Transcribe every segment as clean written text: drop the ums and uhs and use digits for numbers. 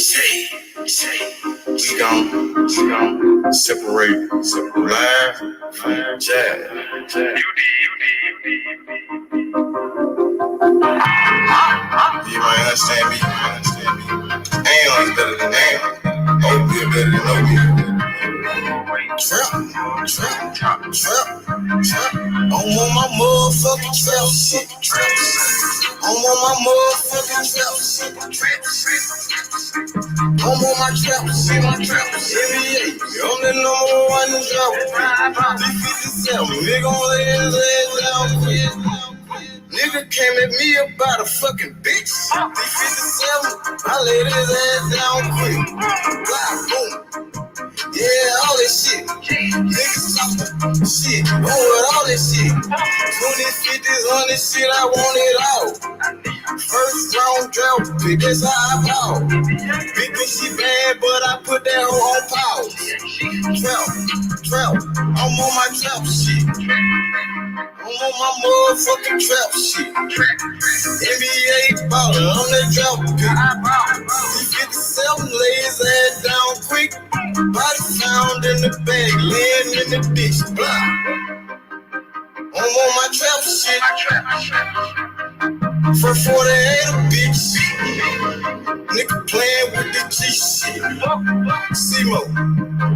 We gon' separate live from jazz. You might understand me. Ain't always better than damn. Opium better than opium. Trap. I'm on my motherfucking trap shit. I'm on my motherfucking trap shit. I'm on my trap shit. NBA, I'm the number one in trap. 357, nigga gon' lay his ass down quick. Nigga came at me about a fucking bitch. 357, I laid his ass down quick. Blah, boom. Yeah, all that shit. Niggas talking shit. Going with all that shit. 20s, 50s, 100s shit, I want it all. First round drought pick, that's how I ball. Big bitch, she bad, but I put that hoe on pause. Trap. I'm on my trap shit. I'm on my motherfucking trap shit. NBA baller, I'm that drought pick. 57, lay his ass down quick. Body found in the bag, laying in the ditch. I'm on my trap shit. For 48 a bitch. Nigga playing with the G shit. C-Mo,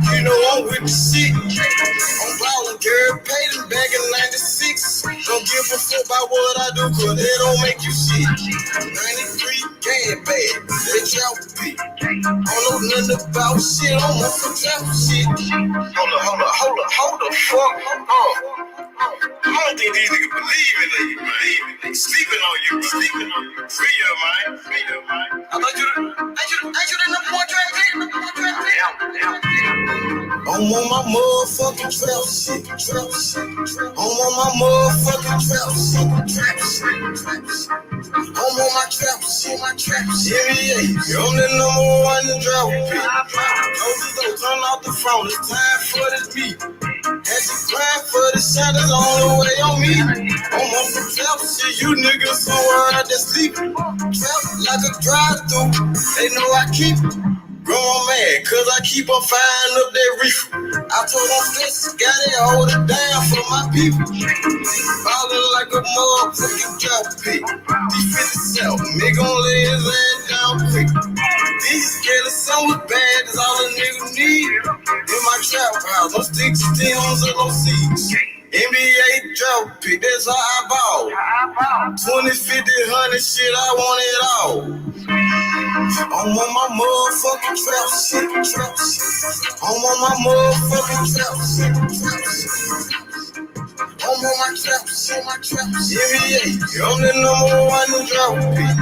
you know I'm with the shit. I'm ballin', girl, paid him back in 96. Don't give a fuck about what I do, cause they don't make you shit. 93 game bad, they drop beat. Don't know nothing about shit, I'm on some trap shit. Hold the fuck up. I don't think these niggas believe it. They sleeping on you. Free your mind. I thought you the number one trap pick. I'm on my motherfucking trap shit. I'm on my motherfucking trap shit. I'm on my trap shit. NBA, I'm the number one in drought pick. Don't turn off the phone. It's time for this beat. Had to grind for the shot, that's on the way on me. I'm on some trap shit, you niggas somewhere out there sleeping. Trap like a drive-through, they know I keep growing mad, cause I keep on firing up that reefer. I told them flex, got it, hold it down for my people. Ballin' like a motherfucking drop pick. D57, nigga gon' lay his ass down quick. These scared son was bad, that's all a nigga need. In my trap house, no sticks, stems, or no seeds. NBA drop pick, that's how I ball. 20, 50, 100 shit, I want it all. I'm on my motherfucking trap shit. I'm on my motherfucking trap shit. I'm on my trap shit. NBA, I'm the number one in drop pick.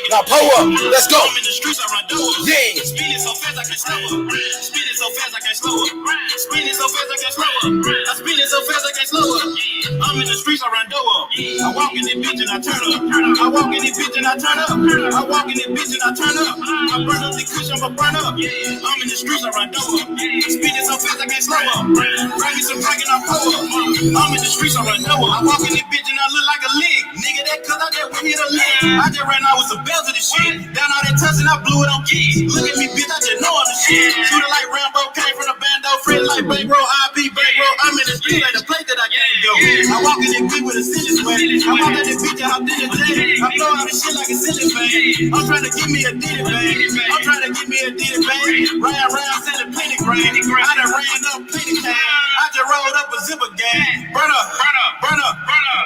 Now pull up, let's go. I'm in the streets, I run doors. Yeah. Spinning so fast I can't slow up. Spinning so fast I can't slow up. Spinning so fast I can't slow up. I spinning so fast I can't slow up. I'm in the streets, I run doors. I walk in this bitch and I turn up. I walk in this bitch and I turn up. I walk in this bitch and I turn up. I burn up the cushion, I'ma burn up. I'm in the streets, I run doors. Spinning so fast I can't slow up. Bring me some drink and I pull up. I'm in the streets, I run doors. I walk in this bitch and I look like a lick. Nigga, that cause I get can hit a lick. I just ran out with some bells of this shit. Down all that touch and I blew it on keys. Look at me, bitch, I just know I'm the shit. Shooter like Rambo, came from the bando, friend like bankroll, IP bankroll. I'm in the street like the place that I can't go. I walk in this bitch with a silly sweat. I walk in this bitch and hop in the jet. I blow out this shit like a silly fan. I'm trying to give me a ditty bang. I'm trying to give me a ditty bang. Round, selling plenty grand. I done ran up plenty cash. I just rolled up a zipper gang. Burn up.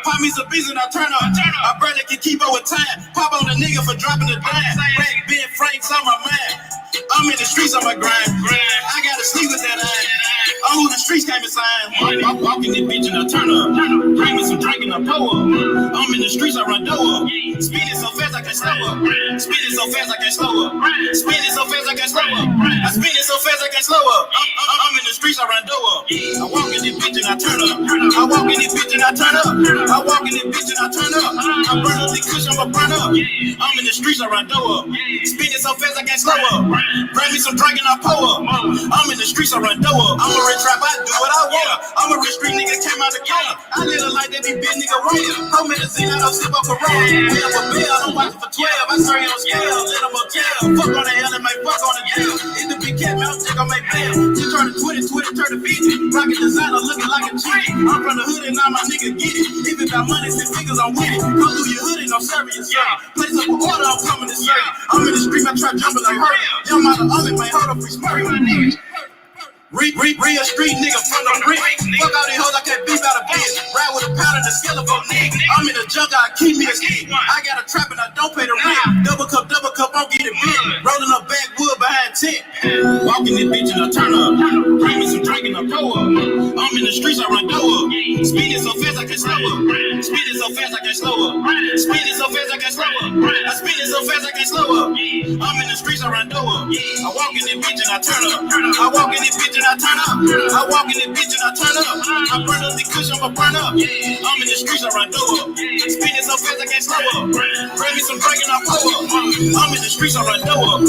Pop me some beats and I turn up. I barely can keep up with time. Pop on the nigga for dropping the dime. Red Ben Franks on my mind. I'm in the streets on my grind. I gotta sleep with that eye. I'm who the streets came inside. I'm walking this bitch and I turn up. Bring me some drink and I pour up. I'm in the streets, I run door up. Speeding so fast I can't slow up. Speeding so fast I can't slow up. Speeding so fast I can't slow up. I spin it so fast I can't slow up. I'm in the streets, I run door up. I walk in this bitch and I turn up. I walk in this bitch and I turn up. I walk in this bitch and I turn up. I burn up the cushion, I'ma burn up. I'm in the streets, I run door up. Spin it so fast I can't slow up. Bring me some drink and I pour up. I'm in the streets, I run door up. I'm a rich trap, I do what I want. I'm a rich street nigga, came out the corner. I live a life that be big nigga wrong. Home in the scene, I don't sip up a roll. We up a bill, I'm watching for 12. I serve you on scale, let them motel. Fuck on the hell and make fuck on the jail. In the big cat, man, I'm check on my bail. Just turn to Twitter, turn to Fiji. Rockin' designer, looking like a tree. I'm from the hood and now my nigga get it. If it got money, 6 figures, I'm with it. Come through your hood and I'm serving you, sir. Place up an order, I'm coming to serve. I'm in the street, I try jumping like her. Young mother, I'm in my hold up, free smurry, my nigga. Real street nigga from the brick. Fuck all these hoes, I can't beat out a bitch. Ride with a pound and a skeleton nigga. I'm in the jungle, I keep me a stick. I got a trap and I don't pay the rent. Double cup, I'm get it big. Rolling up backwood behind tent. Walking this bitch and I turn up. Bring me some drink and I pour up. I'm in the streets, I run door up. Speeding so fast I can't slow up. Speeding so fast I can't slow up. Speeding so fast I can't slow up. I speeding so fast I can't slow up. I'm in the streets, I run door up. I walk in this bitch and I turn up. I walk in this bitch and I turn up. I walk in this bitch and I turn up. I burn up the cushion, I'ma burn up. I'm in the streets, I run door up. Speeding so fast I can't slow up. Bring me some drink and I pour up. I'm in the streets, I run door up.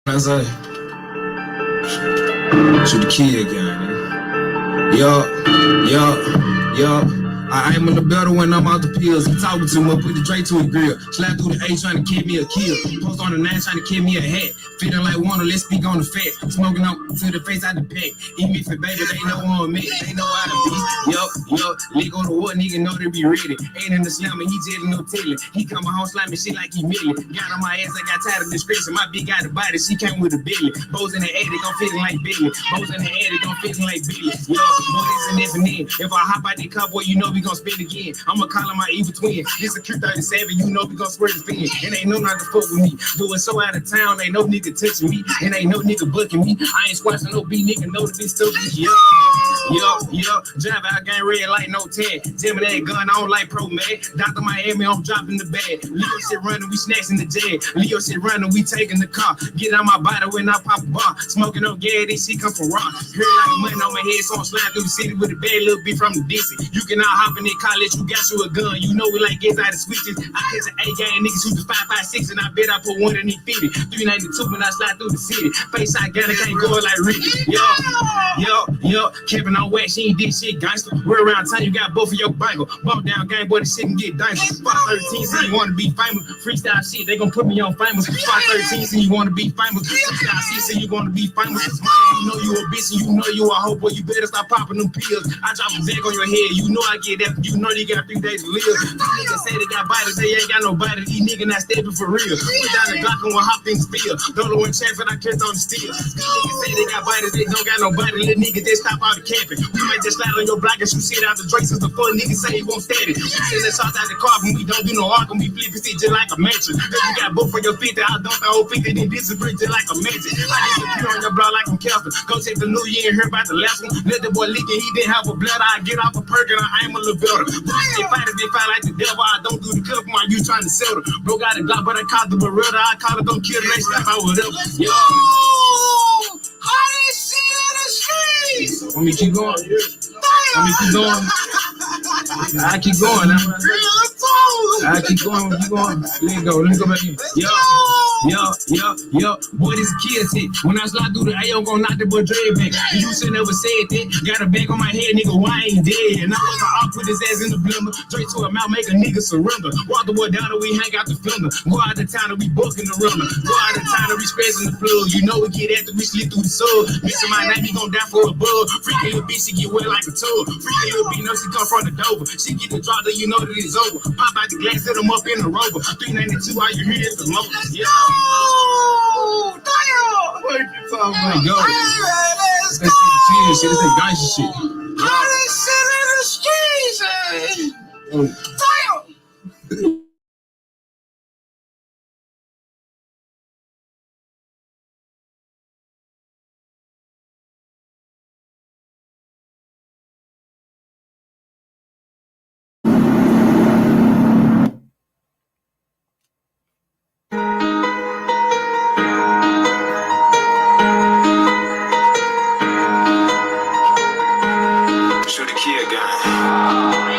I say, shoot the kid again. Yo. I aim on the better when I'm out the pills. He talking to me, put the tray to a grill. Slap through the A trying to get me a kill. Post on the 9 trying to get me a hat. Feeling like Warner, let's speak on the fat. Smoking up to the face out the pack. Eat me for baby, they know on me. They know how to be. Yo. Lick on the wood, nigga know they be ready. Ain't in the slammer, he just no telling. He come home slamming shit like he milling. Got on my ass, I got tired of discretion. My bitch got the body, she came with a billion. Bows in the attic, gon' feeling like billion. Bows in the attic, gon' feeling like billion. Yo, boy, this and this and then. If I hop out that cowboy, you know we gon' spin again. I'ma call him my evil twin. This a Q37, you know we gon' swear the fin. And ain't no not to fuck with me. Doing so out of town, ain't no nigga touching me. And ain't no nigga bucking me. I ain't squashing no B nigga, know that this stuff is yo. Drive out gang red light, no 10. Jamming that gun, I don't like pro man. Dr. Miami, I'm dropping the bag. Leo shit running, we snatching the jag. Leo shit running, we taking the car. Get out my body when I pop a bar. Smoking up gas, this shit come from rock. Heard like money on my head, so I'm sliding through the city with a bad little bitch from the Dixie. You can out hop in that college, you got you a gun. You know we like gets out of switches. I catch an A-gang niggas who's 5.56 and I bet I put one in these 50. 392 when I slide through the city. Face I got it, can't go like Ricky. Yo. Kevin on wax, she ain't did shit gangster. We're around town, you got both of your Bible. Bump down game, boy, this shit can get dangers. Spot 13, so you wanna be famous. Freestyle shit, they gon' put me on famous. Spot 13, so you wanna be famous. Freestyle shit, so you wanna be famous. You know you a bitch and you know you a hoe, boy, you better stop popping them pills. I drop a bag on your head, you know I get that. You know you got 3 days to live. Niggas say they got bodies, they ain't got nobody. These niggas not stepping for real. Put down the Glock and we'll hop in the spill. Don't know when chance when I catch on the steel. These niggas say they got bodies, they don't got nobody. Little niggas, they stop out the camping. We might just slide on your block and shoot shit out the Drake since the fuck niggas say he won't stand it. We send that shots out the car, but we don't do no arguing. We flip it just like a mattress. Then you got book for your 50, I dump the whole 50, then disagree just like a magic. I disappear on your block like I'm Kelvin. Go take the new year and hear about the last one. Let the boy leak and he didn't have a blood. I get off a perk and I aim a little better. They fight like the devil. I don't do the cup while you trying to settle. Bro got a Glock, but I caught the Beretta. I call it, don't kill the next step. I whatever. Yo. How this shit in the streets? Let me keep going. Let me keep going. I keep going. I keep going. Keep going. Let me go back in. Yo. Boy, this kill shit. When I slide through the A, I'm gonna knock the boy dread back. And you should never said that. Got a bag on my head, nigga. Why I ain't dead? And I was off with his ass in the blender. Straight to a mouth, make a nigga surrender. Walk the boy down and we hang out the fender. Go out of town and we bucking the runner. Go out of town and we scratching the plug. You know we get after we slip through the sub. Bitch, my name, he gon' die for a bug. Freaky little bitch, she get wet like a tub. Freaky little bitch, know she come from the Dover. She get the drop, then you know that it's over. Pop out the glass, set him up in the Rover. 392, all you hear is the motor. Yo! Damn! What you talking about? Go. Let's go! This ain't gangster shit. How this shit in the streets, Damn! Shoot a kid gun.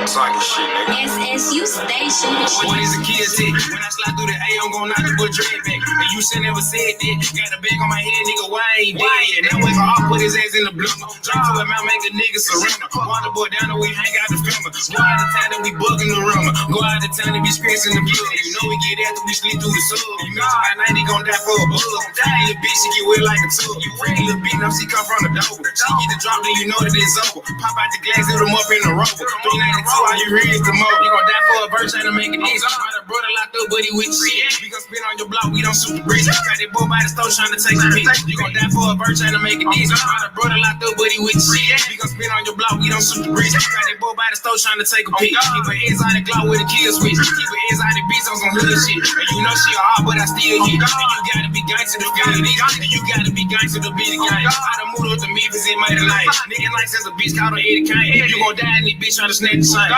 Talking shit, nigga. SSU station. What is a kid shit? When I slide through the A, I'm gon' knock the boy dread back. And you should never said that. Got a bag on my head, nigga. Why I ain't dead? That was all put his ass in the blender. Drink to him out, make a nigga surrender. Walk the boy down and we hang out the filmer. Go out of town and we bugging the rumor. Go out of town and we scratching the blood. You know we get after we slip through the sub. You mention my night, he gon' die for a bug. Die, little bitch, she get wet like a tub. You freaky little bitch, now she come from the Dover. She get the drop, then you know that it's over. Pop out the glass, hit him up in the Rover. 392, all you hear is the motor. You gon' die for a verse, trying to make it easy. My brother locked up, but he with shit. We gon' spin on your block, we don't shoot the bridge. Got that boy by the store trying to take a pic. You gon' die for a verse, trying to make it easy. My brother locked up, but he with shit. We gon' spin on your block, we don't shoot the bridge. Got that boy by the store trying to take a pic. Keep her exotic glow with a kill switch. Keep her exotic beats on some hood shit. And you know she a hard, but I still hit. And you gotta be gangster to feel it. And you gotta be gangster to be the gang. I done moved up to Memphis in my life. Nigga like since a bitch called on Eddie Kane. You gon' die in this bitch trying to snatch the sign.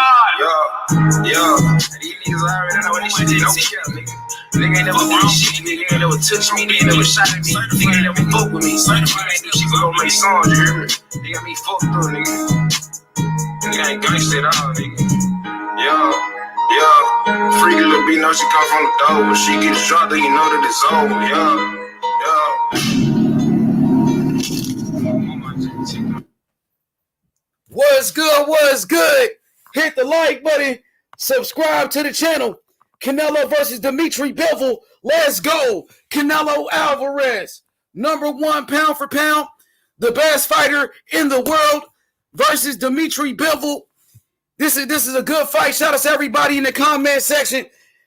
Yo. These niggas already know what this shit is. Nigga ain't never done shit. Nigga ain't never touched me. Nigga ain't never shot at me. Nigga ain't never fuck with me. Nigga ain't do shit but go make songs, you hear me? They got me fucked up, nigga. Nigga ain't gangsta at all, nigga. Yo. Freaky little bitch know she come from the Dover. She get shot, then you know that it's over. What's good? What's good? Hit the like button. Subscribe to the channel. Canelo versus Dmitry Bivol. Let's go. Canelo Alvarez, #1 pound for pound, the best fighter in the world versus Dmitry Bivol. This is a good fight. Shout out to everybody in the comment section.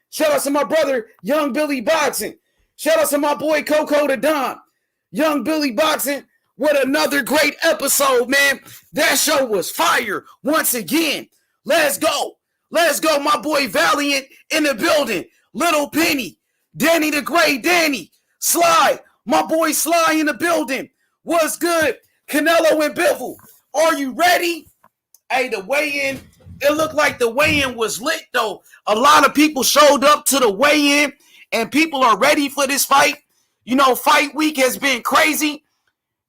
Shout out to my brother, Young Billy Boxing. Shout out to my boy, Coco the Don. Young Billy Boxing with another great episode, man. That show was fire once again. Let's go. Let's go, my boy Valiant in the building. Little Penny, Danny the Great Danny, Sly, my boy Sly in the building. What's good? Canelo and Bivol, are you ready? Hey, the weigh-in, it looked like the weigh-in was lit, though. A lot of people showed up to the weigh-in, and people are ready for this fight. You know, fight week has been crazy.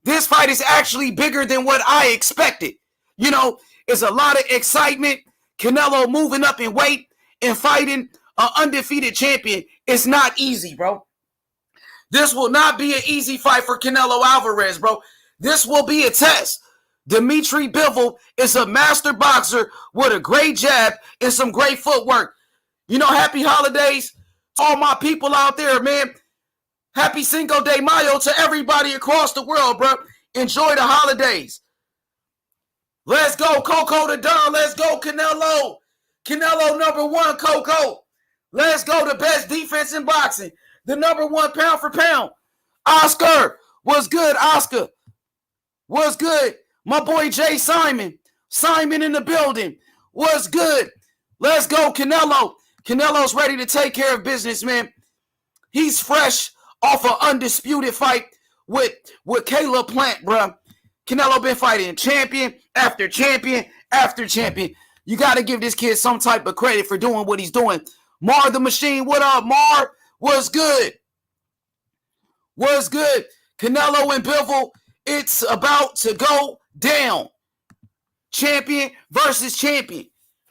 This fight is actually bigger than what I expected. You know, it's a lot of excitement. Canelo moving up in weight and fighting an undefeated champion. It's not easy, bro. This will not be an easy fight for Canelo Alvarez, bro. This will be a test. Dmitry Bivol is a master boxer with a great jab and some great footwork. You know, happy holidays to all my people out there, man. Happy Cinco de Mayo to everybody across the world, bro. Enjoy the holidays. Let's go, Coco the Don. Let's go, Canelo. Canelo #1, Coco. Let's go, the best defense in boxing. The #1 pound for pound. Oscar, what's good, Oscar? What's good? My boy Jay Simon. Simon in the building. What's good? Let's go, Canelo. Canelo's ready to take care of business, man. He's fresh off an undisputed fight with Caleb Plant, bro. Canelo been fighting champion after champion after champion. You got to give this kid some type of credit for doing what he's doing. Mar the Machine, what up, Mar? What's good? What's good? Canelo and Bivol, it's about to go down. Champion versus champion.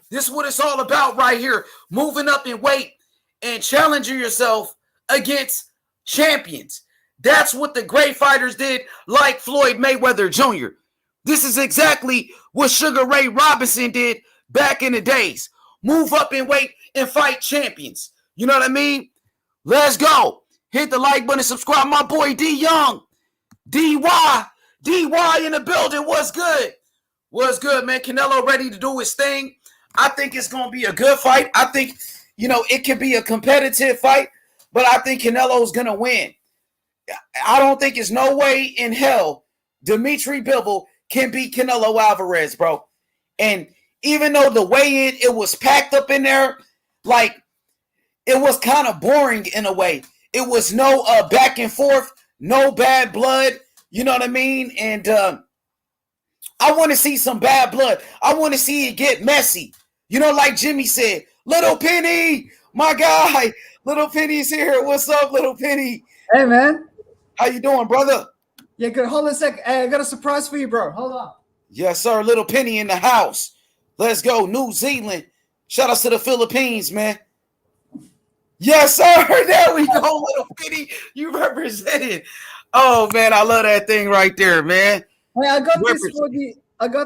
This is what it's all about right here. Moving up in weight and challenging yourself against champions. That's what the great fighters did, like Floyd Mayweather Jr. This is exactly what Sugar Ray Robinson did back in the days. Move up in weight and fight champions. You know what I mean? Let's go. Hit the like button, subscribe. My boy D Young. DY in the building. What's good? What's good, man? Canelo ready to do his thing. I think it's going to be a good fight. I think, it can be a competitive fight, but I think Canelo's going to win. I don't think there's no way in hell Dmitry Bivol can beat Canelo Alvarez, bro. And even though the weigh-in, it was packed up in there, like, it was kind of boring in a way. It was no back and forth, no bad blood, you know what I mean? And I want to see some bad blood. I want to see it get messy. Like Jimmy said, Little Penny, my guy, Little Penny's here. What's up, Little Penny? Hey, man. How you doing, brother? Yeah, good. Hold on a sec. Hey, I got a surprise for you, bro. Hold on. Yes, sir. Little Penny in the house. Let's go. New Zealand. Shout out to the Philippines, man. Yes, sir. There we go, Little Penny. You represented. Oh, man, I love that thing right there, man. Hey, I got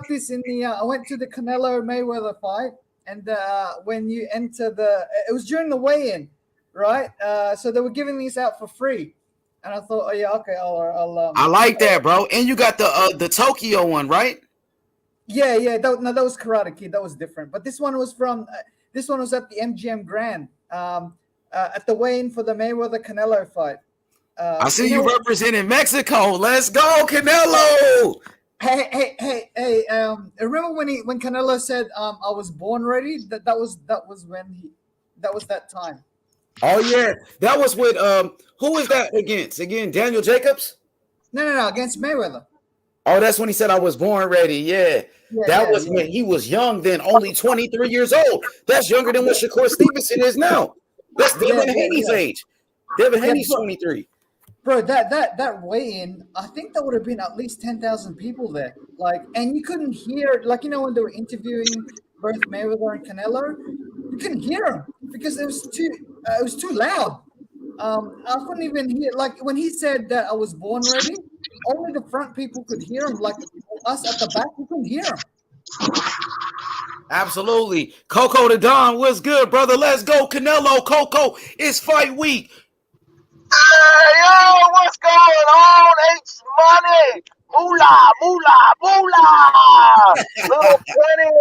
this in the. I went to the Canelo Mayweather fight, and when you enter it was during the weigh-in, right? So they were giving these out for free, and I thought, oh yeah, okay, I'll I like that, bro. And you got the Tokyo one, right? Yeah. That was Karate Kid. That was different. But this one was from. This one was at the MGM Grand. At the weigh-in for the Mayweather Canelo fight. I see you representing Mexico. Let's go, Canelo. Hey! Remember when Canelo said, "I was born ready"? That was that time. Oh yeah, that was with who was that against? Again, Daniel Jacobs? No, against Mayweather. Oh, that's when he said, "I was born ready." Yeah, that was when he was young then, only 23 years old. That's younger than what Shakur Stevenson is now. That's Devin Haney's age. Devin Haney's 23. Bro, that weigh-in, I think there would have been at least 10,000 people there. Like, and you couldn't hear, like, when they were interviewing both Mayweather and Canelo, you couldn't hear them because it was too loud. I couldn't even hear, like, when he said that I was born ready, only the front people could hear him. Like, us at the back, we couldn't hear him. Absolutely. Coco the Don, what's good, brother? Let's go, Canelo. Coco, it's fight week. Hey, yo, what's going on? H Money. Moolah. Little Penny.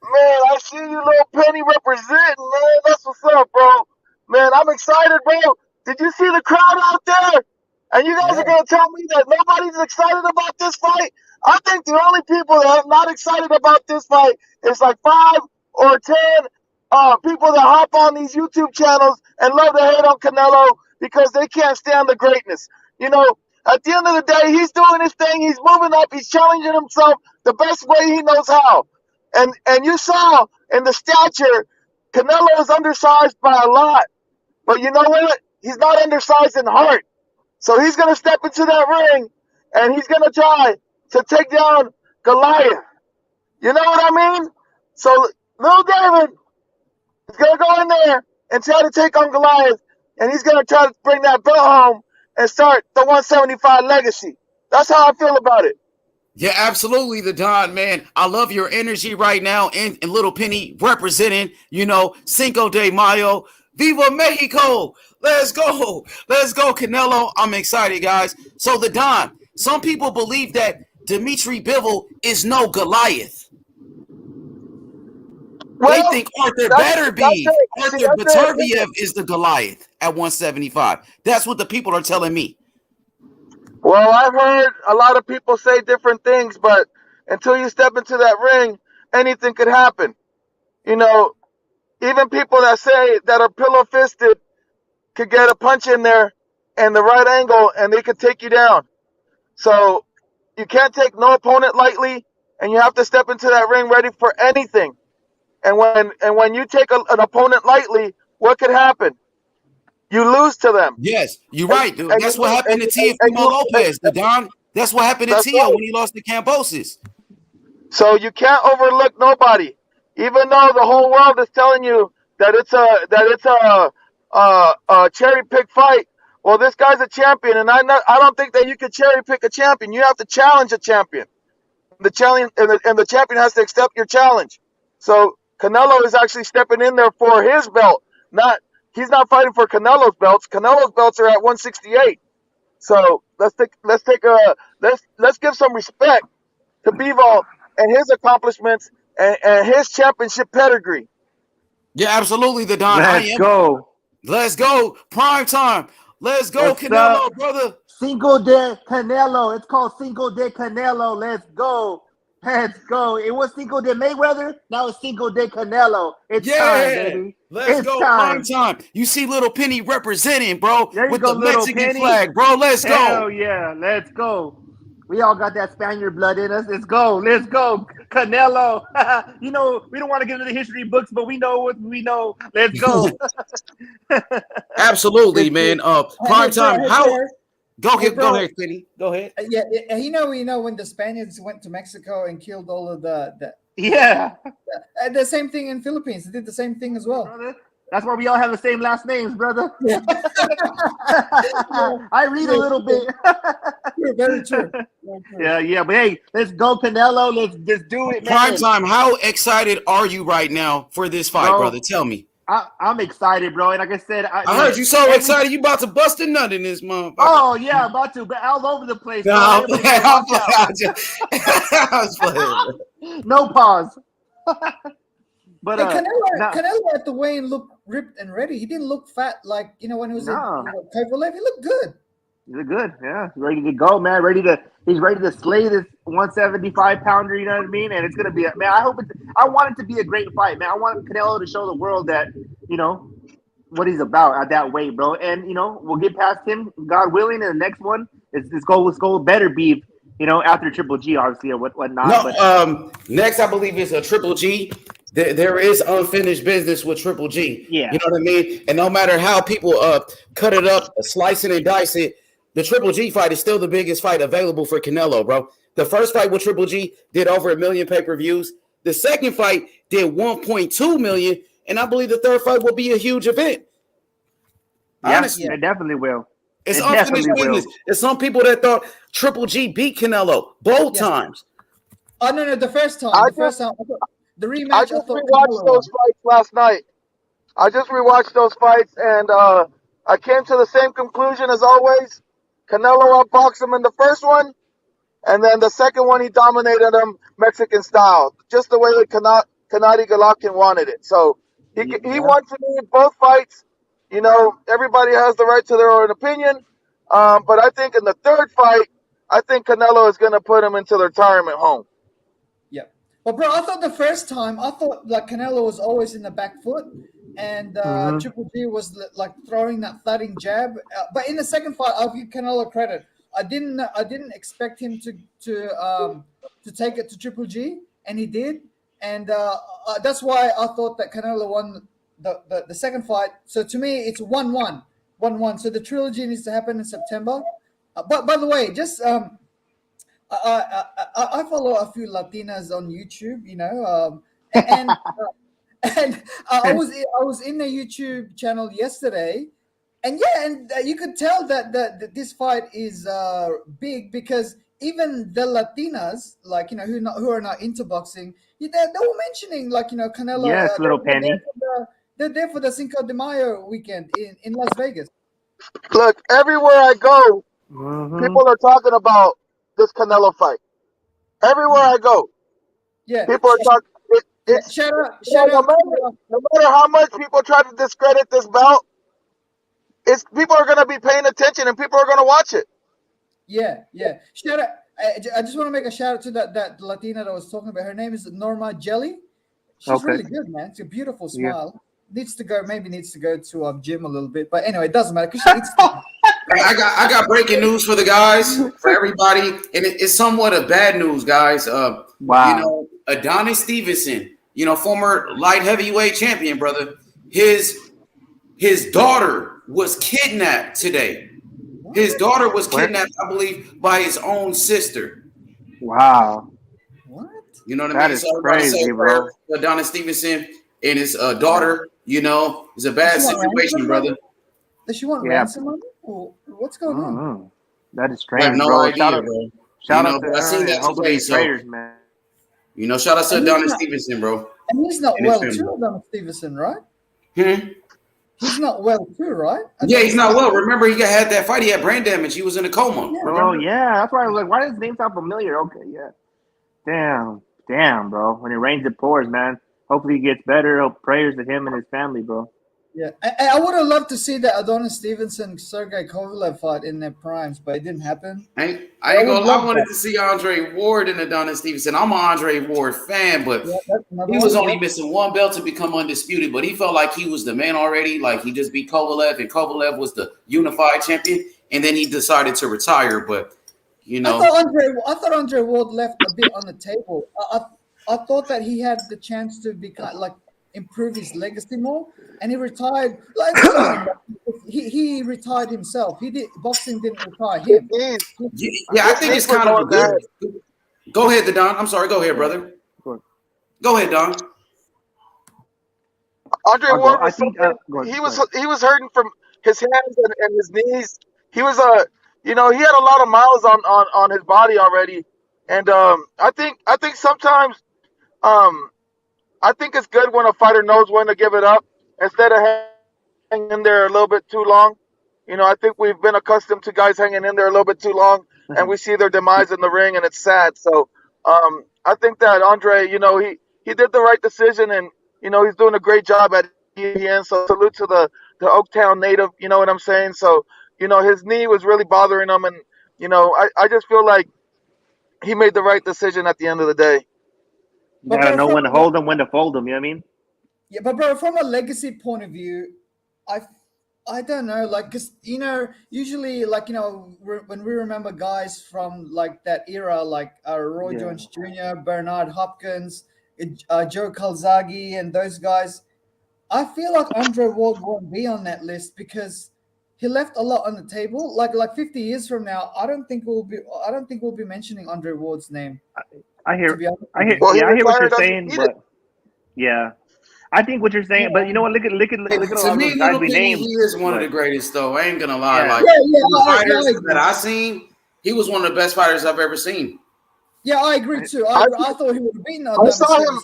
Man, I see you, Little Penny, representing, man. That's what's up, bro. Man, I'm excited, bro. Did you see the crowd out there? And you guys are going to tell me that nobody's excited about this fight? I think the only people that are not excited about this fight is like 5 or 10 people that hop on these YouTube channels and love to hate on Canelo because they can't stand the greatness. At the end of the day, he's doing his thing. He's moving up. He's challenging himself the best way he knows how. And you saw in the stature, Canelo is undersized by a lot. But you know what? He's not undersized in heart. So he's going to step into that ring, and he's going to try to take down Goliath. You know what I mean? So little David is going to go in there and try to take on Goliath, and he's going to try to bring that belt home and start the 175 legacy. That's how I feel about it. Yeah, absolutely, the Don, man. I love your energy right now, and Little Penny representing, Cinco de Mayo. Viva Mexico! Let's go, Canelo. I'm excited, guys. So the Don, some people believe that Dmitry Bivol is no Goliath. Well, they think Arthur Beterbiev is the Goliath at 175. That's what the people are telling me. Well, I've heard a lot of people say different things, but until you step into that ring, anything could happen. Even people that say that are pillow fisted could get a punch in there and the right angle, and they could take you down. So you can't take no opponent lightly, and you have to step into that ring ready for anything. And when you take an opponent lightly, what could happen? You lose to them. Yes, you're right. Dude. And That's you- what happened to and Teofimo you- Lopez, Don. That's what happened to That's Tio right. when he lost to Cambosis. So you can't overlook nobody, even though the whole world is telling you that it's a cherry pick fight. Well, this guy's a champion, and I don't think that you could cherry pick a champion. You have to challenge a champion. The challenge and the champion has to accept your challenge. So Canelo is actually stepping in there for his belt. He's not fighting for Canelo's belts. Canelo's belts are at 168. So let's give some respect to Bivol and his accomplishments and his championship pedigree. Yeah, absolutely, the Don. Let's go. Let's go. Prime time. Let's go, What's Canelo, up? brother. Cinco de Canelo. It's called Cinco de Canelo. Let's go. Let's go. It was Cinco de Mayweather. Now it's Cinco de Canelo. It's time, baby. Let's It's go. time. Prime time. You see Little Penny representing, bro, There you with go, the Little Mexican Penny. flag, bro. Let's Hell go. yeah. Let's go. We all got that Spaniard blood in us. Let's go. Let's go. Canelo. We don't want to get into the history books, but we know what we know. Let's go. Absolutely, man. Prime time. Go Hey, bro. ahead, Kenny. Go ahead. Yeah, you know when the Spaniards went to Mexico and killed all of the Yeah. same thing in Philippines. They did the same thing as well. Brother. That's why we all have the same last names, brother. Yeah. I read a little bit. Very true. Yeah. But hey, let's go, Canelo. Let's just do it, man. Prime time. How excited are you right now for this fight, Bro. brother? Tell me. I'm excited, bro. And like I said, I heard you so excited. You about to bust a nut in this motherfucker. Oh yeah, about to, but all over the place. No, bro. I'm Everybody playing. watch I was playing. out. No pause. But Hey, now- Canelo at the weigh-in looked ripped and ready. He didn't look fat like when he was No. in Kovalev. He looked good. He's good, yeah. He's ready to go, man. He's ready to slay this 175 pounder. You know what I mean? And it's gonna be, man. I want it to be a great fight, man. I want Canelo to show the world that what he's about at that weight, bro. And we'll get past him, God willing. And the next one is this goal better be, after Triple G, obviously, or whatnot. No, But next I believe is a Triple G. There is unfinished business with Triple G. Yeah. You know what I mean? And no matter how people cut it up, slice it and dice it, the Triple G fight is still the biggest fight available for Canelo, bro. The first fight with Triple G did over 1 million pay-per-views. The second fight did 1.2 million, and I believe the third fight will be a huge event. yeah, Honestly, it definitely will. it's it unfinished definitely will. business. There's some people that thought Triple G beat Canelo both Yes. times. Oh no, the first time. I The first time. The rematch. I I just thought rewatched Canelo those fights last night. I just rewatched those fights, and I came to the same conclusion as always. Canelo outboxed him in the first one, and then the second one he dominated him Mexican style, just the way that Gennady Golovkin wanted it. So he won to me in both fights. Everybody has the right to their own opinion, but I think in the third fight, I think Canelo is going to put him into the retirement home. Yeah. But bro, I thought the first time, like Canelo was always in the back foot, and Triple G was like throwing that thudding jab. But in the second fight, I'll give Canelo credit. I didn't expect him to take it to Triple G, and he did, and that's why I thought that Canelo won the second fight. So to me, it's 1-1. So the trilogy needs to happen in September. But by the way, just I follow a few Latinas on YouTube, and I was in the YouTube channel yesterday, and you could tell that this fight is big because even the Latinas, like who are not into boxing, they were mentioning Canelo. Yes, Little Penny. They're there for the Cinco de Mayo weekend in Las Vegas. Look, everywhere I go, people are talking about this Canelo fight. Everywhere I go, Yeah, people are talking. Shout out! No matter how much people try to discredit this bout, people are going to be paying attention and people are going to watch it. Yeah. Shout I just want to make a shout out to that Latina that I was talking about. Her name is Norma Jelly. She's Okay. really good, man. It's a beautiful Yeah. smile. Needs to go to a gym a little bit, but anyway, it doesn't matter because she eats. Hey, I got breaking news for the guys, for everybody, and it's somewhat of bad news, guys. Wow. You know, Adonis Stevenson, you know, former light heavyweight champion, brother. His daughter was kidnapped today. His daughter was kidnapped, I believe, by his own sister. Wow. What? You know what I That mean? is So everybody crazy, say bro. prayer for Adonis Stevenson and his daughter. You know, it's a bad Does she want situation, ransom brother. money? Does she want Yeah. ransom money? Or what's going on? Mm-hmm. That is I have strange, no bro. idea, Shout out, bro. You shout know, out to but I her seen and that hopefully today. his So, prayers, man. you know, shout out to And he's Adonis not- Stevenson, bro. And he's not And his well family. too, Adonis Stevenson, right? Hmm? He's not well too, right? Yeah, he's Adonis not well. Stevenson. Remember, he had that fight. He had brain damage. He was in a coma. Yeah. Oh Remember? yeah, that's why I was like, why does his name sound familiar? Okay, yeah. Damn, bro. When it rains, it pours, man. Hopefully he gets better. Hope prayers to him and his family, bro. Yeah, I would have loved to see the Adonis Stevenson Sergey Kovalev fight in their primes, but it didn't happen. I ain't I would gonna. love I wanted that. to see Andre Ward and Adonis Stevenson. I'm an Andre Ward fan, but Yeah, that's another he was one, only yeah. missing one belt to become undisputed. But he felt like he was the man already. Like he just beat Kovalev, and Kovalev was the unified champion. And then he decided to retire. But you know, I thought Andre Ward left a bit on the table. I thought that he had the chance to improve his legacy more, and he retired. Like he retired himself. Boxing didn't retire him. yeah, I think it's kind of a good. Go ahead, Don. I'm sorry. Go ahead, brother. Go ahead, Don. Andre I'll go. Ward I was think, something- go ahead, he go was ahead. he was hurting from his hands and his knees. He was he had a lot of miles on his body already, and I think sometimes I think it's good when a fighter knows when to give it up instead of hanging in there a little bit too long. I think we've been accustomed to guys hanging in there a little bit too long, and we see their demise in the ring, and it's sad. So I think that Andre, he did the right decision, and he's doing a great job at ESPN. So salute to the Oaktown native. You know what I'm saying? So his knee was really bothering him, and I just feel like he made the right decision at the end of the day. You gotta know when to hold them, when to fold them. You know what I mean? Yeah, but bro, from a legacy point of view, I don't know, like, cause usually, like, when we remember guys from like that era, like Roy Jones Jr., Bernard Hopkins, Joe Calzaghe, and those guys, I feel like Andre Ward won't be on that list because he left a lot on the table. Like 50 years from now, I don't think we'll be mentioning Andre Ward's name. I hear to be honest I hear with you. yeah, I hear what you're retired saying, undefeated. but yeah. I think what you're saying, but you know what? Look at a lot To of me, those guys Little we Penny, named. he is one of the but- greatest, though. I ain't gonna lie. Yeah. Like the fighters that I seen, he was one of the best fighters I've ever seen. Yeah, I agree too. I thought he would have beaten I Adonis saw him. Stevenson.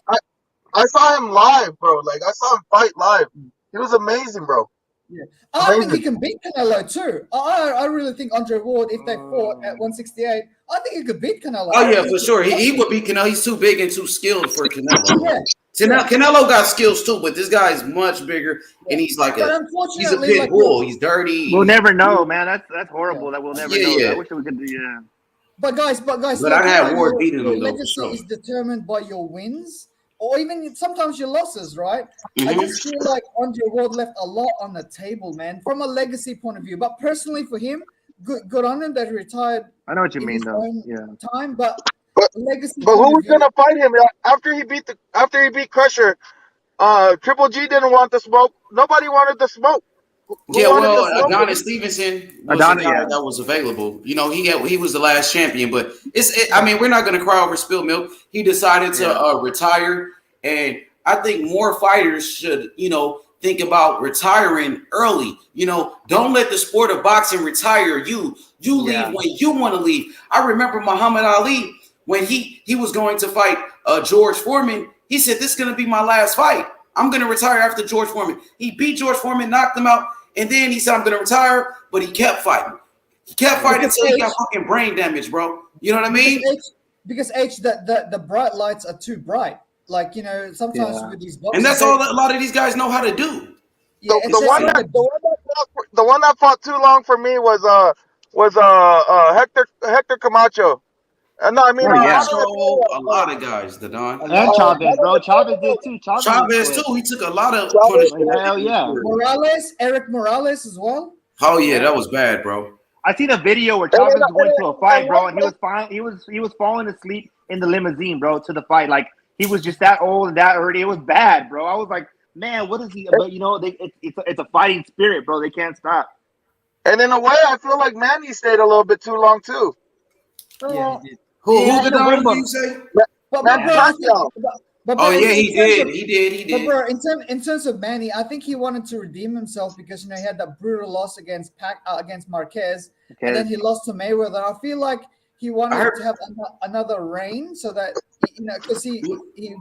I saw him live, bro. Like I saw him fight live. He was amazing, bro. I think he can beat Canelo too. I really think Andre Ward, if they fought at 168, I think he could beat Canelo. Oh yeah, for sure. He would beat Canelo. He's too big and too skilled for Canelo. Yeah. Canelo got skills too, but this guy's much bigger, and he's like But he's a unfortunately, pit like, bull. He's dirty. We'll never know, man. That's horrible. That we'll never Yeah, know. yeah. I wish we could do. Yeah. But guys, But like, I'd have your- Ward beating your him, though, for legacy sure. is determined by your wins, or even sometimes your losses, right? I Mhm. just feel like Andre Ward left a lot on the table, man, from a legacy point of view. But personally, for him, good on him that he retired I know what you in mean, his though. own Yeah. time. But But legacy. but who point of was view- gonna fight him after he beat Crusher? Triple G didn't want the smoke. Nobody wanted the smoke. Who Yeah, wanted the well, smoke? Adonis Stevenson was Adonis, the guy yeah. that was available. He was the last champion, but I mean, we're not going to cry over spilled milk. He decided to retire, and I think more fighters should, think about retiring early. Don't let the sport of boxing retire you. You leave when you want to leave. I remember Muhammad Ali when he was going to fight George Foreman. He said, "This is going to be my last fight. I'm going to retire after George Foreman." He beat George Foreman, knocked him out, and then he said, "I'm going to retire," but he kept fighting. He kept fighting until he got fucking brain damage, bro. You know what I mean? Because the bright lights are too bright. Like, sometimes with these boxers, And that's all a lot of these guys know how to do. Yeah, The one that fought too long for me was Hector Camacho. No, I mean, Oh, yeah. Sold a lot of guys, the Don. And Chavez, bro. Chavez did too. Chavez too. He took a lot of Chavez, punishment. hell yeah. Morales, Eric Morales as well. Oh yeah, that was bad, bro. I seen a video where Chavez was going to a fight, bro, and he was fine. He was falling asleep in the limousine, bro, to the fight. Like he was just that old and that already. It was bad, bro. I was like, man, what is he? But you know, it's a fighting spirit, bro. They can't stop. And in a way, I feel like Manny stayed a little bit too long too. Yeah, he did. Who the Don? What you say? But, Manny bro, I think- Pacquiao. but Oh bro, yeah, in he terms did. of- He did. He But did. bro, in terms of Manny, I think he wanted to redeem himself because he had that brutal loss against against Marquez, and then he lost to Mayweather. I feel like he wanted to have another reign so that because he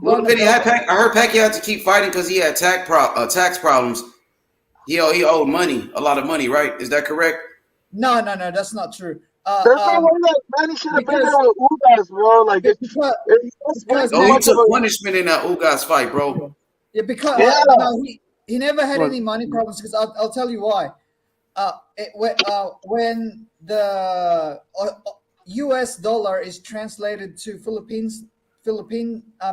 won. I heard Pacquiao had to keep fighting because he had tax problems. He owed money, a lot of money, right? Is that correct? No, that's not true. There's no way that Manny should have been there with Ugas, bro. Like, because He took punishment in that Ugas fight, bro. Yeah, because no, he never had any money problems. Because I'll tell you why. When the U.S. dollar is translated to Philippine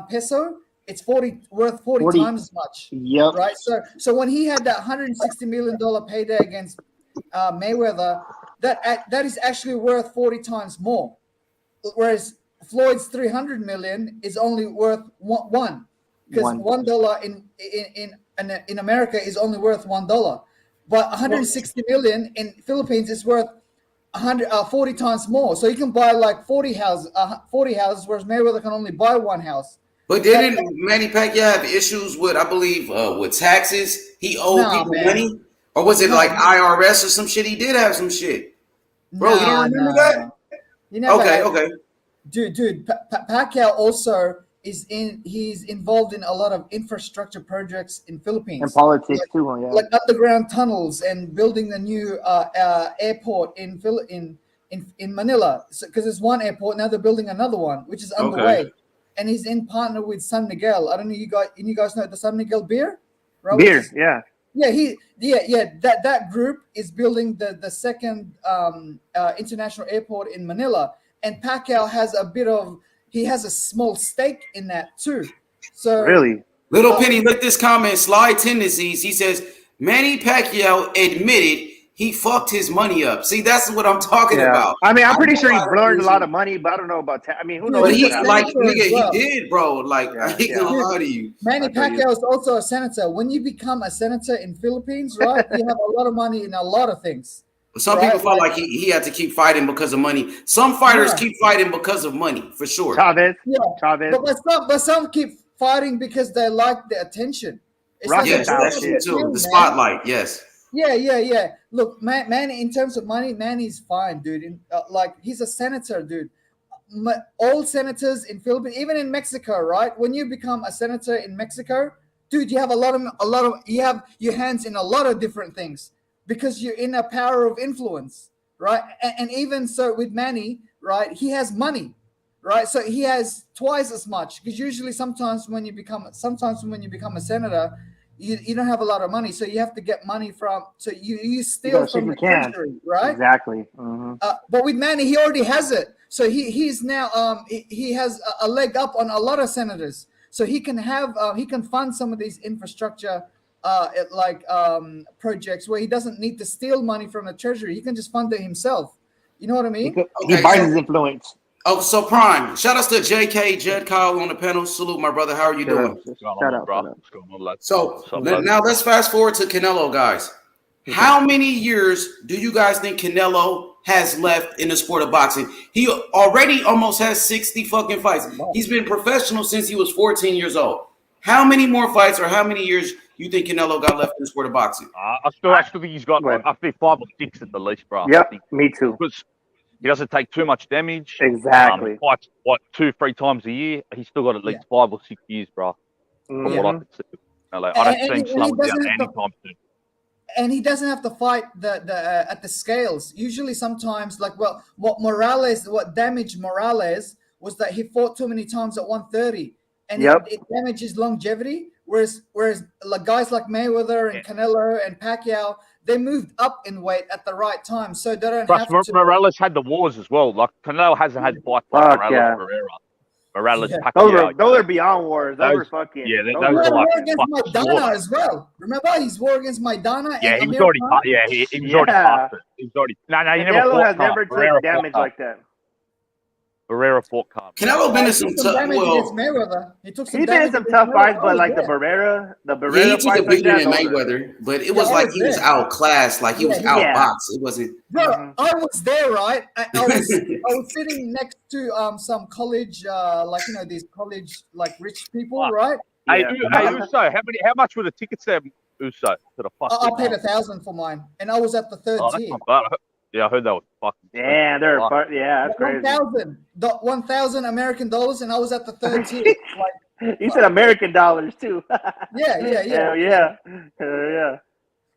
peso, it's worth 40 times as much. Yep. Right. So when he had that $160 million payday against Mayweather, that is actually worth 40 times more, whereas Floyd's 300 million is only worth one, because $1 in America is only worth $1, but 160 million in Philippines is worth 40 times more. So you can buy like 40 houses, whereas Mayweather can only buy one house. But didn't Manny Pacquiao have issues with, I believe, with taxes? He owed people money, or was it like IRS or some shit? He did have some shit, bro. You don't remember that? Okay. Dude, Pacquiao also he's involved in a lot of infrastructure projects in Philippines and politics too, like underground tunnels and building a new airport in Manila, because it's one airport now they're building another one which is underway. And he's in partner with San Miguel. I don't know, you guys know the San Miguel beer, right? That group is building the second international airport in Manila, and Pacquiao has a small stake in that too. So really, Little Penny, look this comment. Sly Tendencies. He says Manny Pacquiao admitted he fucked his money up. See, that's what I'm talking about. I mean, I'm pretty sure he's learned a lot of money, but I don't know about I mean, who knows? But he did, bro. Like, I ain't gonna lie to you. Manny Pacquiao is also a senator. When you become a senator in Philippines, right, you have a lot of money in a lot of things. Some people felt like he had to keep fighting because of money. Some fighters keep fighting because of money, for sure. Chavez. But some keep fighting because they like the attention. It's the spotlight. Yes. Yeah. Look, Manny, in terms of money, Manny's fine, dude. Like, he's a senator, dude. All senators in Philippines, even in Mexico, right? When you become a senator in Mexico, dude, you have you have your hands in a lot of different things because you're in a power of influence, right? And even so with Manny, right, he has money, right? So he has twice as much, because usually sometimes when you become a senator, you don't have a lot of money, so you have to get money from. So you steal from the treasury, right? Exactly. Mm-hmm. But with Manny, he already has it, so he's now he has a leg up on a lot of senators. So he can fund some of these infrastructure projects where he doesn't need to steal money from the treasury. He can just fund it himself. You know what I mean? He buys his influence. Oh, so Prime. Shout outs to JK, Jed Kyle on the panel. Salute, my brother. How are you doing? Shout out, bro. So now let's fast forward to Canelo, guys. How many years do you guys think Canelo has left in the sport of boxing? He already almost has 60 fucking fights. He's been professional since he was 14 years old. How many more fights or how many years you think Canelo got left in the sport of boxing? I still think he's got, I think 5 or 6 at the least, bro. Yep, me too. Because he doesn't take too much damage. Exactly. Fights 2-3 times a year. He's still got at least 5 or 6 years, bro. From what I can see. I don't see him slowing down anytime soon. And he doesn't have to fight at the scales. Usually, sometimes, like, what damaged Morales was that he fought too many times at 130, and it damages longevity. Whereas like guys like Mayweather and Canelo and Pacquiao, they moved up in weight at the right time, so they don't Plus, have to. Morales had the wars as well. Like Canelo hasn't had fights like Morales, Morales, Pacquiao. Those are beyond wars. Those were fucking. Yeah, those He are had like war against Maidana as well. Remember, he's war against Maidana. Yeah, and he was Amir already. Khan. He was already past it. He was already. No, he never Canelo fought has never took damage like that. Barrera fought Khan. Canelo been in some tough. damage Well, against Mayweather. He took some He's been in damage some against tough fights, Mayweather. but like the Yeah. Barrera he took fights a like beating that. in Mayweather, but it was I like was he was there. outclassed, like he was Yeah. outboxed. It wasn't. Bro, I was there, right? I was sitting next to some college, like these college like rich people, right? Hey, Yeah. Uso, how much were the tickets there, Uso, to the fuck? I paid $1,000 for mine, and I was at the third Oh, that's tier. not bad. Yeah, I heard that was fucking. Damn, that's crazy. 1,000 American dollars, and I was at the third tier. Like, You said American dollars too. yeah. Hell yeah. Hell yeah.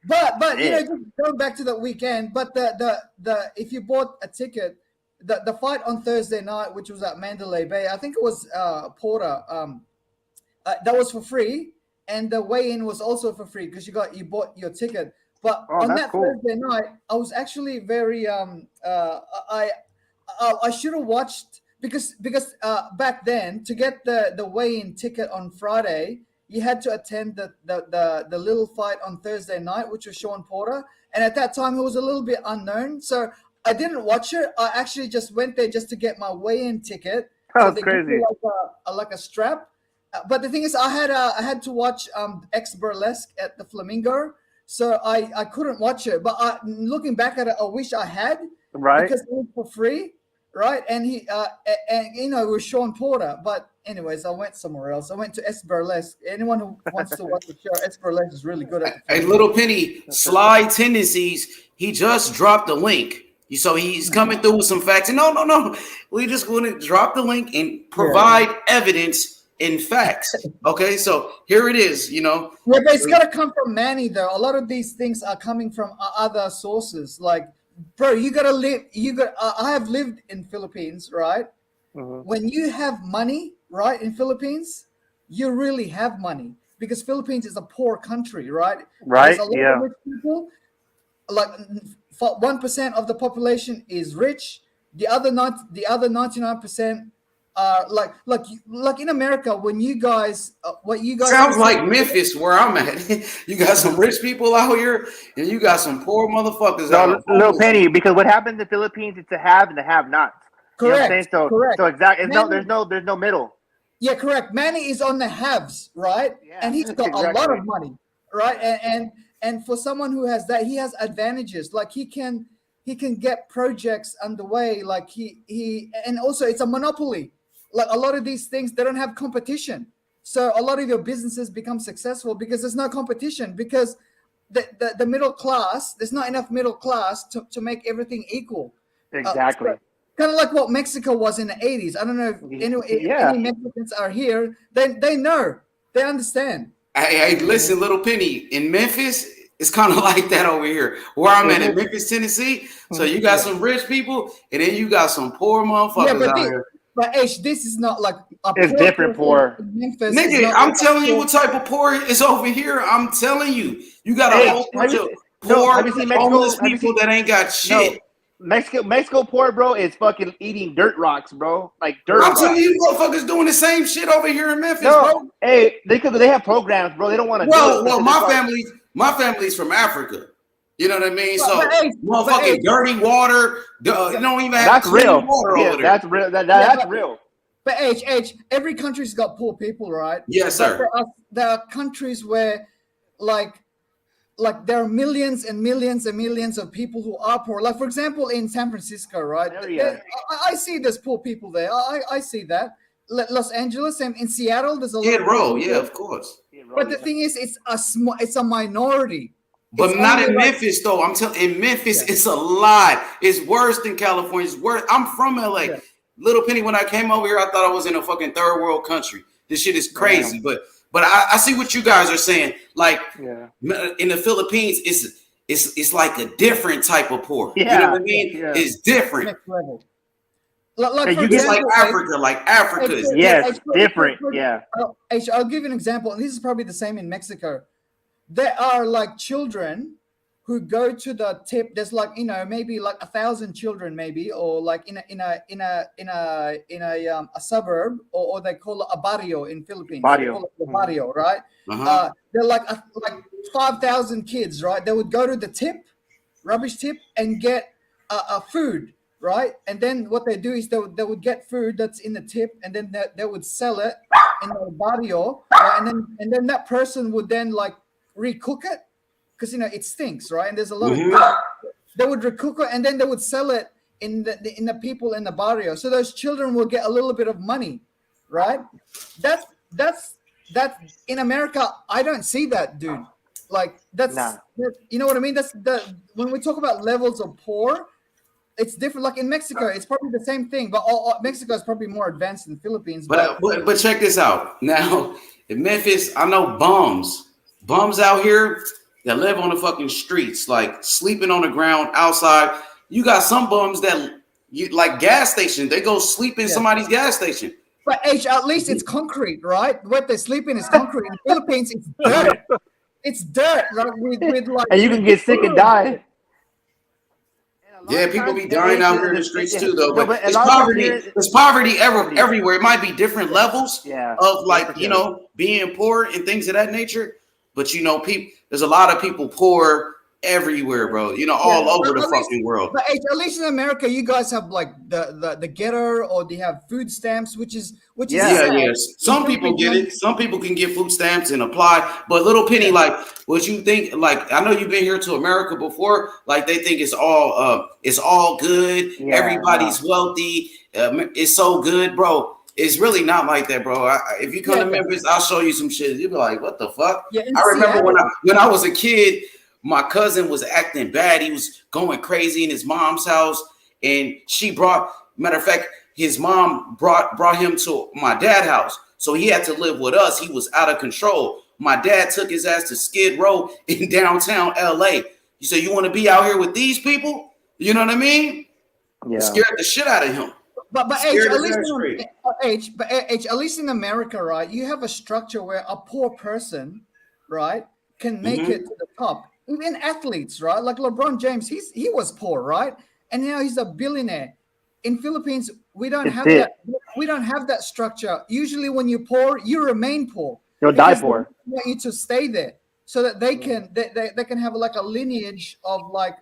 But just going back to the weekend. But the if you bought a ticket, the fight on Thursday night, which was at Mandalay Bay, I think it was Porter. That was for free, and the weigh-in was also for free because you bought your ticket. But on that Thursday night, I was actually very I should have watched because back then to get the weigh-in ticket on Friday, you had to attend the little fight on Thursday night, which was Sean Porter, and at that time it was a little bit unknown, so I didn't watch it. I actually just went there just to get my weigh-in ticket. That's crazy. Like a strap. But the thing is, I had to watch X Burlesque at the Flamingo. So I couldn't watch it, but looking back at it, I wish I had, right? Because it was for free, right? And he it was Sean Porter. But anyways, I went somewhere else. I went to S Burlesque. Anyone who wants to watch the show, S Burlesque is really good at the Hey, Little Penny, Sly Tendencies. He just dropped the link. So he's coming through with some facts. And no. We just want to drop the link and provide evidence. In facts, okay, so here it is. Yeah, but it's gotta come from Manny, though. A lot of these things are coming from other sources. Like, bro, you gotta live. I have lived in Philippines, right? Mm-hmm. When you have money, right, in Philippines, you really have money because Philippines is a poor country, right? Right. There's a lot of rich people. Like 1% of the population is rich. The other 99%. Like in America, when you guys, what you guys sounds like Memphis, where I'm at. You got some rich people out here, and you got some poor motherfuckers out here. Little Penny, because what happens in the Philippines is to have and to have not. Correct. You know correct. So exactly, there's no middle. Yeah, correct. Manny is on the haves, right? Yeah, and he's got a lot of money, right? And for someone who has that, he has advantages. Like he can get projects underway. Like he and also it's a monopoly. Like a lot of these things, they don't have competition. So a lot of your businesses become successful because there's no competition, because the middle class, there's not enough middle class to make everything equal. Exactly. Kind of like what Mexico was in the 80s. I don't know if any Mexicans are here. They know. They understand. Hey, listen, Little Penny, in Memphis, it's kind of like that over here. Where I'm at in Memphis, Tennessee. So you got some rich people, and then you got some poor motherfuckers out here. But this is not like it's different poor. Memphis, nigga, I'm telling you what type of poor is over here. I'm telling you, you got a whole bunch of poor homeless people that ain't got shit. Mexico poor, bro, is fucking eating dirt rocks, bro. Like dirt rocks. I'm telling you, motherfuckers doing the same shit over here in Memphis, bro. Hey, they have programs, bro. They don't want to. Well, my family's from Africa. You know what I mean? So motherfucking dirty water. You don't even have clean water over there. That's real. That's real. But every country's got poor people, right? Yes, sir. For us, there are countries where, like there are millions and millions and millions of people who are poor. Like for example, in San Francisco, right? I see there's poor people there. I see that. Los Angeles and in Seattle, there's a lot. Of course. But the thing is, it's a minority. But not in Memphis, though. I'm telling in Memphis, it's a lot. It's worse than California. It's worse. I'm from LA. Yeah. Little Penny, when I came over here, I thought I was in a fucking third world country. This shit is crazy. Yeah. But I see what you guys are saying. Like in the Philippines, it's like a different type of poor. Yeah. You know what I mean? Yeah. It's different. Next level. Like for It's like example, Africa is Yes, different. Yeah. I'll give you an example, and this is probably the same in Mexico. There are like children who go to the tip. There's like maybe like 1,000 children, maybe, or like in a suburb, or they call it a barrio in Philippines. They call it a barrio, right? They're like 5,000 kids, right? They would go to the tip, rubbish tip, and get a food. Right, and then what they do is they would get food that's in the tip, and then they would sell it in the barrio, right? and then that person would then like recook it because it stinks, right? And there's a lot of they would recook it, and then they would sell it in the people in the barrio. So those children will get a little bit of money, right? That's in America. I don't see that, dude. Like that's you know what I mean. That's when we talk about levels of poor. It's different. Like in Mexico, it's probably the same thing, but Mexico is probably more advanced than the Philippines. But check this out. Now in Memphis, I know bums out here that live on the fucking streets, like sleeping on the ground outside. You got some bums that like gas stations. They go sleep in somebody's gas station. But at least it's concrete, right? What they sleep in is concrete. In the Philippines, it's dirt. It's dirt, right? With like, and you can get sick and die. Yeah, people be dying out here in the streets too, though. But it's poverty. There's poverty everywhere. It might be different levels of like being poor and things of that nature. But people, there's a lot of people poor everywhere, bro. All over the fucking world. But at least in America, you guys have like the getter, or they have food stamps, which is Some people get it. Some people can get food stamps and apply. But little Penny, like, what you think? Like, I know you've been here to America before. Like, they think it's all good. Yeah, everybody's wealthy. It's so good, bro. It's really not like that, bro. If you come to Memphis, I'll show you some shit. You'll be like, what the fuck? Yeah, I remember when I was a kid. My cousin was acting bad. He was going crazy in his mom's house. And matter of fact, his mom brought him to my dad's house. So he had to live with us. He was out of control. My dad took his ass to Skid Row in downtown LA. He said, you want to be out here with these people? You know what I mean? Yeah. Scared the shit out of him. But at least in America, right, you have a structure where a poor person, right, can make it to the top. Even athletes, right? Like LeBron James, he was poor, right? And now he's a billionaire. In Philippines, we don't have that. We don't have that structure. Usually, when you're poor, you remain poor. You'll die poor. They want you to stay there so that they can they can have like a lineage of like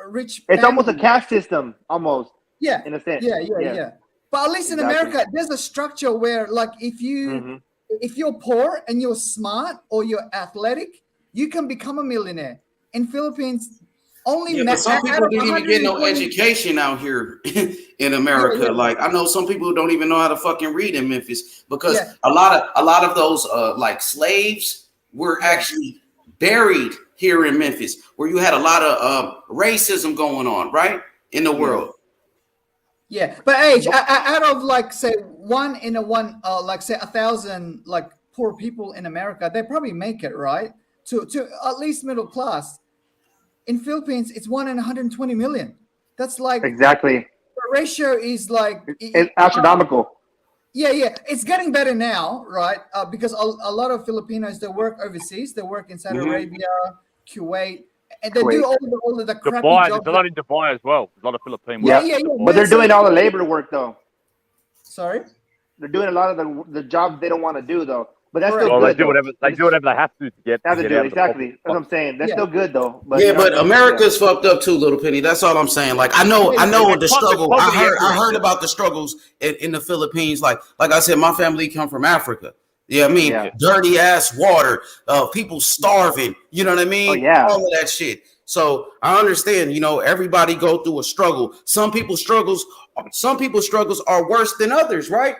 rich. It's almost a caste system, almost. Yeah, in a sense. Yeah. But at least in America, there's a structure where, like, if you're poor and you're smart or you're athletic, you can become a millionaire. In Philippines, only but some people didn't even get no education out here in America. Yeah. Like, I know some people who don't even know how to fucking read in Memphis because a lot of those like slaves were actually buried here in Memphis, where you had a lot of racism going on, right, in the world. Yeah, but out of like say like say 1,000 like poor people in America, they probably make it, right, to at least middle class. In Philippines, it's 1 in 120 million. That's like exactly the ratio is like it's astronomical. Yeah, it's getting better now, right? Because a lot of Filipinos, they work overseas. They work in Saudi Arabia, Kuwait. And they do all of the crappy jobs. There's a lot in Dubai as well. There's a lot of Philippine work. Yeah. But they're doing all the labor work, though. Sorry? They're doing a lot of the jobs they don't want to do, though. But that's still good. They do whatever they have to get. Exactly. That's what I'm saying. That's still good, though. But, but America's fucked up too, Little Penny. That's all I'm saying. Like, I know the struggle. I heard about the struggles in the Philippines. Like I said, my family come from Africa. Yeah, I mean, dirty ass water, people starving. You know what I mean? Oh, yeah. All of that shit. So I understand. Everybody go through a struggle. Some people's struggles are worse than others, right?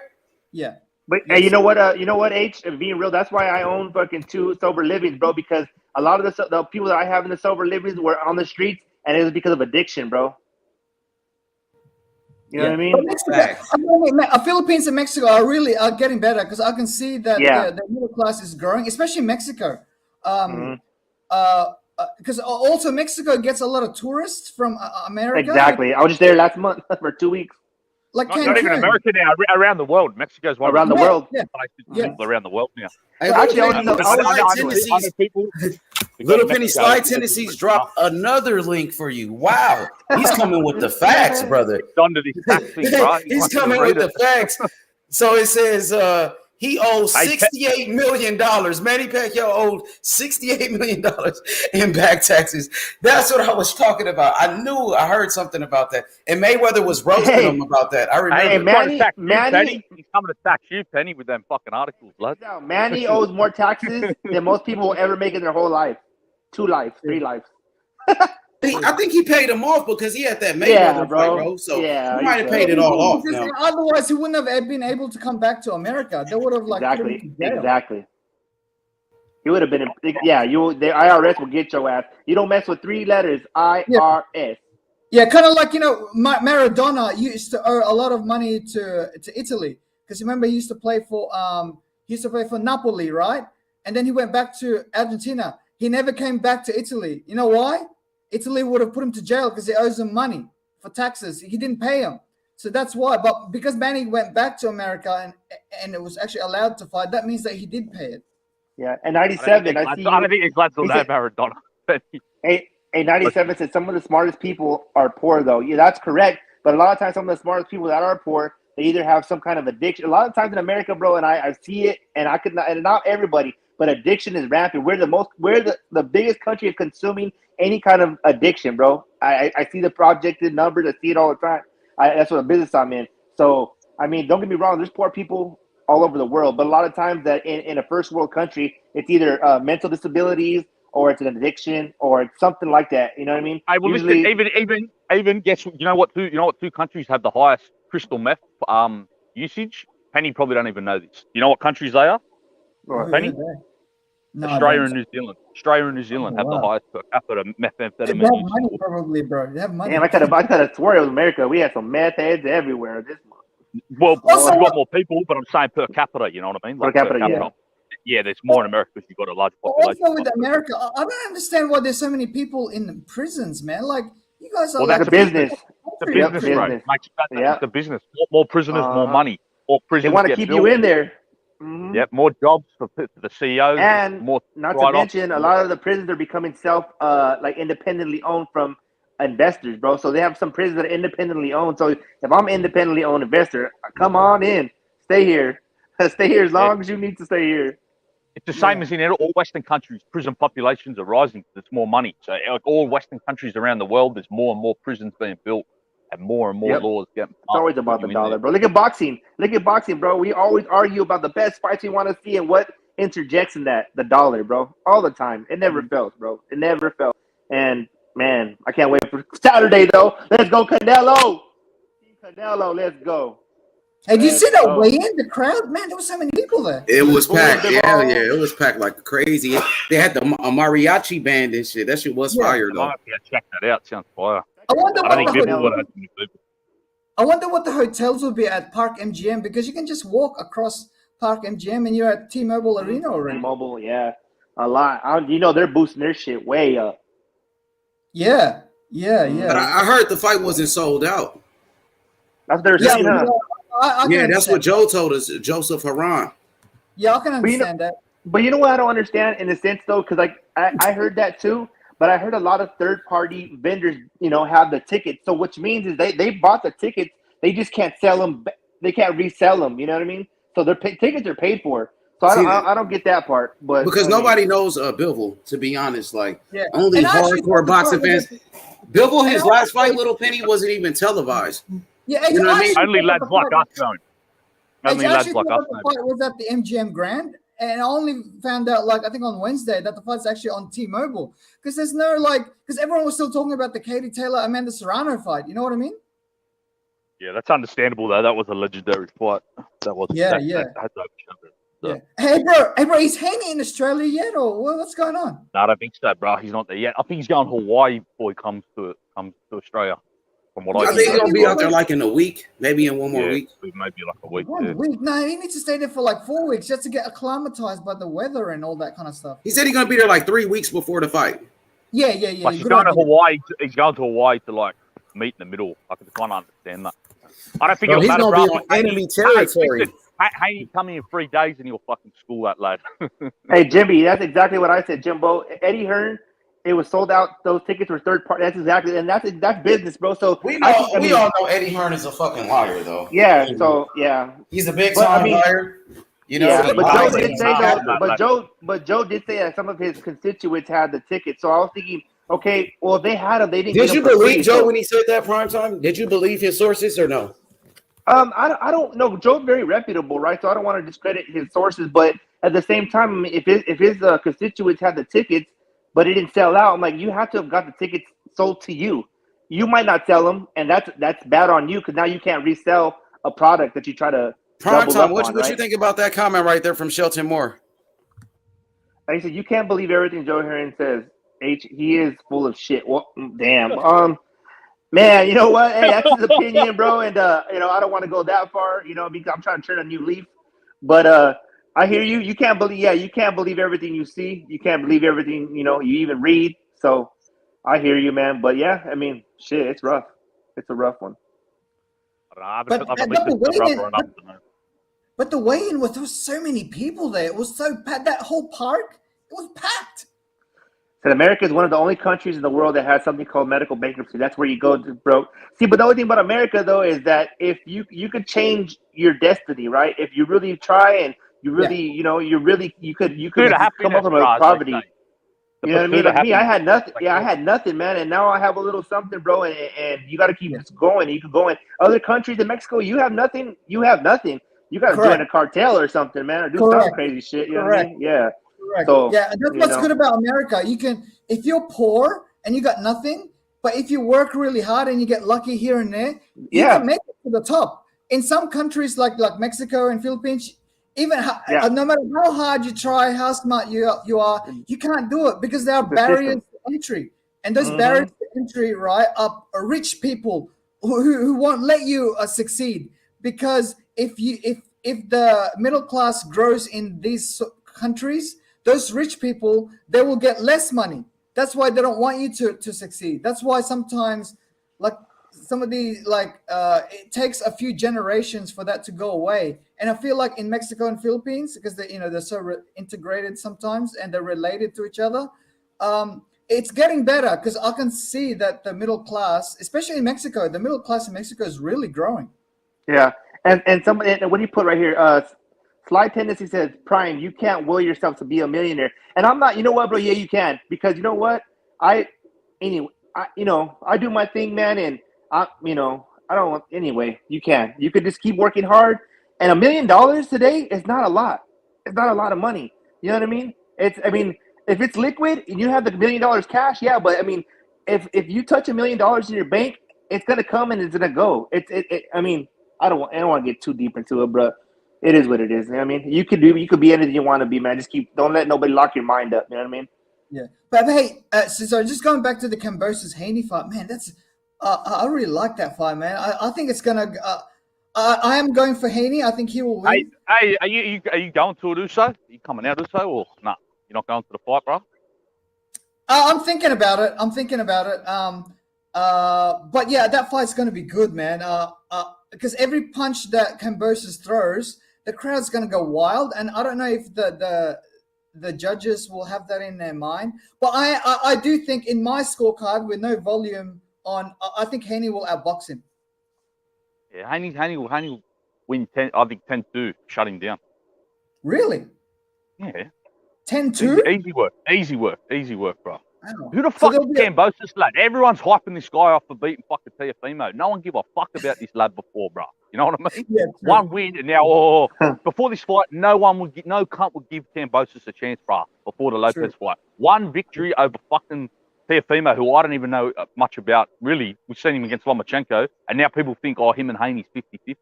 Yeah. But hey, you know what, H, being real, that's why I own fucking 2 sober livings, bro. Because a lot of the people that I have in the sober livings were on the streets, and it was because of addiction, bro. You know what I mean? Philippines and Mexico are getting better because I can see that the middle class is growing, especially Mexico. Because also Mexico gets a lot of tourists from America. Exactly. I was just there last month for 2 weeks. like not even America now, around the world. Mexico's one around the world. Around the world now. Hey, Actually, Little Penny Slide Tennessee's dropped another link for you. Wow, he's coming with the facts, brother. He's coming with the facts. So it says he owes $68 million. Manny Pacquiao owed $68 million in back taxes. That's what I was talking about. I heard something about that. And Mayweather was roasting him about that. I remember. Hey, Manny, he's coming to tax you, Penny, with them fucking articles, blood. No, Manny owes more taxes than most people will ever make in their whole life. 2 lives, 3 lives. I think he paid him off because he had that Mayweather fight, bro. So he might have paid it all off. Now. Otherwise, he wouldn't have been able to come back to America. They would have exactly. He would have been. The IRS will get your ass. You don't mess with 3 letters. IRS. Yeah, kind of like Maradona used to owe a lot of money to Italy because remember he used to play for Napoli, right? And then he went back to Argentina. He never came back to Italy. You know why? Italy would have put him to jail because he owes him money for taxes. He didn't pay him. So that's why. But because Manny went back to America and it was actually allowed to fight, that means that he did pay it. Yeah, and 97. I don't think he's glad to that Maradona. Hey, 97 said some of the smartest people are poor, though. Yeah, that's correct. But a lot of times, some of the smartest people that are poor, they either have some kind of addiction. A lot of times in America, bro, and I see it, and I could not, and not everybody, but addiction is rampant. We're the biggest country of consuming any kind of addiction, bro. I see the projected numbers. I see it all the time. That's what a business I'm in. So, I mean, don't get me wrong. There's poor people all over the world, but a lot of times that in a first world country, it's either mental disabilities or it's an addiction or it's something like that. You know what I mean? Usually, even guess you know what 2 countries have the highest crystal meth usage? Penny probably don't even know this. You know what countries they are? Penny? No, Australia and New Zealand. Australia and New Zealand have the highest per capita methamphetamine. They have money, probably, bro. They have money. Damn, I could have swore it was America. We had some meth heads everywhere this month. Well, we've got more people, but I'm saying per capita. You know what I mean? Per capita. Yeah, there's more in America because you've got a large population. Also with America, I don't understand why there's so many people in prisons, man. Like, you guys are that's a business. It's a business, bro. It's a business. More prisoners, more money. More prisoners. They want to keep you in there. Mm-hmm. Yep, more jobs for the CEOs. And more not to mention, a lot of the prisons are becoming independently owned from investors, bro. So they have some prisons that are independently owned. So if I'm an independently owned investor, come on in. Stay here. Stay here as long as you need to stay here. It's the same as in all Western countries. Prison populations are rising. There's more money. So like all Western countries around the world, there's more and more prisons being built. And more laws getting. It's always about the dollar, bro. Look at boxing, bro. We always argue about the best fights we want to see and what interjects in that, the dollar, bro. All the time. It never fails, bro. It never fails. And man, I can't wait for Saturday though. Let's go, Canelo. Let's go. Hey, did you see that weigh-in? The crowd, man, there was so many people there. It was packed. Yeah, it was packed like crazy. They had the mariachi band and shit. That shit was fire though. Yeah, check that out. Sounds fire. I wonder what the hotels will be at Park MGM because you can just walk across Park MGM and you're at T-Mobile Arena already. T-Mobile, yeah, a lot. They're boosting their shit way up. Yeah. But I heard the fight wasn't sold out. That's what they're saying, huh? That's what Joe told us, Joseph Haran. Yeah, I can understand that. But you know what I don't understand in a sense though, because I heard that too. But I heard a lot of third-party vendors, have the tickets. So which means is they bought the tickets. They just can't sell them. They can't resell them. You know what I mean? So their tickets are paid for. So I don't get that part. But because nobody knows Bivol, to be honest. Only hardcore boxing fans. Bivol, his last fight, Little Penny, wasn't even televised. Yeah, you know what I mean? Only lads like us going. Only lads like us. The fight was at the MGM Grand. And I only found out, I think on Wednesday, that the fight's actually on T-Mobile. Because there's no, because everyone was still talking about the Katie Taylor-Amanda Serrano fight. You know what I mean? Yeah, that's understandable, though. That was a legendary fight. That was. Yeah. Hey, bro, is Haney in Australia yet? Or what's going on? No, I don't think so, bro. He's not there yet. I think he's going to Hawaii before he comes to Australia. From what I think he's going to be out there in a week. Maybe in one more week. Maybe like a week. 1 week? No, he needs to stay there for 4 weeks just to get acclimatized by the weather and all that kind of stuff. He said he's going to be there 3 weeks before the fight. Yeah. He's going to Hawaii. He's going to Hawaii to meet in the middle. I can kind of understand that. I don't think Bro, it'll he's matter, gonna bro. be on enemy territory. Listen, Haney come in 3 days and he'll fucking school that lad. Hey, Jimmy, that's exactly what I said, Jimbo. Eddie Hearn, it was sold out. Those tickets were third party. That's exactly, and that's business, bro. So We I know, think, I we mean, all know Eddie Hearn is a fucking liar, though. yeah. So yeah, He's a big but I time mean, liar. You know, yeah. he But Joe lies did say anytime. though. that lad. But Joe did say that some of his constituents had the tickets. So I was thinking, okay, well, if they had them, they didn't Did get you them for free. believe Joe So when he said that prime time? Did you believe his sources or no? I don't know. Joe's very reputable, right? So I don't want to discredit his sources, but at the same time, I mean, if his constituents had the tickets, but it didn't sell out, I'm like, you have to have got the tickets sold to you. You might not sell them, and that's bad on you because now you can't resell a product that you try to Prime double time. up on, What right? you think about that comment right there from Shelton Moore? Like I said, you can't believe everything Joe Heron says. He is full of shit. Well, damn. Man, you know what? Hey, that's his opinion, bro. And I don't want to go that far, because I'm trying to turn a new leaf. But I hear you. You can't believe, you can't believe everything you see. You can't believe everything, you even read. So I hear you, man. But yeah, I mean, shit, it's rough. It's a rough one. But the weigh-in was, there was so many people there. It was so packed. That whole park, it was packed. So America is one of the only countries in the world that has something called medical bankruptcy. That's where you go to broke. See, but the only thing about America though is that if you could change your destiny, right? If you really try and you really, you could come up from a poverty. You know what I mean? Like me, I had nothing. Yeah, I had nothing, man, and now I have a little something, bro. And you got to keep going. You can go in other countries in Mexico. You have nothing. You have nothing. You got to join a cartel or something, man, or do some crazy shit. You know what I mean? Yeah. Correct. So, yeah, and that's what's good about America. You can, if you're poor and you got nothing, but if you work really hard and you get lucky here and there, you can make it to the top. In some countries like Mexico and Philippines, even no matter how hard you try, how smart you are, you can't do it because there are barriers to entry, and those barriers to entry, right, are rich people who won't let you succeed. Because if the middle class grows in these countries, those rich people, they will get less money. That's why they don't want you to succeed. That's why sometimes, like some of the it takes a few generations for that to go away. And I feel like in Mexico and Philippines, because they're so integrated sometimes and they're related to each other, it's getting better because I can see that the middle class, especially in Mexico, the middle class in Mexico is really growing. Yeah, and somebody, what do you put right here? Sly Tendency says, Prime, you can't will yourself to be a millionaire. And I'm not, you know what, bro? Yeah, you can. Because you know what? I do my thing, man. And I don't want, anyway, you can. You could just keep working hard. And $1 million today is not a lot. It's not a lot of money. You know what I mean? If it's liquid and you have the $1 million cash, yeah. But I mean, if you touch $1 million in your bank, it's going to come and it's going to go. I don't want to get too deep into it, bro. It is what it is. You know what I mean? You could be anything you want to be, man. Just don't let nobody lock your mind up. You know what I mean? Yeah. But hey, so just going back to the Kambosos Haney fight, man, that's I really like that fight, man. I think it's gonna. I am going for Haney. I think he will win. Hey, are you going to it, Uso? Are you coming out, Uso, or no? You're not going to the fight, bro? I'm thinking about it. But yeah, that fight's going to be good, man. Because every punch that Kambosos throws, the crowd's going to go wild, and I don't know if the judges will have that in their mind. But I do think in my scorecard with no volume on, I think Haney will outbox him. Yeah, Haney will win 10. I think 10-2, shut him down. Really? Yeah. 10-2? Easy work, bro. Wow. Who the fuck is Kambosos, lad? Everyone's hyping this guy off for beating fucking Teofimo. No one give a fuck about this lad before, bro. You know what I mean? Yeah, one win, and now, before this fight, no cunt would give Kambosos a chance, bro, before the Lopez fight. One victory over fucking Teofimo, who I don't even know much about, really. We've seen him against Lomachenko, and now people think, him and Haney's 50-50.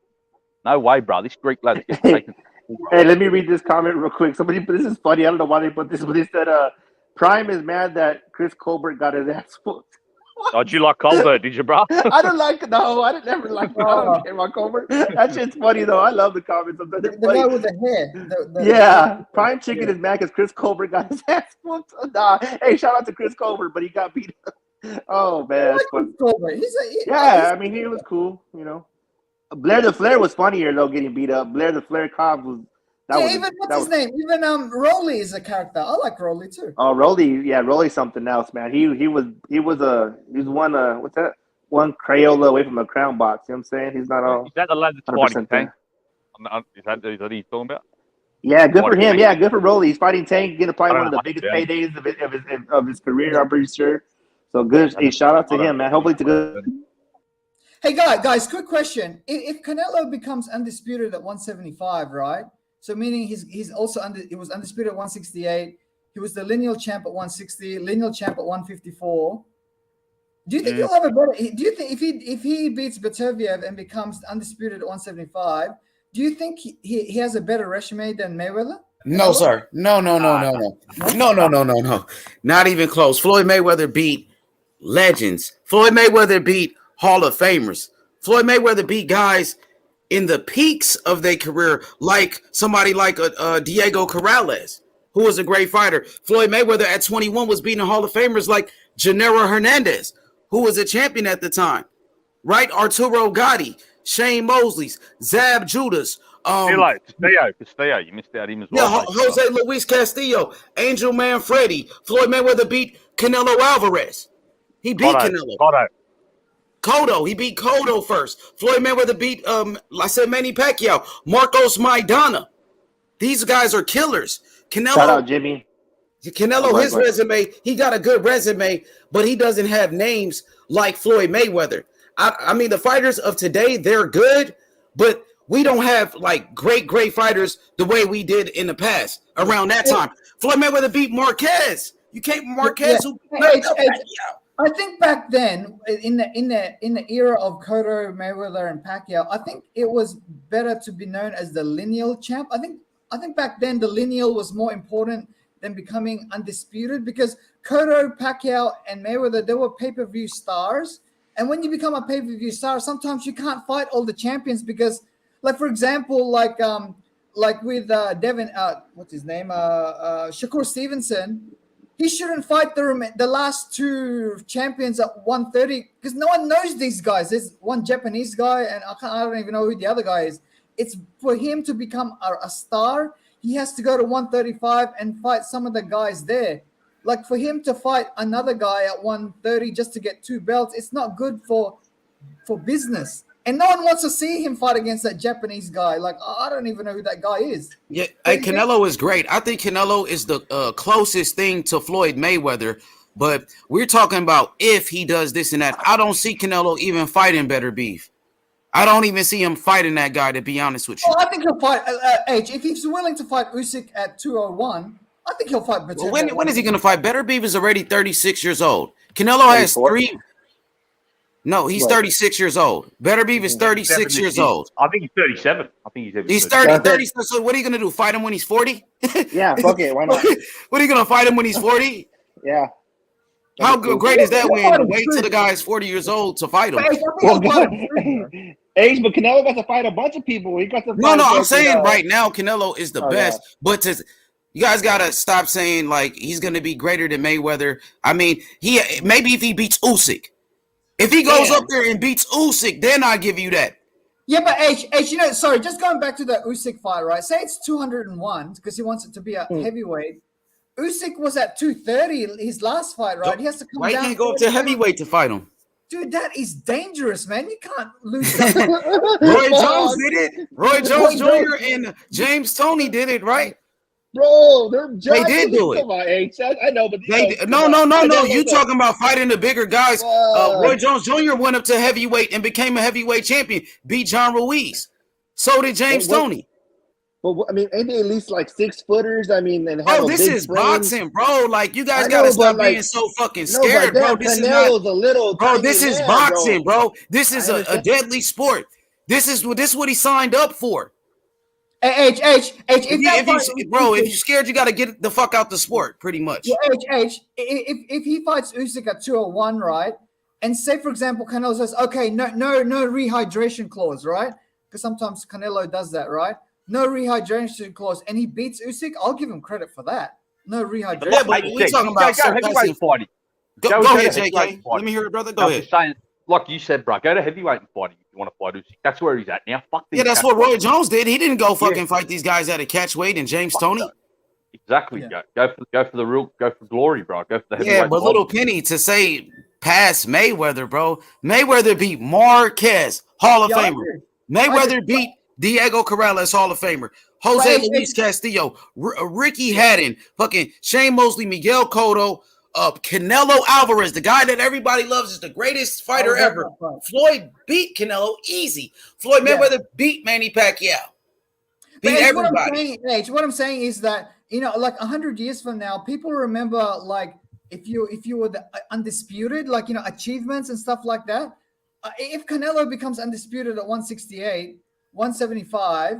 No way, bro. This Greek lad is getting taken. Hey, let me read this comment real quick. This is funny. I don't know why they put this, but they said, Prime is mad that Chris Colbert got his ass whooped. Did you like Colbert, did you, bro? I didn't never like I don't care about Colbert. That shit's funny, though. I love the comments. The guy with the hair. Prime Chicken is mad because Chris Colbert got his ass whooped. Nah. Hey, shout out to Chris Colbert, but he got beat up. Oh, man. Colbert. I mean, he was cool, you know. Blair the Flair was funnier though, getting beat up. Blair the Flair Cobb was. Even what's his name? Even Rolly is a character. I like Rolly too. Oh, Rolly's something else, man. He was one what's that? One Crayola away from a crown box. You know what I'm saying? He's not all. Is that the lad that's fighting Tank? Is that what he's talking about? Yeah, good for him. Yeah, good for Rolly. He's fighting Tank, getting to play one of the biggest paydays of his career. I'm pretty sure. So good. Hey, shout out to him, man. Hopefully, it's a good. Hey, guys, quick question: If Canelo becomes undisputed at 175, right? So meaning he's also he was undisputed at 168. He was the lineal champ at 160, lineal champ at 154. Do you think he'll have a better? Do you think if he beats Beterbiev and becomes undisputed at 175, do you think he has a better resume than Mayweather? No, sir. No. Not even close. Floyd Mayweather beat legends. Floyd Mayweather beat Hall of Famers. Floyd Mayweather beat guys in the peaks of their career, like somebody like Diego Corrales, who was a great fighter. Floyd Mayweather at 21 was beating Hall of Famers like Gennaro Hernandez, who was a champion at the time, right? Arturo Gatti, Shane Mosley's, Zab Judas. Castillo, you missed out him as well. Yeah, Jose Luis Castillo, Angel Manfredi. Floyd Mayweather beat Canelo Alvarez. He beat Canelo. Cotto, he beat Cotto first. Floyd Mayweather beat, Manny Pacquiao, Marcos Maidana. These guys are killers. Canelo, shout out Jimmy. Canelo, his resume, he got a good resume, but he doesn't have names like Floyd Mayweather. I mean, the fighters of today, they're good, but we don't have like great fighters the way we did in the past around that time. Floyd Mayweather beat Marquez. You can't Marquez who I think back then, in the era of Cotto, Mayweather, and Pacquiao, I think it was better to be known as the lineal champ. I think back then the lineal was more important than becoming undisputed, because Cotto, Pacquiao, and Mayweather, they were pay-per-view stars. And when you become a pay-per-view star, sometimes you can't fight all the champions because, like for example, like with Devin, what's his name, Shakur Stevenson. He shouldn't fight the last two champions at 130 because no one knows these guys. There's one Japanese guy, and I don't even know who the other guy is. It's for him to become a star, he has to go to 135 and fight some of the guys there. Like for him to fight another guy at 130 just to get two belts, it's not good for business. And no one wants to see him fight against that Japanese guy. Like, I don't even know who that guy is. Yeah, Canelo is great. I think Canelo is the closest thing to Floyd Mayweather. But we're talking about if he does this and that. I don't see Canelo even fighting Better Beef. I don't even see him fighting that guy, to be honest with you. Well, I think he'll fight H. If he's willing to fight Usyk at 201, I think he'll fight Better. When is he going to fight? Better Beef is already 36 years old. Canelo has 3. No, he's 36 years old. Better Beef is 36 years old. I think he's 37. He's 30. So what are you going to do? Fight him when he's 40? Yeah, fuck it. Why not? What are you going to fight him when he's 40? Yeah. How great is that when wait till the guy's 40 years old to fight him? Well, Age, but Canelo got to fight a bunch of people. He got to No, I'm saying right now Canelo is the best. Yeah. But you guys got to stop saying like he's going to be greater than Mayweather. I mean, maybe if he beats Usyk. If he goes up there and beats Usyk, then I'll give you that. Yeah, but H, sorry, just going back to the Usyk fight, right? Say it's 201 because he wants it to be a heavyweight. Usyk was at 230 his last fight, right? He has to come down. Why can't go up to heavyweight to fight him? Dude, that is dangerous, man. You can't lose that. Roy Jones did it. Roy Jones Jr. and James Toney did it, right? Bro, they did do it. Come on, H. I know, but no. You talking about fighting the bigger guys? Roy Jones Jr. went up to heavyweight and became a heavyweight champion. Beat John Ruiz. So did James Toney. Well, I mean, ain't they at least like 6 footers? I mean, and this is boxing, bro. Like you guys gotta stop being so fucking scared, bro. This is not, bro. This is boxing, bro. This is a deadly sport. This is what he signed up for. H. If you're scared, you got to get the fuck out the sport, pretty much. Yeah, H. If he fights Usyk at 201, right? And say, for example, Canelo says, okay, no rehydration clause, right? Because sometimes Canelo does that, right? No rehydration clause, and he beats Usyk. I'll give him credit for that. No rehydration. Yeah, but we're talking about heavyweight fighting. Go ahead, JK. Let me hear it, brother. Go ahead. like you said, bro, go to heavyweight and fight him if you want to fight Usyk. That's where he's at now. Fuck these. Yeah, that's what Roy Jones did. He didn't go fucking fight these guys at a catch weight and James Toney. That. Exactly. Yeah. Go for the real. Go for glory, bro. Go for the heavyweight. Yeah, but little Penny to say past Mayweather, bro. Mayweather beat Marquez, Hall of Famer. Mayweather beat Diego Corrales, Hall of Famer. Jose Luis Castillo, Ricky Haddon, fucking Shane Mosley, Miguel Cotto, Canelo Alvarez, the guy that everybody loves, is the greatest fighter ever. Floyd beat Canelo easy. Floyd Mayweather beat Manny Pacquiao. Beat everybody. What I'm saying is that, you know, like 100 years from now, people remember, like, if you were the undisputed, like, you know, achievements and stuff like that. If Canelo becomes undisputed at 168, 175,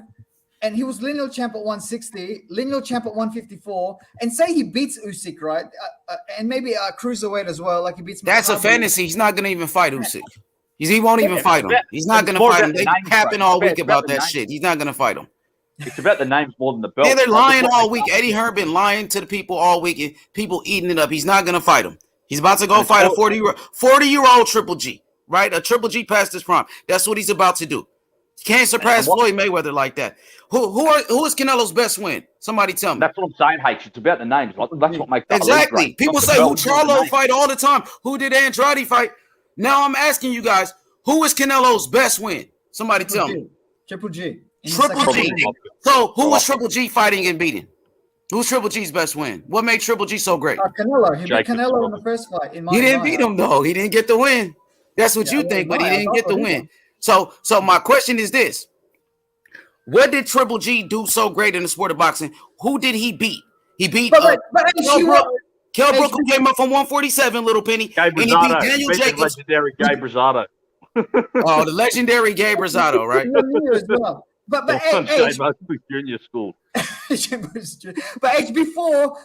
and he was lineal champ at 160, lineal champ at 154, and say he beats Usyk, right? And maybe a cruiserweight as well, like he beats. That's a fantasy. He's not going to even fight Usyk. He won't even fight him. He's not going to fight him. They're capping all week about that shit. He's not going to fight him. It's about the names more than the belt. Yeah, they're lying all week. Eddie Hearn been lying to the people all week, and people eating it up. He's not going to fight him. He's about to go fight a 40-year-old Triple G, right? A Triple G past his prime. That's what he's about to do. Can't surpass Floyd Mayweather like that. Who is Canelo's best win? Somebody tell me. That's what I'm saying, H. It's about the names. That's what makes that exactly. People say who Charlo fight all the time. Who did Andrade fight? Now I'm asking you guys, who is Canelo's best win? Somebody tell me. Triple G. Triple G. So who was Triple G fighting and beating? Who's Triple G's best win? What made Triple G so great? Canelo. He beat Canelo in the first fight. He didn't beat him though. He didn't get the win. That's what you think, but he didn't get the win. So my question is this: what did Triple G do so great in the sport of boxing? Who did he beat? He beat Kell Brook, who came up from 147, Little Penny, and he beat Daniel Jacobs. Legendary Gabe Rosado. Oh, the legendary Gabe Rosado, right? But hey, junior school. But H, before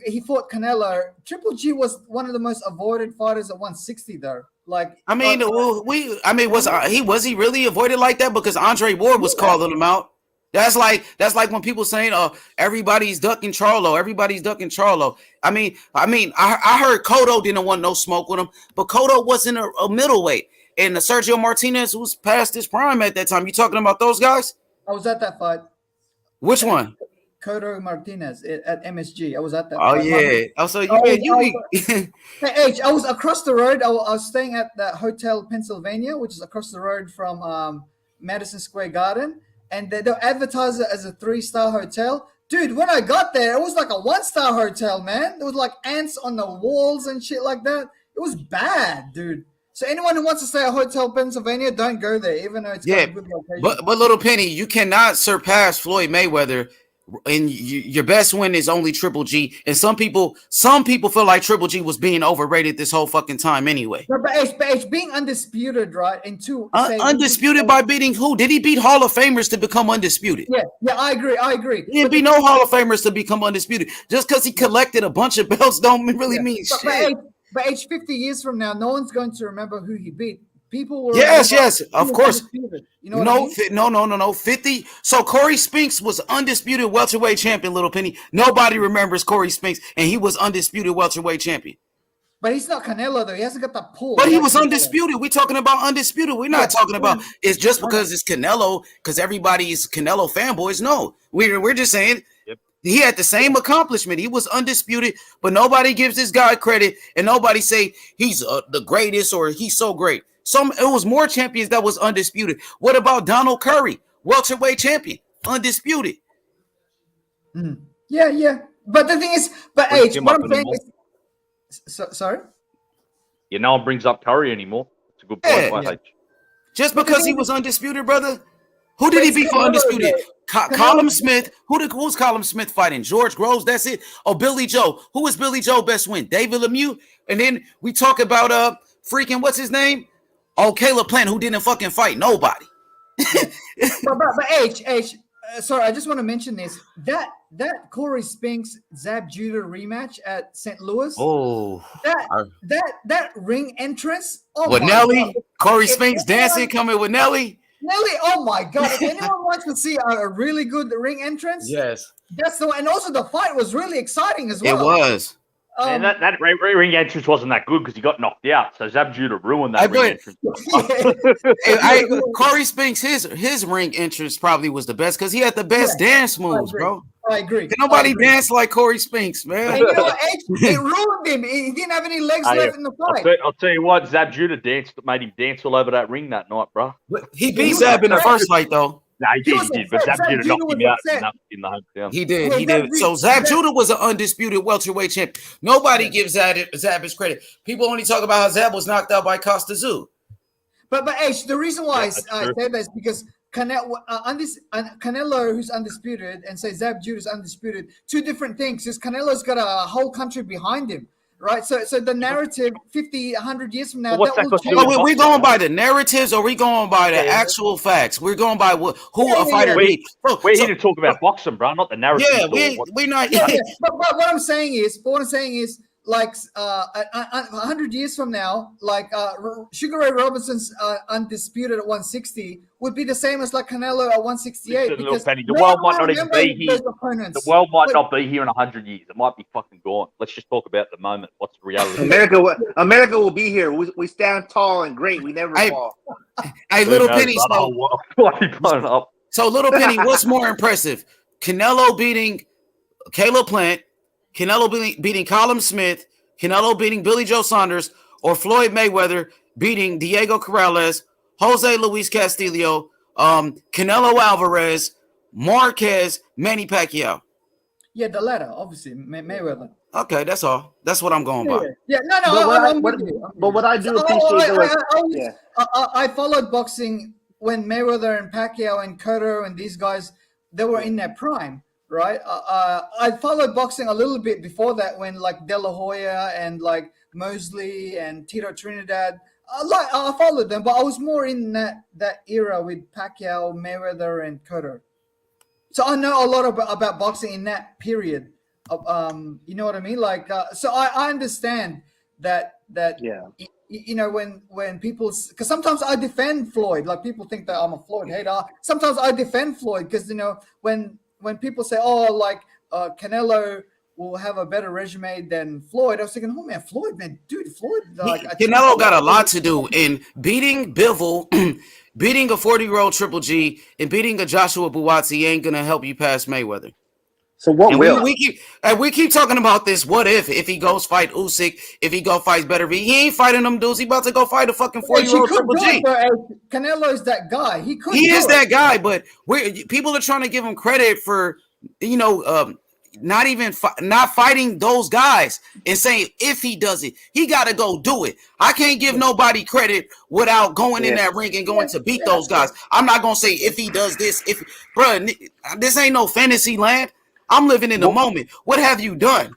he fought Canelo, Triple G was one of the most avoided fighters at 160, though. Like, I mean, was he really avoided like that? Because Andre Ward was calling him out. That's like when people saying, "Oh, everybody's ducking Charlo. Everybody's ducking Charlo." I mean, I heard Cotto didn't want no smoke with him, but Cotto wasn't a middleweight, and Sergio Martinez was past his prime at that time. You talking about those guys? I was at that fight. Which one? Cotto Martinez at MSG. I was at that. Oh, yeah. Also, you. Hey, I was across the road. I was staying at the Hotel Pennsylvania, which is across the road from Madison Square Garden, and they advertised it as a 3-star hotel. Dude, when I got there, it was like a 1-star hotel, man. There was like ants on the walls and shit like that. It was bad, dude. So anyone who wants to stay at Hotel Pennsylvania, don't go there, even though it's got a good location. But Little Penny, you cannot surpass Floyd Mayweather, and your best win is only Triple G. And some people feel like Triple G was being overrated this whole fucking time anyway. But H, being undisputed, right? And undisputed by beating who? Did he beat Hall of Famers to become undisputed? Yeah, I agree. He didn't beat no Hall of Famers to become undisputed. Just because he collected a bunch of belts don't really mean shit. But H, 50 years from now, no one's going to remember who he beat. People will. Yes, of course. You know what I mean? No. 50. So Corey Spinks was undisputed welterweight champion, Little Penny. Nobody remembers Corey Spinks, and he was undisputed welterweight champion. But he's not Canelo, though. He hasn't got the pull. But he was undisputed. We're talking about undisputed. We're not talking about it's just because it's Canelo, because everybody is Canelo fanboys. No, we're just saying. He had the same accomplishment. He was undisputed, but nobody gives this guy credit, and nobody say he's the greatest or he's so great. It was more champions that was undisputed. What about Donald Curry, welterweight champion, undisputed? Yeah. But the thing is, what I'm saying is, sorry. No one brings up Curry anymore. It's a good point. H. Just because he was undisputed, brother. Who did he beat for undisputed? Colin Smith. Who's Colin Smith fighting? George Groves. That's it. Oh, Billy Joe. Who is Billy Joe best win? David Lemieux. And then we talk about freaking what's his name? Oh, Caleb Plant, who didn't fucking fight nobody. but H. Sorry, I just want to mention this. That Corey Spinks Zab Judah rematch at St. Louis. Oh, that ring entrance. Oh, with Nelly, Corey Spinks dancing, coming with Nelly. Oh my God! If anyone wants to see a really good ring entrance, yes, that's the one. And also the fight was really exciting as well. It was. Man, that ring entrance wasn't that good because he got knocked out. So Zab Judah ruined that ring entrance. Corey Spinks, his ring entrance probably was the best because he had the best dance moves, bro. I agree. Can nobody dance like Corey Spinks, man? And you know what? It ruined him. He didn't have any legs left in the fight. I'll tell you what, Zab Judah made him dance all over that ring that night, bro. He beat Zab in the first fight, though. Nah, he did. But Zab Judah knocked him out in the hometown. He did. So Zab Judah was an undisputed welterweight champ. Nobody gives Zab his credit. People only talk about how Zab was knocked out by Costa Zoo. But H, the reason why I said that is because Canelo, who's undisputed, and say Zab Judah is undisputed, two different things. Because Canelo's got a whole country behind him, right? So the narrative 50, 100 years from now, are we going by the narratives or are we going by the actual facts? We're going by who a fighter beat. We're here to talk about boxing, bro, not the narrative. Yeah, we're not. But what I'm saying is, like 100 years from now, like Sugar Ray Robinson's undisputed at 160 would be the same as like Canelo at 168. Because the world might not even be here. The world might not be here in 100 years. It might be fucking gone. Let's just talk about the moment. What's the reality? America will be here. We stand tall and great. We never fall. Hey, Little Penny. So Little Penny, what's more impressive? Canelo beating Caleb Plant, Canelo beating Colin Smith, Canelo beating Billy Joe Saunders, or Floyd Mayweather beating Diego Corrales, Jose Luis Castillo, Canelo Alvarez, Marquez, Manny Pacquiao? Yeah, the latter, obviously, Mayweather. Okay, that's all. That's what I'm going by. Yeah, But what I do appreciate I followed boxing when Mayweather and Pacquiao and Cotto and these guys, they were in their prime. Right, I followed boxing a little bit before that when like De La Hoya and like Mosley and Tito Trinidad. I followed them, but I was more in that era with Pacquiao, Mayweather, and Cotto. So I know a lot about boxing in that period. You know what I mean? Like, so I understand that. You know, when people, because sometimes I defend Floyd. Like people think that I'm a Floyd hater. Sometimes I defend Floyd because when people say, oh, like Canelo will have a better resume than Floyd, I was thinking, oh man, Floyd, like Canelo got a lot to do in beating Bivol, beating a 40-year-old Triple G, and beating a Joshua Buatsi ain't gonna help you past Mayweather. So what will we keep talking about this? What if he goes fight Usyk? If he go fight Better V, he ain't fighting them dudes. He about to go fight a fucking 40-year-old Triple G. Canelo is that guy. He is that guy, but people are trying to give him credit for not fighting those guys and saying if he does it, he got to go do it. I can't give nobody credit without going in that ring and going to beat those guys. I'm not gonna say if he does this. This ain't no fantasy land. I'm living in the moment. What have you done?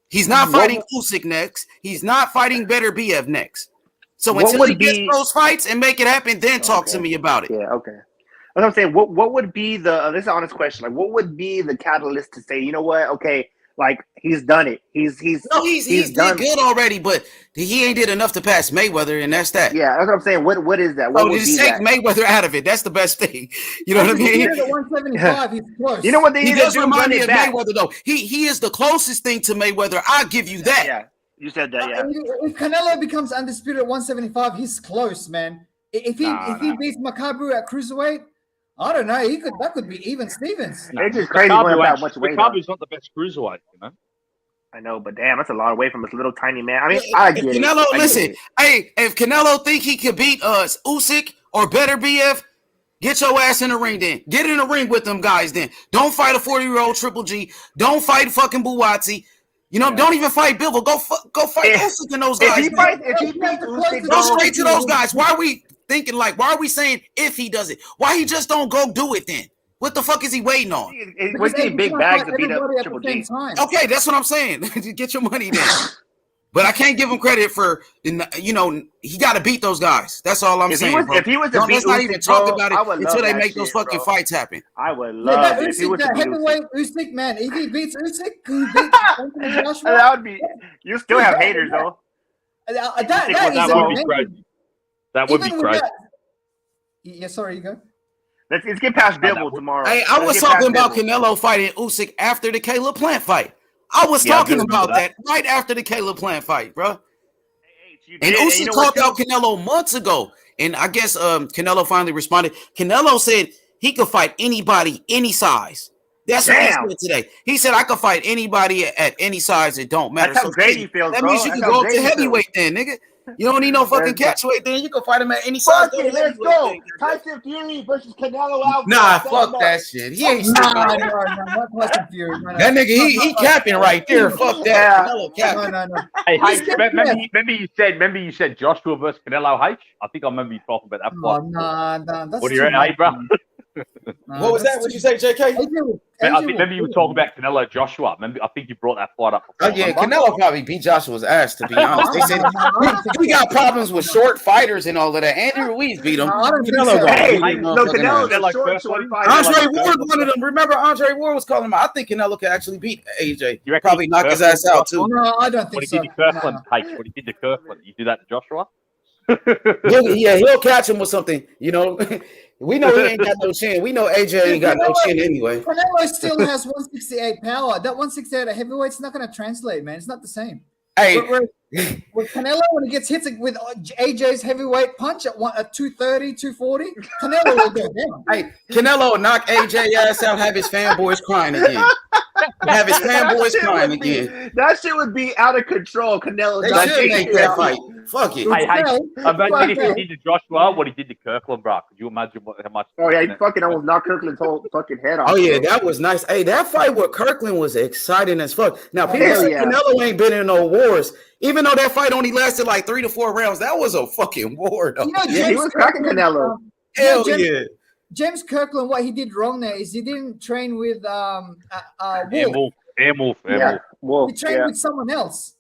He's not fighting Usyk next. He's not fighting Better BF next. So until he gets those fights and make it happen, then talk to me about it. Yeah, okay. What I'm saying, what would be this is an honest question. Like, what would be the catalyst to say, you know what? Okay, like he's done it. He's done good already, but he ain't did enough to pass Mayweather, and that's that. Yeah, that's what I'm saying. What is that? What would just take Mayweather out of it. That's the best thing. You know what I mean? 175, he's close. You know what they he does remind me of Mayweather though. He is the closest thing to Mayweather. I'll give you that. Yeah, you said that. Yeah. If Canelo becomes undisputed at 175, he's close, man. If he beats Makabu at cruiserweight, I don't know. That could be even Stevens. It's just crazy going that much weight. Makabu's not the best cruiserweight, you know. I know, but damn, that's a lot of weight from this little tiny man. I mean, I get Canelo, it. Listen, hey, if Canelo think he could beat Usyk or Better BF, get your ass in the ring then. Get in the ring with them guys then. Don't fight a 40-year-old Triple G. Don't fight fucking Buatsi. You know, don't even fight Bivol. Go fight Usyk and those guys. If he beats Usyk, go straight to those guys. Why are we thinking why are we saying if he does it? Why he just don't go do it then? What the fuck is he waiting on? We're getting big bags to beat up Triple G. Okay, that's what I'm saying. Get your money then. But I can't give him credit for, he got to beat those guys. That's all I'm saying. If he was to beat let's not even talk about it until they make those fucking fights happen. I would love it if he was to beat heavyweight Usyk, man. If he beats Usyk, that would be. You still have haters though. That would be crazy. That would be crazy. Yeah, sorry, you go. Let's get past Bivol tomorrow. Hey, I was talking about Canelo fighting Usyk after the Caleb Plant fight. I was Yeah, I talking do remember about that right after the Caleb Plant fight, bro. You And did, Usyk called out Canelo months ago, and I guess Canelo finally responded. Canelo said he could fight anybody, any size. That's what he said today. He said I could fight anybody at any size. It don't matter. That's how So great he feels, that bro. means you That's can how go up great to he feels. heavyweight then, nigga. You don't need no fucking catchweight then. You can fight him at any size. Fuck it, let's go. Tyson Fury versus Canelo Alvarez. Nah, fuck that shit. He ain't shit. No, not Tyson Fury. No, no. That nigga, he capping right there. Fuck that. Yeah. Canelo capping. No. Hey, He's remember you said Joshua versus Canelo H? I think I remember you talking about that fight. No, that's What do you reckon, hey, bro? What was that? What you say, JK? I think maybe you were talking about Canelo Joshua. I think you brought that fight up before. Oh yeah, Canelo probably beat Joshua's ass, to be honest. They said we got problems with short fighters and all of that. Andrew Ruiz beat him. I don't think Canelo so. gonna Hey, beat him, no, motherfucking Canelo's ass. a short fighter. Andre Ward one of them. Remember, Andre Ward was calling him out. I think Canelo could actually beat AJ. You reckon Probably knock his ass out too. No, I don't What think he so. did to Kirkland, H. What he did to Kirkland. You do that to Joshua? He'll catch him with something. You know, we know he ain't got no chin. We know AJ ain't got no chin anyway. Canelo still has 168 power. That 168 at heavyweight's not going to translate, man. It's not the same. Hey, With Canelo, when he gets hit with AJ's heavyweight punch at 230, 240, Canelo will go down. Hey, Canelo knock AJ ass out, have his fanboys crying again. Have his fanboys crying again. That shit would be out of control. Canelo. They should make that fight. Fuck it. Hey, imagine if he did to Joshua what he did to Kirkland, bro. Could you imagine how much? Oh yeah, he fucking almost knocked Kirkland's whole fucking head off. Oh yeah, that was nice. Hey, that fight with Kirkland was exciting as fuck. Now people Hell say yeah. Canelo ain't been in no wars. Even though that fight only lasted like 3 to 4 rounds, that was a fucking war though. You know, Yeah, he was cracking Canelo. Hell James, yeah. James Kirkland, what he did wrong there is he didn't train with Wolf. Wolf. Yeah, Wolf. He trained Yeah. with someone else.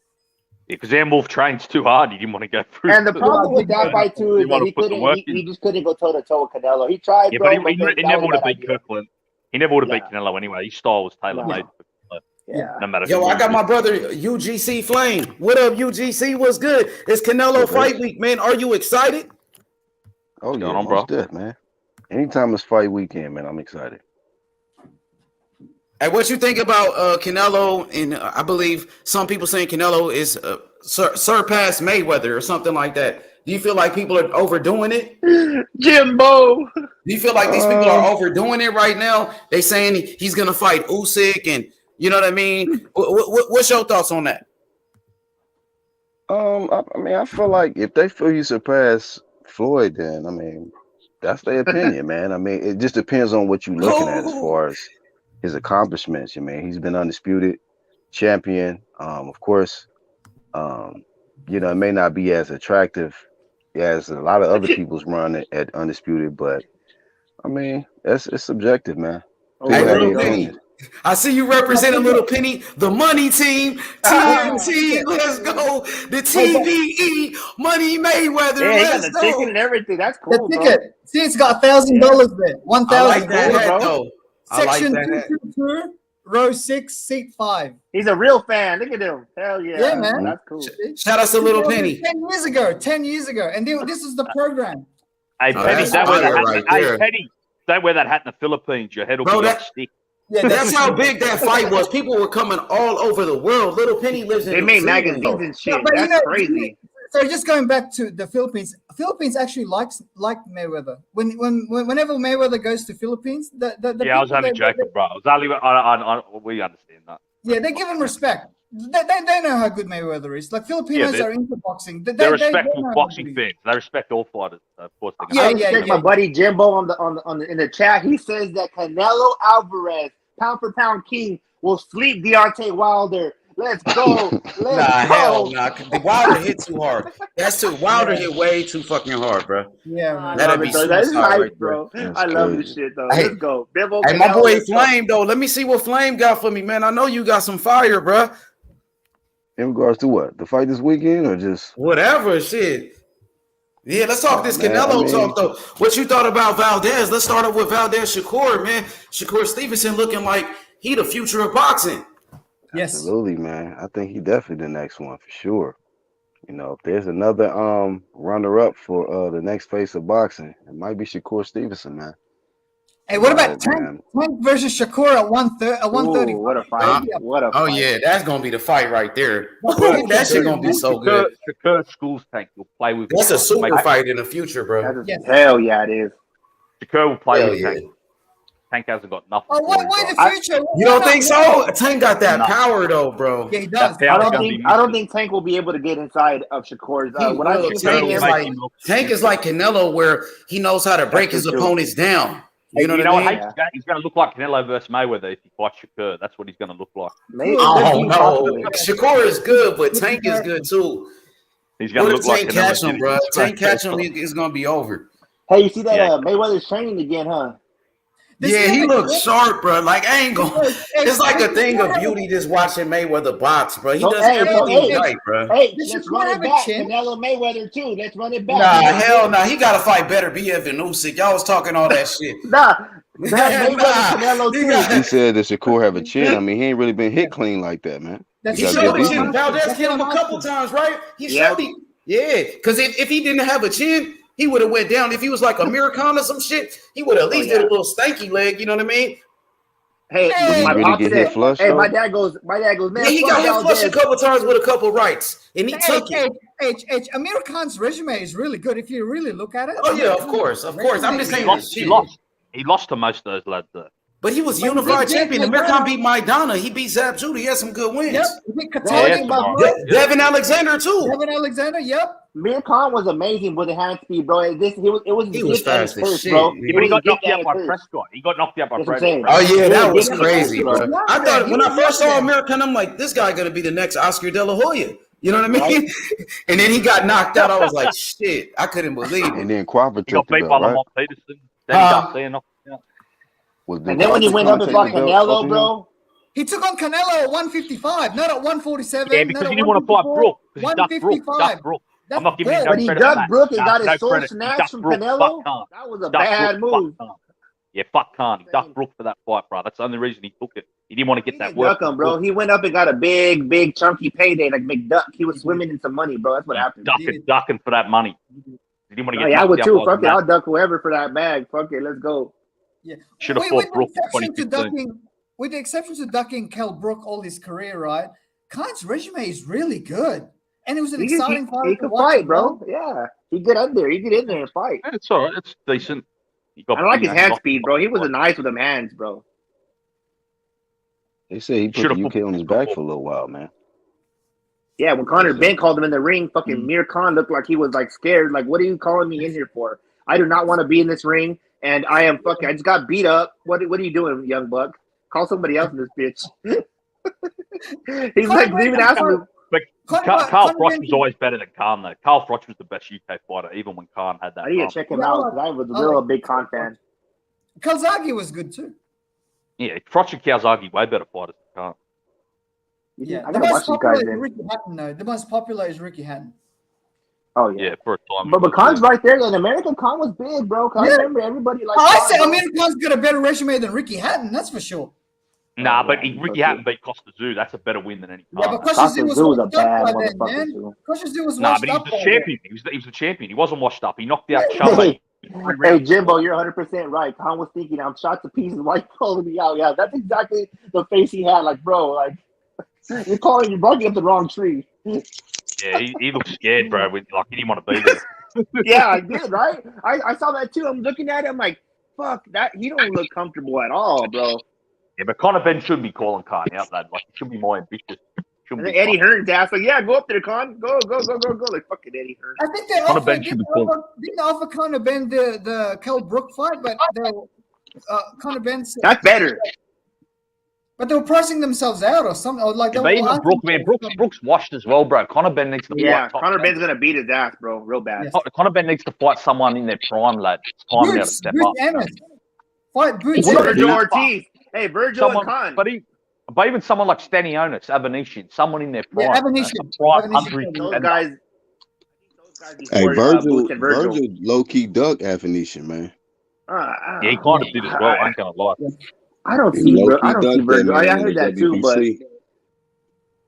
Because Wolf trains too hard. He didn't want to go through. And the problem with that fight too is that he just couldn't go toe to toe with Canelo. He tried, Yeah, bro, but he never would have beat Kirkland. He never would have beat Yeah. Canelo anyway. His style was tailor made. Yeah. No matter. Yo, who I he got is. my brother UGC Flame. What up, UGC? What's good? It's Canelo fight week, man. Are you excited? Oh yeah, going on, bro? most deaf, man. Anytime it's fight weekend, man, I'm excited. Hey, what you think about Canelo? And I believe some people saying Canelo is surpassed Mayweather or something like that. Do you feel like people are overdoing it? Jimbo. Do you feel like these people are overdoing it right now? They saying he's gonna fight Usyk, and you know what I mean. What's your thoughts on that? I mean, I feel like if they feel you surpass Floyd, then I mean, that's their opinion, man. I mean, it just depends on what you're looking at as far as his accomplishments. I mean, he's been undisputed champion. Of course, you know, it may not be as attractive as a lot of other people's run at undisputed, but I mean, it's subjective, man. People Hey, have Little their Penny, opinions. I see you representing Little Penny, the money team, TNT, let's go. The TVE, Money Mayweather, Yeah, he got let's the ticket go. and everything. That's The cool, bro. ticket. See, it's got $1,000 there. I 1,000. like that Cool, hat, bro. though. I like Section that hat. 222, row 6, seat 5. He's a real fan. Look at him. Hell yeah. Yeah, man. That's cool. Shout out to Little Penny. 10 years ago. And this is the program. Hey, Oh, Penny, that's don't wear that fire hat. right Hey, there. Penny, don't wear that hat in the Philippines. Your head will Bro, be that- on stick. Yeah, That's how big that fight was. People were coming all over the world. Little Penny lives in They New made Zealand. magazines and shit. but you That's know, crazy. So just going back to the Philippines, Philippines actually like Mayweather. Whenever Mayweather goes to Philippines, the Yeah, I was people, only joking, bro. I was only. We understand that. yeah, they give him respect. They know how good Mayweather is. Like Filipinos Yeah, are into boxing. They're respectful know how boxing good he is. fans. They respect all fighters. So of course, they're Yeah, gonna I respect my buddy Jimbo in the chat. He says that Canelo Alvarez, pound for pound king, will sleep Deontay Wilder. Let's go. Let's Nah, go. hell nah. The Wilder hit too hard. That's too. Wilder hit way too fucking hard, bro. Yeah, man. That'd be That's suicide hype, right there. bro. That's I love crazy. this shit, though. Hey, Let's go. Bibble, Hey, my Canelo, boy let's go. Flame, though. Let me see what Flame got for me, man. I know you got some fire, bro. In regards to what? The fight this weekend or just Whatever, shit. Yeah, let's talk this man, Canelo I mean- talk, though. What you thought about Valdez? Let's start up with Valdez Shakur, man. Shakur Stevenson looking like he the future of boxing. Yes. absolutely, man. I think he definitely the next one for sure. You know, if there's another runner up for the next face of boxing, it might be Shakur Stevenson, man. Hey, what about Right, Tank? man. Tank versus Shakur at 130? Ooh, what a fight! What a Oh fight! yeah, that's gonna be the fight right there. Shakur- That shit gonna be so good. Shakur schools Tank. Will play with. That's a super Make- fight in the future, bro. That's Yes. hell yeah, it is. Shakur will play Hell with yeah. Tank. Tank hasn't got nothing. Oh, for him, why bro. the future? You don't think so? Tank got that No. power though, bro. Yeah, he does. That power I gonna be don't missing. think Tank will be able to get inside of Shakur's. He What I've will. seen Tank from is him, like Canelo, where he knows how to break his true, too. opponents down. Hey, You know you what know I what? mean? He's going to look like Canelo versus Mayweather if he fights Shakur. That's what he's going to look like. maybe, Oh no, possibly. Shakur is good, but Tank is good too. He's going What to if look like Tank Canelo. catch him, did bro? it. If Tank catch him, it's gonna be over. Hey, you see that Yeah. Mayweather's training again, huh? Yeah, he looks sharp, bro. Like I ain't gonna. It's like a thing of beauty just watching Mayweather box, bro. He does everything right, bro. Hey, Does let's Shakur run have it a back. chin? Canelo Mayweather too. Let's run it back. Nah, hell no. He gotta fight better. BF and Usyk. Y'all was talking all that shit. Nah, Mayweather Canelo he too. got- He said that Shakur have a chin. I mean, he ain't really been hit clean like that, man. That's He got showed good a chin. defense. Valdez hit him a couple times, right? He Yeah. showed it. Yeah, because if he didn't have a chin, he would have went down. If he was like a Miracon or some shit, he would have at least did a little stanky leg. You know what I mean? Hey, Did he my really pop get said, hit flush, hey, though? my dad goes, man. Yeah, he got hit flush a couple times with a couple rights, and he took it. Amir Khan's resume is really good if you really look at it. Oh yeah, of course. I'm just saying his He shit. lost. He lost to most of those lads there. But he was But he unified did champion. get Amir Khan Maidana. beat Maidana. He beat Zab Judah. He had some good wins. Yep. He beat Yeah, Katani, my tomorrow. boy. Devin Alexander too. Devin Alexander, yep. Amir Khan was amazing with the hand speed, bro. It was He was gift at his fast as first, shit. bro. Yeah, Yeah, but he got It was knocked gift out at by his first. Prescott. He got knocked out by That's what I'm Prescott. saying. Oh yeah, It that was was gift at his crazy, first, bro. bro. I thought when I first saw yesterday. Amir Khan, I'm like, this guy gonna be the next Oscar De La Hoya. You know what I mean? And then he got knocked out. I was like, shit, I couldn't believe it. And then Crawford He got took the beat by belt, right? Lamont Peterson. Then he got there knocked out. And then when he went up and fought Canelo, bro. He took on Canelo at 155, not at 147. Yeah, because he didn't want to fight Brook. Because he ducked Brook. Ducked Brook. I'm not giving him no But he credit for ducked that. Brook and No, got his no soul credit. He snatched ducked from Brook. Canelo. Fuck Khan. That was a Ducked bad Brook. move. Fuck Khan. Yeah, fuck Khan. He ducked Brook for that fight, bro. That's the only reason he took it. He didn't want to He get that didn't work. duck him, bro. He went up and got a big chunky payday like McDuck. He was swimming in some money, bro. That's what happened. Ducking for that money. He didn't want to get I would knocked too. out by Fuck it. the I'll man. duck whoever for that bag. Fuck it. Let's go. Yeah. Should have With fought Brook the in exception to 2015. with the exception to ducking Kell Brook all his career, right? Khan's resume is really good. And it was an exciting fight. He could fight, bro. Yeah. He get in there. He get in there and fight. Yeah, it's all right. It's decent. I like his hand speed, bro. He was nice with them hands, bro. They say he put Should've the UK on his put- back for a little while, man. Yeah, when Conor Ben called him in the ring, fucking Amir Khan looked like he was like scared. Like, what are you calling me in here for? I do not want to be in this ring, and I am fucking. I just got beat up. What are you doing, young buck? Call somebody else in this bitch. He's like even asking me. But Carl Froch was always better than Khan, though. Carl Froch was the best UK fighter, even when Khan had that. I need to run. check him out because I was a real big Khan fan. Calzaghe was good too. Yeah, Froch and Calzaghe way better fighters than Khan. Yeah. I The gotta most watch these popular guys is then. Ricky Hatton, though. The most popular is Ricky Hatton. Oh yeah. Yeah, for a time. But Khan's right there. In America, Khan was big, bro. I remember everybody like. I Khan, said bro. Amir Khan's got a better resume than Ricky Hatton, that's for sure. Nah, but yeah, Ricky okay. Hatton beat Costa Zoo. That's a better win than any Yeah, Khan. but Kosher Zoo was Zoo was a washed up bad by then, motherfucker, man. too. Kosher Zoo was Nah, washed but he was up the by champion. He was the champion. He wasn't washed up. He knocked out Hey, Charlie. hey, Jimbo, you're 100% right. Khan was thinking, I'm shot to pieces. Why you calling me out? Yeah, that's exactly the face he had. Like, bro, like, you're barking up the wrong tree. Yeah, he looked scared, bro. Like he didn't want to be there. Yeah, I did, right? I saw that too. I'm looking at him like, fuck, that he don't look comfortable at all, bro. Yeah, but Conor Ben should be calling Khan out, lad. Like he should be more ambitious. And then Eddie Hearn's ass like, yeah, go up there, Khan. Go. Like, fucking Eddie Hearn. I think they Conor offered, Ben should be called. didn't offer Conor Ben the Kell Brook fight, but Conor Ben said, That's better. but they were pricing themselves out or something. Or like they Yeah, were but even asking Brook, man, for- Brooks washed as well, bro. Conor Ben needs to Yeah, fight top Conor 10. Ben's gonna beat his ass, bro, real bad. Yes. Conor Ben needs to fight someone in their prime, lad. It's time now to Boots step up. Emmett. Fight Boots What about Emmett. Virgil Ortiz. Hey, Virgil and Khan. But even someone like Stanionis, Avanesyan, someone in their prime. Yeah, Avanesyan. a prime Avanesyan. hungry Those contender. guys. Hey, before, Virgil Boots and Virgil. low key duck Afanesian, man. Yeah, he kind of did as well. I ain't gonna lie. I don't He see. low-key I don't see ducked that Virgil. man I in heard the that too, but WBC.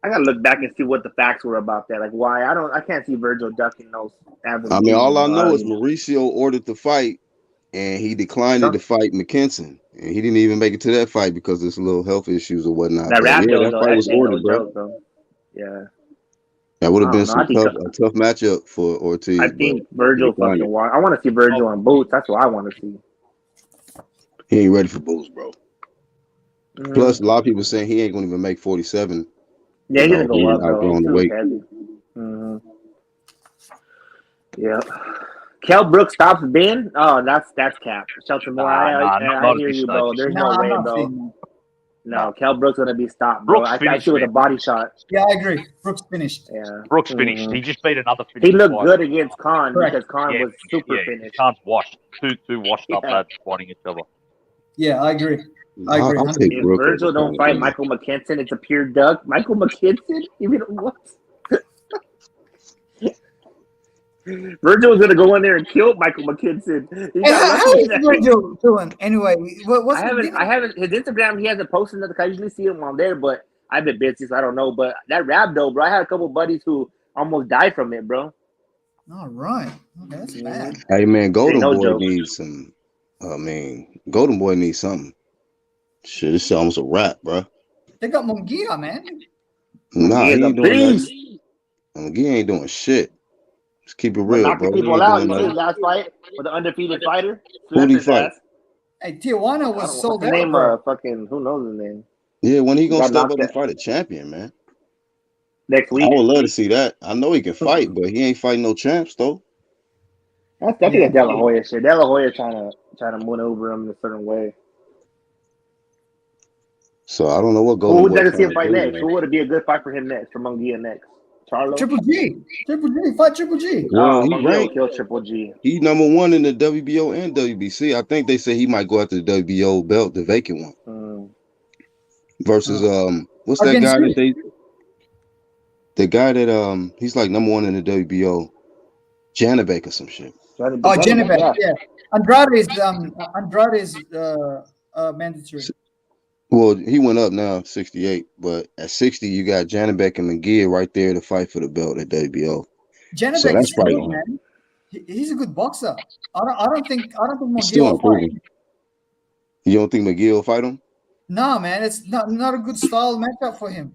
I gotta look back and see what the facts were about that. Like, why I can't see Virgil ducking those avenues. I mean, all I know is Mauricio ordered the fight, and he declined to fight McKinson, and he didn't even make it to that fight because of his little health issues or whatnot. That But rap yeah, though, that fight that was shit ain't no ordered, bro. joke, though. Yeah. That would have I been don't know. a tough matchup for Ortiz. I think Virgil fucking won. I want to see Virgil on boots. That's what I want to see. He ain't ready for boots, bro. Plus, a lot of people saying he ain't gonna even make 47. Yeah, he's gonna go up though. He's outgrown the too weight. heavy. Yeah. Kel Brooks stops Ben. Oh, that's cap. Shelton Moore, I hear you, bro. There's no way, bro. No, Kel Brooks gonna be stopped, bro. I see with a body shot. Yeah, I agree. Brooks finished. Yeah. Brooks finished. He just beat another finished. He looked good against Khan because Khan was super finished. Khan's washed. Two washed up lads fighting each other. Yeah, I agree. I'll take if Brooks Virgil don't fight Michael McKinson, it's a pure duck. Michael McKinson? Even what? Virgil was gonna go in there and kill Michael McKinson. How is Virgil doing anyway? I haven't. His Instagram, he hasn't posted nothing. I usually see him on there, but I've been busy, so I don't know. But that rap though, bro, I had a couple buddies who almost died from it, bro. All right, okay, that's bad. Hey man, Golden Boy needs some. Golden Boy needs something. Shit, this almost a rap, bro. They got Munguia, man. Nah, he ain't doing nothing. Munguia ain't doing shit. Just keep it real, bro. People out. You see his last fight with the undefeated fighter. Who did he fight? Hey, Tijuana was sold out. Name fucking who knows his name? Yeah, when he gonna step up and fight a champion, man? Next week. I would love to see that. I know he can fight, but he ain't fighting no champs though. I think that's De La Hoya shit. De La Hoya trying to maneuver him in a certain way. So I don't know what Golden Boy. Who would like to see him fight next? Man. Who would it be a good fight for him next? For Munguia next? Charlo? Triple G. Fight Triple G. Well, he ranked. Kill Triple G. He number one in the WBO and WBC. I think they say he might go after the WBO belt, the vacant one. Versus what's that guy that they? The guy that he's like number one in the WBO, Janibek or some shit. Janibek, yeah. Andrade's mandatory. Well, he went up now, 68. But at 60, you got Janibek and Munguia right there to fight for the belt at WBO. Janibek so that's good, man. He's a good boxer. I don't think Munguia will fight. You don't think Munguia will fight him? No, man. It's not a good style matchup for him.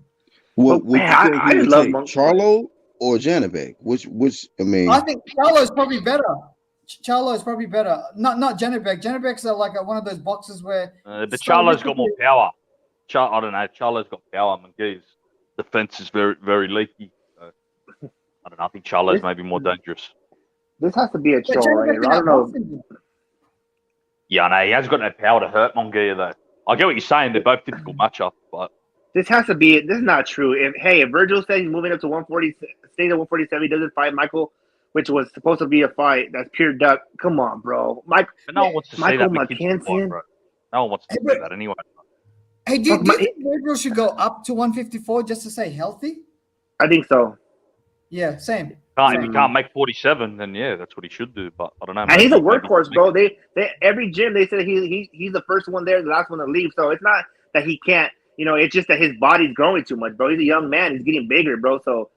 What would you think he would take? Charlo or Janibek? Which I think Charlo is probably better. Not Janibek. Janibek's like one of those boxes where. But Charlo's got more power. I don't know. Charlo's got power. Munguia's defense is very, very leaky. So, I don't know. I think Charlo's maybe more dangerous. This has to be a show, right? I don't know. Yeah, I know. He hasn't got no power to hurt Munguia, though. I get what you're saying. They're both difficult matchups, but. This has to be. This is not true. If Virgil says he's moving up to 140, stays at 147, he doesn't fight Michael, which was supposed to be a fight. That's pure duck. Come on, bro. No one wants to say that McKinson. Bro. No one wants to say that anyway. Hey, do you think Virgil should go up to 154 just to say healthy? I think so. Yeah, same. If he can't make 47, then yeah, that's what he should do. But I don't know. And he's a workhorse, bro. They every gym they said he's the first one there, the last one to leave. So it's not that he can't. It's just that his body's growing too much, bro. He's a young man. He's getting bigger, bro. So,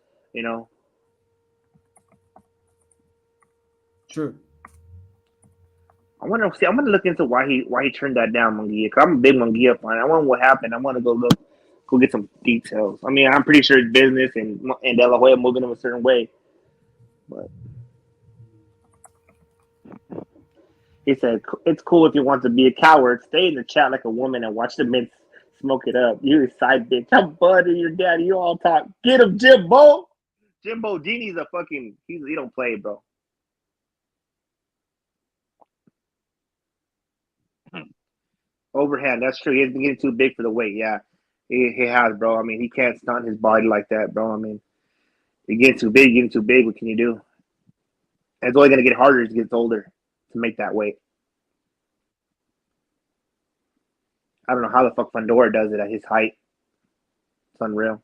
True. I'm gonna look into why he turned that down, Munguia. Cause I'm a big Munguia fan. I wonder what happened. I want to go get some details. I mean, I'm pretty sure it's business and De La Hoya moving him a certain way, but he said it's cool if you want to be a coward. Stay in the chat like a woman and watch the men smoke it up. You a side bitch. I'm buddy your daddy. You all talk. Get him, Jimbo. Jimbo Genie's a fucking. He don't play, bro. Overhand. That's true. He has been getting too big for the weight. Yeah, he has, bro. I mean, he can't stunt his body like that, bro. I mean, you're getting too big. What can you do? And it's only gonna get harder as he gets older to make that weight. I don't know how the fuck Fundora does it at his height. It's unreal.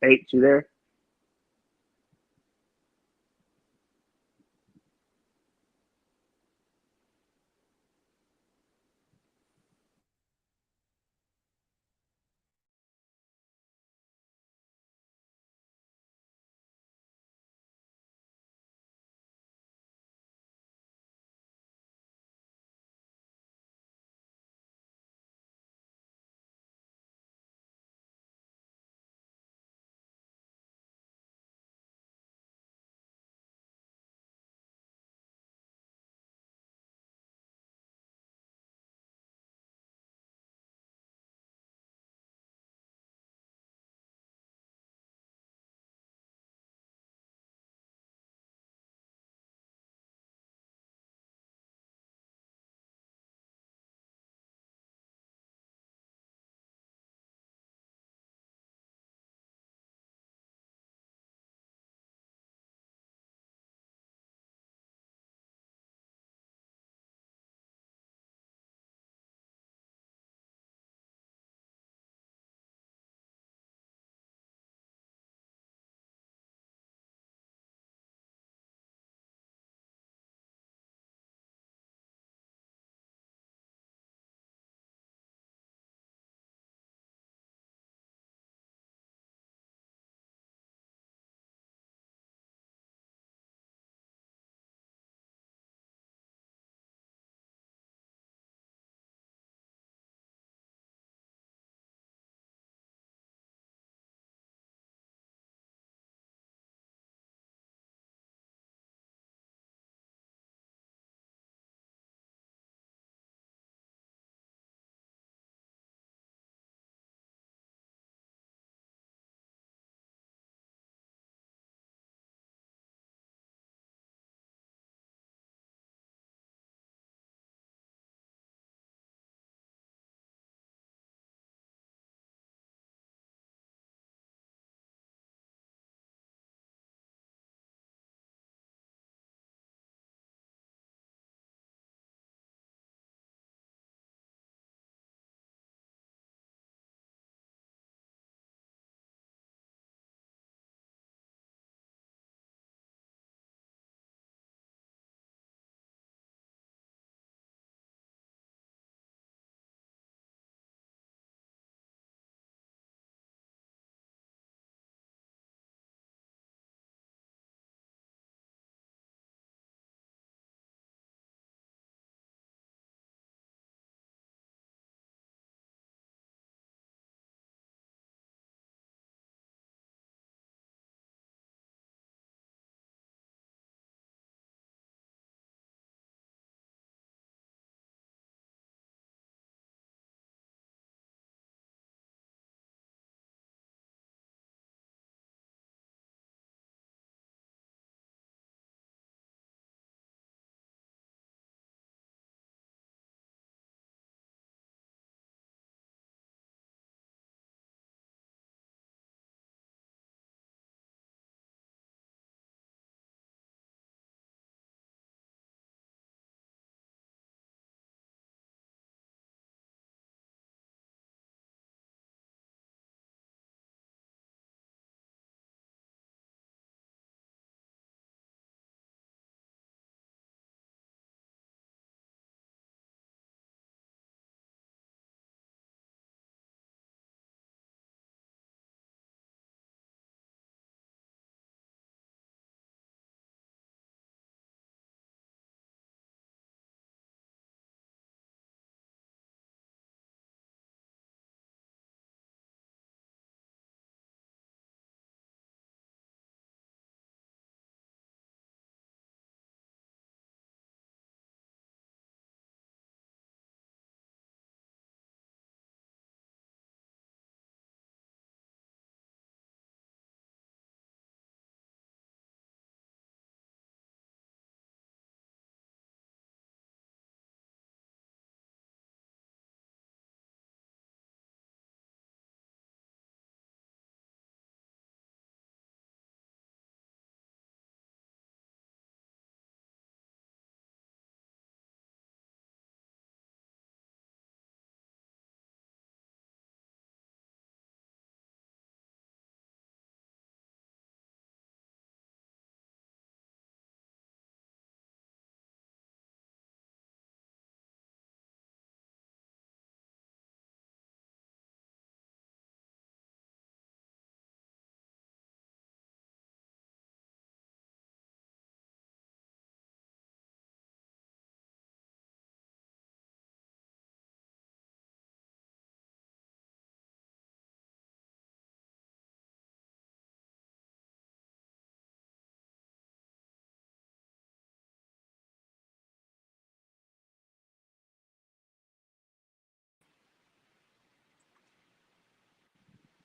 H, you there?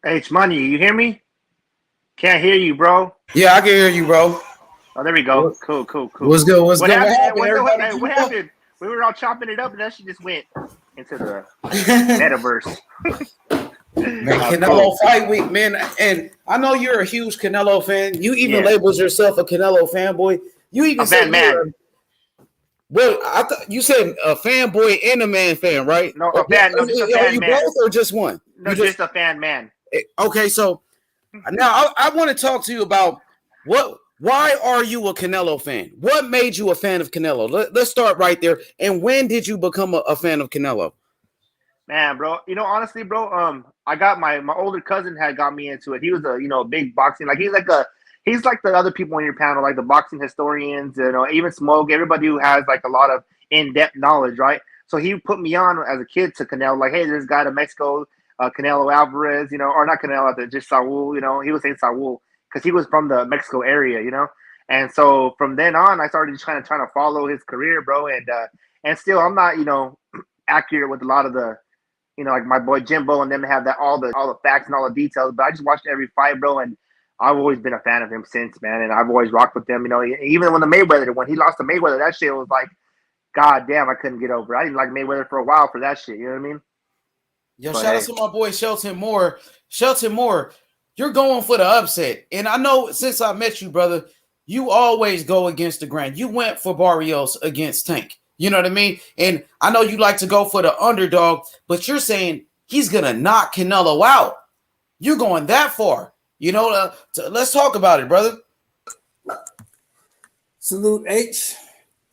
Hey, it's money. You hear me? Can't hear you, bro. Yeah, I can hear you, bro. Oh, there we go. Cool. What's good? What's What good? happened? Everybody, What happened? We were all chopping it up, and then she just went into the metaverse. Man, Canelo fight week, man. And I know you're a huge Canelo fan. You even labeled yourself a Canelo fanboy. You even said man. Well, I thought you said a fanboy and a man fan, right? No, a fan. No, just a fan Are you man. both or just one? No, just a fan man. Okay, so now I want to talk to you about why are you a Canelo fan? What made you a fan of Canelo? Let's start right there. And when did you become a fan of Canelo? Man, bro, honestly, bro, I got my older cousin had got me into it. He was a big boxing, like he's like the other people on your panel, like the boxing historians, even Smoke, everybody who has like a lot of in-depth knowledge, right? So he put me on as a kid to Canelo, like, hey, there's a guy to Mexico, Canelo Alvarez, or not Canelo, just Saul, he was saying Saul because he was from the Mexico area, and so from then on, I started trying to follow his career, bro, and still I'm not, accurate with a lot of the. Like my boy Jimbo and them have all the facts and all the details. But I just watched every fight, bro, and I've always been a fan of him since, man. And I've always rocked with them. Even when he lost to Mayweather, that shit was like, God damn, I couldn't get over. I didn't like Mayweather for a while for that shit. You know what I mean? Yo, shout out to my boy Shelton Moore. Shelton Moore, you're going for the upset, and I know since I met you, brother, you always go against the grain. You went for Barrios against Tank. You know what I mean? And I know you like to go for the underdog, but you're saying he's going to knock Canelo out. You're going that far. Let's talk about it, brother. Salute H.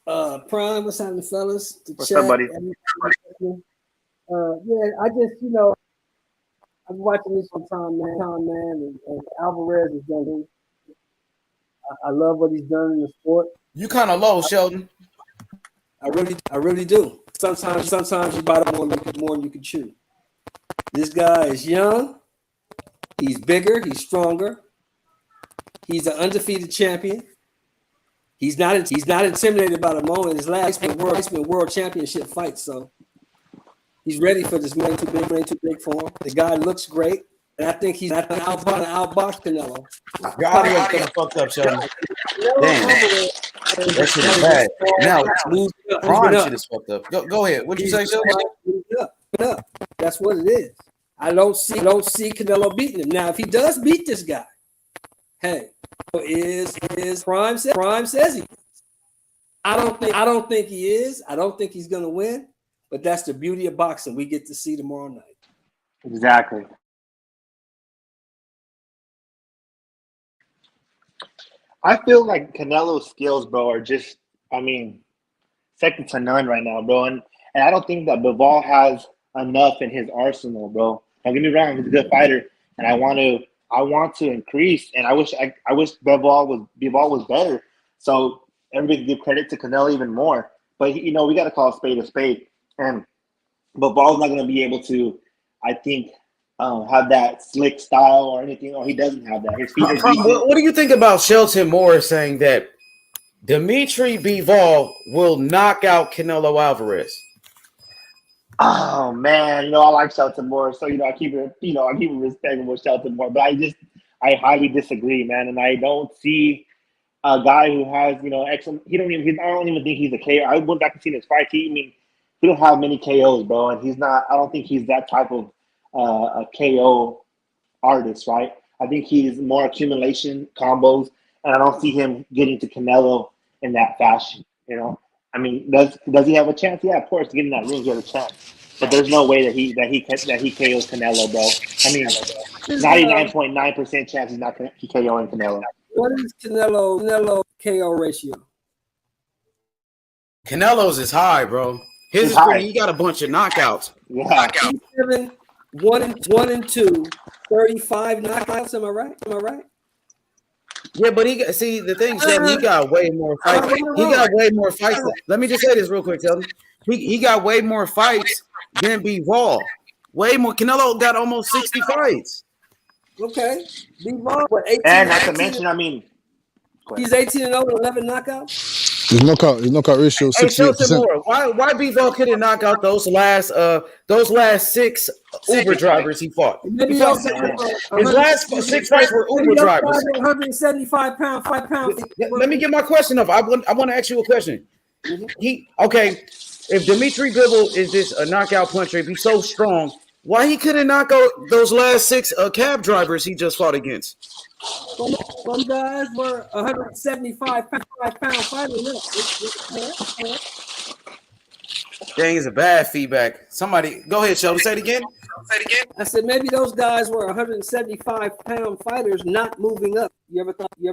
Prime, what's happening, fellas? What's up, buddy? I just, I'm watching this on Tom, man, and Alvarez is done. I love what he's done in the sport. You kind of low, Sheldon. I really do. Sometimes you bite more than you can chew. This guy is young. He's bigger. He's stronger. He's an undefeated champion. He's not intimidated by the moment. His last been world championship fight, so he's ready for this man too big for him. The guy looks great, and I think he's not going to outbox Canelo. Your audio's kind of fucked up, Sheldon. Damn. That shit is bad. Now, Ron shit is fucked up. Go ahead. What'd you say, Sheldon? Up. That's what it is. I don't see Canelo beating him. Now, if he does beat this guy, hey, is Prime says he is. I don't think he is. I don't think he's gonna win. But that's the beauty of boxing. We get to see tomorrow night. Exactly. I feel like Canelo's skills, bro, are just, second to none right now, bro. And I don't think that Bivol has enough in his arsenal, bro. Don't get me wrong, he's a good fighter, and I want to increase. And I wish Bivol was better. So everybody can give credit to Canelo even more. But we got to call a spade. And Bivol's not going to be able to, I think, have that slick style or anything. Or he doesn't have that. His feet are decent. What do you think about Shelton Moore saying that Dmitry Bivol will knock out Canelo Alvarez? Oh man, I like Shelton Moore, so I keep it, respectful with Shelton Moore. But I highly disagree, man, and I don't see a guy who has excellent. I don't even think he's a KO. I went back and seen his fight. He don't have many KOs, bro, and he's not. I don't think he's that type of a KO artist, right? I think he's more accumulation combos, and I don't see him getting to Canelo in that fashion. Does he have a chance? Yeah, of course. To get in that ring, he has a chance. But there's no way that he KOs Canelo, bro. 99.9% chance he's not KOing Canelo. What is Canelo KO ratio? Canelo's is high, bro. His is pretty. He got a bunch of knockouts. Yeah. 7, 1 and 2, 35 knockouts. Am I right? Yeah, but the thing is that he got way more fights. He got way more fights. Let me just say this real quick, Sheldon. He got way more fights than Bivol. Way more. Canelo got almost 60 fights. Okay. Bivol, what, 18? And not to mention, he's 18-0 with 11 knockouts. His knockout ratio Hey, Shelton 68%. Moore, why Bivol couldn't knock out those last 6 Uber drivers he fought? Maybe He fought those his last 6 fights were Uber drivers. 175 pound, 5 pound. Let me get my question up. I want to ask you a question. If Dmitry Bivol is just a knockout puncher, if he's so strong, why he couldn't knock out those last 6 cab drivers he just fought against? Some guys were 175 pound fighters. Dang, it's a bad feedback. Somebody, go ahead, Sheldon. Say it again. I said maybe those guys were 175 pound fighters not moving up. You ever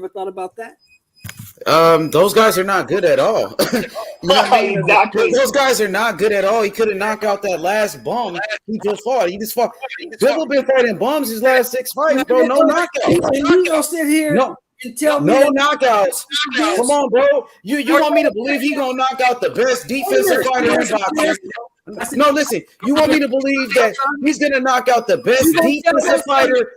thought about that? Those guys are not good at all. You know what I mean? Exactly. Those guys are not good at all. He couldn't knock out that last bum he just fought. Bivol been fighting bums his last 6 fights, bro. No knockouts. And you gonna sit here and tell me no knockouts. Come on, bro. You want me to believe he gonna knock out the best defensive fighter in boxing? No, listen. You want me to believe that he's gonna knock out the best defensive fighter?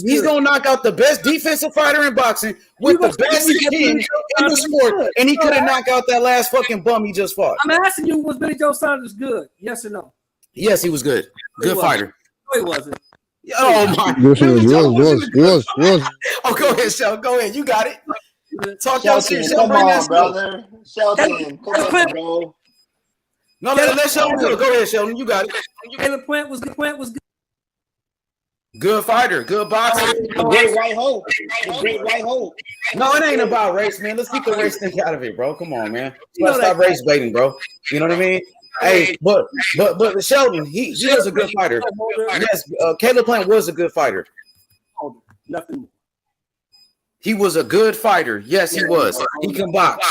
He's gonna knock out the best defensive fighter in boxing with the best team in the sport, and he couldn't knock out that last fucking bum he just fought. I'm asking you, was Billy Joe Saunders good? Yes or no? Yes, he was good. Good fighter. No, he wasn't. Oh my! Yes, he was. Oh, go ahead, Sheldon. Go ahead. You got it. Talk your shit, Shelton, come Sheldon. on, brother. Shelton, come on, bro. No, let Sheldon go. Go ahead, Sheldon. You got it. Caleb Plant was good. Good fighter, good boxer. The great white hope. The great white hope. No, it ain't about race, man. Let's keep the race thing out of it, bro. Come on, man. Let's stop race baiting, bro. You know what I mean? Hey, but Sheldon, he was a good fighter. Yes, Caleb Plant was a good fighter. Nothing. He was a good fighter. Yes, he was. He can box.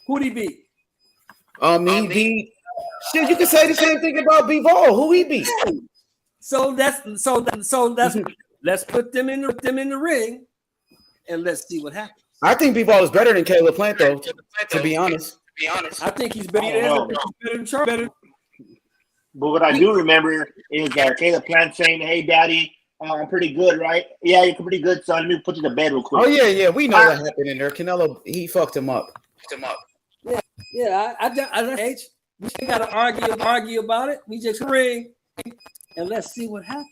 Who'd he beat? He beat. Shit, you can say the same thing about Bivol. Who he beat? So that's let's put them in the ring and let's see what happens. I think Bivol is better than Caleb Plant, though. To be honest, I think he's better than Charles. But what I do remember is Caleb Plant saying, "Hey, Daddy, I'm pretty good, right? Yeah, you're pretty good, son. Let me put you to bed real quick." Oh yeah, we know what happened in there. Canelo, he fucked him up. Yeah. I we ain't got to argue about it. We just ring and let's see what happens.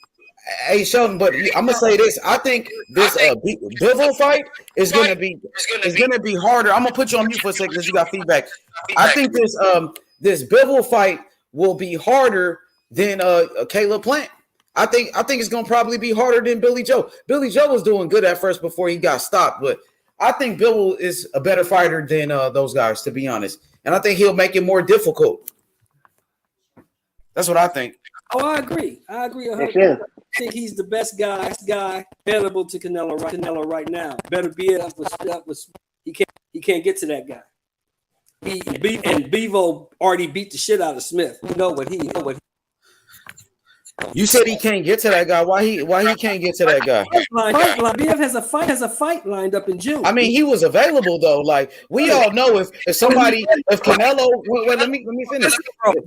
Hey Sheldon, but I'm gonna say this. I think this Bivol fight is gonna be harder. I'm gonna put you on mute for a second because you got feedback. I think this Bivol fight will be harder than Caleb Plant. I think it's gonna probably be harder than Billy Joe. Billy Joe was doing good at first before he got stopped, but I think Bivol is a better fighter than those guys, to be honest. And I think he'll make it more difficult. That's what I think. Oh, I agree. 100%. I think he's the best guy available to Canelo right now. Better be it. He can't get to that guy. And Bivol already beat the shit out of Smith. You know what he. You said he can't get to that guy. Why he can't get to that guy? BF has a fight lined up in June. I mean, he was available though. Like we all know if Canelo. Wait, let me finish.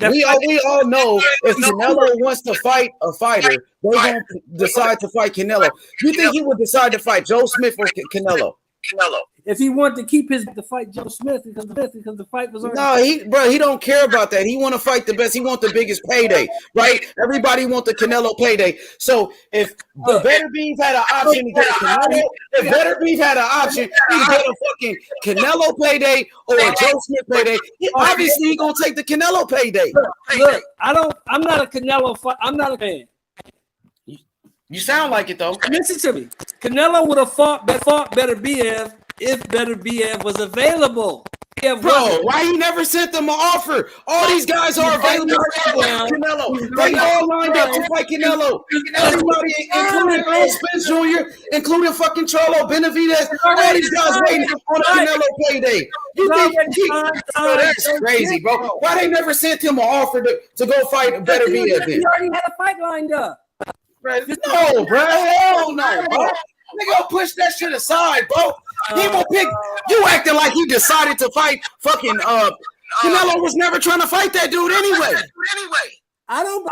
We all know if Canelo wants to fight a fighter, they're gonna decide to fight Canelo. You think he would decide to fight Joe Smith or Canelo? If he wanted to keep to fight Joe Smith because the fight was already. No, he don't care about that. He want to fight the best. He want the biggest payday, right? Everybody want the Canelo payday. So if the Better Beef had an option to get Canelo, if Better Beef had an option to get a fucking Canelo payday or a Joe Smith payday, obviously he gonna take the Canelo payday. Look, I'm not a Canelo. I'm not a fan. You sound like it though. Listen to me. Canelo would have fought Better BF if Better BF was available. Bro, why he never sent them an offer? All these guys are available for Canelo. They all lined up to fight Canelo. Everybody, including Earl Spence Jr., including fucking Charlo Benavidez, all these guys waiting on a Canelo payday. You think that's crazy, bro? Why they never sent him an offer to go fight Better BF? He already had a fight lined up. No, bro. Hell no, bro. Nigga, push that shit aside, bro. He will pick. You acting like he decided to fight fucking Canelo was never trying to fight that dude anyway. I don't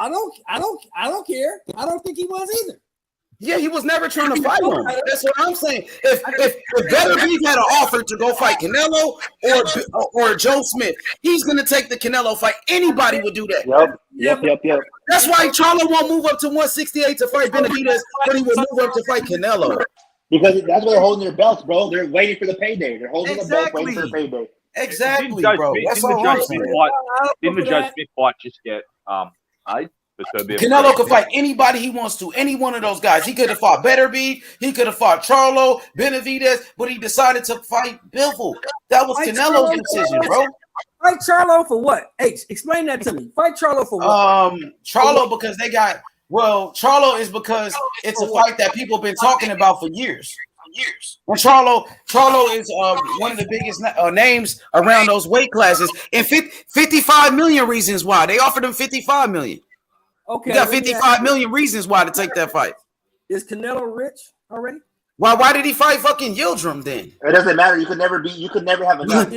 care. I don't think he was either. Yeah, he was never trying to fight him. That's what I'm saying. If Beterbiev had an offer to go fight Canelo or Joe Smith, he's gonna take the Canelo fight. Anybody would do that. Yep. That's why Charlo won't move up to 168 to fight Benavidez, but he would move up to fight Canelo. Because that's where they're holding their belts, bro. They're waiting for the payday. They're holding the belt, waiting for the payday. Exactly, bro. That's all I'm saying. Didn't the Joe Smith fight just get paid? Canelo could fight anybody he wants to, any one of those guys. He could have fought Beterbiev, he could have fought Charlo, Benavidez, but he decided to fight Bivol. That was Canelo's decision, bro. Fight Charlo for what? Hey, explain that to me. Fight Charlo for what? Charlo because they got Charlo is because it's a fight that people have been talking about for years. And Charlo is one of the biggest names around those weight classes. And 55 million reasons why they offered him 55 million. Okay, you got 55 million reasons why to take that fight. Is Canelo rich already? Why did he fight fucking Yildirim then? It doesn't matter. You could never have enough.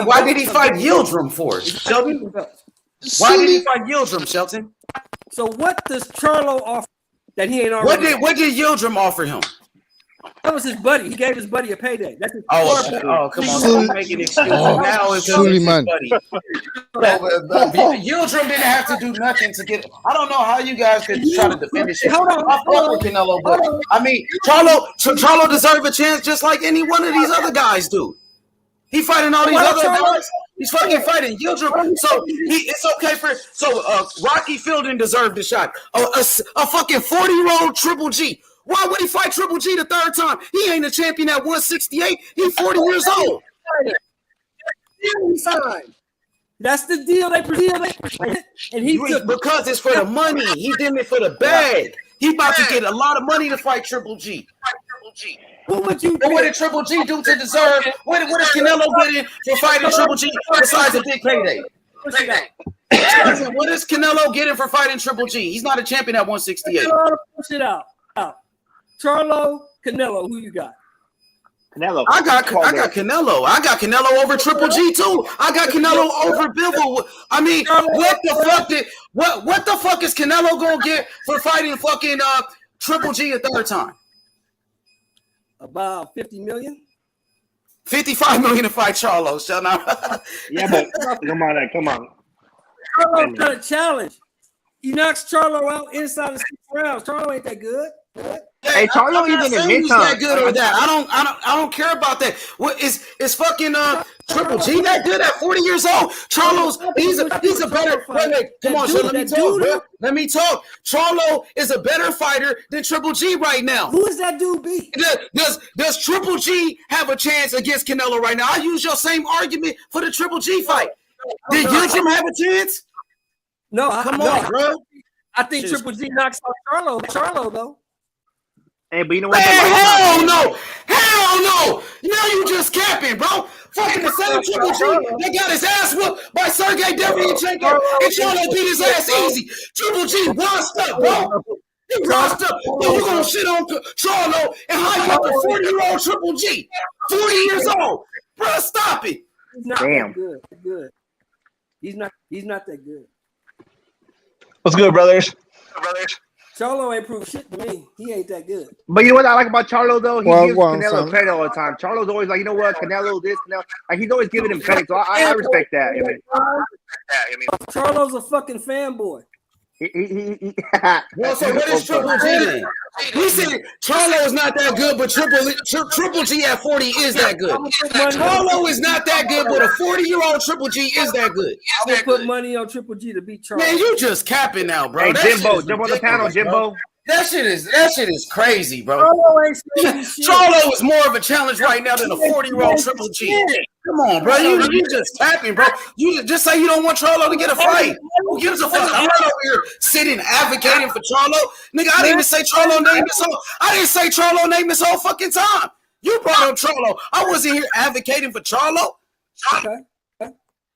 Why did he fight Yildirim for? Shelton? Why did he fight Yildirim, Shelton? So what does Charlo offer that he ain't already? What did Yildirim offer him? That was his buddy. He gave his buddy a payday. That's his come on. Don't make an excuse. Now it's his buddy. Yildirim didn't have to do nothing to get. I don't know how you guys could try to defend this shit. I fuck with Canelo, but I mean, Charlo deserves a chance just like any one of these other guys do. He fighting all these other guys. He's fucking fighting Yildirim. So it's okay for Rocky Fielding deserved a shot. A fucking 40-year-old Triple G. Why would he fight Triple G the third time? He ain't a champion at 168. He's 40 years old. That's the deal they presented. And because it's for the money. He did it for the bag. He about to get a lot of money to fight Triple G. What did Triple G do to deserve? What is Canelo getting for fighting Triple G besides a big payday? What is Canelo getting for fighting Triple G? He's not a champion at 168. Push it out. Charlo, Canelo, who you got? Canelo. I got Canelo. I got Canelo over Triple G too. I got Canelo over Bivol. I mean, what the fuck is Canelo gonna get for fighting fucking Triple G a third time? About 50 million. 55 million to fight Charlo. Shut up. Yeah, but come on. Charlo's got a challenge. He knocks Charlo out inside of 6 rounds. Charlo ain't that good. Hey, Charlo even admits that good or that. I don't care about that. What is fucking Triple G that good at 40 years old? Charlo's he's a better. Wait, come on, let me talk, bro. Let me talk. Charlo is a better fighter than Triple G right now. Who is that dude beat? Does Triple G have a chance against Canelo right now? I use your same argument for the Triple G fight. Did Yildirim have a chance? No, come on, bro. I think Triple G knocks out Charlo though. Hey, but you know what? Hell no! Now you just capping, bro. Fucking the same Triple G that got his ass whooped by Sergey Devianchenko and Charlo beat his ass easy. Triple G washed up, bro. He washed up. So you gonna shit on Charlo and hype up a 40-year-old Triple G, 40 years old, bro? Stop it. He's not that good. He's not that good. What's good, brothers? Charlo ain't proved shit to me. He ain't that good. But you know what I like about Charlo though? He gives Canelo credit all the time. Charlo's always like, you know what, Canelo this, Canelo. Like he's always giving him credit. So I respect that. Charlo's a fucking fanboy. Well, so what is Triple G then? We said Charlo is not that good, but Triple G at 40 is that good. Charlo is not that good, but a 40-year-old Triple G is that good. I would put money on Triple G to beat Charlo. Man, you just capping now, bro. Hey, Jimbo, jump on the panel, Jimbo. That shit is crazy, bro. Charlo is more of a challenge right now than a 40-year-old Triple G. Come on, bro. You just tapping, bro. You just say you don't want Charlo to get a fight. Who gives a fuck? I'm not over here sitting advocating for Charlo. Nigga, I didn't even say Charlo name this whole. I didn't say Charlo name this whole fucking time. You brought up Charlo. I wasn't here advocating for Charlo.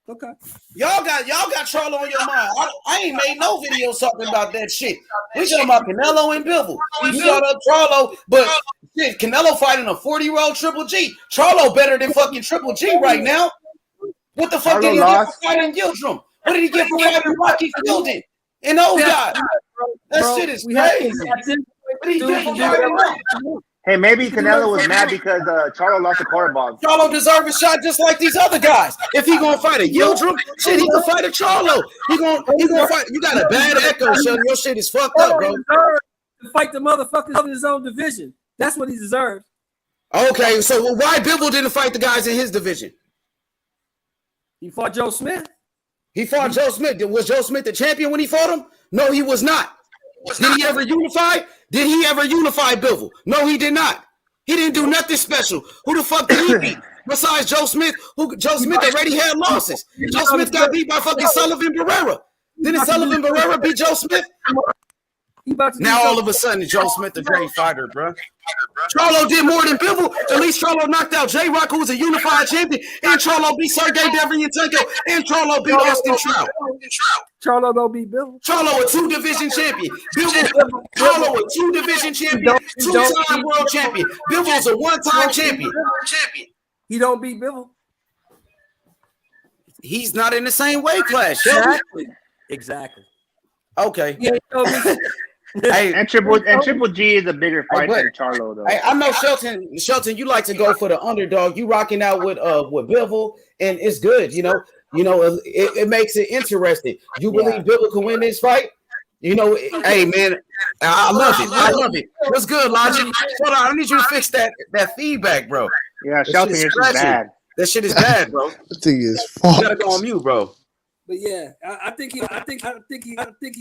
Okay. Y'all got Charlo on your mind. I ain't made no videos talking about that shit. We talking about Canelo and Bivol. You brought up Charlo, but shit, Canelo fighting a 40-year-old Triple G. Charlo better than fucking Triple G right now. What the fuck did he get for fighting Yildirim? What did he get for fighting Rocky Fielding? And those guys. That shit is crazy. He Dude did can it do already whatever. now. Hey, maybe Canelo was mad because Charlo lost the quarterback. Charlo deserves a shot just like these other guys. If he gonna fight a Yildirim, shit, he can fight a Charlo. He gonna fight. You got a bad echo, Sheldon. Your shit is fucked up, bro. To fight the motherfuckers in his own division. That's what he deserves. Okay, so why Bivol didn't fight the guys in his division? He fought Joe Smith. He fought Joe Smith. Was Joe Smith the champion when he fought him? No, he was not. Did he ever unify? Did he ever unify Bivol? No, he did not. He didn't do nothing special. Who the fuck did he beat? Besides Joe Smith, Joe Smith already had losses. Joe Smith got beat by fucking Sullivan Barrera. Didn't Sullivan Barrera beat Joe Smith? Now all of a sudden, Joe Smith a great fighter, bro. Charlo did more than Bivol. At least Charlo knocked out J-Rock, who was a unified champion, and Charlo beat Sergey Devryanenko, and Charlo beat Austin Trout. Charlo don't beat Bivol. Charlo a 2-division champion. Charlo a 2-division champion, 2-time world champion. Bivol's a 1-time champion. He don't beat Bivol. He's not in the same weight class. Exactly. Okay. Yeah, Hey, and Triple G is a bigger fight than Charlo, though. Hey, I know Shelton, you like to go for the underdog. You rocking out with Bivol, and it's good. You know, it makes it interesting. You believe Bivol can win this fight? You know, hey man, I love it. I love it. What's good, Logic? Hold on, I need you to fix that feedback, bro. Yeah, Shelton, you're bad. That shit is bad, bro. That thing is You fucked. gotta go on mute, bro. But yeah, I think he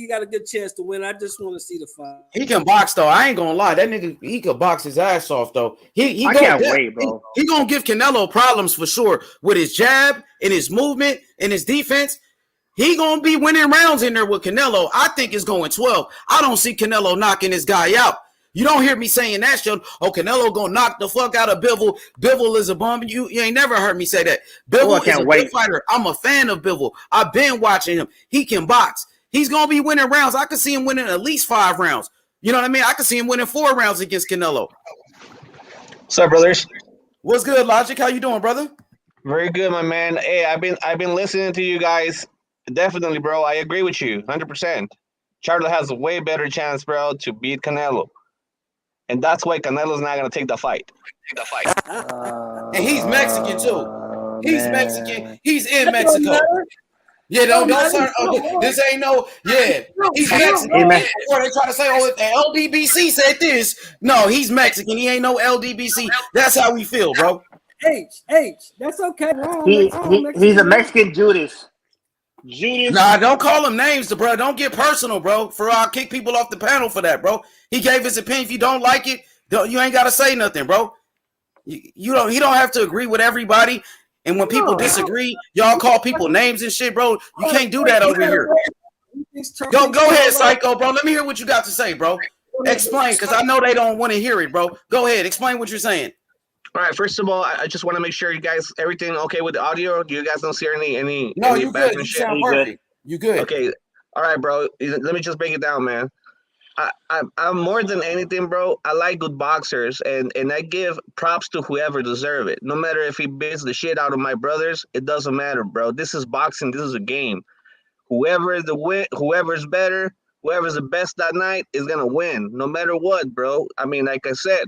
got a good chance to win. I just want to see the fight. He can box though. I ain't gonna lie. That nigga, he could box his ass off though. I can't wait, bro. He gonna give Canelo problems for sure with his jab and his movement and his defense. He gonna be winning rounds in there with Canelo. I think it's going 12. I don't see Canelo knocking this guy out. You don't hear me saying that shit. Oh, Canelo gonna knock the fuck out of Bivol. Bivol is a bum. You ain't never heard me say that. Bivol is a good fighter. I'm a fan of Bivol. I've been watching him. He can box. He's gonna be winning rounds. I could see him winning at least 5 rounds. You know what I mean? I could see him winning 4 rounds against Canelo. What's up, brothers? What's good, Logic? How you doing, brother? Very good, my man. Hey, I've been listening to you guys. Definitely, bro. I agree with you, 100%. Charlo has a way better chance, bro, to beat Canelo. And that's why Canelo's not gonna take the fight. And he's Mexican too. He's Mexican. He's in Mexico. Yeah, don't start. This ain't no. Yeah, he's Mexican. Before they try to say, "Oh, the LDBC said this." No, he's Mexican. He ain't no LDBC. That's how we feel, bro. H. That's okay. He's a Mexican Judas. Nah, don't call him names, bro. Don't get personal, bro. I'll kick people off the panel for that, bro. He gave his opinion. If you don't like it, you ain't gotta say nothing, bro. You don't. He don't have to agree with everybody. And when people disagree, y'all call people names and shit, bro. You can't do that over here. Go ahead, Psycho, bro. Let me hear what you got to say, bro. Explain, because I know they don't want to hear it, bro. Go ahead, explain what you're saying. All right. First of all, I just want to make sure you guys everything okay with the audio. You guys don't see any No, you good. You sound perfect. You good. Okay. All right, bro. Let me just break it down, man. I'm more than anything, bro. I like good boxers, and I give props to whoever deserve it. No matter if he beats the shit out of my brothers, it doesn't matter, bro. This is boxing. This is a game. Whoever's better, whoever's the best that night is gonna win, no matter what, bro. I mean, like I said,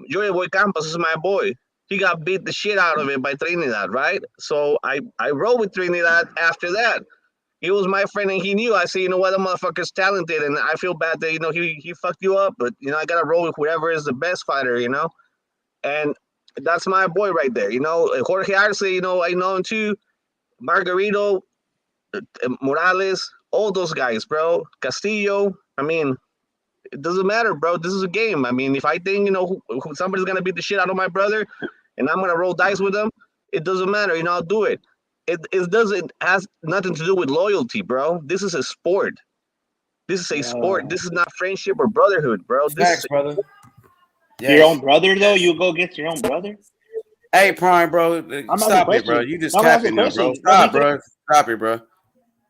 Joey Boy Campos is my boy. He got beat the shit out of it by Trinidad, right? So I rolled with Trinidad after that. He was my friend, and he knew. I said, you know what, that motherfucker's talented, and I feel bad that, he fucked you up, but, I got to roll with whoever is the best fighter, And that's my boy right there, Jorge Arce, I know him too. Margarito, Morales, all those guys, bro. Castillo, I mean, it doesn't matter, bro. This is a game. I mean, if I think, somebody's going to beat the shit out of my brother, and I'm going to roll dice with them, it doesn't matter, I'll do it. It has nothing to do with loyalty, bro. This is a sport. This is a sport. This is not friendship or brotherhood, bro. Thanks, brother. Yes. Your own brother, though? You go against your own brother? Hey, Prime, bro. Stop it, bro. You just capping there, bro. Stop, bro. Stop it, bro.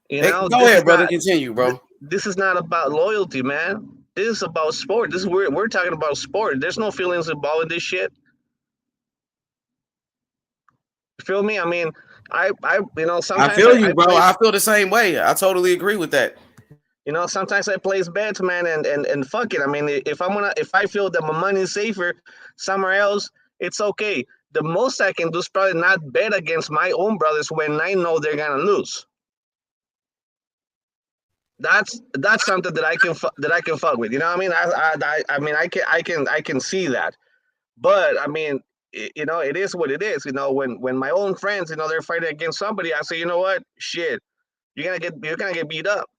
Go ahead, brother. Continue, bro. This is not about loyalty, man. This is about sport. This is we're talking about sport. There's no feelings involved in this shit. You feel me? I mean, I sometimes I feel you, bro. I feel the same way. I totally agree with that. You know, sometimes I place bets, man, and fuck it. I mean, if I feel that my money is safer somewhere else, it's okay. The most I can do is probably not bet against my own brothers when I know they're gonna lose. That's something that I can fuck with. You know what I mean? I mean I can see that. But I mean, you know, it is what it is. You know, when my own friends, you know, they're fighting against somebody, I say, you know what, shit, you're gonna get beat up.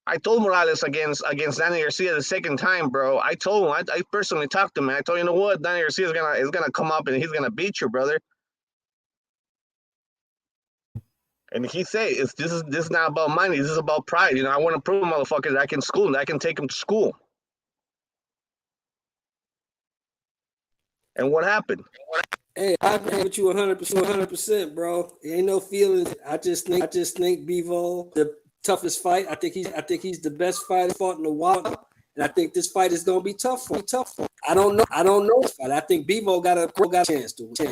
I told Morales against Danny Garcia the second time, bro. I told him, I personally talked to him. I told him, you know what, Danny Garcia is gonna come up and he's gonna beat you, brother. And he said, this is not about money. This is about pride. You know, I want to prove motherfuckers that I can school, that I can take him to school. And what happened? Hey, I agree with you 100%, bro. It ain't no feelings. I just think Bivol the toughest fight. I think he's the best fighter fought in a while, and I think this fight is gonna be tough for him. I don't know this fight. I think Bivol got a chance to win.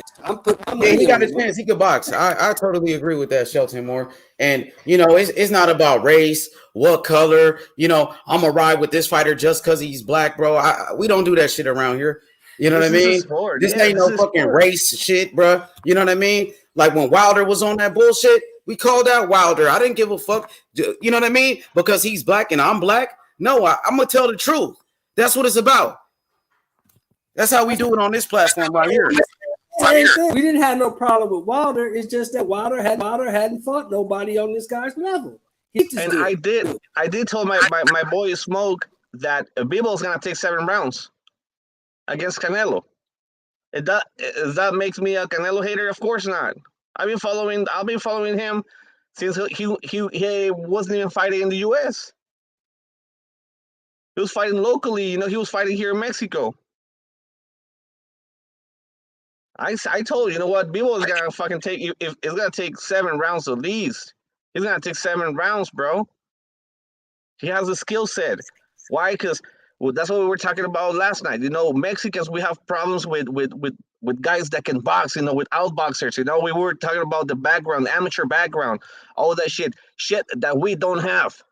Yeah, he got a chance. He could box. I totally agree with that, Shelton Moore. And you know, it's not about race, what color. You know, I'm gonna ride with this fighter just because he's black, bro. We don't do that shit around here. You know what I mean? This ain't no fucking race shit, bro. You know what I mean? Like when Wilder was on that bullshit, we called out Wilder. I didn't give a fuck. You know what I mean? Because he's black and I'm black. No, I'm gonna tell the truth. That's what it's about. That's how we do it on this platform right here. We didn't have no problem with Wilder. It's just that Wilder hadn't fought nobody on this guy's level. And I did tell my boy Smoke that Bivol's gonna take 7 rounds against Canelo. That makes me a Canelo hater? Of course not. I've been following him since he wasn't even fighting in the US. He was fighting locally, you know, he was fighting here in Mexico. I told you know what, Bivol is gonna fucking take you. If it's gonna take 7 rounds at least, he's gonna take 7 rounds, bro. He has a skill set. Why? Because that's what we were talking about last night. You know, Mexicans, we have problems with guys that can box. You know, with outboxers. You know, we were talking about the background, amateur background, all that shit that we don't have.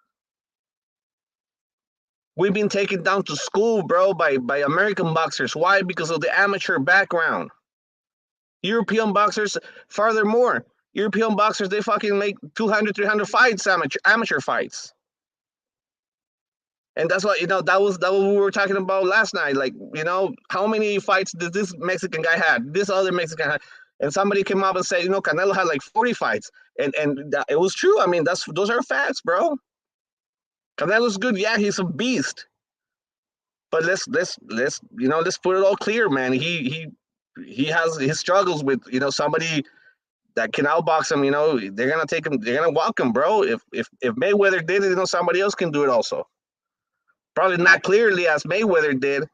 We've been taken down to school, bro, by American boxers. Why? Because of the amateur background. European boxers, furthermore, European boxers, they fucking make 200, 300 fights, amateur fights. And that's what, you know, that was what we were talking about last night. Like, you know, how many fights did this Mexican guy had? This other Mexican had? And somebody came up and said, you know, Canelo had like 40 fights. And it was true. I mean, those are facts, bro. Canelo's good. Yeah, he's a beast. But let's you know, let's put it all clear, man. He has his struggles with, you know, somebody that can outbox him. You know, they're gonna take him, they're gonna walk him, bro. If Mayweather did it, you know, somebody else can do it also. Probably not clearly as Mayweather did,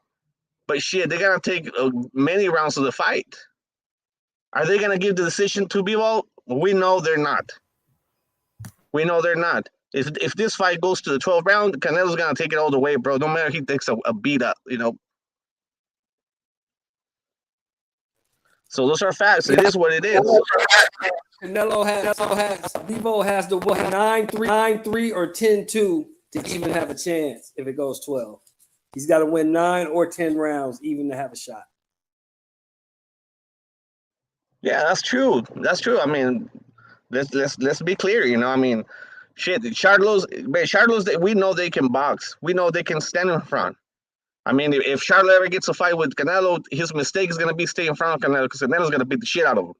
but shit, they're gonna take many rounds of the fight. Are they gonna give the decision to Bivol? We know they're not. We know they're not. If this fight goes to the 12th round, Canelo's gonna take it all the way, bro. No matter if he takes a beat up, you know. So those are facts. It is what it is. Bivol has the 9-3 or 10-2 to even have a chance if it goes 12. He's got to win 9 or 10 rounds even to have a shot. Yeah, that's true. That's true. I mean, let's be clear. You know, I mean, shit, Charlo's, we know they can box. We know they can stand in front. I mean, if Charlo ever gets a fight with Canelo, his mistake is going to be stay in front of Canelo because Canelo's going to beat the shit out of him.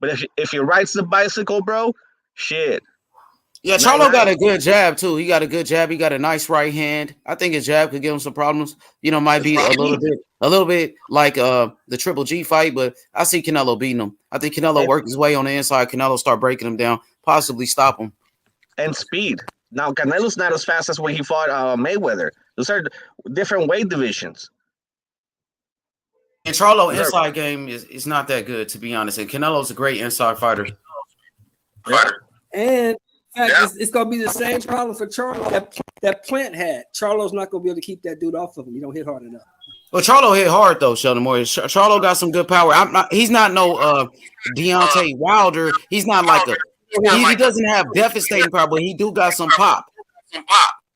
But if he rides the bicycle, bro, shit. Yeah, Charlo got a good jab too. He got a good jab. He got a nice right hand. I think his jab could give him some problems. You know, might be a little bit like the Triple G fight, but I see Canelo beating him. I think Canelo worked his way on the inside. Canelo start breaking him down, possibly stop him. And speed. Now Canelo's not as fast as when he fought Mayweather. Those are different weight divisions. And Charlo inside game is not that good, to be honest. And Canelo's a great inside fighter. Yeah. And it's going to be the same problem for Charlo that Plant had. Charlo's not going to be able to keep that dude off of him. You don't hit hard enough. Well, Charlo hit hard though, Sheldon Moore. Charlo got some good power. He's not no Deontay Wilder. He's not like he doesn't have devastating power, but he do got some pop.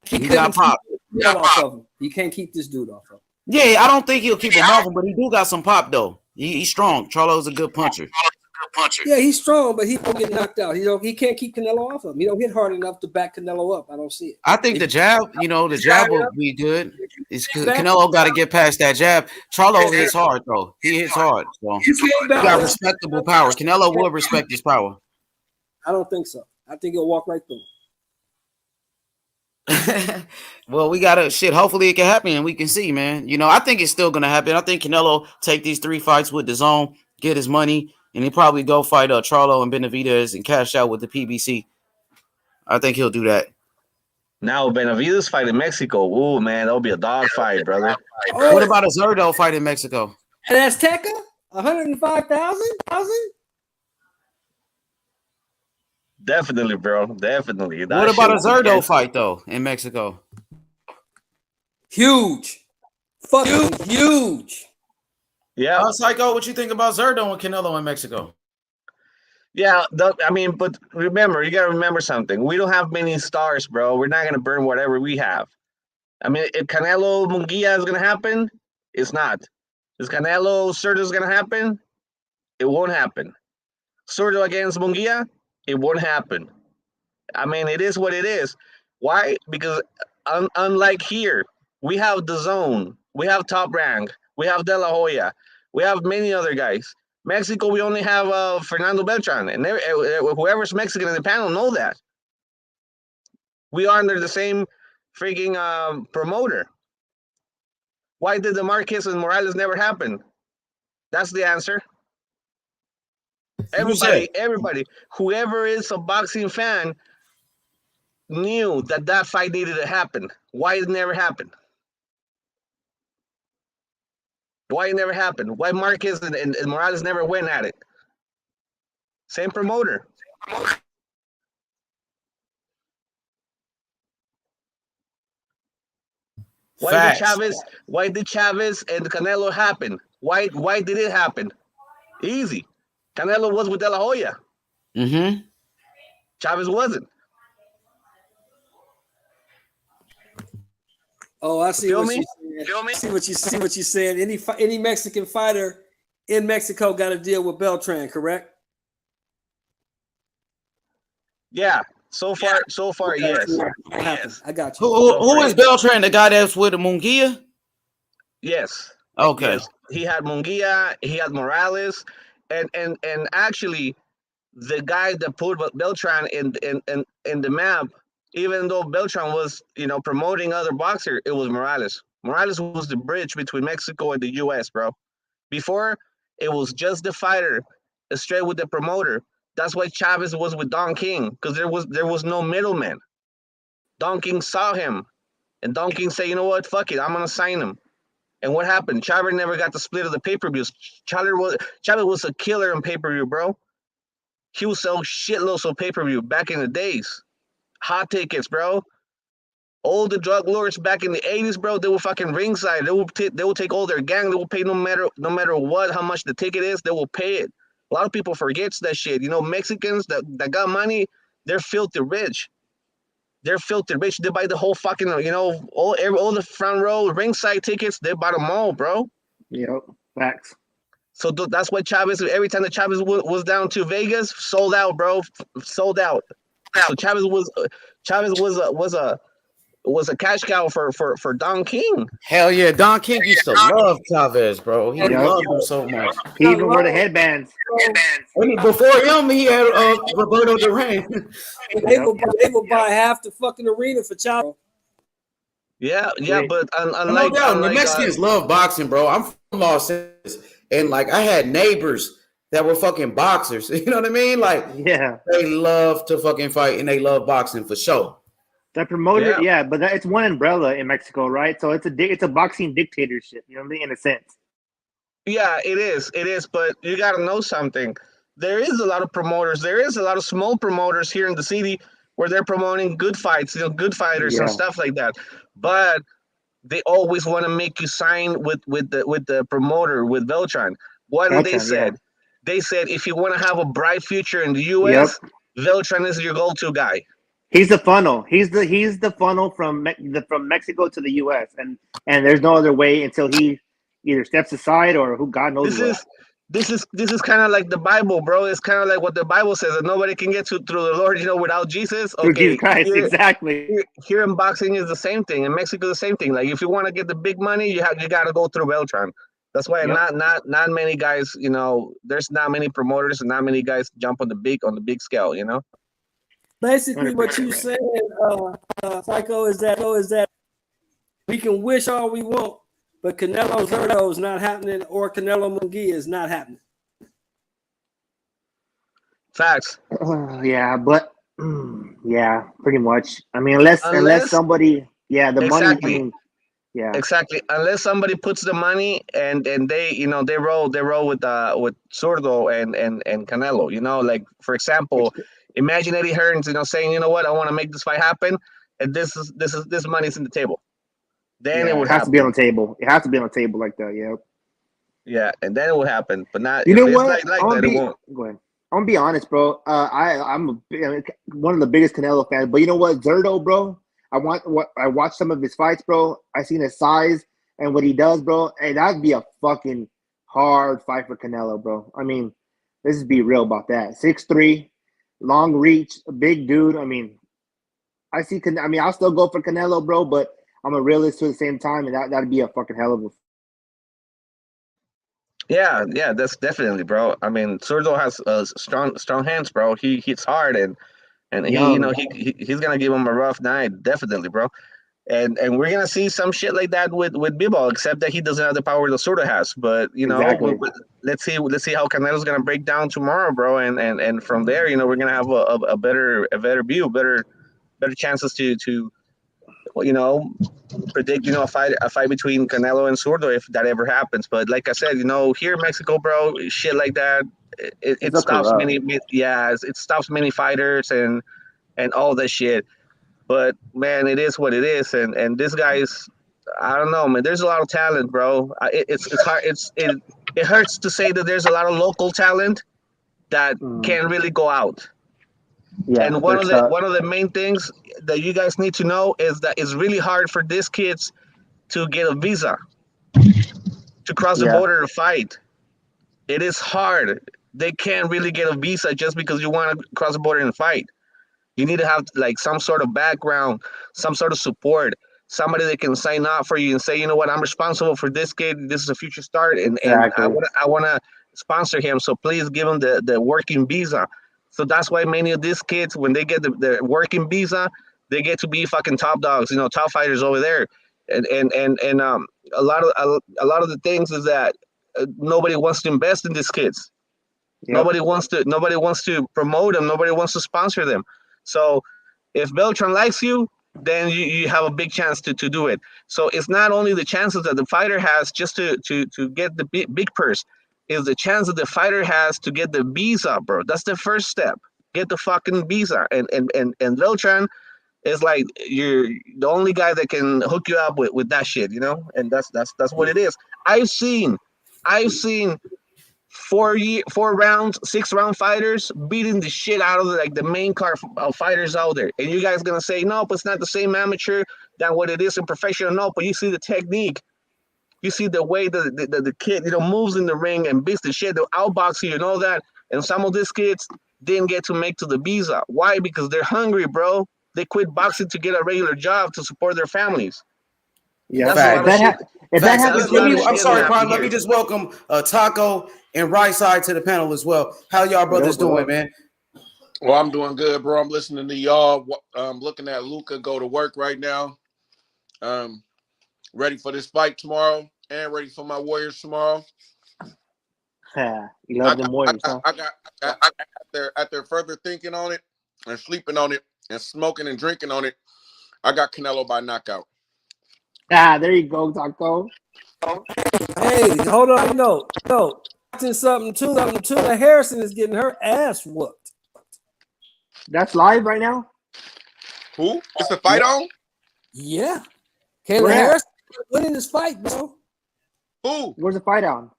He got pop. Off of him. You can't keep this dude off of him. Yeah, I don't think he'll keep him off him, but he do got some pop though. He's strong. Charlo's a good puncher. Yeah, he's strong, but he don't get knocked out. He can't keep Canelo off of him. He don't hit hard enough to back Canelo up. I don't see it. I think the jab, the jab will be good. Canelo got to get past that jab. Charlo hits hard though. He hits hard. So he got respectable power. Canelo will respect his power. I don't think so. I think he'll walk right through. Well, we gotta hopefully it can happen and we can see, man. I think it's still gonna happen. I think Canelo take these 3 fights with the zone, get his money, and he probably go fight Charlo and Benavidez and cash out with the PBC. I think he'll do that. Now Benavidez fight in Mexico. Ooh, man, that'll be a dog fight, brother. What about a Zurdo fight in Mexico? And Azteca, 105,000. Definitely, bro. Definitely. What about a Zurdo fight though in Mexico? Huge. Fucking huge. Yeah. Psycho, what you think about Zurdo and Canelo in Mexico? Yeah, but remember, you got to remember something. We don't have many stars, bro. We're not going to burn whatever we have. I mean, if Canelo Munguia is going to happen, it's not. Is Canelo Zurdo going to happen? It won't happen. Zurdo against Munguia? It won't happen. I mean, it is what it is. Why? Because unlike here, we have the zone. We have Top Rank. We have De La Hoya. We have many other guys. Mexico, we only have Fernando Beltran. And whoever's Mexican in the panel know that. We are under the same freaking promoter. Why did the Marquez and Morales never happen? That's the answer. Everybody, whoever is a boxing fan knew that fight needed to happen. Why it never happened? Why it never happened? Why Marquez and Morales never went at it? Same promoter. Why did Chavez and Canelo happen? Why did it happen? Easy. Canelo was with De La Hoya. Mm-hmm. Chavez wasn't. Oh, I see what you said. See what you said. Any Mexican fighter in Mexico got to deal with Beltran, correct? Yeah. So far, yes. Yes. I got you. Who is Beltran? The guy that's with Munguia? Yes. Okay. Yes. He had Munguia. He had Morales. And actually, the guy that put Beltran in the map, even though Beltran was promoting other boxers, it was Morales. Morales was the bridge between Mexico and the U.S., bro. Before, it was just the fighter, straight with the promoter. That's why Chavez was with Don King, because there was no middleman. Don King saw him, and Don King said, "You know what? Fuck it, I'm gonna sign him." And what happened? Chavez never got the split of the pay-per-views. Chavez was a killer in pay-per-view, bro. He would sell shitloads of pay-per-view back in the days. Hot tickets, bro. All the drug lords back in the 80s, bro, they were fucking ringside. They will take all their gang. They will pay no matter what, how much the ticket is, they will pay it. A lot of people forgets that shit. Mexicans that got money, they're filthy rich. They're filthy rich. They buy the whole fucking, all the front row ringside tickets. They buy them all, bro. Yep, facts. So that's why Chavez. Every time that Chavez was down to Vegas, sold out, bro. Sold out. So Chavez was a cash cow for Don King. Hell yeah, Don King used to love Chavez, bro. He loved him so much. He even wore the headbands. Before him, he had Roberto Duran. They will buy half the fucking arena for Chavez. Yeah, but no doubt, the Mexicans love boxing, bro. I'm from Los Angeles, and I had neighbors that were fucking boxers. You know what I mean? They love to fucking fight and they love boxing for sure. That promoter, but it's one umbrella in Mexico, right? So it's a boxing dictatorship, you know what I mean, in a sense. Yeah, it is. But you got to know something. There is a lot of promoters. There is a lot of small promoters here in the city where they're promoting good fights, good fighters and stuff like that. But they always want to make you sign with the promoter, with Beltran. What did they said? Yeah. They said if you want to have a bright future in the U.S., Beltran is your go-to guy. He's the funnel. He's the funnel from Mexico to the U.S. and there's no other way until he either steps aside or who God knows This what. is this is kind of like the Bible, bro. It's kind of like what the Bible says that nobody can get to through the Lord, without Jesus. Through Jesus Okay, Christ, exactly. here in boxing is the same thing. In Mexico, the same thing. Like if you want to get the big money, you got to go through Beltran. That's why Yep. not many guys. There's not many promoters and not many guys jump on the big scale. Basically, what 100%. you saying, Psycho, is that we can wish all we want, but Canelo Zurdo is not happening, or Canelo Munguia is not happening. Facts. Yeah, but yeah, pretty much. I mean, unless somebody, the money. I Exactly. mean, yeah, Exactly. Unless somebody puts the money and they roll with Zurdo and Canelo. Like for example, imagine Eddie Hearns saying, you know what, I want to make this fight happen, and this money's in the table. Then it would it has happen. to be on the table. It has to be on the table like that. Yeah. Yeah, and then it will happen. But not You if know it's what? like that, it won't. Go ahead. I'm gonna be honest, bro. I'm one of the biggest Canelo fans, but you know what, Zurdo, bro. I watched some of his fights, bro. I seen his size and what he does, bro. Hey, that'd be a fucking hard fight for Canelo, bro. I mean, let's just be real about that. 6'3", long reach, a big dude. I mean, I'll still go for Canelo, bro, but I'm a realist at the same time, and that'd be a fucking hell of a. Yeah, that's definitely, bro. I mean, Zurdo has strong hands, bro. He hits hard, and Young. he's gonna give him a rough night, definitely, bro. And we're gonna see some shit like that with Bivol, except that he doesn't have the power that Zurdo has. But Exactly. let's see how Canelo's gonna break down tomorrow, bro. And from there, we're gonna have a better view, better chances to predict a fight between Canelo and Zurdo if that ever happens. But like I said, here in Mexico, bro, shit like that it stops corrupt. it stops many fighters and all that shit. But man, it is what it is, and this guy's, I don't know, man. There's a lot of talent, bro. It's hard. It hurts to say that there's a lot of local talent that can't really go out. Yeah, And one of the main things that you guys need to know is that it's really hard for these kids to get a visa to cross the border to fight. It is hard. They can't really get a visa just because you want to cross the border and fight. You need to have like some sort of background, some sort of support, somebody that can sign up for you and say, you know what, I'm responsible for this kid. This is a future start, and I want to sponsor him. So please give him the working visa. So that's why many of these kids, when they get the working visa, they get to be fucking top dogs, top fighters over there. And a lot of the things is that nobody wants to invest in these kids. Yep. Nobody wants to promote them. Nobody wants to sponsor them. So if Beltran likes you, then you have a big chance to do it. So it's not only the chances that the fighter has just to get the big purse, is the chance that the fighter has to get the visa, bro. That's the first step. Get the fucking visa. And Beltran is like you're the only guy that can hook you up with that shit, And that's what it is. I've seen 4-round, 6-round fighters beating the shit out of the main card of fighters out there. And you guys gonna say, no, but it's not the same amateur than what it is in professional. No, but you see the technique. You see the way the kid, moves in the ring and beats the shit, the outboxing, that. And some of these kids didn't get to make to the visa. Why? Because they're hungry, bro. They quit boxing to get a regular job to support their families. Yeah, if that happens, I'm sorry, Prime. Let me just welcome Taco and Right Side to the panel as well. How y'all brothers doing, man? Well, I'm doing good, bro. I'm listening to y'all. Looking at Luca go to work right now. Ready for this fight tomorrow and ready for my Warriors tomorrow. You love them Warriors, huh? I got after further thinking on it and sleeping on it and smoking and drinking on it, I got Canelo by knockout. There you go, Taco. Hey, hold on. No. Something too. Harrison is getting her ass whooped. That's live right now? Who? Is the fight on? Yeah. Kayla Harrison winning this fight, bro. Who? Where's the fight on?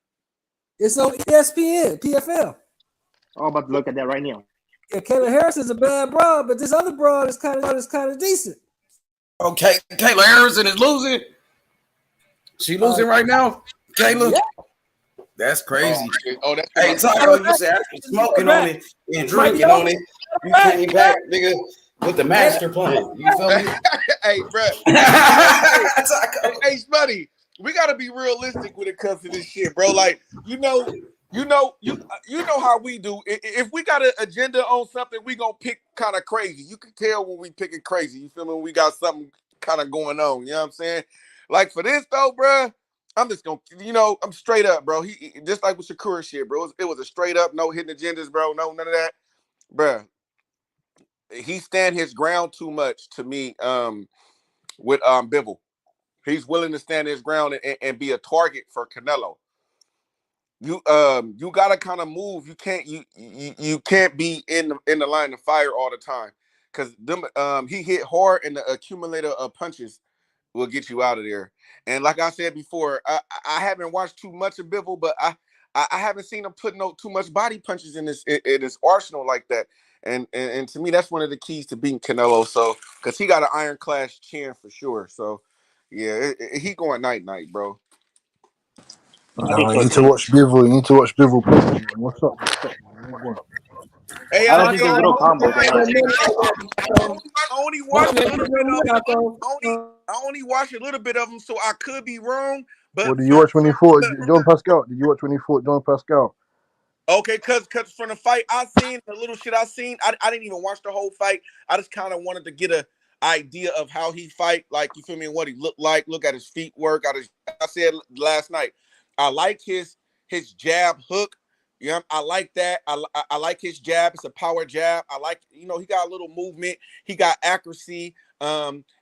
It's on ESPN, PFL. Oh, I'm about to look at that right now. Kayla Harris is a bad broad, but this other broad is kind of decent. Okay, Kayla Harrison is losing. She losing right now, Kayla. Yeah. That's crazy. That's Hey, Taco, you said after smoking on it and drinking on it, you came back, nigga, with the master plan. You feel me? Hey, bro. Hey, Smutty, we gotta be realistic when it comes to this shit, bro. Like, you know how we do. If we got an agenda on something, we gonna pick kind of crazy. You can tell when we picking crazy. You feel me? When we got something kind of going on. You know what I'm saying? Like for this though, bro, I'm just gonna, I'm straight up, bro. He just like with Shakur shit, bro. It was a straight up, no hidden agendas, bro. No, none of that, bro. He stand his ground too much to me. With Bivol, he's willing to stand his ground and be a target for Canelo. You gotta kind of move. You can't be in the line of fire all the time, because he hit hard and the accumulator of punches will get you out of there. And like I said before, I haven't watched too much of Bivol, but I haven't seen him put too much body punches in his arsenal like that. And to me, that's one of the keys to beating Canelo. So, because he got an ironclad chin for sure. So, yeah, he going night, bro. You need to watch Bivol. You need to watch Bivol play. What's up? Man? Hey, I don't think his little combos are much. I only watched a little bit of him. I only watched a little bit of him, so I could be wrong. But What did you watch when he fought John Pascal? Did you watch when he fought John Pascal? Okay, cause from the fight I seen, the little shit I seen, I didn't even watch the whole fight. I just kind of wanted to get a idea of how he fight, like, you feel me, and what he looked like. Look at his feet work. I said last night, I like his jab hook. Yeah, I like that. I like his jab. It's a power jab. I like, he got a little movement. He got accuracy.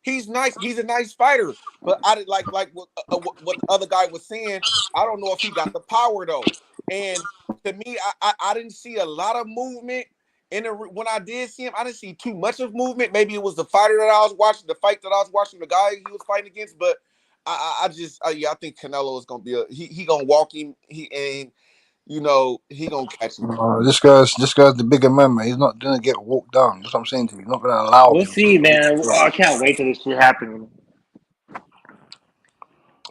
He's nice. He's a nice fighter. But I did like what the other guy was saying. I don't know if he got the power though. And to me, I didn't see a lot of movement when I did see him. I didn't see too much of movement. Maybe it was the fighter that I was watching, the fight that I was watching, the guy he was fighting against. But I think Canelo is gonna be he gonna walk him. He gonna catch him. This guy's the bigger man. He's not gonna get walked down. That's what I'm saying to you. He's not gonna allow We'll him. see, man. I can't wait till this shit happens.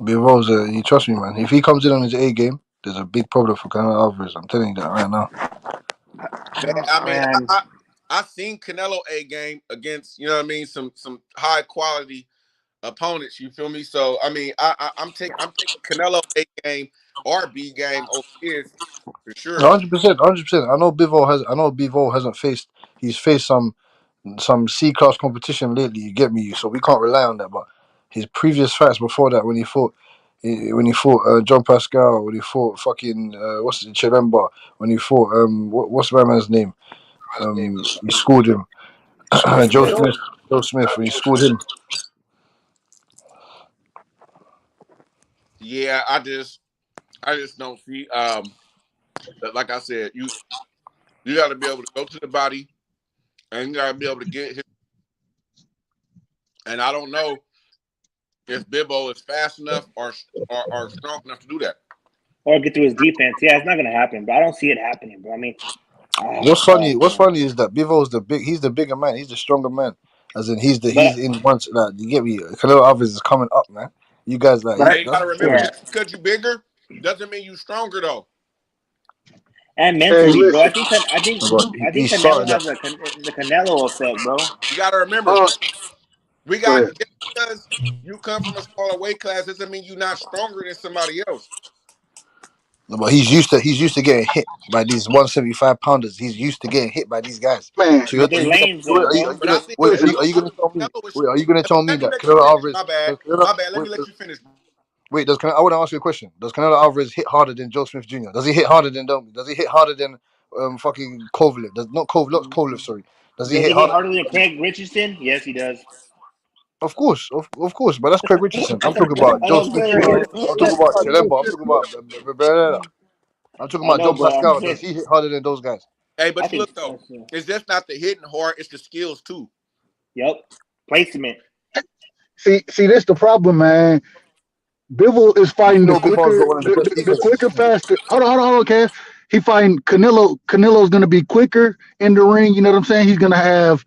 Bivol's you trust me, man. If he comes in on his A game, there's a big problem for Canelo Alvarez. I'm telling you that right now. I mean, I seen Canelo A game against, some high quality opponents. You feel me? So I mean, I'm taking Canelo A game or B game over his for sure. 100%. I know Bivol hasn't faced. He's faced some C class competition lately. You get me? So we can't rely on that. But his previous fights before that, when he fought John Pascal, when he fought fucking Chilemba, when he fought what's my man's name? He schooled him. Joe Smith. When he schooled him. Yeah, I just don't see. Like I said, you got to be able to go to the body, and you got to be able to get his. And I don't know if Bivol is fast enough or strong enough to do that. Or get through his defense. Yeah, it's not gonna happen, but I don't see it happening, bro. I mean, What's funny is that Bivol's he's the bigger man, he's the stronger man. As in he's in once you get me. Canelo Alvarez is coming up, man. You guys you gotta remember, just because you're bigger doesn't mean you're stronger though. And mentally, bro. I think Canelo has the Canelo effect, bro. You gotta remember, we got just because you come from a smaller weight class doesn't mean you're not stronger than somebody else. But he's used to getting hit by these 175 pounders. He's used to getting hit by these guys. Man, so are you going to tell me? Wait, are you going to tell me that Canelo Alvarez? My bad. Let me let you finish. Wait, I want to ask you a question. Does Canelo Alvarez hit harder than Joe Smith Jr.? Does he hit harder than fucking Kovalev? Not Kovalev, sorry. Does he hit harder than Craig Richardson? Yes, he does. Of course, but that's Craig Richardson. I'm talking about Joe Smith Jr. I'm talking about Chilemba. I'm talking about John Pascal. Does he hit harder than those guys? Hey, but look though, it's just not the hitting hard; it's the skills too. Yep, placement. See, this the problem, man. Bivol is fighting the quicker, faster. Hold on, Cass. he fighting Canelo. Canelo's going to be quicker in the ring. You know what I'm saying? He's going to have,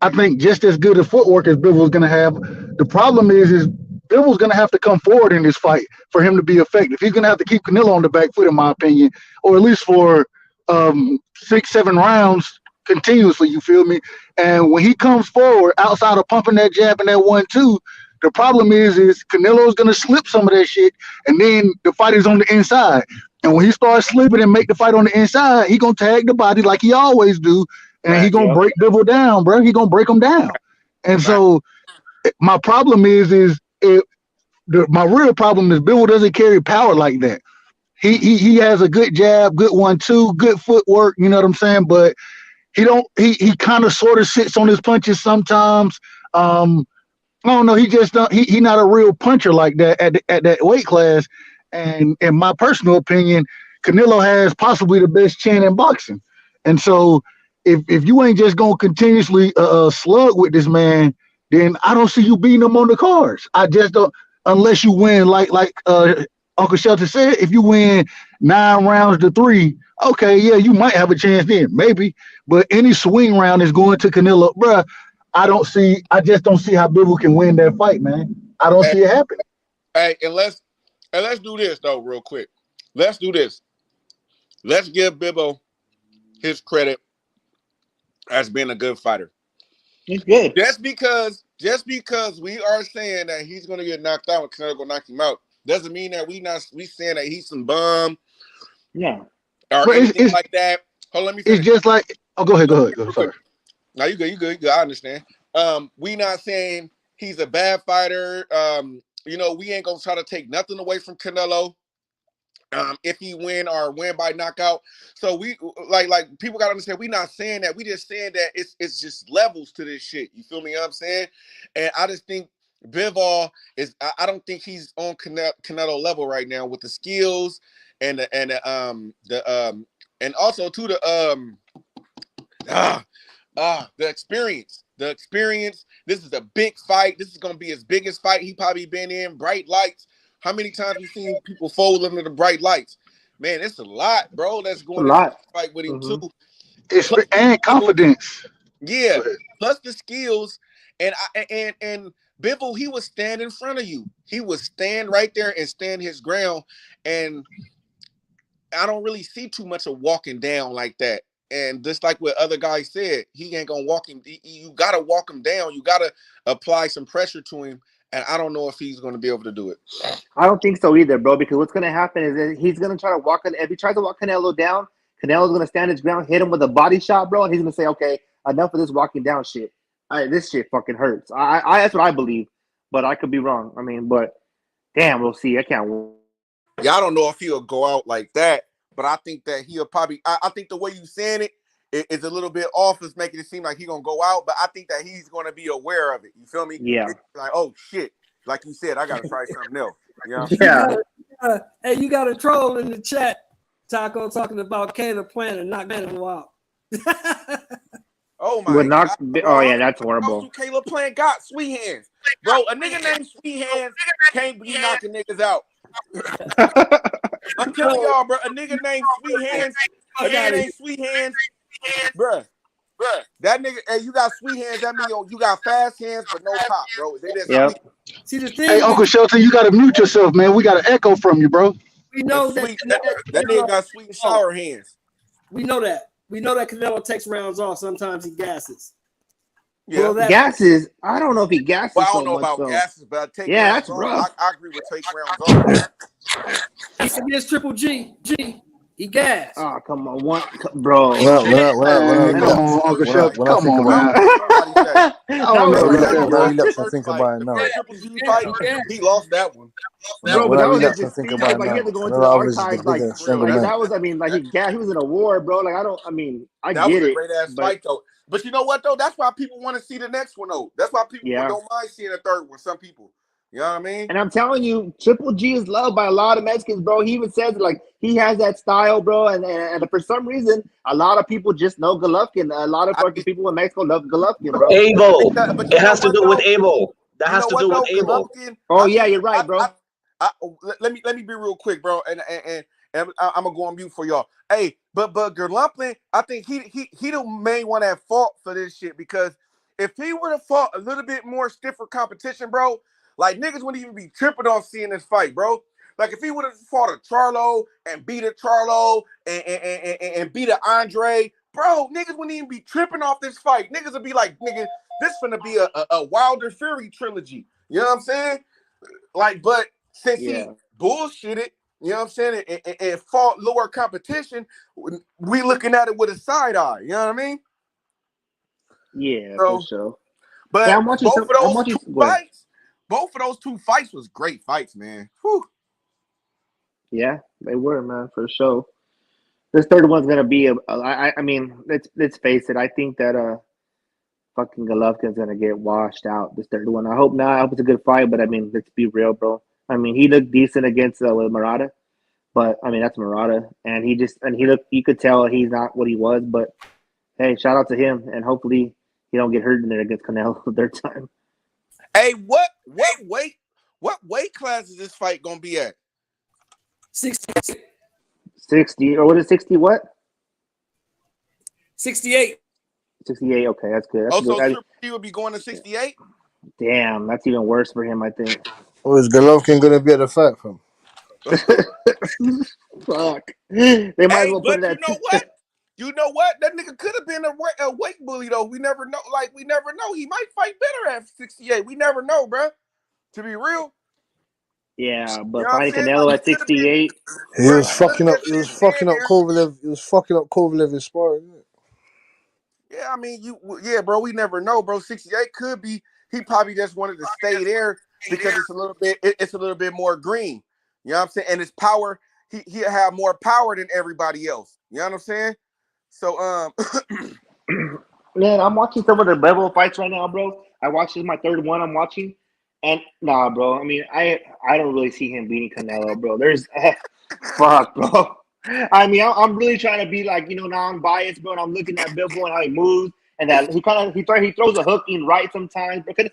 I think, just as good a footwork as Bivol's going to have. The problem is Bivol's going to have to come forward in this fight for him to be effective. He's going to have to keep Canelo on the back foot, in my opinion, or at least for 6-7 rounds continuously. You feel me? And when he comes forward, outside of pumping that jab and that 1-2, the problem is Canelo's going to slip some of that shit, and then the fight is on the inside. And when he starts slipping and make the fight on the inside, he going to tag the body like he always do, and he going to break Bivol down, bro. He going to break him down. And so my problem is my real problem is Bivol doesn't carry power like that. He has a good jab, good 1-2, good footwork, you know what I'm saying? But he kind of sort of sits on his punches sometimes. I don't know. He just don't. He not a real puncher like that at that weight class. And in my personal opinion, Canelo has possibly the best chin in boxing. And so, if you ain't just gonna continuously slug with this man, then I don't see you beating him on the cards. I just don't, unless you win like Uncle Shelton said. If you win 9 rounds to 3, okay, yeah, you might have a chance then, maybe. But any swing round is going to Canelo, bruh. I just don't see how Bivol can win that fight, man. I don't see it happening. Hey, and let's do this though, real quick. Let's do this. Let's give Bivol his credit as being a good fighter. He's good. Just because we are saying that he's gonna get knocked out and Canelo gonna knock him out, doesn't mean that we saying that he's some bum. Yeah. Or anything like that. Hold on, let me finish. It's just like, go ahead. Sorry. No, you good. I understand. We not saying he's a bad fighter. We ain't gonna try to take nothing away from Canelo. If he win by knockout. So we like people gotta understand, we not saying that. We just saying that it's just levels to this shit. You feel me? You know what I'm saying? And I just think Bivol is. I don't think he's on Canelo level right now with the skills and also to the experience. The experience. This is a big fight. This is gonna be his biggest fight he probably been in. Bright lights. How many times you seen people fold under the bright lights? Man, it's a lot, bro. That's going to fight with him too. And confidence. Yeah, plus the skills. And Bivol, he would stand in front of you. He would stand right there and stand his ground. And I don't really see too much of walking down like that. And just like what other guys said, he ain't gonna walk him. You gotta walk him down. You gotta apply some pressure to him. And I don't know if he's going to be able to do it. I don't think so either, bro, because what's going to happen is that he's going to try to walk – if he tries to walk Canelo down, Canelo's going to stand his ground, hit him with a body shot, bro, and he's going to say, okay, enough of this walking down shit. This shit fucking hurts. That's what I believe, but I could be wrong. I mean, but damn, we'll see. I can't wait. Yeah, I don't know if he'll go out like that, but I think that he'll probably – I think the way you saying it is a little bit off. It's making it seem like he's going to go out, but I think that he's going to be aware of it. You feel me? Yeah. It's like, oh, shit. Like you said, I got to try something else. You know? Yeah. Hey, you got a troll in the chat. Taco talking about Caleb playing and not getting him out. Oh, my God. Oh, yeah, that's horrible. Caleb Plant got sweet hands. Bro, a nigga named Sweet Hands can't be knocking niggas out. I'm telling y'all, bro, a nigga named Sweet Hands, bro. That nigga, hey, you got sweet hands. That mean you got fast hands, but no top, bro. They just sweet. See the thing. Hey, Uncle Shelton, you gotta mute yourself, man. We got an echo from you, bro. We know that nigga got sweet and sour hands. We know that. We know that Canelo takes rounds off. Sometimes he gasses. Yeah, gases. I don't know if he gasses. Well, I don't know about gases, but I take. Yeah, that's rough. I agree with take rounds off. He's against Triple G. He gas. Oh, come on, bro. Come on, Uncle Shelton. Come on, man. Think about it now. He lost that one. Bro, but that was just think about like he had to go into the archives. Like that was, I mean, like he was in a war, bro. Like I get it. That was a great ass fight, though. But you know what, though? That's why people want to see the next one, though. That's why people don't mind seeing a third one. Some people. You know what I mean? And I'm telling you, Triple G is loved by a lot of Mexicans, bro. He even says, like, he has that style, bro. And for some reason, a lot of people just know Golovkin. A lot of fucking people in Mexico love Golovkin, bro. Abel. It has to do with Abel. That has to do with Abel. Oh, yeah, you're right, bro. Let me be real quick, bro. And I'm going to go on mute for y'all. Hey, But Gerlumpin, I think he the main one at fault for this shit, because if he would have fought a little bit more stiffer competition, bro, like niggas wouldn't even be tripping on seeing this fight, bro. Like if he would have fought a Charlo and beat a Charlo and beat a Andre, bro, niggas wouldn't even be tripping off this fight. Niggas would be like, nigga, this finna be a Wilder Fury trilogy. You know what I'm saying? Like, but since he bullshitted, you know what I'm saying, and fought lower competition, we looking at it with a side eye. You know what I mean? Yeah, So, for sure. but Yeah, I'm watching both some. of I'm those watching. two fights, was great fights, man. Whew. Yeah, they were, man, for sure. This third one's gonna be I mean, let's face it. I think that fucking Golovkin's gonna get washed out. This third one. I hope not. I hope it's a good fight, but I mean, let's be real, bro. I mean, he looked decent against with Murata, but I mean that's Murata, and he looked. You could tell he's not what he was. But hey, shout out to him, and hopefully he don't get hurt in there against Canelo the third time. Hey, what weight class is this fight gonna be at? 60. 60 or what is 60? What? 68. 68. Okay, that's good. That's So good. Triple G would be going to 68. Damn, that's even worse for him, I think. Or is Golovkin gonna be at the fight, fam? Fuck. They might as well put But it at. You know what? That nigga could have been a weight bully though. We never know. Like we never know. He might fight better at 68. We never know, bro. To be real. Yeah, but You know fighting Canelo at 68. He was fucking up. He was fucking up Kovalev. He was fucking up Kovalev in sparring. Yeah, I mean, bro. We never know, bro. 68 could be. He probably just wanted to stay there because it's a little bit. It's a little bit more green. You know what I'm saying? And his power. He have more power than everybody else. You know what I'm saying? So Man, I'm watching some of the Bivol fights right now, bro. This is my third one I'm watching, and nah, bro. I mean, I don't really see him beating Canelo, bro. There's fuck, bro. I mean, I'm really trying to be like non-biased, bro. And I'm looking at Bivol and how he moves, and that he throws a hook in right sometimes. But Canelo's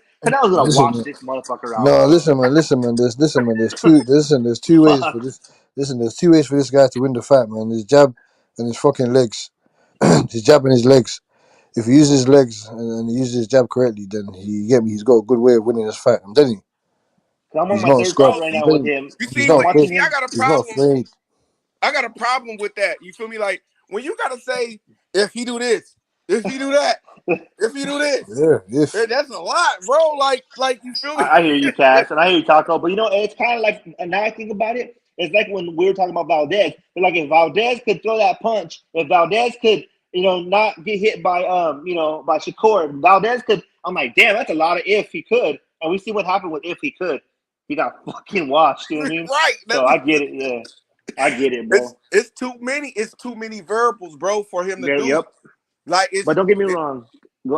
gonna Listen, wash man. this motherfucker out, No, bro. listen, man. There's two ways for this. Listen, there's two ways for this guy to win the fight, man. His jab and his fucking legs. His jab and his legs. If he uses his legs and he uses his jab correctly, then he's got a good way of winning this fight. I'm telling you. I'm on He's my not third fight scrubbed. right I'm now with telling you. him. you He's see, not afraid. I got a He's not problem. afraid. I got a problem with that. You feel me? Like when you gotta say if he do this, if he do that, if he do this, Yeah, that's a lot, bro. Like you feel me? I hear you, Cass, and I hear you, Taco. But it's kind of like, now I think about it, it's like when we were talking about Valdez. It's like if Valdez could throw that punch, if Valdez could, not get hit by by Shakur, Valdez could. I'm like, damn, that's a lot of if he could. And we see what happened with if he could. He got fucking washed. You know what I mean? Right. So I get it. Yeah, I get it, bro. It's too many. It's too many variables, bro, for him to do. Yep. Like But don't get me wrong.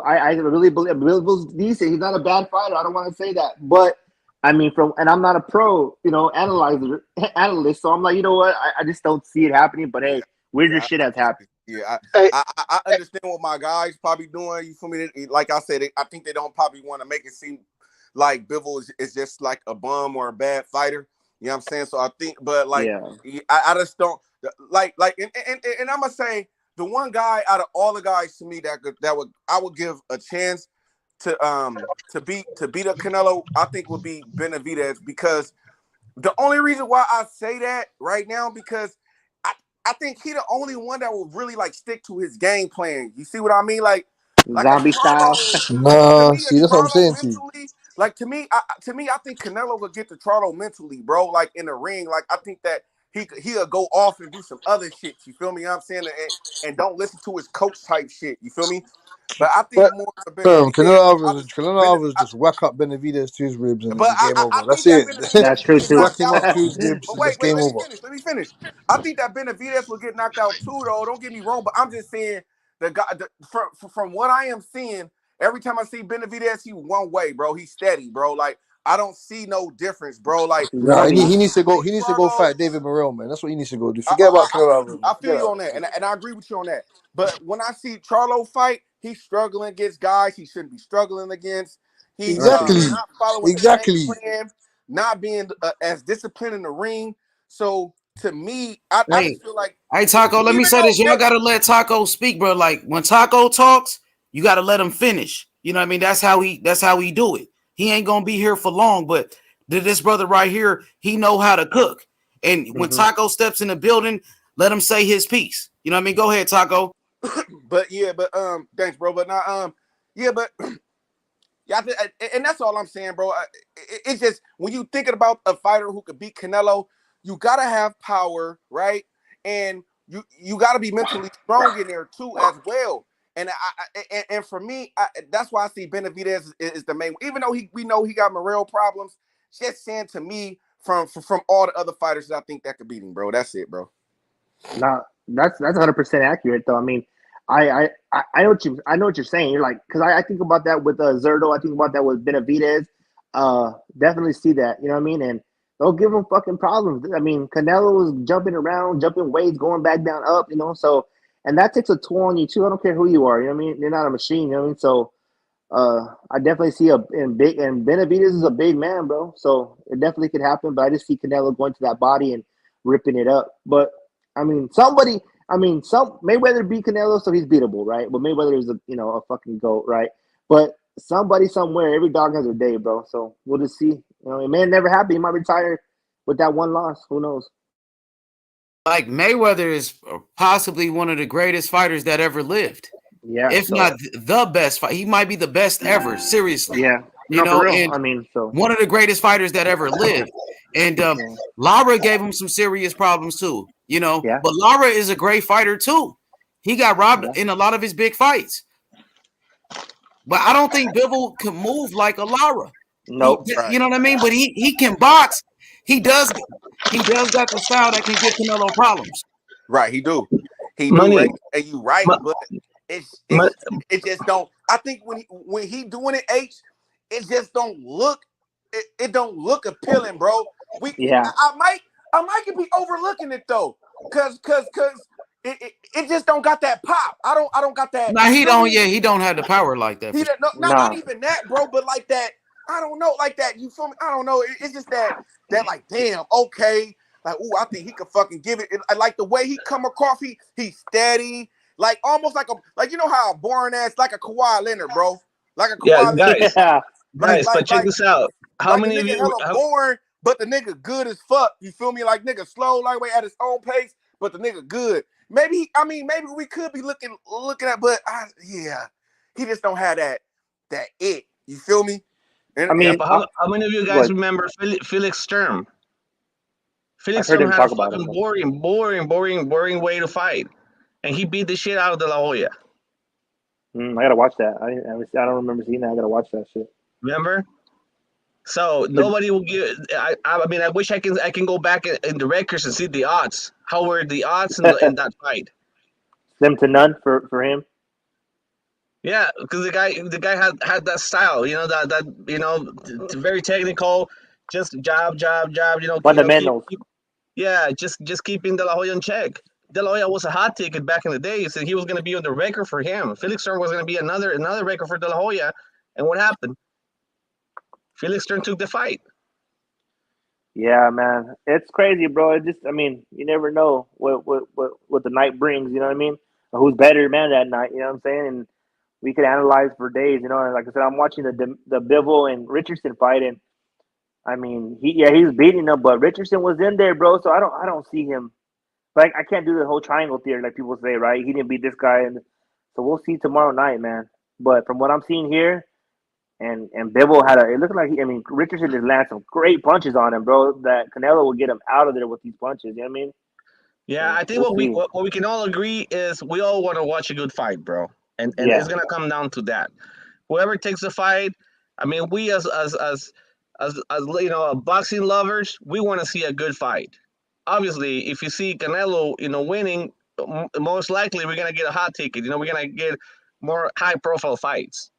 I really believe Bill's decent. He's not a bad fighter. I don't want to say that, but I mean, and I'm not a pro, analyst. So I'm like, you know what? I just don't see it happening. But hey, weirder shit has happened. Yeah, I understand what my guys probably doing. You feel me? Like I said, I think they don't probably want to make it seem like Bivol is just like a bum or a bad fighter. You know what I'm saying? So I think, but like, I just don't like, and I'm gonna say the one guy out of all the guys to me I would give a chance to beat a Canelo, I think would be Benavidez, because the only reason why I say that right now, because I think he the only one that will really like stick to his game plan. You see what I mean? Like Zombie style. Nah, see, that's what I'm saying to you. mentally, like to me, I think Canelo will get to Charlo mentally, bro. Like in the ring, like I think that he'll go off and do some other shit. You feel me? You know what I'm saying? And don't listen to his coach type shit. You feel me? But I think more to Benavidez. Canelo Alvarez just whack up Benavidez to his ribs and But it's game over. I That's think that it. Benavidez That's true will get too. Whack knocked him out up to too. his ribs But and it's wait, game let me over. finish. Let me finish. I think that Benavidez will get knocked out too, though. Don't get me wrong, but I'm just saying the guy from what I am seeing, every time I see Benavidez, he one way, bro. He's steady, bro. Like I don't see no difference, bro. Like Nah, when I he see needs to go. Big He needs to go Charlo, fight David Morrell, man. That's what he needs to go do. Forget about I Canelo feel Alvarez. you. Man. I feel Forget you that. on that, and I agree with you on that. But when I see Charlo fight, he's struggling against guys he shouldn't be struggling against. He's Exactly. not following the game Exactly. plan, not being as disciplined in the ring. So to me, I Hey, just feel like hey, Taco, let me even say though this. Y'all gotta let Taco speak, bro. Like when Taco talks, you gotta let him finish. You know what I mean? That's how he do it. He ain't gonna be here for long, but this brother right here, he know how to cook. And when Taco steps in the building, let him say his piece. You know what I mean? Go ahead, Taco. but thanks, bro. But now, yeah, but yeah, and that's all I'm saying, bro. It's just when you thinking about a fighter who could beat Canelo, you gotta have power, right? And you gotta be mentally strong in there too, as well. And and for me, that's why I see Benavidez is the main. Even though we know he got morale problems, just saying to me from all the other fighters that I think that could beat him, bro. That's it, bro. No, that's 100% accurate though. I mean, I know what you're saying. You're like, because I think about that with Zerdo. I think about that with Benavidez. Definitely see that. You know what I mean? And they'll give him fucking problems. I mean, Canelo was jumping around, jumping weights, going back down, up. You know, so and that takes a toll on you too. I don't care who you are. You know what I mean? You're not a machine. You know what I mean? So. I definitely see and Benavidez is a big man, bro. So it definitely could happen. But I just see Canelo going to that body and ripping it up. But I mean, some Mayweather beat Canelo, so he's beatable, right? But Mayweather is a fucking goat, right? But somebody somewhere, every dog has a day, bro. So we'll just see. It may never happen. He might retire with that one loss. Who knows? Like Mayweather is possibly one of the greatest fighters that ever lived. Yeah. If not the best fight, he might be the best ever. Seriously. Yeah. For real. And I mean, so one of the greatest fighters that ever lived. And Lara gave him some serious problems too. Yeah. But Lara is a great fighter too. He got robbed in a lot of his big fights. But I don't think Bivol can move like a Lara. Nope. You know what I mean? But he can box. He does got the style that can give Canelo problems. Right, he do, Money. right? And you right, but it just don't. I think when he doing it, it just don't look. It don't look appealing, bro. I might be overlooking it though, cause it just don't got that pop. I don't got that. Nah, he don't. Yeah, he don't have the power like that. Not even that, bro. But like that, I don't know, like that. You feel me? I don't know. It's just that like, damn, okay. Like, ooh, I think he could fucking give it. I like the way he come across. He's steady, like almost like you know how a boring ass like a Kawhi Leonard, bro. Like a Kawhi Leonard. Guys, but check this out. How many of you? Hella boring, but the nigga good as fuck. You feel me? Like nigga slow, lightweight at his own pace, but the nigga good. Maybe we could be looking at, but he just don't have that it. You feel me? And, I mean, but how many of you guys remember Felix Sturm? Felix Sturm had a fucking boring way to fight, and he beat the shit out of De La Hoya. I gotta watch that. I don't remember seeing that. I gotta watch that shit. Remember? So nobody will give. I mean, I wish I can go back in the records and see the odds. How were the odds in that fight? Slim to none for him. Yeah, because the guy had that style, that very technical, just jab, fundamentals. Just keeping De La Hoya in check. De La Hoya was a hot ticket back in the day, so he was going to be on the record for him. Felix Sturm was going to be another record for De La Hoya, and what happened? Felix Sturm took the fight. Yeah, man, it's crazy, bro. You never know what the night brings. You know what I mean? Or who's better, man, that night? You know what I'm saying? And we could analyze for days. And like I said, I'm watching the Bivol and Richardson fight, and I mean, he's beating him, but Richardson was in there, bro. So I don't see him. Like, I can't do the whole triangle theory like people say, right? He didn't beat this guy, and so we'll see tomorrow night, man. But from what I'm seeing here. And Bivol it looked like Richardson just landed some great punches on him, bro. That Canelo will get him out of there with these punches. You know what I mean? Yeah, so I think what we can all agree is we all want to watch a good fight, bro. And it's gonna come down to that. Whoever takes the fight, we as boxing lovers, we want to see a good fight. Obviously, if you see Canelo, winning, most likely we're gonna get a hot ticket. We're gonna get more high profile fights.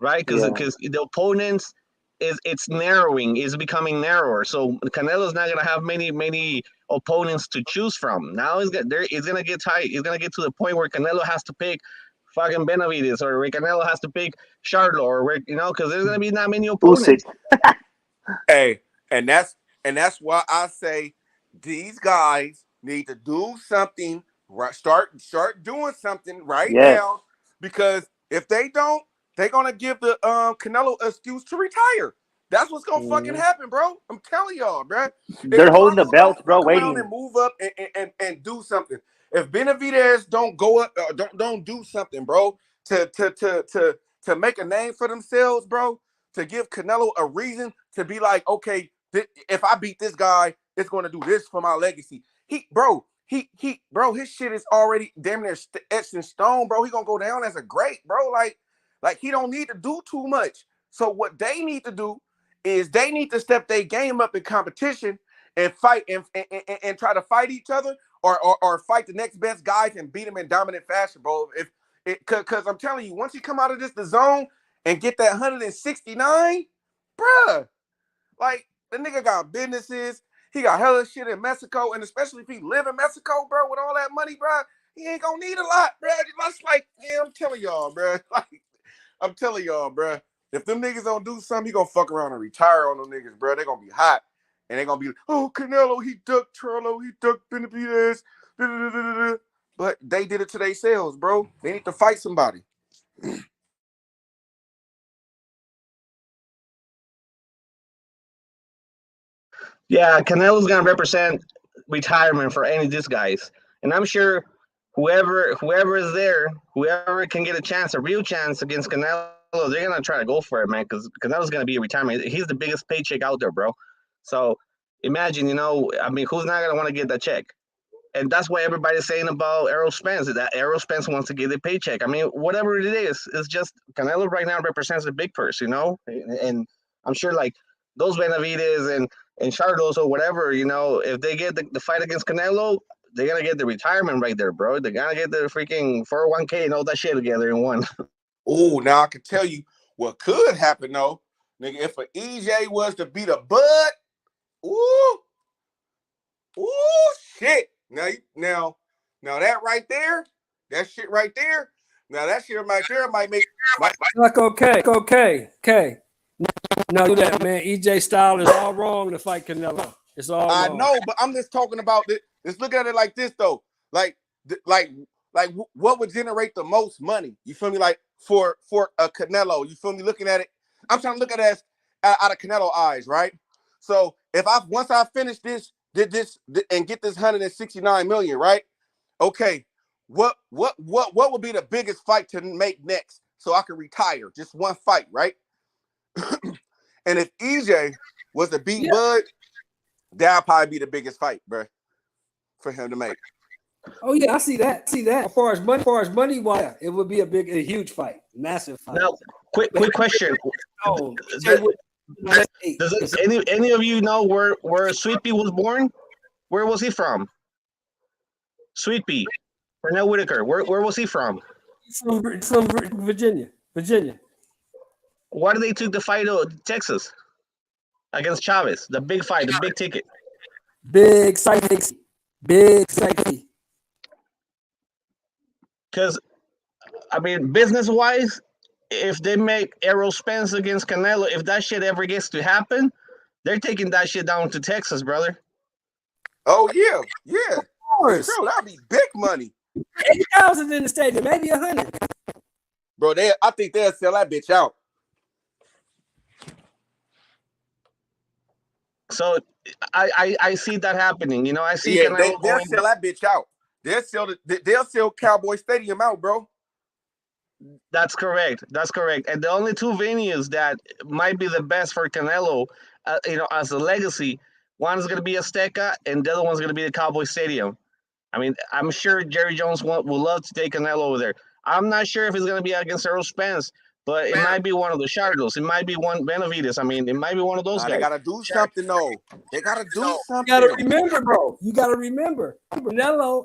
Right, because the opponents it's narrowing, is becoming narrower. So Canelo's not gonna have many opponents to choose from. Now it's gonna get tight. It's gonna get to the point where Canelo has to pick fucking Benavidez, or where Canelo has to pick Charlo, or where because there's gonna be not many opponents. Hey, and that's why I say these guys need to do something. Right, start doing something right Yes. now, because if they don't, they're gonna give the Canelo excuse to retire. That's what's gonna fucking happen, bro. I'm telling y'all, bro. They're If holding the Charlo don't belts, bro, fuck around waiting. and move up and do something, if Benavidez don't go up, don't do something, bro, to make a name for themselves, bro, to give Canelo a reason to be like, okay, if I beat this guy, it's gonna do this for my legacy. Bro, his shit is already damn near etched in stone, bro. He gonna go down as a great, bro. Like he don't need to do too much. So what they need to do is they need to step their game up in competition and fight and try to fight each other, or fight the next best guys and beat them in dominant fashion, bro. Because I'm telling you, once you come out of the zone and get that 169, bruh, like the nigga got businesses. He got hella shit in Mexico, and especially if he live in Mexico, bro, with all that money, bro, he ain't gonna need a lot, bro. That's like, yeah, I'm telling y'all, bro. Like, I'm telling y'all, bro. If them niggas don't do something, he gonna fuck around and retire on them niggas, bro. They gonna be hot, and they gonna be, oh, Canelo, he ducked Charlo, he ducked Benavidez, but they did it to themselves, bro. They need to fight somebody. Yeah, Canelo's gonna represent retirement for any of these guys, and I'm sure whoever is there, whoever can get a chance, a real chance against Canelo, they're gonna try to go for it, man. Because Canelo's gonna be a retirement. He's the biggest paycheck out there, bro. So imagine, I mean, who's not gonna want to get that check? And that's why everybody's saying about Errol Spence, that Errol Spence wants to get a paycheck. I mean, whatever it is, it's just Canelo right now represents a big purse, and I'm sure like those Benavides and Charlos or whatever, if they get the fight against Canelo, they're gonna get the retirement right there, bro. They're gonna get the freaking 401k and all that shit together in one. Oh, now I can tell you what could happen though, nigga. If an EJ was to beat a Bud, ooh, shit. Now that right there, that shit right there. Now that shit right there might make. Like okay. No, do that, man. EJ style is all wrong to fight Canelo. It's all I wrong. know, but I'm just talking about this. Let's look at it like this though. Like what would generate the most money? You feel me? Like for a Canelo, you feel me? Looking at it, I'm trying to look at it as out of Canelo eyes, right? So if once I finish this and get this 169 million, right? Okay, what would be the biggest fight to make next so I can retire? Just one fight, right? And if EJ was to beat Bud, that'll probably be the biggest fight, bro, for him to make. Oh yeah, I see that. As far as money wise, it would be a huge fight, massive fight. Now, quick question: Does any of you know where Sweet Pea was born? Where was he from? Sweet Pea, Pernell Whitaker. Where was he from? From Virginia. Why did they took the fight to Texas against Chavez? The big fight, the big ticket. Big psyche. Because, I mean, business-wise, if they make Errol Spence against Canelo, if that shit ever gets to happen, they're taking that shit down to Texas, brother. Oh, yeah. Of course. Bro, that'd be big money. 80,000 in the stadium, maybe 100. Bro, I think they'll sell that bitch out. So I see that happening. I see Canelo they'll sell that bitch out. They'll sell Cowboy Stadium out, bro. That's correct. And the only two venues that might be the best for Canelo, as a legacy, one is going to be Azteca, and the other one's going to be the Cowboy Stadium. I mean, I'm sure Jerry Jones would love to take Canelo over there. I'm not sure if it's going to be against Errol Spence, but it might be one of the Charlos. It might be one Benavides. I mean, it might be one of those guys. They got to do something, though. They got to do something. You got to remember, bro. Canelo,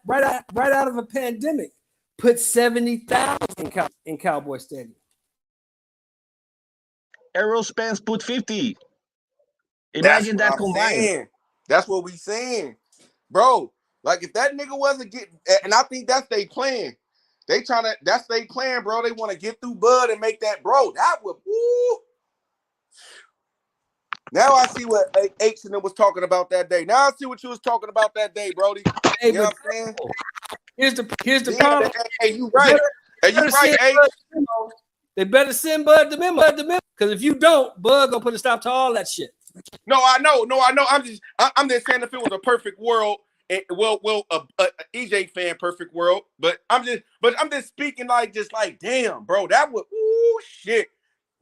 right out of a pandemic, put 70,000 in Cowboy Stadium. Errol Spence put 50. Imagine that combined. That's what we saying, bro. Like if that nigga wasn't getting, and I think that's they plan. That's they plan, bro. They want to get through Bud and make that, bro. That would, woo. Now I see what H and them was talking about that day. Now I see what you was talking about that day, Brody. Hey, You know but what I'm saying? here's the Yeah, problem. hey, you right. Hey, you right, H. They better send Bud the memo. Because if you don't, Bud gonna put a stop to all that shit. No, I know. I'm just saying if it was a perfect world, a EJ fan perfect world, but I'm just speaking like damn, bro, that would shit.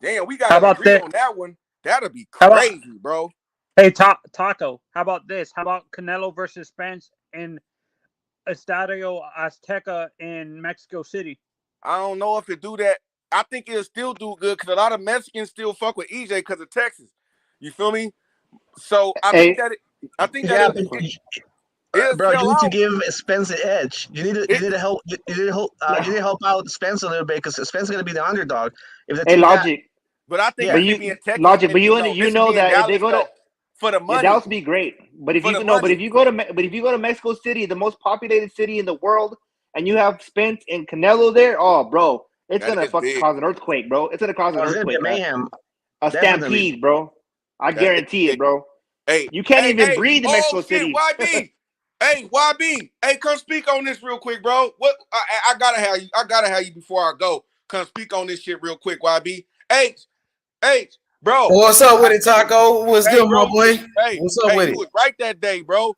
Damn, we How gotta about agree that? on that one. That'd be How about crazy, bro. hey Taco? How about this? How about Canelo versus Spence in Estadio Azteca in Mexico City? I don't know if it do that. I think it'll still do good because a lot of Mexicans still fuck with EJ because of Texas. You feel me? So I think that Yeah, it'll bro, sell you need to out. give Spence the edge. You need to help. You need to help out Spence a little bit because Spence is gonna be the underdog. If the Hey, two guys, Logic. But I think yeah, it But should be in you Texas, Logic, and but you this should know be in that if they Dallas go to for the yeah, money. that would be great. But if For you the no, but money. if you go to Mexico City, the most populated city in the world, and you have Spence and Canelo there, oh, bro, it's That gonna is fucking big. cause an earthquake, bro. It's gonna cause an it's gonna be a earthquake, man. mayhem. A Definitely. stampede, bro. I That is guarantee big. it, bro. Hey, You can't even hey. breathe in Oh Mexico shit, City. YB. Hey, YB. Hey, come speak on this real quick, bro. What I gotta have you. I gotta have you before I go. Come speak on this shit real quick, YB. H, bro. What's up with it, Taco? What's Hey, good, my bro. boy? Hey, What's up with you it? was right that day, bro.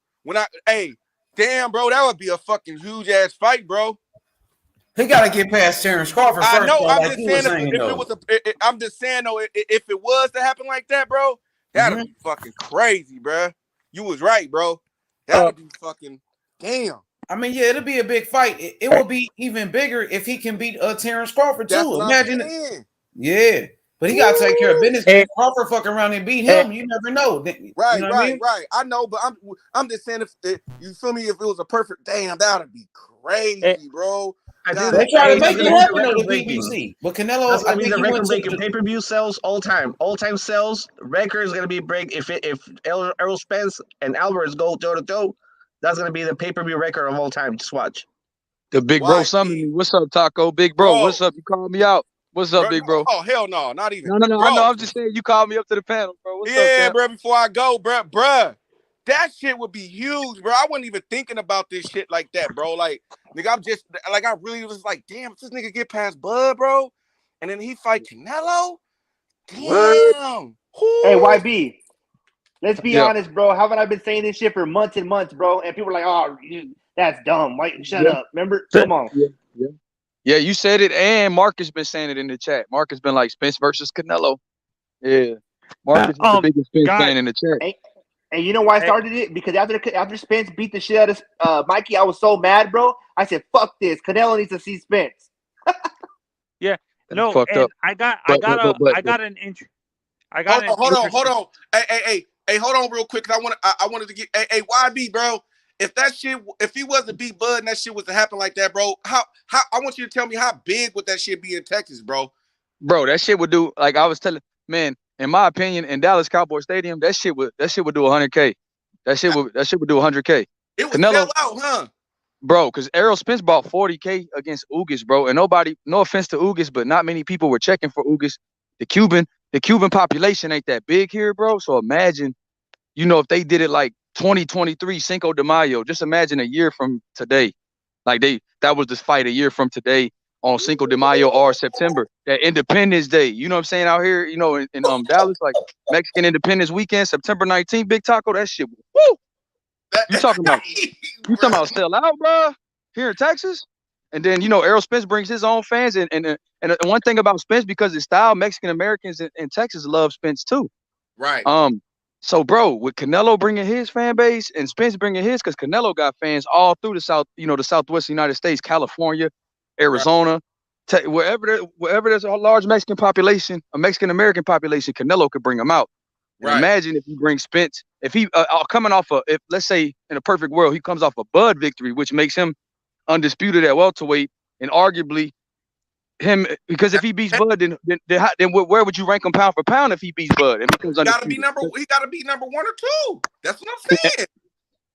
Damn, bro, that would be a fucking huge ass fight, bro. He got to get past Terrence Crawford I first, know. though, I'm like just you were saying saying, if it though. was I'm just saying though, if it was to happen like that, bro, that'd be fucking crazy, bro. You was right, bro. That'd be fucking damn. I mean, yeah, it'll be a big fight. It will be even bigger if he can beat Terrence Crawford That's too. what I'm Imagine it. saying. Yeah, but he got to take care of business. Hey, Crawford fuck around and beat hey, him. You never know. You Right, know what I right, mean? right. I know, but I'm just saying if you feel me, if it was a perfect damn, that'd be hey, crazy, bro. I think They God, try to that's make gonna it be the happen though record to breaking. PBC, but That's Canelo, I gonna be think the he went record to breaking pay per view sales all time sales record is gonna be break if Errol Spence and Alvarez go toe to toe. That's gonna be the pay per view record of all time. Just watch. The big bro summoned me. YB, What's up, Taco? Big bro, what's bro, up? You called me out. What's up, bro. big bro? Oh hell no, not even, No. I know. bro. I'm just saying you called me up to the panel, bro. What's up, Yeah, Cap? bro. Before I go, bro, that shit would be huge, bro. I wasn't even thinking about this shit like that, bro. Like, nigga, I really was like, damn, if this nigga get past Bud, bro, and then he fight Canelo, What? damn. Hey, Whoo. YB. Let's be Yeah. honest, bro. Haven't I been saying this shit for months and months, bro? And people are like, "Oh, that's dumb." Why? Shut Yeah. up. Remember? Come on. Yeah, you said it, and Marcus been saying it in the chat. Marcus been like Spence versus Canelo. Yeah, Marcus is the biggest Spence guys, fan in the chat. And you know why I hey, started it? Because after Spence beat the shit out of Mikey, I was so mad, bro. I said, "Fuck this." Canelo needs to see Spence. yeah, That's no, fucked and up. I got But an interesting. Hold on. Hey, hold on real quick, cause I wanted to get YB, bro. If he was to beat Bud and that shit was to happen like that, bro, how I want you to tell me how big would that shit be in Texas, bro? bro, that shit would do, like I was telling, man, in my opinion, in Dallas Cowboy Stadium, that shit would do 100K. That shit would do 100K. It would Canelo, sell out, huh? bro, because Errol Spence bought 40K against Ugas, bro, and nobody, no offense to Ugas, but not many people were checking for Ugas. The Cuban population ain't that big here, bro. So imagine, if they did it like 2023 Cinco de Mayo, just imagine a year from today. Like that was this fight a year from today on Cinco de Mayo or September, that Independence Day. You know what I'm saying? Out here, in Dallas, like Mexican Independence Weekend, September 19th, Big Taco, that shit. Woo! You talking about sell out, bro? Here in Texas? And then, Errol Spence brings his own fans. And one thing about Spence, because his style, Mexican Americans in Texas love Spence too. Right. So, bro, with Canelo bringing his fan base and Spence bringing his, because Canelo got fans all through the the Southwest United States, California, Arizona, wherever there's a large Mexican population, a Mexican American population, Canelo could bring them out. And imagine if you bring Spence, if he coming off if let's say in a perfect world he comes off a Bud victory, which makes him undisputed at welterweight, and arguably him, because if he beats Bud, then where would you rank him pound for pound if he beats Bud and becomes undisputed? He gotta be number 1 or 2. That's what I'm saying.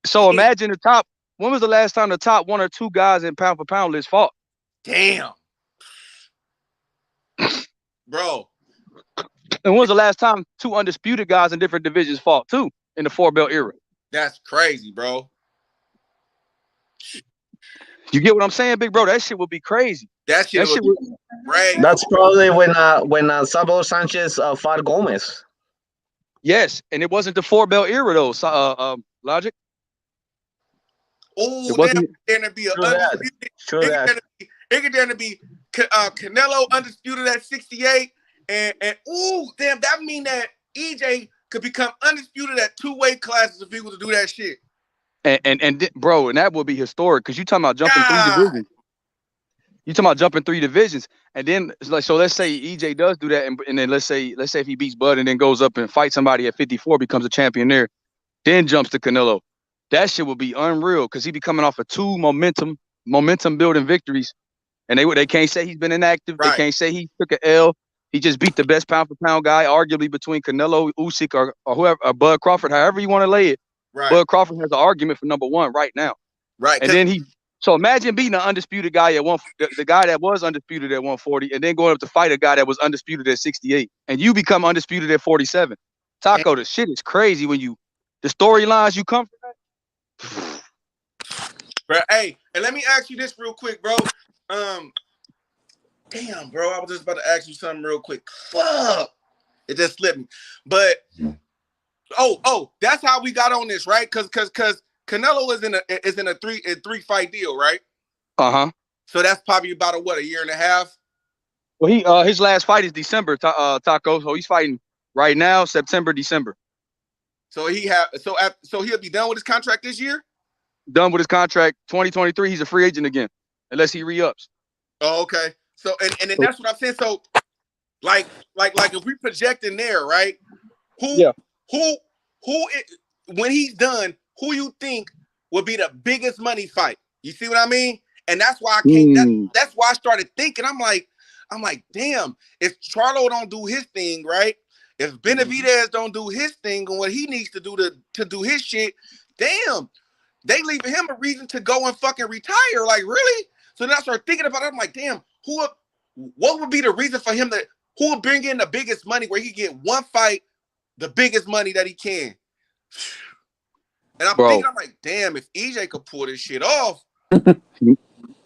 So imagine the top. When was the last time the top 1 or 2 guys in pound for pound list fought? Damn, bro. And when was the last time two undisputed guys in different divisions fought too in the 4-belt era? That's crazy, bro. You get what I'm saying, big bro? That shit would be crazy. That shit would would be crazy. That's probably when Sabo Sanchez fought Gomez. Yes, and it wasn't the 4-belt era though. Logic. Oh, it wasn't. There to be an True that. undisputed. True that. It could there be Canelo undisputed at 68, and damn, that mean that EJ could become undisputed at 2 weight classes if he was to do that shit. And bro, and that would be historic because you talking about jumping 3 divisions. You talking about jumping 3 divisions, and then like so. Let's say EJ does do that, and then let's say if he beats Bud and then goes up and fights somebody at 54, becomes a champion there, then jumps to Canelo. That shit would be unreal because he'd be coming off of 2 momentum building victories, and they can't say he's been inactive. Right. They can't say he took an L. He just beat the best pound for pound guy, arguably between Canelo, Usyk, or whoever, or Bud Crawford, however you want to lay it. Right. Bud Crawford has an argument for number 1 right now. Right. And then so imagine beating an undisputed guy at the guy that was undisputed at 140, and then going up to fight a guy that was undisputed at 68, and you become undisputed at 47. Taco, the shit is crazy when the storylines you come from that. Bro, hey, and let me ask you this real quick, bro. Damn, bro, I was just about to ask you something real quick. Fuck, it just slipped me. But that's how we got on this, right? Because Canelo is in a three fight deal, right? So that's probably about a year and a half. Well, he his last fight is December, Taco. So he's fighting right now, September, December. So he'll be done with his contract this year? Done with his contract 2023. He's a free agent again, unless he re-ups. Oh, okay. So and then that's what I'm saying. So like if we project in there, right? Who when he's done, who you think will be the biggest money fight? You see what I mean? And that's why I came. That's why I started thinking. I'm like, damn, if Charlo don't do his thing, right? If Benavidez don't do his thing and what he needs to do to do his shit, damn, they leaving him a reason to go and fucking retire. Like, really? So then I started thinking about it. I'm like, damn, what would be the reason for him who would bring in the biggest money where he get one fight, the biggest money that he can? And I'm thinking, I'm like, damn, if EJ could pull this shit off.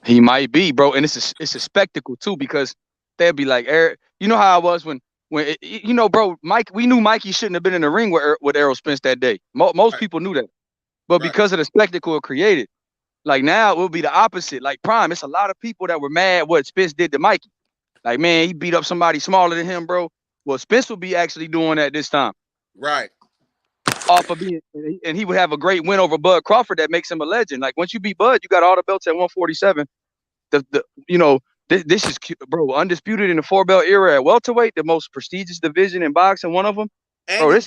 He might be, bro. And it's a spectacle too, because they'll be like, Eric, you know how I was when bro, Mike, we knew Mikey shouldn't have been in the ring with Errol Spence that day. Most people knew that. But because of the spectacle it created, like now it will be the opposite. Like Prime, it's a lot of people that were mad what Spence did to Mikey. Like, man, he beat up somebody smaller than him, bro. Well, Spence will be actually doing that this time. Right. Off of and he would have a great win over Bud Crawford that makes him a legend. Like once you beat Bud, you got all the belts at 147. This is, bro, undisputed in the 4-belt era at welterweight, the most prestigious division in boxing, one of them. And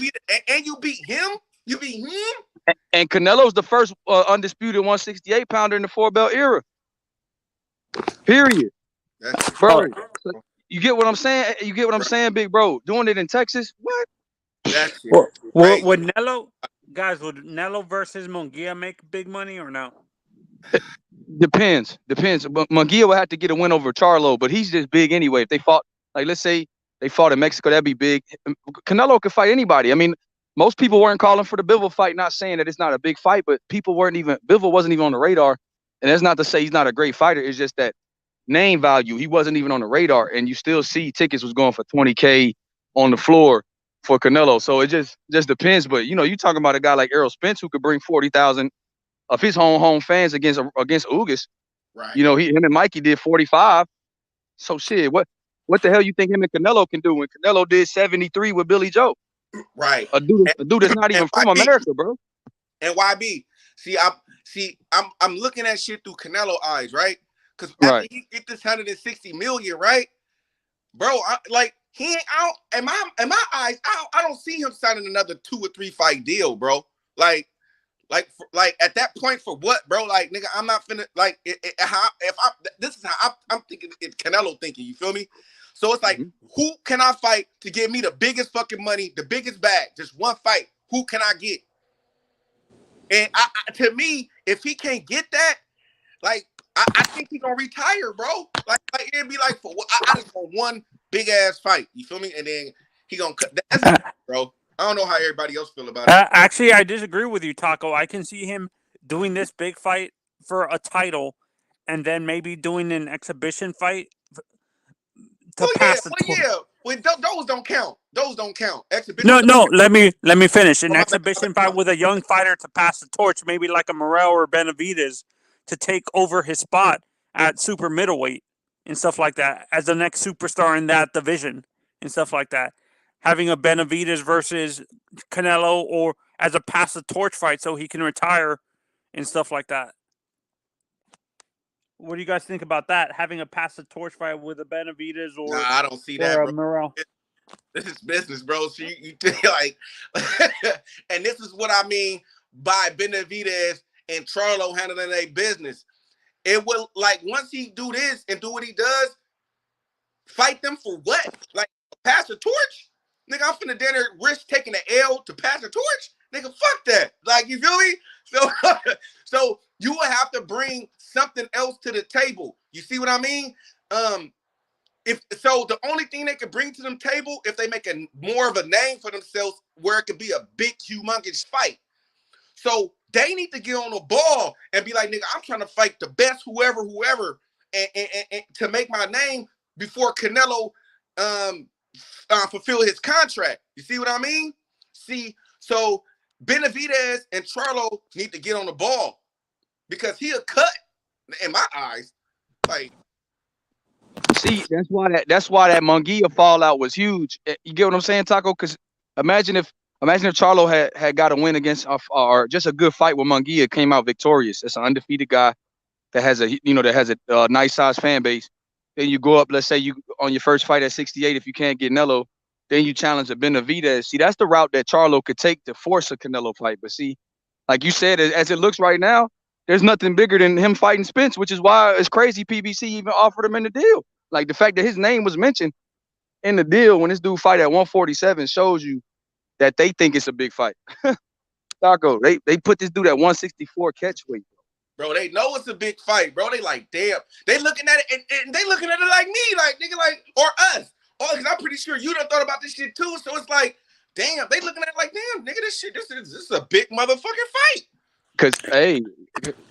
you beat him? You beat him? And Canelo's the first undisputed 168 pounder in the 4-belt era. Period. Bro, you get what I'm saying? You get what I'm saying, big bro? Doing it in Texas? What? Would Nello versus Munguia make big money or no? Depends. But Munguia would have to get a win over Charlo, but he's just big anyway. If they fought, like let's say they fought in Mexico, that'd be big. Canelo could fight anybody. I mean, most people weren't calling for the Bivol fight, not saying that it's not a big fight, but Bivol wasn't even on the radar. And that's not to say he's not a great fighter. It's just that name value. He wasn't even on the radar. And you still see tickets was going for $20K on the floor for Canelo. So it just depends. But, you talking about a guy like Errol Spence who could bring 40,000 of his home fans against Ugas. Right. Him and Mikey did 45. So shit, what the hell you think him and Canelo can do when Canelo did 73 with Billy Joe? Right. A dude that's not even from America, bro. And YB, I'm looking at shit through Canelo eyes, right? Because after he get this 160 million, right, bro, he ain't out. In my eyes, I don't see him signing another 2 or 3 fight deal, bro. Like at that point for what, bro? Like, nigga, I'm not finna this is how I'm thinking. It's Canelo thinking. You feel me? So it's like, who can I fight to give me the biggest fucking money, the biggest bag? Just one fight. Who can I get? And to me, if he can't get that, like, I think he gonna retire, bro. Like it'd be like, I just want one big ass fight. You feel me? And then He gonna cut. That's it, bro. I don't know how everybody else feel about it. Actually, I disagree with you, Taco. I can see him doing this big fight for a title, and then maybe doing an exhibition fight to pass the torch. Well, those don't count. Those don't count. Exhibition. No. Let me finish. An Oh, my exhibition bad. fight with a young fighter to pass the torch, maybe like a Morel or Benavidez, to take over his spot at super middleweight and stuff like that as the next superstar in that division and stuff like that. Having a Benavidez versus Canelo or as a pass the torch fight so he can retire and stuff like that. What do you guys think about that? Having a pass the torch fight with a Benavidez or I don't see that, bro. Morel. This is business, bro. So you like, and this is what I mean by Benavidez and Charlo handling their business. It will, like, once he do this and do what he does, fight them for what? Like, pass the torch? Nigga, I'm finna dinner risk taking the L to pass the torch? Nigga, fuck that. Like, you feel me? So you will have to bring something else to the table. You see what I mean? If so, the only thing they could bring to the table, if they make a more of a name for themselves, where it could be a big, humongous fight. So they need to get on the ball and be like, nigga, I'm trying to fight the best, whoever, and to make my name before Canelo fulfill his contract. You see what I mean? So Benavidez and Charlo need to get on the ball because he'll cut, in my eyes, like. See, that's why that Munguia fallout was huge. You get what I'm saying, Taco? Because imagine if Charlo had got a win against or just a good fight with Munguia, came out victorious. It's an undefeated guy that has a nice sized fan base. Then you go up, let's say you on your first fight at 68, if you can't get Canelo, then you challenge a Benavidez. See, that's the route that Charlo could take to force a Canelo fight. But see, like you said, as it looks right now, there's nothing bigger than him fighting Spence, which is why it's crazy PBC even offered him in the deal. Like the fact that his name was mentioned in the deal when this dude fight at 147 shows you that they think it's a big fight. Taco, they put this dude at 164 catch weight. Bro, they know it's a big fight, bro. They like, damn. They looking at it and they looking at it like me, like nigga, like, or us. Oh, because I'm pretty sure you done thought about this shit too. So it's like, damn, they looking at it like, damn, nigga, this is a big motherfucking fight. Cause hey,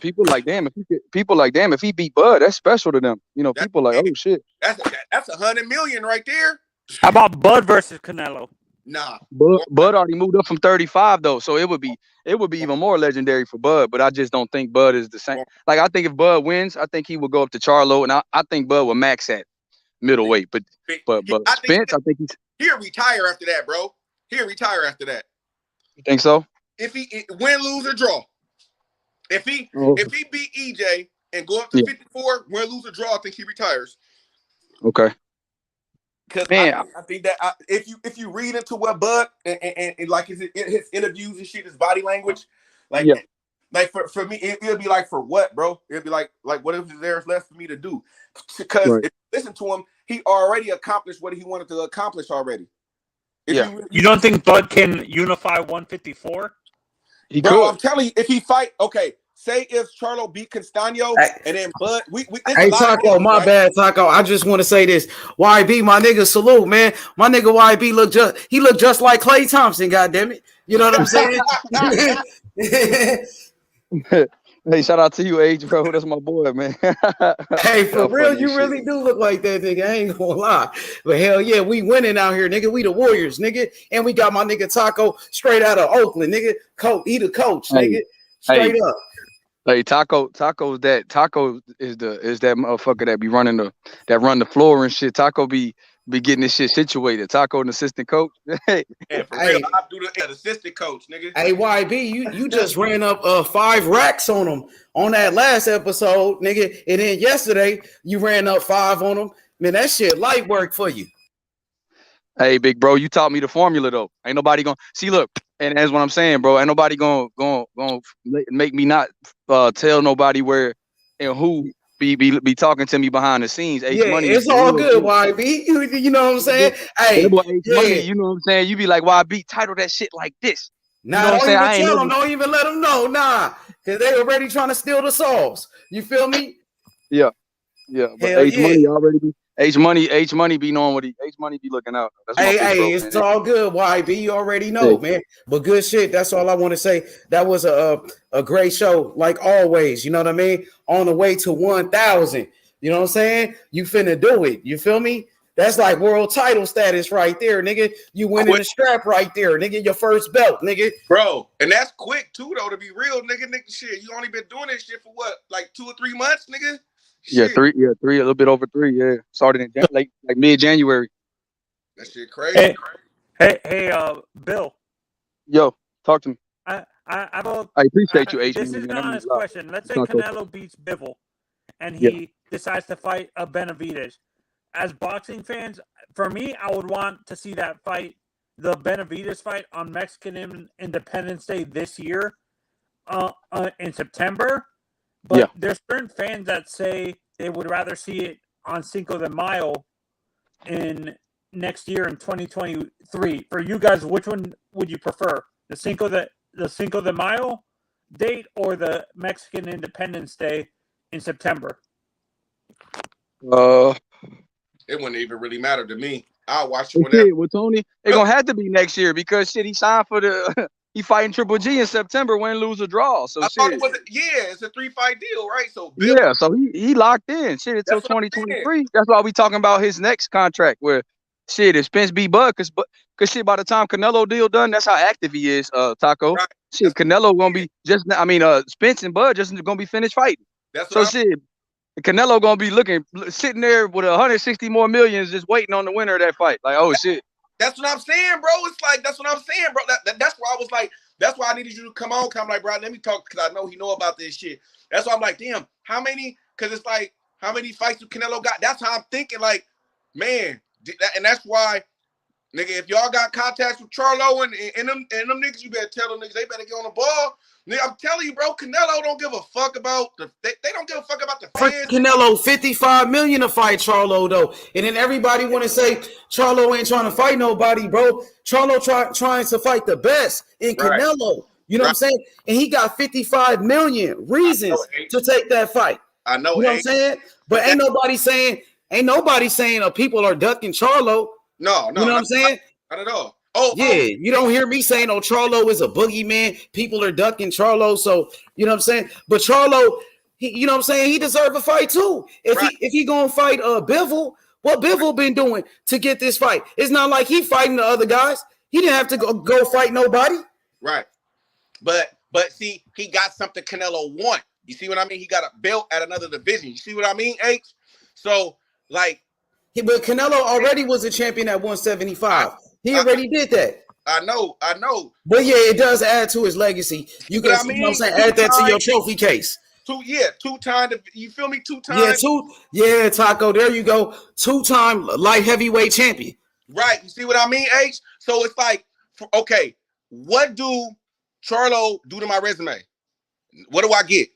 people like damn if he beat Bud, that's special to them. You know, people like, oh shit. That's 100 million right there. How about Bud versus Canelo? Nah. Bud already moved up from 35 though, so it would be even more legendary for Bud. But I just don't think Bud is the same. Like I think if Bud wins, I think he will go up to Charlo, and I think Bud will max at middleweight. But Spence, I think he'll retire after that, bro. He'll retire after that. You think so? If he win, lose, or draw. If he beat EJ and go up to 54, win, lose, or draw, I think he retires. Okay. Because I think that if you read into what Bud and like his interviews and shit, his body language, like for me, it'll be like, for what, bro? It'll be like what is there left for me to do? Because if you listen to him, he already accomplished what he wanted to accomplish already. You don't think Bud can unify 154? Bro, I'm telling you, if he fight, okay, say if Charlo beat Castaño and then Bud, hey Taco, my bad, Taco. I just want to say this. YB, my nigga, salute, man. My nigga YB looked just like Klay Thompson, goddammit. You know what I'm saying? Hey, shout out to you, Age, bro. That's my boy, man. Hey, for real, you really do look like that, nigga. I ain't gonna lie. But hell yeah, we winning out here, nigga. We the Warriors, nigga. And we got my nigga Taco straight out of Oakland, nigga. He the coach, nigga. Straight up. Hey, Taco is that motherfucker that be run the floor and shit. Taco be getting this shit situated. Taco, an assistant coach. Yeah, for real, I do the assistant coach, nigga. Hey, YB, you just ran up 5 racks on him on that last episode, nigga. And then yesterday you ran up 5 on him. Man, that shit light work for you. Hey, big bro, you taught me the formula though. Ain't nobody gonna see. Look, and that's what I'm saying, bro. Ain't nobody gonna make me not tell nobody where and who be talking to me behind the scenes. Money, it's all good, YB. You know what I'm saying? Hey, money, you know what I'm saying? You be like, YB, title that shit like this. Nah, you know what I'm saying? Don't even let them know, because they already trying to steal the sauce. You feel me? Yeah. But Money H Money be knowing what H Money be looking out. That's my big bro, It's man. all good. YB, you already know, man. But good shit. That's all I want to say. That was a great show, like always. You know what I mean? On the way to 1,000. You know what I'm saying? You finna do it. You feel me? That's like world title status right there, nigga. You winning the strap right there, nigga. Your first belt, nigga. Bro, and that's quick too, though. To be real, nigga, shit. You only been doing this shit for what, like 2 or 3 months, nigga? Shit. Yeah, three, a little bit over 3. Yeah, started in like mid-January. That shit crazy. Hey, Bill. Yo, talk to me. I appreciate you, H. This is an honest question. Let's say Canelo beats Bivol, and he decides to fight a Benavidez. As boxing fans, for me, I would want to see that fight, the Benavidez fight, on Mexican Independence Day this year, in September. But there's certain fans that say they would rather see it on Cinco de Mayo in next year in 2023. For you guys, which one would you prefer? The Cinco de Mayo date or the Mexican Independence Day in September? It wouldn't even really matter to me. I'll watch it whenever. whenever. With Tony, it's gonna have to be next year because shit, he signed for the he fighting Triple G in September, win, lose, or draw. So I thought it was it's a 3-fight deal, right? So so he locked in shit until 2023. That's why we talking about his next contract where shit if Spence beat Bud, cause shit by the time Canelo deal done, that's how active he is, Taco. Right. Shit, Canelo gonna be Spence and Bud just gonna be finished fighting. Shit. Canelo gonna be sitting there with 160 more millions, just waiting on the winner of that fight. Like, shit. That's what I'm saying, bro. It's like that's what I'm saying, bro. That's why I was like, that's why I needed you to come on. I'm like, bro, let me talk because I know he know about this shit. That's why I'm like, damn, how many? Because it's like, how many fights do Canelo got? That's how I'm thinking. Like, man, and that's why, nigga, if y'all got contacts with Charlo and them niggas, you better tell them niggas they better get on the ball. Nigga, I'm telling you, bro, Canelo don't give a fuck about they don't give a fuck about the fans. Canelo, $55 million to fight Charlo though, and then everybody want to say Charlo ain't trying to fight nobody, bro. Charlo trying to fight the best in Canelo. You know what I'm saying? And he got 55 million reasons to take that fight. I know. You know what I'm saying? But ain't nobody saying people are ducking Charlo. No, you know what I'm saying? Not at all. You don't hear me saying, Charlo is a boogeyman. People are ducking Charlo. So, you know what I'm saying? But Charlo, you know what I'm saying? He deserves a fight too. If he going to fight Bivol, what Bivol been doing to get this fight? It's not like he fighting the other guys. He didn't have to go fight nobody. Right. But see, he got something Canelo want. You see what I mean? He got a belt at another division. You see what I mean, H? So, like. But Canelo already was a champion at 175. He already did that. I know. But yeah, it does add to his legacy. You can, you know what I'm saying? Add that to your trophy case. 2-time. You feel me? 2 times. Yeah, Taco. There you go. 2-time light heavyweight champion. Right. You see what I mean, H? So it's like, okay, what do Charlo do to my resume? What do I get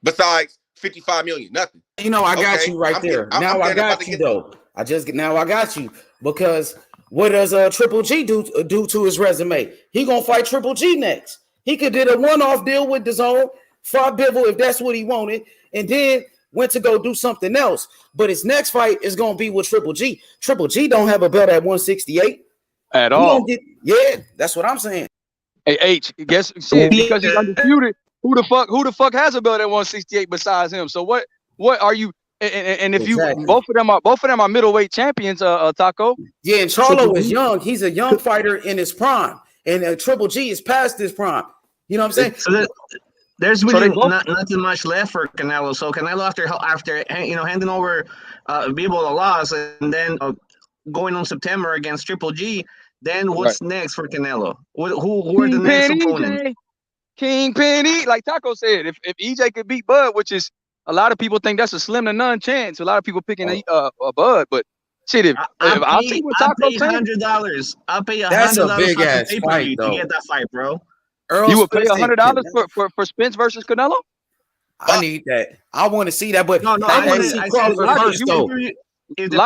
besides 55 million? Nothing. You know, I got you right there. Now I got you though. I got you because what does Triple G do to his resume? He gonna fight Triple G next. He could did a one-off deal with DAZN, fought Bivol if that's what he wanted, and then went to go do something else. But his next fight is gonna be with Triple G. Triple G don't have a belt at 168 at all. That's what I'm saying. Hey H, guess shit, because he's undisputed. Who the fuck has a belt at 168 besides him? So what are you? And if you both of them are middleweight champions, Taco. Yeah, and Charlo is young. He's a young fighter in his prime, and Triple G is past his prime. You know what I'm saying? So there's really nothing much left for Canelo. So Canelo after handing over Bivol the loss, and then going on September against Triple G. Then what's next for Canelo? Who are the next opponents? Kingpin, like Taco said, if EJ could beat Bud, which is a lot of people think that's a slim to none chance. A lot of people picking a Bud, but shit, I'll see what Taco saying. $100. I'll pay $100. That's a big ass fight, to get that fight, bro. You would pay $100 for Spence versus Canelo? I need that. I want to see that, but no, I want to see Crawford first though. If the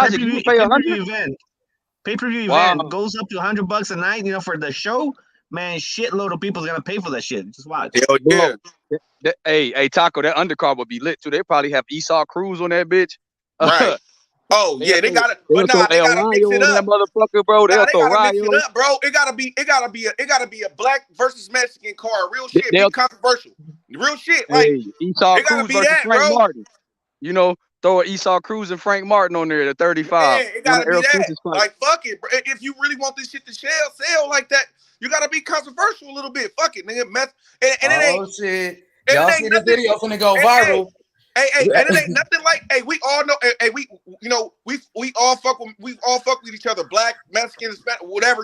pay-per-view event goes up to $100 a night, for the show, man, shitload of people's gonna pay for that shit. Just watch. Hell yeah. Hey, Taco, that undercard would be lit too. They probably have Esau Cruz on that bitch. Right. Oh yeah, they got it, They'll but throw nah, they El gotta mix Rayo it on that up. motherfucker, bro. Nah, They'll they throw gotta mix it Rayo. up, bro. It gotta be a black versus Mexican card. Real shit. Be They'll controversial. Real shit. Like hey Esau it gotta Cruz be versus that, Frank bro. Martin. You know, throw Esau Cruz and Frank Martin on there at 35. Yeah, it One of gotta be Errol that. Spence's fight. Like fuck it, bro. If you really want this shit to sell like that, you gotta be controversial a little bit. Fuck it, nigga. And it ain't. Oh shit! And Y'all it see ain't this nothing. video finna go Hey, viral? and it ain't nothing like. Hey, we all know. Hey, we all fuck with each other. Black, Mexican, Hispanic, whatever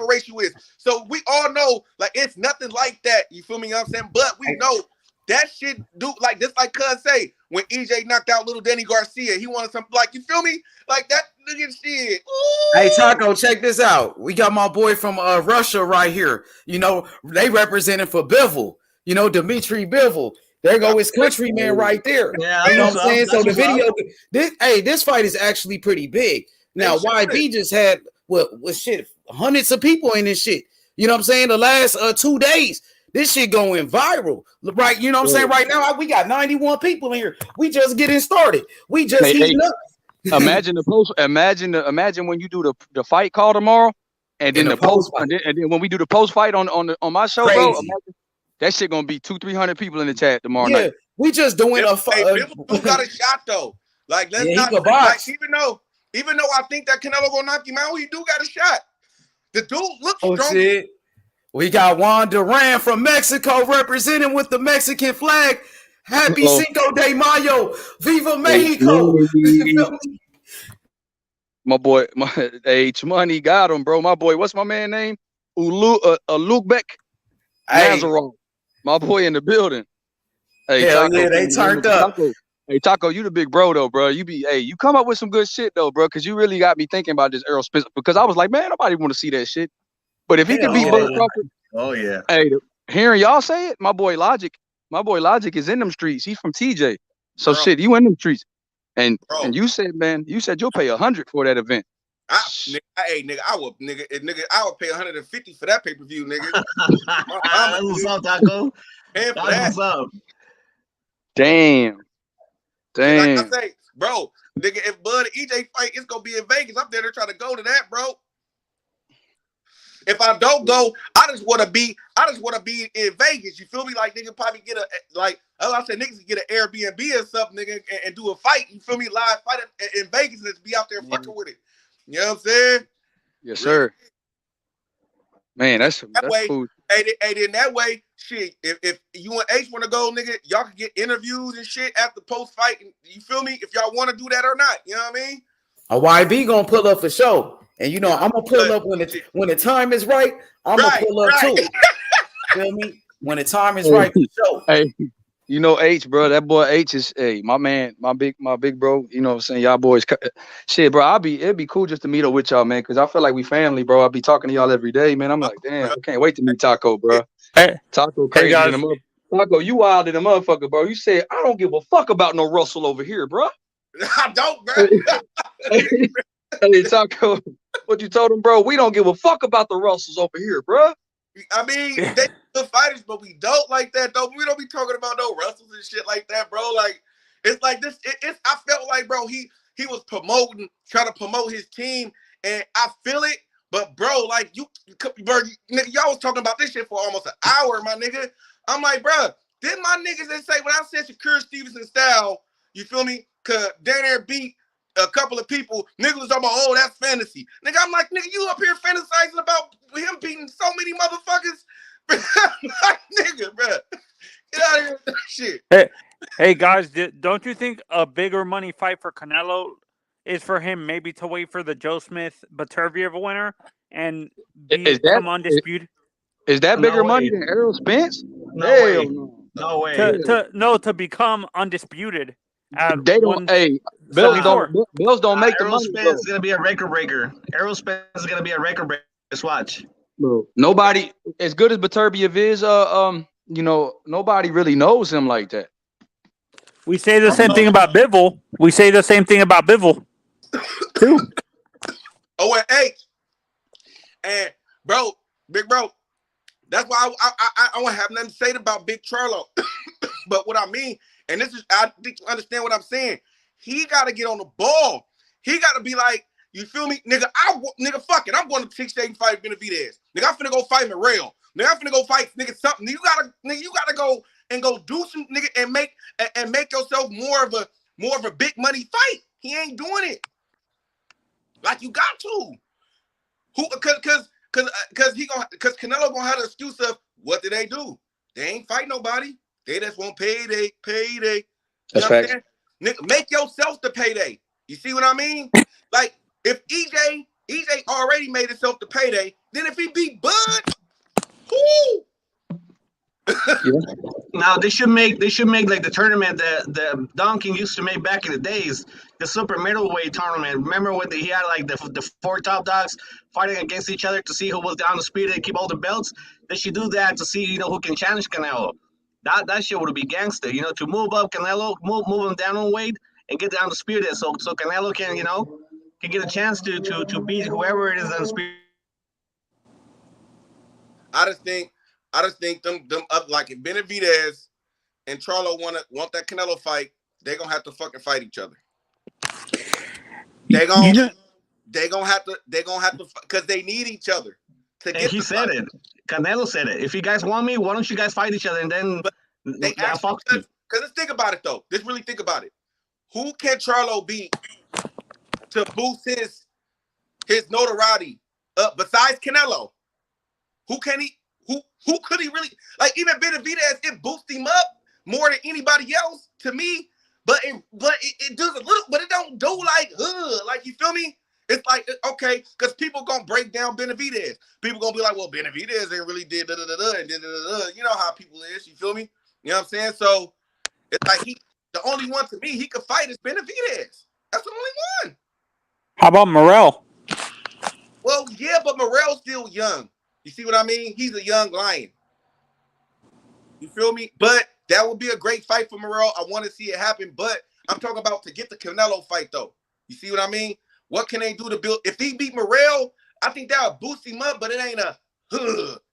race you is. So we all know like it's nothing like that. You feel me? You know what I'm saying? But we know that shit do like this. Like Cuz say when EJ knocked out little Danny Garcia, he wanted some like you feel me? Like that nigga shit. Ooh. Hey Taco, check this out. We got my boy from Russia right here. You know they representing for Bivol. You know Dmitry Bivol. There go his countryman right there. Yeah, You know that's what I'm saying? what's So up. the That's what's video, this fight is actually pretty big. Now YB just had what shit hundreds of people in this shit. You know what I'm saying? The last 2 days, this shit going viral, right? You know what I'm saying? Right now, we got 91 people in here. We just getting started. We just heating up. Imagine the post. Imagine when you do the fight call tomorrow, and then the post, and then when we do the post fight on my show, Crazy. bro. Imagine, that shit gonna be 200-300 people in the chat tomorrow night. We just doing a fight. Bivol got a shot though. Like let's not like even though I think that Canelo gonna knock him out, he do got a shot. The dude looks strong. Shit. We got Juan Duran from Mexico representing with the Mexican flag. Happy Cinco de Mayo. Viva Mexico. My boy, H Money got him, bro. My boy, what's my man name? Ulukbek Nazarov. My boy in the building. Hey, hell Taco, yeah, they turned up. Hey, Taco, you the big bro though, bro. You come up with some good shit though, bro, because you really got me thinking about this Errol Spence. Because I was like, man, nobody want to see that shit. But if he could beat Bud Crawford, oh yeah. Hey, hearing y'all say it, my boy Logic is in them streets. He's from TJ, so shit, you in them streets, and you said, man, you'll pay 100 for that event. Nigga, I would pay 150 for that pay-per-view, nigga. That's what's up, Taco. That's what's up. Damn. Like I say, bro, nigga, if Bud and EJ fight, it's gonna be in Vegas. I'm there to try to go to that, bro. If I don't go, I just want to be in Vegas. You feel me? Like nigga probably get as I said, niggas can get an Airbnb or something, nigga, and do a fight. You feel me? Live fight in Vegas and just be out there fucking with it. You know what I'm saying? Yes, sir. Man, that's way, cool. And in that way, shit, if you and H want to go, nigga, y'all can get interviews and shit after post fight. You feel me? If y'all want to do that or not, you know what I mean? A YB gonna pull up for show, and you know I'm gonna pull up when the time is right. I'm gonna pull up too. Feel me? When the time is right for show. Hey, you know H, bro. That boy H is my man, my big bro. You know what I'm saying? Y'all boys, shit, bro. it'd be cool just to meet up with y'all, man, because I feel like we family, bro. I'll be talking to y'all every day, man. I'm like, damn, I can't wait to meet Taco, bro. Hey, Taco crazy in the motherfucker. Taco, you wild in the motherfucker, bro. You said I don't give a fuck about no Russell over here, bro. I don't, bro. Hey, Taco, what you told him, bro? We don't give a fuck about the Russells over here, bro. I mean, they good fighters, but we don't like that, though. We don't be talking about no Russells and shit like that, bro. Like, it's like this. I felt like, bro, he was trying to promote his team, and I feel it. But, bro, like, nigga, y'all was talking about this shit for almost an hour, my nigga. I'm like, bro, didn't my niggas that say, when I said Shakur Stevenson style, you feel me? Because Dan there beat a couple of people, niggas was talking about, oh, that's fantasy. Nigga, I'm like, nigga, you up here fantasizing about him beating so many motherfuckers? Like, nigga, bro. Get out of here with that shit. Hey, guys, don't you think a bigger money fight for Canelo is for him maybe to wait for the Joe Smith Baturviev winner and become undisputed? Is that bigger money than Errol Spence? No way. To become undisputed. They don't. Bills don't make the money. Errol Spence is gonna be a record breaker. Errol Spence is gonna be a record breaker. Just watch. Bro, nobody as good as Baturviev is. Nobody really knows him like that. We say the same thing about Bivol. Too. Oh, and H. And bro, big bro. That's why I don't have nothing to say about Big Charlo. But what I mean, and this is, I think you understand what I'm saying. He got to get on the ball. He got to be like, you feel me? Nigga, nigga, fuck it. I'm going to 6 and fight Benavidez. Nigga, I'm finna go fight Morrell. Nigga, I'm finna go fight nigga something. You gotta go and go do some nigga and make yourself more of a big money fight. He ain't doing it. Like you got to. Who cause Canelo gonna have the excuse of what did they do? They ain't fight nobody. They just want payday. You That's know what I'm facts. saying? Nigga, make yourself the payday. You see what I mean? Like if EJ already made himself the payday, then if he beat Bud, who? Now they should make like the tournament that Don King used to make back in the days, the super middleweight tournament. Remember when he had like the 4 top dogs fighting against each other to see who was down the speed and keep all the belts? They should do that to see who can challenge Canelo. That shit would be gangster, to move up Canelo, move him down on weight and get down the speed there, so Canelo can can get a chance to beat whoever it is on the speed. I just think them up like if Benavidez and Charlo want that Canelo fight, they gonna have to fucking fight each other. They gonna have to because they need each other to get. And he said it. Canelo said it. If you guys want me, why don't you guys fight each other and then they actually because let's think about it though. Let's really think about it. Who can Charlo beat to boost his notoriety up besides Canelo? Who can he? Who could he really like? Even Benavidez, it boosts him up more than anybody else to me. But it does a little, but it don't do like you feel me? It's like okay, because people gonna break down Benavidez. People gonna be like, well, Benavidez ain't really did da da da da and da da da. You know how people is. You feel me? You know what I'm saying? So it's like the only one to me he could fight is Benavidez. That's the only one. How about Morrell? Well, yeah, but Morrell's still young. You see what I mean? He's a young lion. You feel me? But that would be a great fight for Morrell. I want to see it happen. But I'm talking about to get the Canelo fight, though. You see what I mean? What can they do to build? If he beat Morrell, I think that would boost him up, but it ain't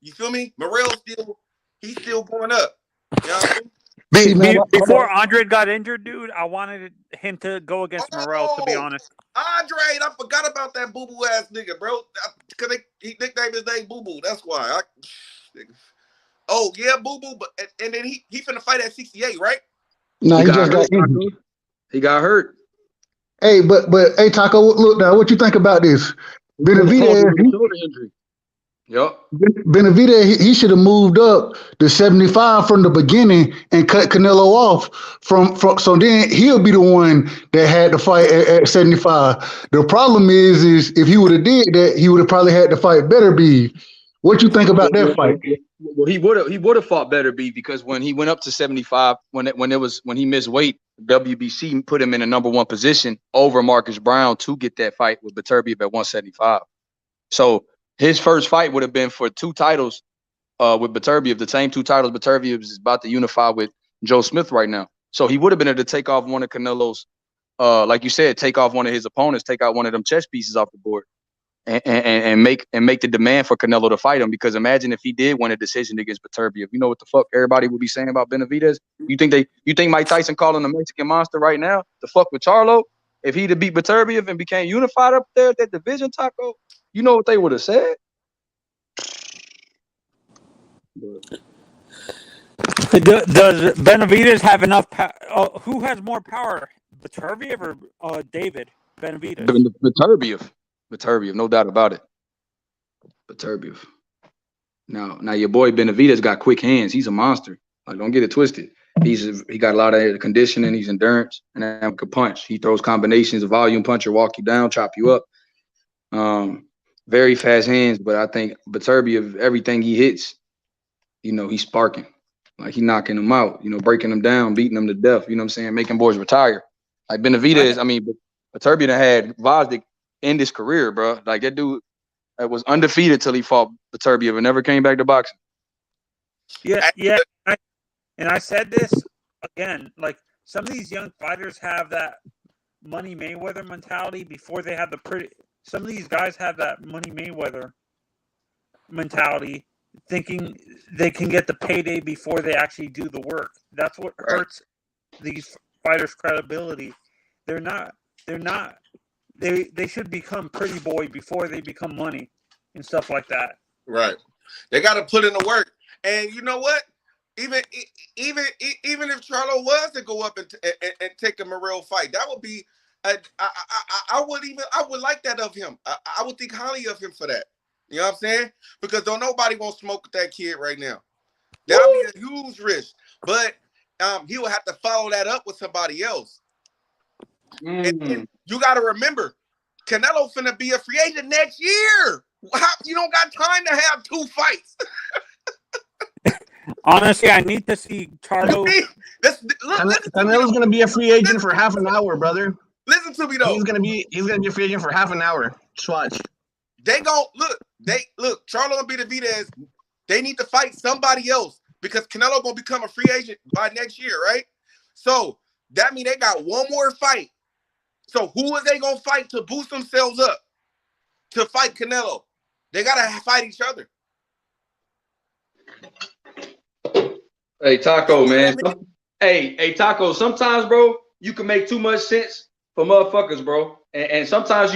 you feel me? Morrell's he's still going up. You know what I mean? Before Andre got injured, dude, I wanted him to go against Morrell, to be honest. Andre, I forgot about that boo-boo ass nigga, bro. Because he nicknamed his name Boo-Boo. That's why. Oh, yeah, Boo-Boo. But and then he finna fight at 68, right? No, he just got injured. He got hurt. Hey, but hey, Taco, look now. What you think about this? Benavidez, injury. Yep. Benavidez, he should have moved up to 75 from the beginning and cut Canelo off from so then he'll be the one that had to fight at 75. The problem is if he would have did that, he would have probably had to fight Better Beef. What you think about that fight? Well, he would have fought Better Beef because when he went up to 75, when he missed weight, WBC put him in a number 1 position over Marcus Brown to get that fight with Beterbiev at 175. So his first fight would have been for 2 titles with Beterbiev, the same 2 titles Beterbiev is about to unify with Joe Smith right now. So he would have been able to take off one of Canelo's, like you said, take off one of his opponents, take out one of them chess pieces off the board. And make the demand for Canelo to fight him, because imagine if he did win a decision against Beterbiev. You know what the fuck everybody would be saying about Benavidez? You think Mike Tyson calling a Mexican monster right now to fuck with Charlo? If he'd have beat Beterbiev and became unified up there at that division, Taco, you know what they would have said? Does Benavidez have enough power? Who has more power, Beterbiev or David Benavidez? Beterbiev, no doubt about it. Beterbiev. Now your boy Benavidez got quick hands. He's a monster. Like, don't get it twisted. He got a lot of conditioning. He's endurance and he can punch. He throws combinations, a volume puncher, walk you down, chop you up. Very fast hands, but I think Beterbiev, everything he hits, he's sparking. Like, he knocking them out, breaking them down, beating them to death. You know what I'm saying? Making boys retire. Like Benavidez, Beterbiev had Vazdik end his career, bro. Like, that dude was undefeated till he fought Beterbiev and never came back to boxing. Yeah. And I said this again, like, some of these young fighters have that Money Mayweather mentality before they have some of these guys have that Money Mayweather mentality, thinking they can get the payday before they actually do the work. That's what hurts these fighters' credibility. They're not they should become pretty boy before they become money and stuff like that. Right. They got to put in the work. And you know what? Even if Charlo was to go up and take him a real fight, that would be I would like that of him. I would think highly of him for that. You know what I'm saying? Because don't nobody want to smoke with that kid right now. That would be a huge risk. But he will have to follow that up with somebody else. And you got to remember, Canelo finna be a free agent next year. You don't got time to have 2 fights. Honestly, I need to see Charlo. Canelo's gonna be a free agent for half an hour, brother. Listen to me though. He's gonna be a free agent for half an hour. Just watch. They gon' look. Charlo and Benavidez, they need to fight somebody else because Canelo gonna become a free agent by next year, right? So that means they got one more fight. So who is they gonna fight to boost themselves up to fight Canelo? They gotta fight each other. Hey, Taco, man. Hey, Taco, sometimes, bro, you can make too much sense for motherfuckers, bro. And sometimes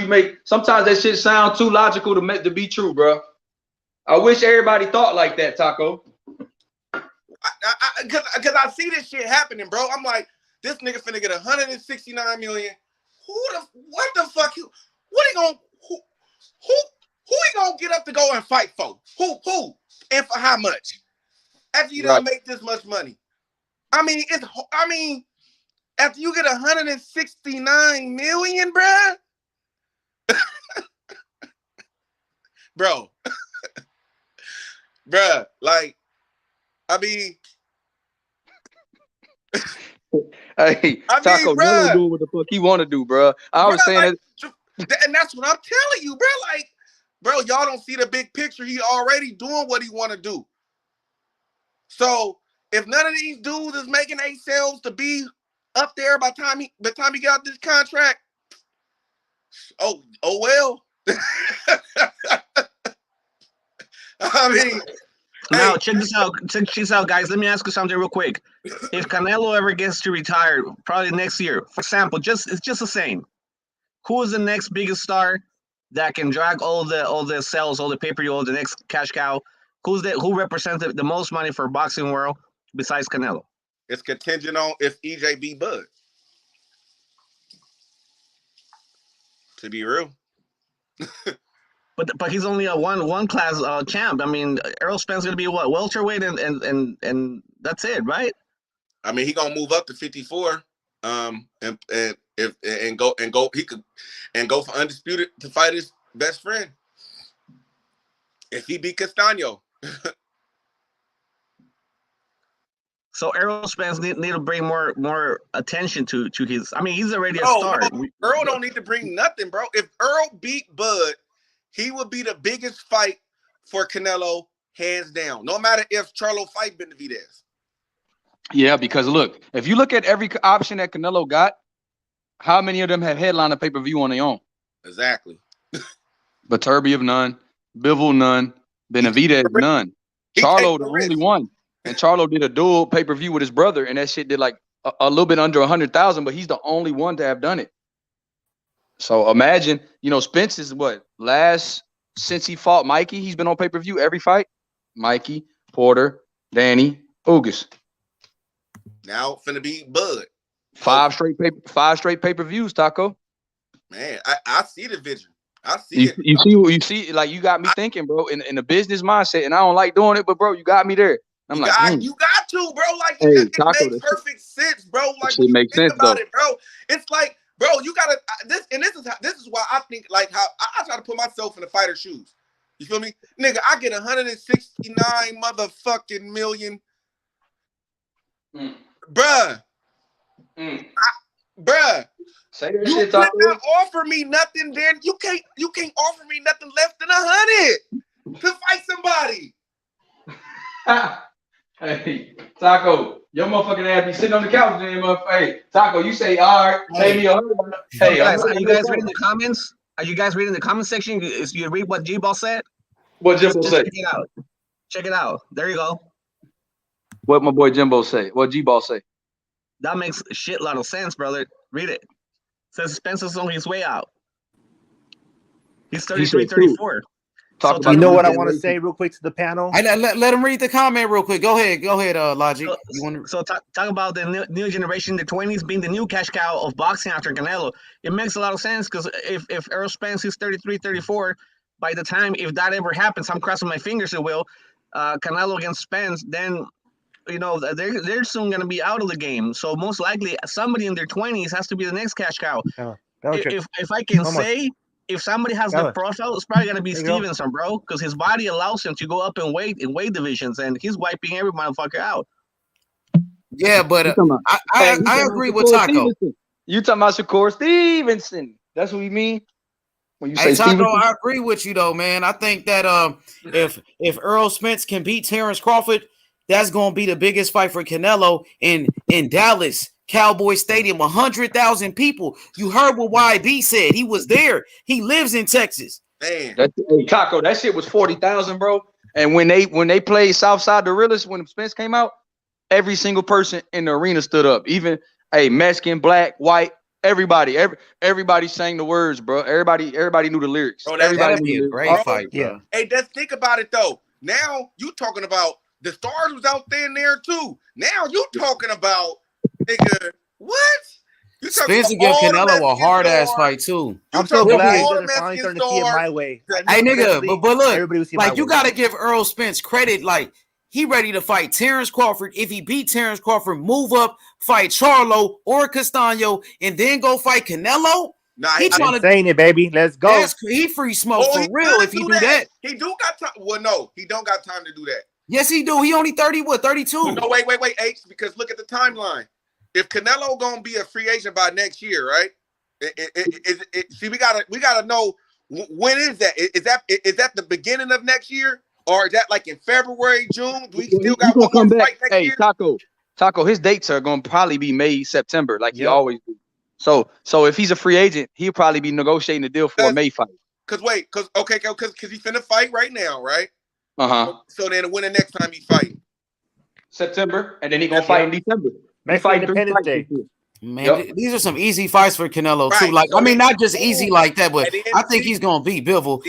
sometimes that shit sound too logical to be true, bro. I wish everybody thought like that, Taco. Because I see this shit happening, bro. I'm like, this nigga finna get 169 million. What the fuck? Who he gonna get up to go and fight for? Who? And for how much? After you done make this much money. I mean, after you get 169 million, bruh. Bro. Bruh, like, I mean. Hey, Taco, never do what the fuck he want to do, bro. I was saying that, and that's what I'm telling you, bro. Like, bro, y'all don't see the big picture. He already doing what he want to do. So if none of these dudes is making themselves to be up there by the time he got this contract, oh well. I mean, now check this out. Check this out, guys. Let me ask you something real quick. If Canelo ever gets to retire, probably next year, for example, it's just the same. Who is the next biggest star that can drag all the sales, all the pay-per-view, all the next cash cow? Who represents the most money for boxing world besides Canelo? It's contingent on if EJ beat Bud. To be real. But he's only a one class champ. I mean, Errol Spence gonna be what, welterweight and that's it, right? I mean, he gonna move up to 54. And go for undisputed to fight his best friend. If he beat Castaño. So Errol Spence need to bring more attention to his. I mean, he's already a star. No, Earl don't need to bring nothing, bro. If Earl beat Bud, he would be the biggest fight for Canelo, hands down. No matter if Charlo fight Benavidez. Yeah, because look, if you look at every option that Canelo got, how many of them have headline a pay-per-view on their own? Exactly. Beterbiev, none. Bivol, none. Benavidez, none. Charlo, the only one. And Charlo did a dual pay-per-view with his brother, and that shit did like a little bit under 100,000, but he's the only one to have done it. So imagine, Spence is since he fought Mikey, he's been on pay-per-view every fight. Mikey, Porter, Danny, Ugas. Now finna be Bud. Five straight pay-per-views, Taco. Man, I see the vision. I see it. You see, like you got me thinking, bro, in the business mindset, and I don't like doing it, but bro, you got me there. You got to, bro. Like it makes perfect sense, bro. Like when you think about it, bro. It's like, bro, you gotta this is why I think like how I try to put myself in the fighter's shoes. You feel me, nigga? I get 169 motherfucking million, bruh. Bruh. Say that you shit, cannot offer me nothing, then you can't offer me nothing less than 100 to fight somebody. Hey, Taco, your motherfucking ass be sitting on the couch, then, motherfucker. Hey, Taco, you say, all right, pay me 100. Hey, guys, are you guys reading the comments? Are you guys reading the comment section? Is you read what G-Ball said? What Jimbo say? Check it out. Check it out. There you go. What my boy Jimbo say? What G-Ball say? That makes a shitload of sense, brother. Read it. Says Spencer's on his way out. He's He said 33, 34. Talk So about You the know new what I want to generation. say real quick to the panel? Let him read the comment real quick. Go ahead, Logic. So, You want to? so talk about the new generation, the 20s being the new cash cow of boxing after Canelo. It makes a lot of sense because if Errol Spence is 33, 34, by the time, if that ever happens, I'm crossing my fingers it will, Canelo against Spence, then, you know, they're soon going to be out of the game. So most likely somebody in their 20s has to be the next cash cow. If I can say, if somebody has the profile, it's probably going to be Stevenson, bro, because his body allows him to go up in weight divisions, and he's wiping every motherfucker out. Yeah, but I agree with Taco. You talking about Shakur Stevenson? That's what we mean when you say Hey, Taco, Stevenson. I agree with you though, man. I think that if Errol Spence can beat Terrence Crawford, that's gonna be the biggest fight for Canelo in Dallas Cowboy Stadium. 100,000 people. You heard what YB said. He was there. He lives in Texas. Man, Taco, that shit was 40,000, bro. And when they played Southside the Realest, when Spence came out, every single person in the arena stood up. Even Mexican, black, white, everybody sang the words, bro. Everybody knew the lyrics. Bro, That'd be a great fight, bro. Yeah. Hey, let's think about it though. Now you talking about the stars was out there too. Now you talking about nigga what? You Spence against Canelo a hard ass fight too. I'm so glad that they're finally starting to see it my way. Hey nigga, but look, everybody will see like my you way. gotta give Errol Spence credit. Like he ready to fight Terrence Crawford. If he beat Terrence Crawford, move up, fight Charlo or Castaño, and then go fight Canelo. Nah, he trying to saying it, baby. Let's go. He free smoke for real if he do that. He do got time. Well, no, he don't got time to do that. Yes, he do. He only 32. Well, no, wait, H, because look at the timeline. If Canelo gonna be a free agent by next year, right? See, we gotta know when is that? Is that the beginning of next year, or is that like in February, June? Do we still got one more fight next year? Taco, his dates are gonna probably be May, September, like he always do. So if he's a free agent, he'll probably be negotiating a deal for a May fight. Because he's finna fight right now, right? So then when the next time he fight? September, and then he gonna fight in December. Independence Day. Man, these are some easy fights for Canelo too. Like, I mean, not just easy like that, but I think he's gonna beat Bivol.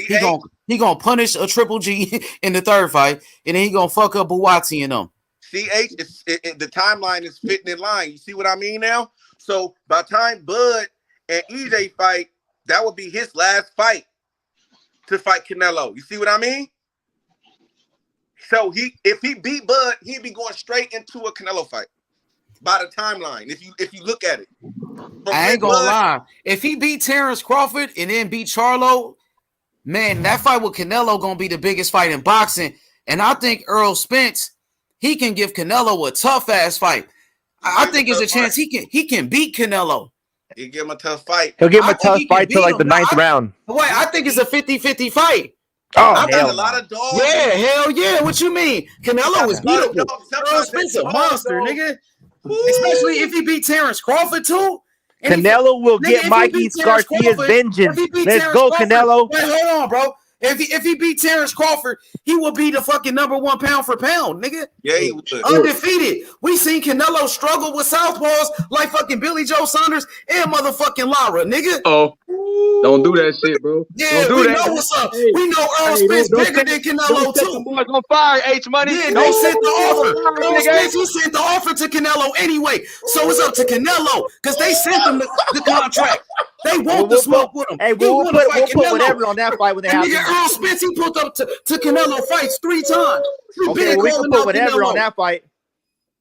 He gonna punish a Triple G in the third fight, and then he gonna fuck up Buatsi and them. CH, the timeline is fitting in line. You see what I mean now? So by the time Bud and EJ fight, that would be his last fight to fight Canelo. You see what I mean? So if he beat Bud, he'd be going straight into a Canelo fight. By the timeline, if you look at it. I ain't gonna lie. If he beat Terrence Crawford and then beat Charlo, man, that fight with Canelo gonna be the biggest fight in boxing. And I think Errol Spence, he can give Canelo a tough ass fight. I think there's a chance he can beat Canelo. He'll give him a tough fight. He'll give him a tough fight till like the 9th round. Wait, I think it's a 50-50 fight. Oh, I got a lot of dogs. Yeah, hell yeah. What you mean? Canelo is beatable. Errol Spence a monster, nigga. Especially if he beat Terrence Crawford too. Canelo will get Mikey Garcia's vengeance. Let's go, Canelo. Wait, hold on, bro. If he beat Terrence Crawford, he will be the fucking #1 pound for pound, nigga. Yeah, he would. Undefeated. We seen Canelo struggle with southpaws like fucking Billy Joe Saunders and motherfucking Lara, nigga. Oh, don't do that shit, bro. Yeah, don't do we that. know what's up. We know Earl Spence bigger than Canelo too. Boys on fire, H Money. Yeah, they sent the offer. Earl Spence, he sent the offer to Canelo anyway. So it's up to Canelo because they sent him the contract. They want the smoke with him. Hey, we'll put whatever on that fight when they have. Nigga, Earl Spence, he put up to Canelo fights 3 times. Okay, we can put whatever on that fight.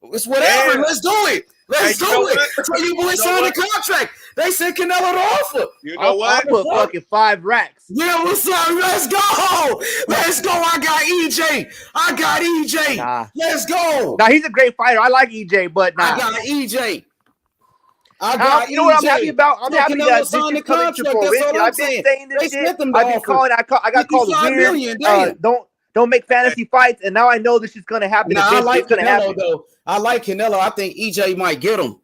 It's whatever. Let's do it. Let's do it. So you boys signed a contract. They sent Canelo the offer. You know what? I'll put fucking 5 racks. Yeah, what's up? Let's go. Let's go. I got EJ. Nah. Let's go. Nah, he's a great fighter. I like EJ, but nah. I got EJ. You know what I'm happy about? I'm happy that this is coming to fruition. I've been saying this shit. I've been calling. I got called weird. Don't make fantasy fights, and now I know this is gonna happen. I like Canelo though. I like Canelo. I think EJ might get him.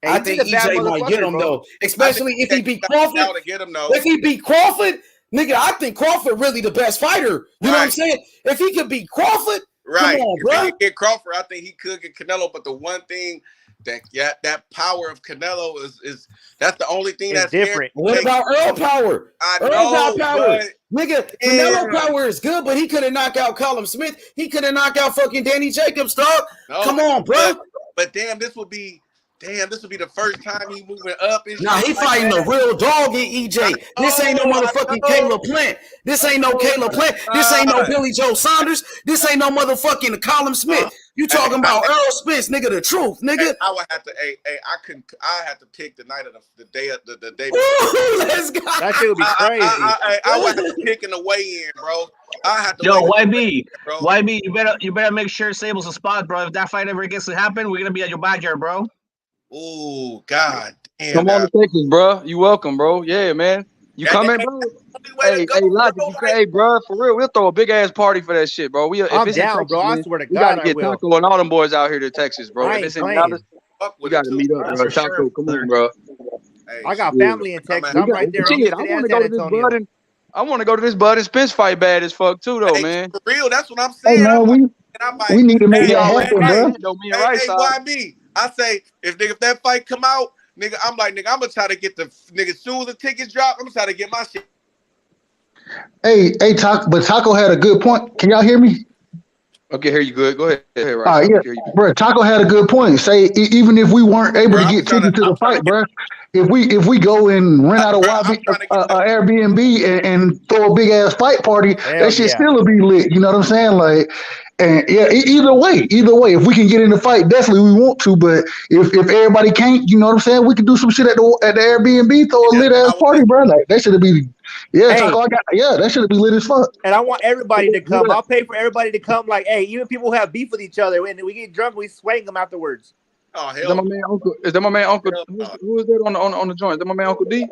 I think EJ might get him though, especially if he beat Crawford. If he beat Crawford, nigga, I think Crawford really the best fighter. You know what I'm saying? If he could beat Crawford, right? Come on, bro. If he could get Crawford, I think he could get Canelo. But the one thing that power of Canelo is that's the only thing It's that's different. What about Earl power? I Earl know, got power. but Nigga, Canelo power is good, but he couldn't knock out Callum Smith. He couldn't knock out fucking Danny Jacobs, dog. No, Come on, bro. But damn, this would be the first time he moving up and Nah, shit he like fighting that. the real dog in EJ. This ain't no motherfucking Caleb Plant. This ain't no Caleb Plant. This ain't no Billy Joe Saunders. This ain't no motherfucking Callum Smith. You talking about Earl Spence, nigga, the truth, nigga. I would have to I have to pick the night of the day of the day. Ooh, let's go. That shit would be crazy. I would have to pick in the weigh-in, bro. I have to Yo, wait YB, bro. YB, you better make sure Sable's a spot, bro. If that fight ever gets to happen, we're gonna be at your backyard, bro. Ooh, God damn. Come on to Texas, bro. You welcome, bro. Yeah, man. You coming, bro? Hey, Logic, hey, bro, for real, we'll throw a big ass party for that shit, bro. If I'm it's down, in Texas, bro. I man, swear to we gotta God, I get will. Taco and all them boys out here to Texas, bro. I If it's in ain't Dallas, playing. we gotta meet up, That's bro. for Taco, sure, come brother. on, bro. I got family in Texas. I'm right there in Shit, Houston I and want to San go to this Antonio. Bud and I want to go to this Bud and Spence fight bad as fuck too, though, man. For real, that's what I'm Hey saying. man, we need to make We that already happen, got bro. that, though. Me and Rice Hey, YB, I say if that fight come out, nigga, I'm gonna try to get the nigga as soon as the tickets drop, I'm gonna try to get my shit. Hey, but Taco had a good point. Can y'all hear me? Okay, here you good. Go ahead, Rice. Yeah, bro. Taco had a good point. Say even if we weren't able to get tickets to the fight, bro, if we go and rent out a Airbnb and throw a big ass fight party, Hell that shit yeah. still will be lit. You know what I'm saying? Like, and yeah, either way, if we can get in the fight, definitely we want to. But if everybody can't, you know what I'm saying? We can do some shit at the Airbnb, throw a lit ass party, bro. Like that should be. Yeah, Hey. Taco, that should be lit as fuck. And I want everybody to come. I'll pay for everybody to come. Like, hey, even people who have beef with each other, and we get drunk, we swing them afterwards. Oh hell! Is that my man Uncle? Is that my man Uncle? Who is that on the joint? Is that my man Uncle D?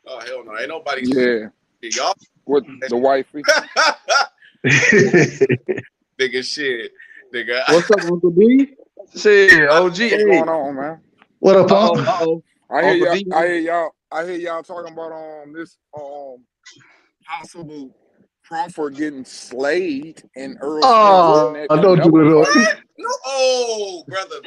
Oh hell no! Ain't nobody. Yeah. Y'all with the wifey. Nigga, shit, nigga. What's up, Uncle D? Shit, OG. What's going on, man? What up, Uh-oh. I hear Uncle y'all. I hear y'all talking about this possible Crawford getting slayed and Earl Spence in that don't do it. What? No, oh, brother.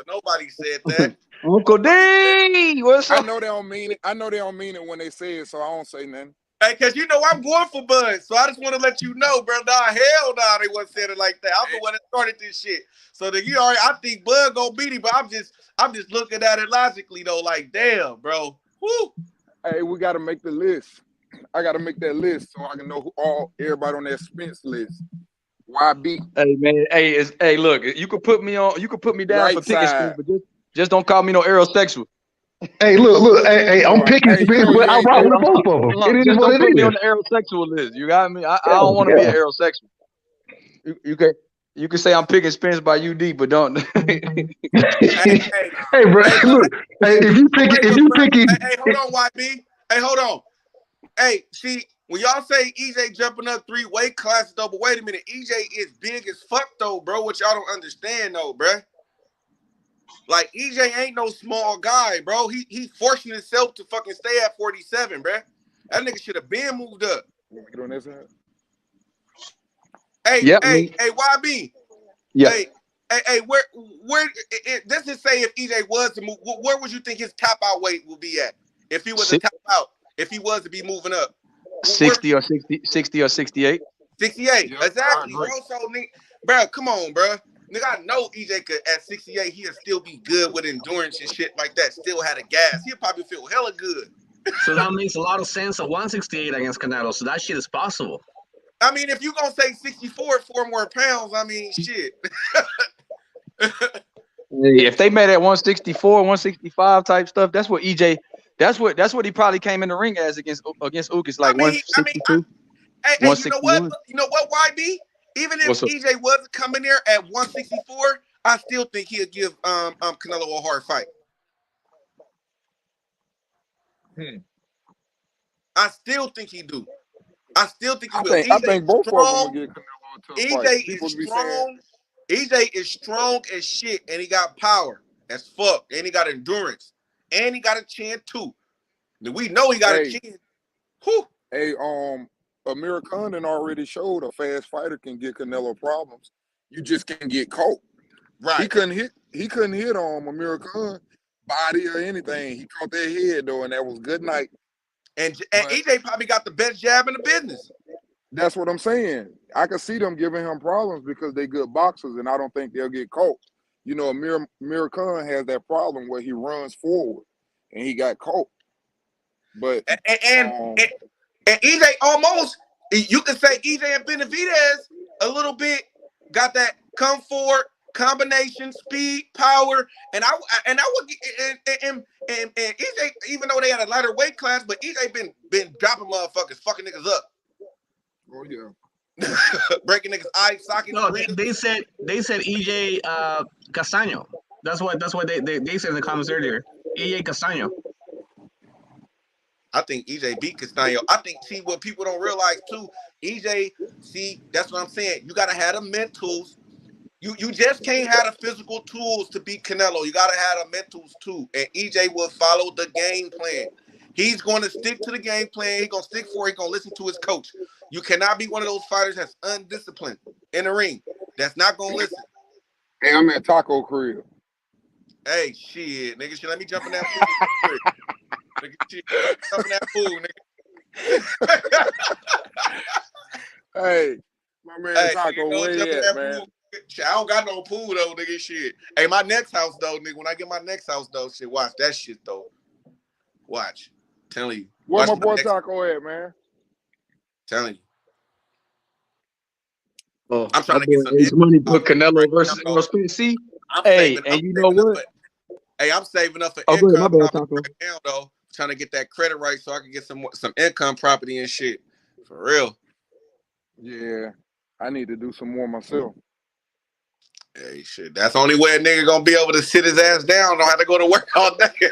Nobody said that. Uncle D, what's up? I know they don't mean it. I know they don't mean it when they say it, so I don't say nothing. Hey, cause you know I'm going for Bud, so I just want to let you know, bro. Nah, hell nah, they wasn't saying it like that. I'm the one that started this shit. So you already, I think Bud gonna beat him, but I'm just looking at it logically though. Like, damn, bro. Woo. Hey, we gotta make the list. I gotta make that list so I can know everybody on that Spence list. YB. Hey man, hey, look, you could put me down Right for picking side. Spence, but just don't call me no aerosexual. Hey, look, hey, I'm picking Spence, but I rock with both of them. It is Just what don't it put me is. on the aerosexual list. You got me? I don't want to be an aerosexual. You can say I'm picking Spence by UD, but don't. Hey, bro, look, hey, if you pick it, Hey, hold on, YB. Hey, hold on. Hey, see, when y'all say EJ jumping up 3 weight classes, though, but wait a minute, EJ is big as fuck, though, bro. What y'all don't understand, though, bro. Like, EJ ain't no small guy, bro. He forcing himself to fucking stay at 47, bro. That nigga should have been moved up. Get on that side. Hey, Yep. hey, YB. Yeah. Hey, where let's just say if EJ was to move, where would you think his top out weight would be at? If he was to top out, if he was to be moving up? 60 or 68. 68, Yep, exactly, bro. So, bro, come on, bro. Nigga, I know EJ could at 68, he'll still be good with endurance and shit like that. Still had a gas. He'll probably feel hella good. So that makes a lot of sense at 168 against Canelo. So that shit is possible. I mean, if you gonna say 64, 4 more pounds, I mean, shit. If they made at 164, 165 type stuff, that's what EJ. That's what he probably came in the ring as against Ugas, like 162. Hey, you know what, YB? Even if EJ wasn't coming there at 164, I still think he'll give Canelo a hard fight. I still think he do. I still think he will. I think both of them will get Canelo a tough fight. EJ is strong. EJ is strong as shit, and he got power as fuck, and he got endurance, and he got a chin too. We know he got a chin. Whew. Hey, Amir Khan already showed a fast fighter can get Canelo problems. You just can't get caught. Right. He couldn't hit on Amir Khan body or anything. He caught that head though, and that was good night. And EJ probably got the best jab in the business. That's what I'm saying. I can see them giving him problems because they good boxers, and I don't think they'll get caught. You know, Amir Khan has that problem where he runs forward, and he got caught. But and EJ almost, you could say EJ and Benavidez a little bit got that come forward combination, speed, power, and I would and EJ, even though they had a lighter weight class, but EJ been dropping motherfuckers, fucking niggas up. Oh yeah. Breaking niggas' eye sockets. No, they said EJ Castaño. That's what they said in the comments earlier. EJ Castaño. I think EJ beat Castaño. I think, see, what people don't realize too, EJ, see, that's what I'm saying. You gotta have the mentals. You just can't have the physical tools to beat Canelo. You gotta have the mentals too. And EJ will follow the game plan. He's going to stick to the game plan. He's gonna stick for it. He's gonna listen to his coach. You cannot be one of those fighters that's undisciplined in the ring. That's not gonna listen. Hey, I'm at Taco Crib. Hey, shit, nigga, shit, let me jump in that pool. Nigga, shit, jump in that pool, nigga. Hey, my man Taco, where he at, man? I don't got no pool though, nigga. Shit. Hey, my next house though, nigga. When I get my next house though, shit. Watch that shit though. Watch. Telling you. Where my boy Taco at, man? Telling you. Oh, I'm trying to get some money for Canelo versus Errol Spence. See, hey, and you know what? Hey, I'm saving up for income right now though. Trying to get that credit right so I can get some income property and shit. For real. Yeah, I need to do some more myself. Hey, shit. That's the only way a nigga gonna be able to sit his ass down. Don't have to go to work all day. Hey,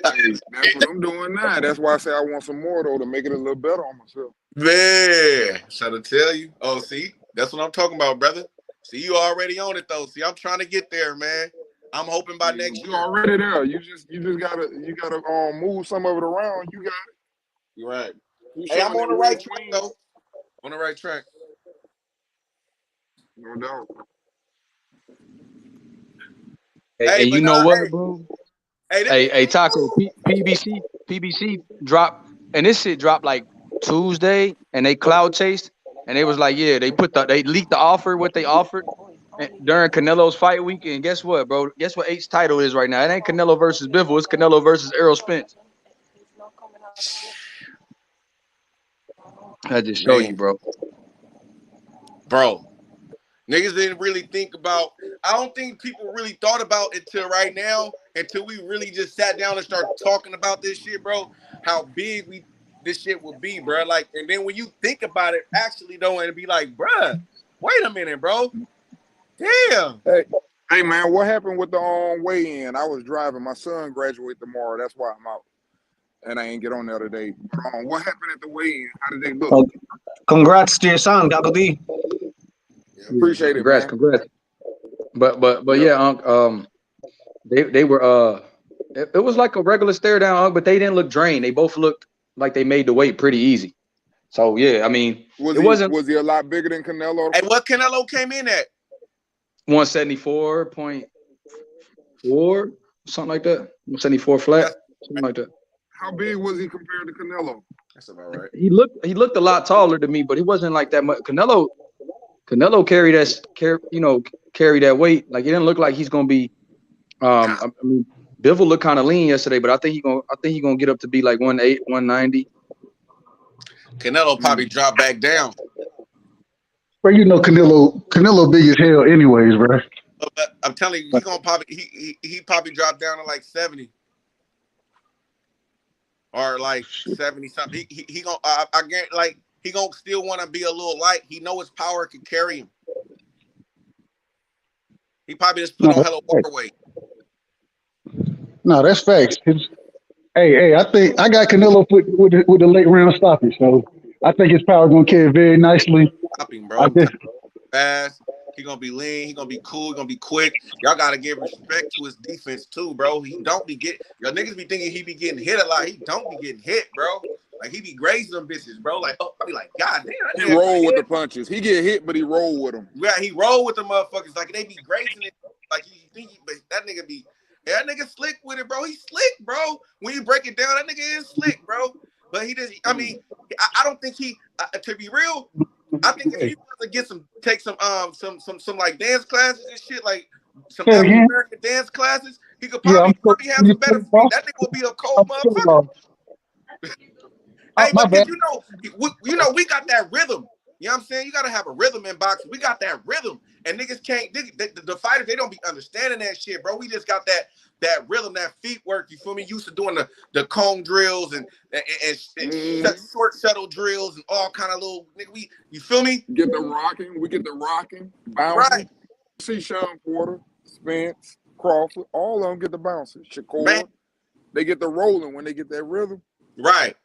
that's what I'm doing now. That's why I say I want some more though to make it a little better on myself. Man, should I tell you? Oh, see, that's what I'm talking about, brother. See, you already on it though. See, I'm trying to get there, man. I'm hoping by next year. You're already there. You just gotta move some of it around. You got it. You're right. Hey, I'm on the right track though. On the right track. No doubt. Hey, you know what, bro? Hey, Taco, PBC dropped, and this shit dropped like Tuesday, and they cloud chased, and they was like, yeah, they leaked the offer, what they offered during Canelo's fight week, and guess what, bro? Guess what H's title is right now? It ain't Canelo versus Bivol, it's Canelo versus Errol Spence. I just show you, bro. Bro. Niggas didn't really think about, I don't think people really thought about it till right now, until we really just sat down and started talking about this shit, bro, how big this shit would be, bro. Like, and then when you think about it, actually though, and be like, bruh, wait a minute, bro. Damn. Hey man, what happened with the weigh-in? I was driving. My son graduates tomorrow. That's why I'm out. And I ain't get on there today. But, what happened at the weigh-in? How did they look? Well, congrats to your son, Gago D. Appreciate it, man. Congrats. But yeah, they were it was like a regular stare down, but they didn't look drained. They both looked like they made the weight pretty easy. So yeah, I mean, was he a lot bigger than Canelo? Hey, what Canelo came in at? 174.4, something like that. 174 flat, something like that. How big was he compared to Canelo? That's about right. He looked a lot taller than me, but he wasn't like that much. Canelo carried that weight. Like it didn't look like he's gonna be. I mean, Bivol looked kind of lean yesterday, but I think he's gonna get up to be like 180, 190. Canelo probably dropped back down. Bro, you know Canelo big as hell, anyways, bro. I'm telling you, he gonna probably he probably dropped down to like 70 or like 70 something. He gonna I guarantee, like he gonna still want to be a little light. He know his power can carry him. He probably just put on hella overweight. No, that's facts. Hey, I think I got Canelo with the late round stoppage, so I think his power gonna carry very nicely. Stopping, bro. Fast. He gonna be lean. He gonna be cool. He gonna be quick. Y'all gotta give respect to his defense too, bro. He don't be y'all niggas be thinking he be getting hit a lot. He don't be getting hit, bro. Like he be grazing them bitches, bro. Like I be like, God damn. He roll with the punches. He get hit, but he roll with them. Yeah, he roll with the motherfuckers. Like they be grazing it. like you think, but that nigga slick with it, bro. He's slick, bro. When you break it down, that nigga is slick, bro. But he just, I mean, I don't think he, to be real, I think if he wants to take some like dance classes and shit, like some African American dance classes, he could probably have some better feet. That nigga would be a cold motherfucker. Hey, but cause you know, we got that rhythm. You know what I'm saying? You gotta have a rhythm in boxing. We got that rhythm, and niggas can't. The fighters, they don't be understanding that shit, bro. We just got that rhythm, that feet work. You feel me? Used to doing the cone drills and short shuttle drills and all kind of little nigga. You feel me? Get the rocking. We get the rocking, bouncing. Right. See Sean Porter, Spence, Crawford, all of them get the bouncing. Shakur, they get the rolling when they get that rhythm. Right.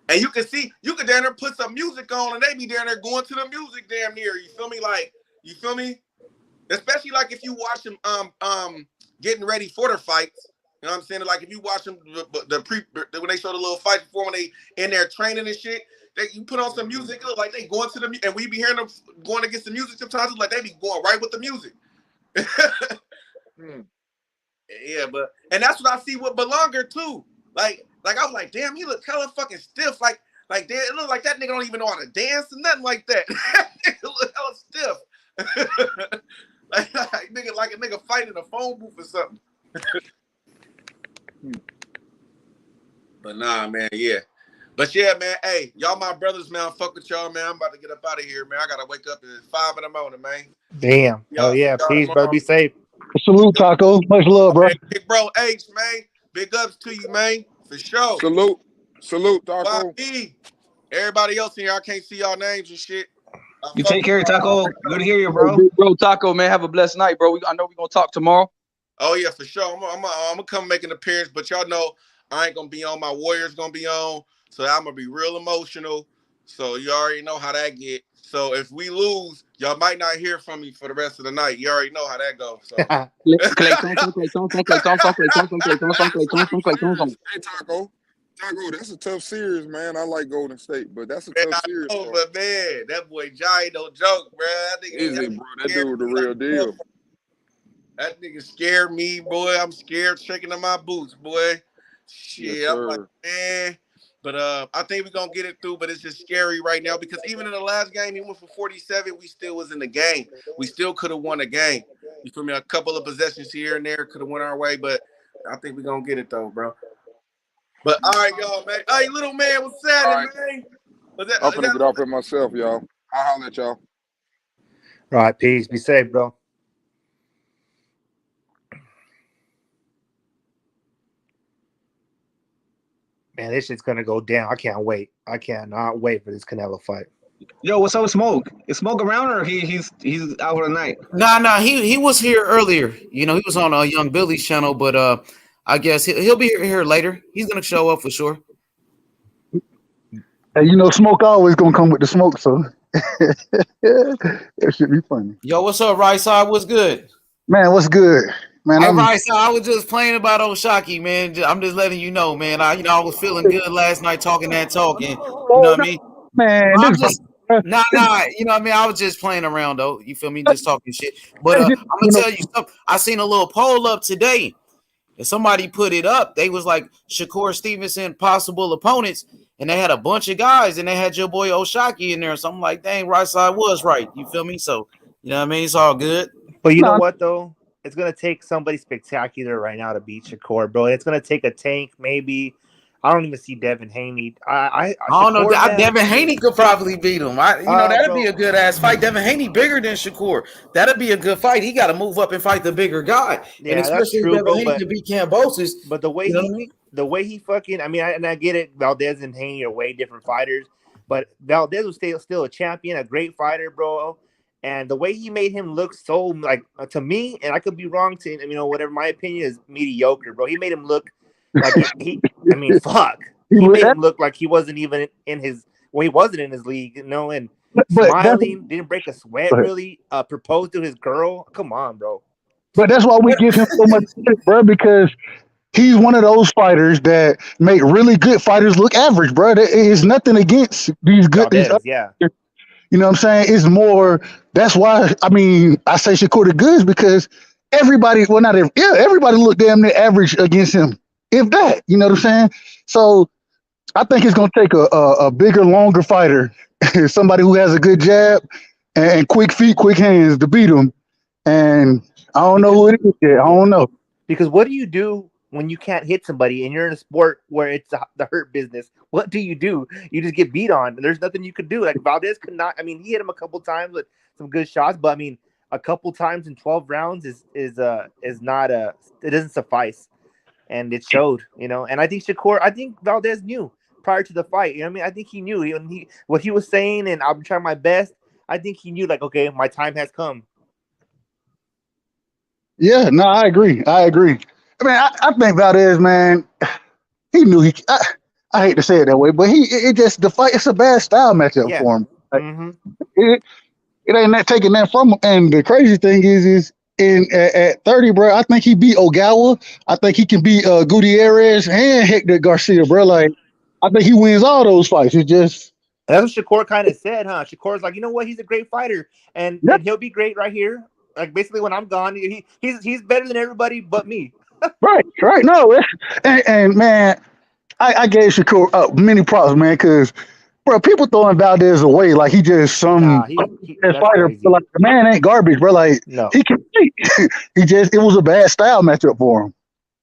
And you can see, you can down there put some music on and they be down there going to the music damn near. You feel me? Like, you feel me? Especially like if you watch them getting ready for their fights. You know what I'm saying? Like if you watch them when they show the little fight before when they in there training and shit, you put on some music, it look like they going to the and we be hearing them going against the music sometimes. It's like they be going right with the music. Yeah, but and that's what I see with Belanger too. Like I was like, damn, he look hella fucking stiff. Like damn, it look like that nigga don't even know how to dance or nothing like that. It look hella stiff. like a nigga fighting a phone booth or something. But nah, man, yeah. But yeah, man, hey, y'all my brothers, man. I fuck with y'all, man. I'm about to get up out of here, man. I gotta wake up at 5 in the morning, man. Damn. Oh yeah, peace, brother. Be safe. Salute, Taco. Much love, bro. Hey, big bro H, man. Big ups to you, man. For sure. Salute, Taco. Everybody else in here, I can't see y'all names and shit. You take care, Taco. Good to hear you, bro. Bro, Taco, man, have a blessed night, bro. I know we're gonna talk tomorrow. Oh yeah, for sure. I'm gonna come make an appearance, but y'all know I ain't gonna be on. My Warriors gonna be on, so I'm gonna be real emotional. So you already know how that get. So if we lose, y'all might not hear from me for the rest of the night. You already know how that goes. So. Hey, Taco, that's a tough series, man. I like Golden State, but that's a tough series. Oh, but man, that boy Jai no joke, bro. That dude the real deal. That nigga scared me, boy. I'm scared shaking in my boots, boy. Shit, yes, I'm like, man. But I think we're gonna get it through, but it's just scary right now because even in the last game, he went for 47. We still was in the game. We still could have won the game. You feel me? A couple of possessions here and there could have went our way, but I think we're gonna get it though, bro. But all right, y'all, man. Hey, little man, what's happening, man? I'm gonna get off it myself, y'all. I'll holler at y'all. All right, peace. Be safe, bro. Man, this shit's gonna go down. I can't wait. I cannot wait for this Canelo fight. Yo, what's up with Smoke? Is Smoke around or he's out for the night? Nah. He was here earlier. You know, he was on Young Billy's channel, but I guess he'll be here later. He's gonna show up for sure. Hey, you know, Smoke always gonna come with the smoke, so that should be funny. Yo, what's up, Right Side? What's good? Man, what's good? Man, hey, Right Side, I was just playing about Oshaki, man. I'm just letting you know, man. I was feeling good last night talking that talk, and you know what I mean? Man, I'm just nah. You know what I mean? I was just playing around though. You feel me? Just talking shit. But I'm gonna tell you something. I seen a little poll up today. And somebody put it up. They was like Shakur Stevenson possible opponents, and they had a bunch of guys, and they had your boy Oshaki in there. So I'm like, dang, Right Side was right. You feel me? So you know what I mean? It's all good. But you know what though? It's gonna take somebody spectacular right now to beat Shakur, bro. It's gonna take a Tank, maybe. I don't even see Devin Haney. I don't know. Devin Haney could probably beat him. That'd be a good ass fight. Devin Haney bigger than Shakur. That'd be a good fight. He got to move up and fight the bigger guy. Yeah, and especially that's true, Devin Haney to beat Cambosis. But the way he fucking, I get it. Valdez and Haney are way different fighters, but Valdez was still a champion, a great fighter, bro. And the way he made him look so like to me, and I could be wrong to whatever my opinion is mediocre, bro. He made him look like fuck. He made him look like he wasn't even in his he wasn't in his league, and smiling, didn't break a sweat really, proposed to his girl. Come on, bro. But that's why we give him so much shit, bro, because he's one of those fighters that make really good fighters look average, bro. There is nothing against these good You know what I'm saying? It's more, that's why, I say Shakur the Goods because everybody, well, not every, yeah, everybody looked damn near average against him, if that. You know what I'm saying? So I think it's gonna take a bigger, longer fighter, somebody who has a good jab and quick feet, quick hands to beat him. And I don't know who it is yet. I don't know. Because what do you do when you can't hit somebody and you're in a sport where it's the hurt business? What do? You just get beat on. There's nothing you could do. Like Valdez could not. I mean, he hit him a couple times with some good shots, but I mean, a couple times in 12 rounds is not it doesn't suffice, and it showed. And I think Valdez knew prior to the fight. I mean, I think he knew. What he was saying, and I'm trying my best. I think he knew, like, okay, my time has come. Yeah, no, I agree. I mean, I think Valdez, man, he knew he. I hate to say it that way, but it just the fight. It's a bad style matchup for him. Like, it ain't that taking that from him. And the crazy thing is at 30, bro, I think he beat Ogawa. I think he can beat Gutierrez and Hector Garcia, bro. Like, I think he wins all those fights. It just. That's what Shakur kind of said, huh? Shakur's like, you know what? He's a great fighter, and he'll be great right here. Like, basically, when I'm gone, he's better than everybody but me. Right. No, and man, I gave Shakur many props, man, because bro, people throwing Valdez away like he just some fighter. Like, the man ain't garbage, bro. Like, he can fight. It was a bad style matchup for him.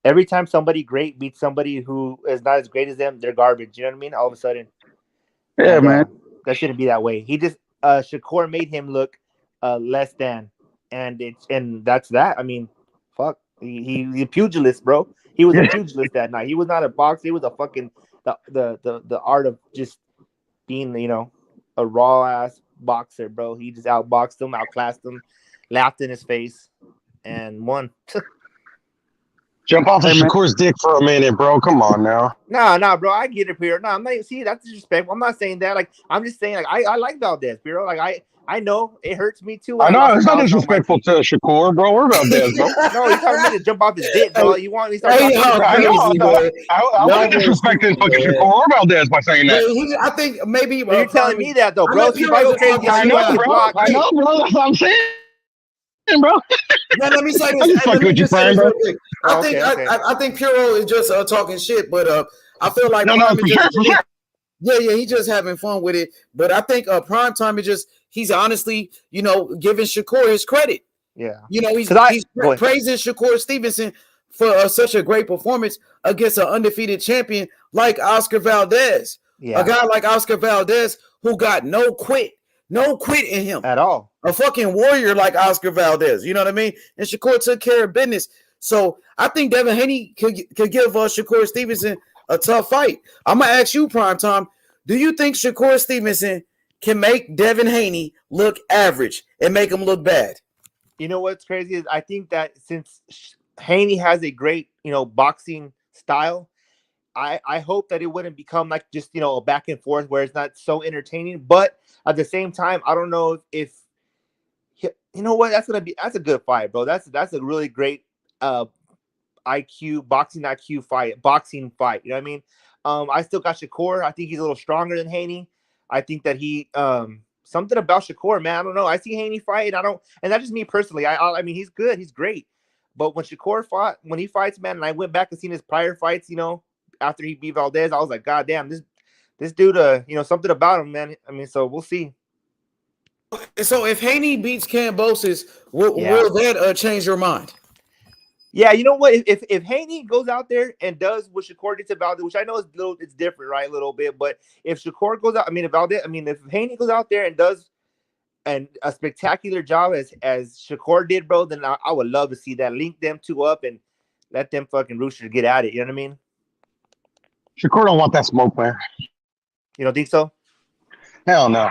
Every time somebody great beats somebody who is not as great as them, they're garbage. You know what I mean? All of a sudden. Yeah, man. That shouldn't be that way. He just Shakur made him look less than, and that's that. I mean, fuck. He's a pugilist, bro. He was a pugilist that night. He was not a boxer. He was a fucking the art of just being, a raw ass boxer, bro. He just outboxed him, outclassed him, laughed in his face, and won. Jump off of Shakur's dick for a minute, bro. Come on now. Nah, bro. I get it, Pierre. No, I'm not. See, that's disrespectful. I'm not saying that. Like, I'm just saying, like, I like Valdez, Pierre. Like, I know it hurts me too. I know it's not disrespectful to Shakur, bro. We're Valdez, bro. No, he's telling me to jump off his dick, bro. You want me to start? I wasn't disrespecting fucking Shakur or Valdez by saying that. I think maybe you're telling me that though, bro. I know, bro. That's what I'm saying. Bro. Man, let me say this. I just fucking with you, friend, bro. I think Puro is just talking shit, but I feel like for sure. Yeah, he's just having fun with it. But I think Prime Time is just he's honestly, giving Shakur his credit. Yeah, he's praising Shakur Stevenson for such a great performance against an undefeated champion like Oscar Valdez. Yeah. A guy like Oscar Valdez who got no quit in him at all. A fucking warrior like Oscar Valdez, you know what I mean? And Shakur took care of business. So I think Devin Haney could give Shakur Stevenson a tough fight. I'm gonna ask you, Primetime, do you think Shakur Stevenson can make Devin Haney look average and make him look bad? You know what's crazy is I think that since Haney has a great, boxing style, I hope that it wouldn't become like just, a back and forth where it's not so entertaining. But at the same time, I don't know if you know what, that's a good fight, bro. That's a really great boxing IQ fight. You know what I mean? I still got Shakur. I think he's a little stronger than Haney. I think that he something about Shakur, man. I don't know. I see Haney fight. And that's just me personally. I mean, he's good. He's great. But when he fights, man, and I went back and seen his prior fights, after he beat Valdez, I was like, God damn, this dude, something about him, man. I mean, so we'll see. So if Haney beats Kambosos, will that change your mind? Yeah, you know what? If Haney goes out there and does what Shakur did to Valdez, which I know it's different, right, a little bit, but if Shakur goes out, if Haney goes out there and does a spectacular job as Shakur did, bro, then I would love to see that. Link them two up and let them fucking roosters get at it. You know what I mean? Shakur don't want that smoke, man. You don't think so? Hell no.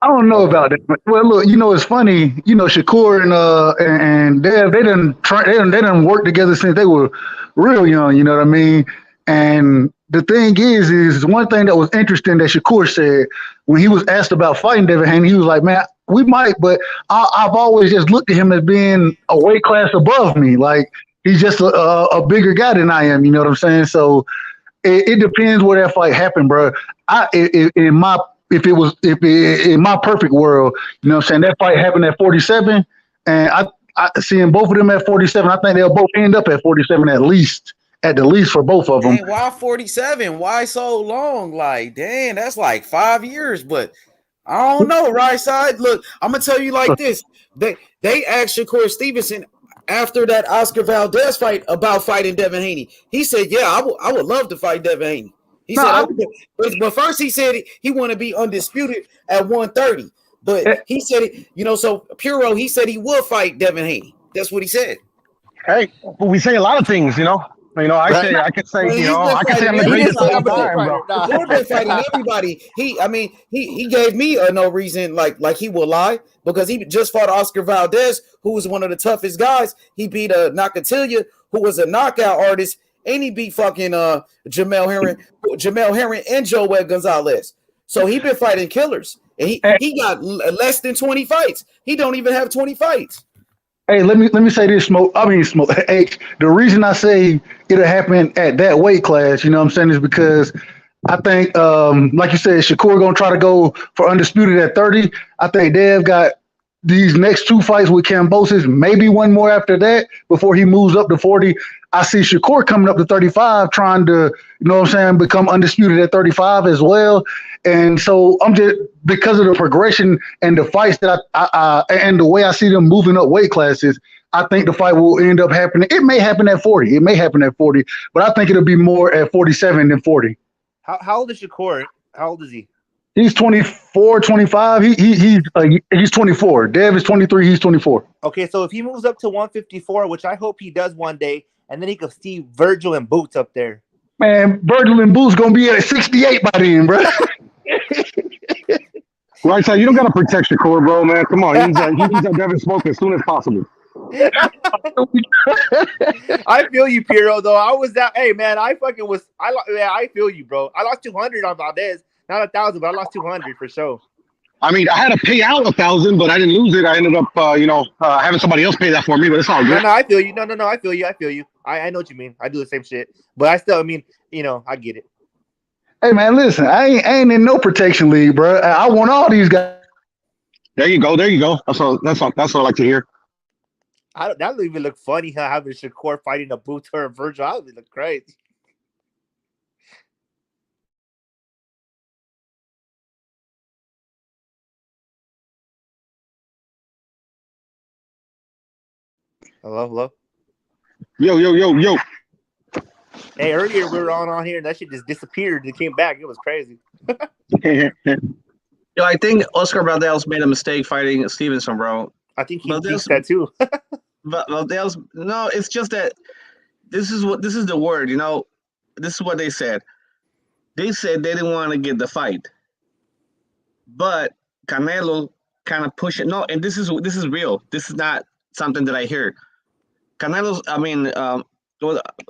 I don't know about that. Well, look, it's funny. Shakur and Dev, they done work together since they were real young. You know what I mean? And the thing is one thing that was interesting that Shakur said when he was asked about fighting Devin Haney, he was like, "Man, we might, but I've always just looked at him as being a weight class above me. Like he's just a bigger guy than I am." You know what I'm saying? So it depends where that fight happened, bro. In my perfect world, you know what I'm saying, that fight happened at 47, and seeing both of them at 47, I think they'll both end up at 47 at the least for both of them. Dang, why 47? Why so long? Like, dang, that's like 5 years. But I don't know, right side. Look, I'm gonna tell you like this. They asked Shakur Stevenson after that Oscar Valdez fight about fighting Devin Haney. He said, "Yeah, I would love to fight Devin Haney." He said, but first he said he want to be undisputed at 130. But he said, so Puro, he said he would fight Devin Haney. That's what he said. Hey, but we say a lot of things, I could say, I could say I'm the greatest of all time, bro. Shakur been fighting everybody. He gave me no reason like he will lie, because he just fought Oscar Valdez, who was one of the toughest guys. He beat Nakatilia, who was a knockout artist, and he beat fucking Jamel Herring and Joel Gonzalez. So he been fighting killers, and he got less than 20 fights. He don't even have 20 fights. Hey, let me say this, Smoke. H. The reason I say it'll happen at that weight class, you know what I'm saying, is because I think, like you said, Shakur gonna try to go for undisputed at 30. I think Dev got these next 2 fights with Kambosos, maybe one more after that before he moves up to 40. I see Shakur coming up to 35, trying to, become undisputed at 35 as well. And so I'm just, because of the progression and the fights that I and the way I see them moving up weight classes, I think the fight will end up happening. It may happen at 40. But I think it'll be more at 47 than 40. How old is Shakur? How old is he? He's 24, 25. He's 24. Dev is 23. He's 24. Okay, so if he moves up to 154, which I hope he does one day, and then he can see Virgil and Boots up there. Man, Virgil and Boots gonna be at 68 by then, bro. Right, so you don't gotta protect Shakur, bro, man. Come on, he needs that Devin Smoke as soon as possible. I feel you, Piro. Though I was that. Hey, man, I feel you, bro. I lost 200 on Valdez, not 1,000, but I lost 200 for sure. I mean, I had to pay out 1,000, but I didn't lose it. I ended up, having somebody else pay that for me. But it's all good. No, I feel you. No, I feel you. I know what you mean. I do the same shit, but I still, I get it. Hey, man, listen, I ain't in no protection league, bro. I want all these guys. There you go. That's what I like to hear. That would even look funny, huh? Having Shakur fighting a Boots or a Virgil. That would look crazy. Hello. Yo. Hey, earlier we were on here and that shit just disappeared. It came back. It was crazy. I think Oscar Valdez made a mistake fighting Stevenson, bro. I think he thinks that too. Valdez, no, it's just that this is the word, This is what they said. They said they didn't want to get the fight, but Canelo kind of pushed it. No, and this is real. This is not something that I hear.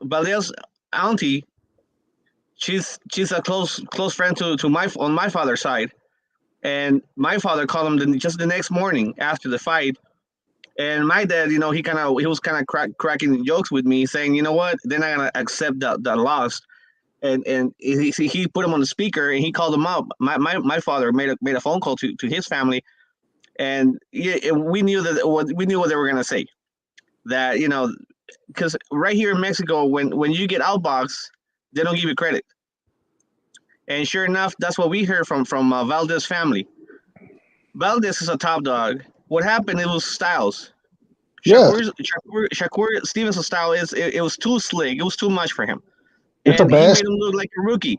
Valdez auntie, she's a close friend to my father's side, and my father called him just the next morning after the fight, and my dad, he was kind of cracking jokes with me, saying, you know what, they're not gonna accept that loss, and he put him on the speaker and he called him up. My father made a phone call to his family, and we knew what they were gonna say, that because right here in Mexico, when you get outboxed, they don't give you credit. And sure enough, that's what we heard from Valdez family. Valdez is a top dog. What happened? It was styles. Shakur Stevenson's style it was too slick. It was too much for him, and he made him look like a rookie.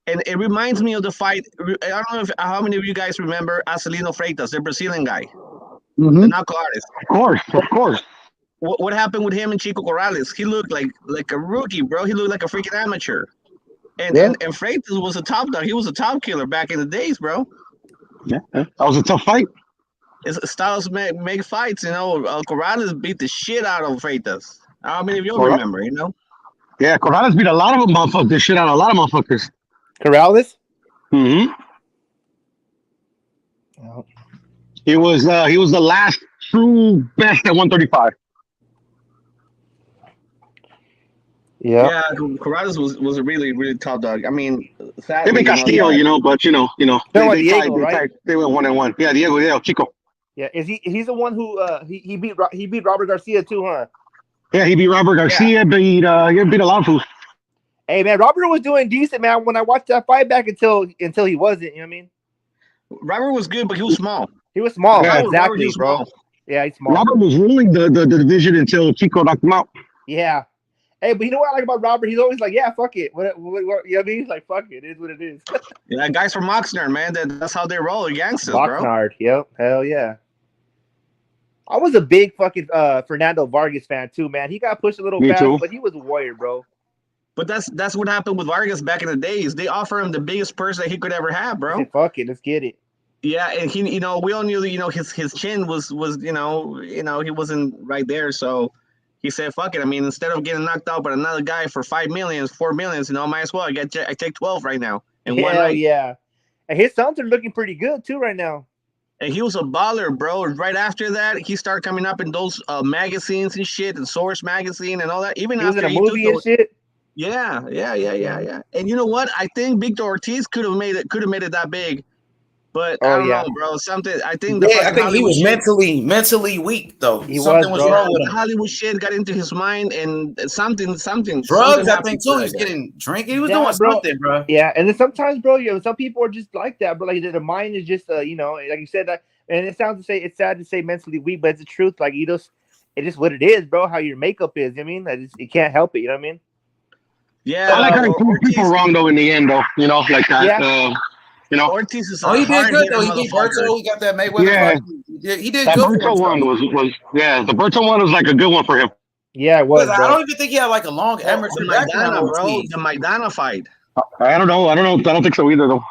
And it reminds me of the fight. I don't know how many of you guys remember Acelino Freitas, the Brazilian guy, the knockout artist. Of course. What happened with him and Chico Corrales? He looked like a rookie, bro. He looked like a freaking amateur. And Freitas was a top dog. He was a top killer back in the days, bro. Yeah, that was a tough fight. Styles make fights, Corrales beat the shit out of Freitas. How many of you remember, Yeah, Corrales beat a lot of motherfuckers, shit out of a lot of motherfuckers. Corrales? Mm-hmm. Oh. He was the last true best at 135. Yeah, Corrales was a really, really top dog. I mean, They make Castillo, but they went 1-1. Yeah, Diego, Chico. Yeah, is he? He's the one who he beat Robert Garcia too, huh? Yeah, he beat Robert Garcia. He beat a lot of fools. Hey man, Robert was doing decent, man. When I watched that fight back until he wasn't, you know what I mean? Robert was good, but he was small. He was small, Yeah. exactly, Robert, he was bro. small. Yeah, he's small. Robert was ruling the division until Chico knocked him out. Yeah. Hey, but you know what I like about Robert? He's always like, yeah, fuck it. What you know what I mean? He's like, fuck it. It is what it is. Yeah, guys from Oxnard, man. That's how they roll. They're gangsters, bro. Oxnard, yep. Hell yeah. I was a big fucking Fernando Vargas fan too, man. He got pushed a little Me fast, too. but he was a warrior, bro. But that's what happened with Vargas back in the days. They offer him the biggest purse that he could ever have, He bro. said, fuck it, let's get it. Yeah, and he, we all knew that, his chin was, he wasn't right there. So he said, fuck it. I mean, instead of getting knocked out by another guy for 5 million, 4 million, might as well. I take 12 right now. And one Hell night. yeah. And his sons are looking pretty good too right now. And he was a baller, bro. Right after that, he started coming up in those magazines and shit, and Source magazine and all that. Even He was after in a movie and shit. Yeah. And you know what? I think Victor Ortiz could have made it that big, but I don't know, bro. Something. I think I think he was mentally weak though. Something was wrong with him. Hollywood shit got into his mind, and something. Drugs, I think too. He's getting drinking. He was doing something, bro. Yeah, and then sometimes, bro, some people are just like that, bro. Like their mind is just, like you said that, and it's sad to say mentally weak, but it's the truth. Like it's just what it is, bro. How your makeup is. You know what I mean, you can't help it. You know what I mean? Yeah. I like how he proved people wrong though in the end, though. Like that. Yeah. Ortiz is he did good though. He beat Berto. He got that Mayweather fight. He did that good. Berto one was the Berto one was like a good one for him. Yeah, it was. I don't even think he had like a long amateur background, bro. The Maidana fight. I don't know. I don't think so either, though.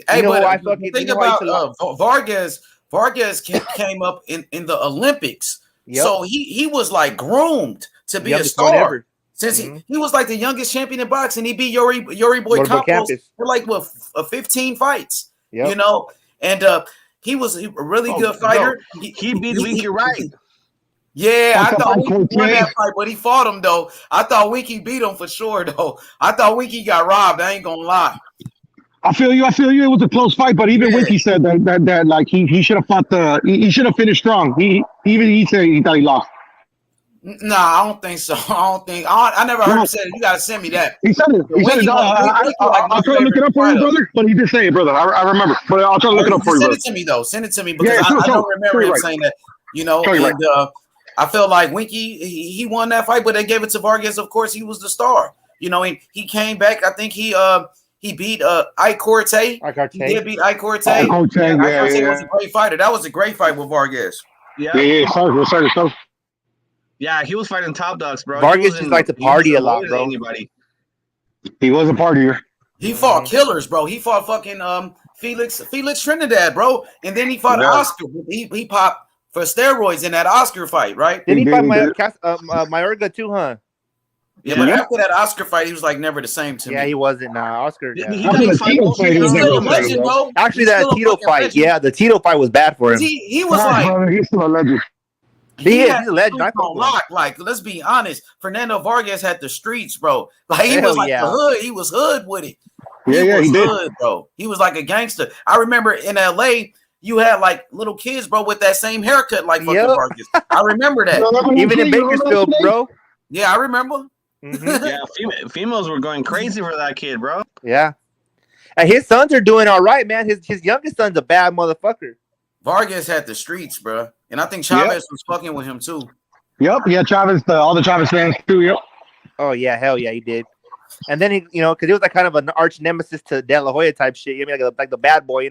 Hey, but think about Vargas. Vargas came up in the Olympics, so he was like groomed to be a star. Since he was like the youngest champion in boxing, he beat Yuri Boy Campos for like 15 fights. Yep. And he was a really good fighter. He beat Winky Wright. Yeah, I thought Winky won that fight, but he fought him though. I thought Winky beat him for sure though. I thought Winky got robbed. I ain't gonna lie. I feel you. It was a close fight, but even Winky said that like he should have fought he should have finished strong. He said he thought he lost. Nah, I don't think so. I never heard him say it. You gotta send me that. He said it. I'll try to look it up for you, brother. But he did say it, brother. I remember. But I'll try to look it up for you. Send it to me though. Send it to me because I don't remember him saying that. And I feel like Winky he won that fight, but they gave it to Vargas. Of course, he was the star. He came back. I think he beat Ike Corte. He did beat Ike Corte. Ike Corte was a great fighter. That was a great fight with Vargas. Yeah. Sorry. Yeah, he was fighting top dogs, bro. Vargas just like to party a lot, bro. He was a partier. He fought killers, bro. He fought fucking Felix Trinidad, bro, and then he fought Oscar. He popped for steroids in that Oscar fight, right? Then he fought Mayorga too, huh? Yeah, but after that Oscar fight, he was like never the same to me. Yeah, he wasn't. Oscar. Yeah. Bro. Actually, that Tito fight. Yeah, the Tito fight was bad for him. He was like. He's still a legend. He's a legend. Like, let's be honest. Fernando Vargas had the streets, bro. Like he was like the hood. He was hood with it. He did, hood, bro. He was like a gangster. I remember in LA, you had like little kids, bro, with that same haircut, like fucking Vargas. I remember that. Even in Bakersfield, bro. Yeah, I remember. Yeah, females were going crazy for that kid, bro. Yeah, and his sons are doing all right, man. His youngest son's a bad motherfucker. Vargas had the streets, bro, and I think Chavez was fucking with him too. Yep, yeah, Chavez, all the Chavez fans too. Yep. Oh yeah, hell yeah, he did. And then he, because he was like kind of an arch nemesis to De La Hoya type shit. You know, like the bad boy,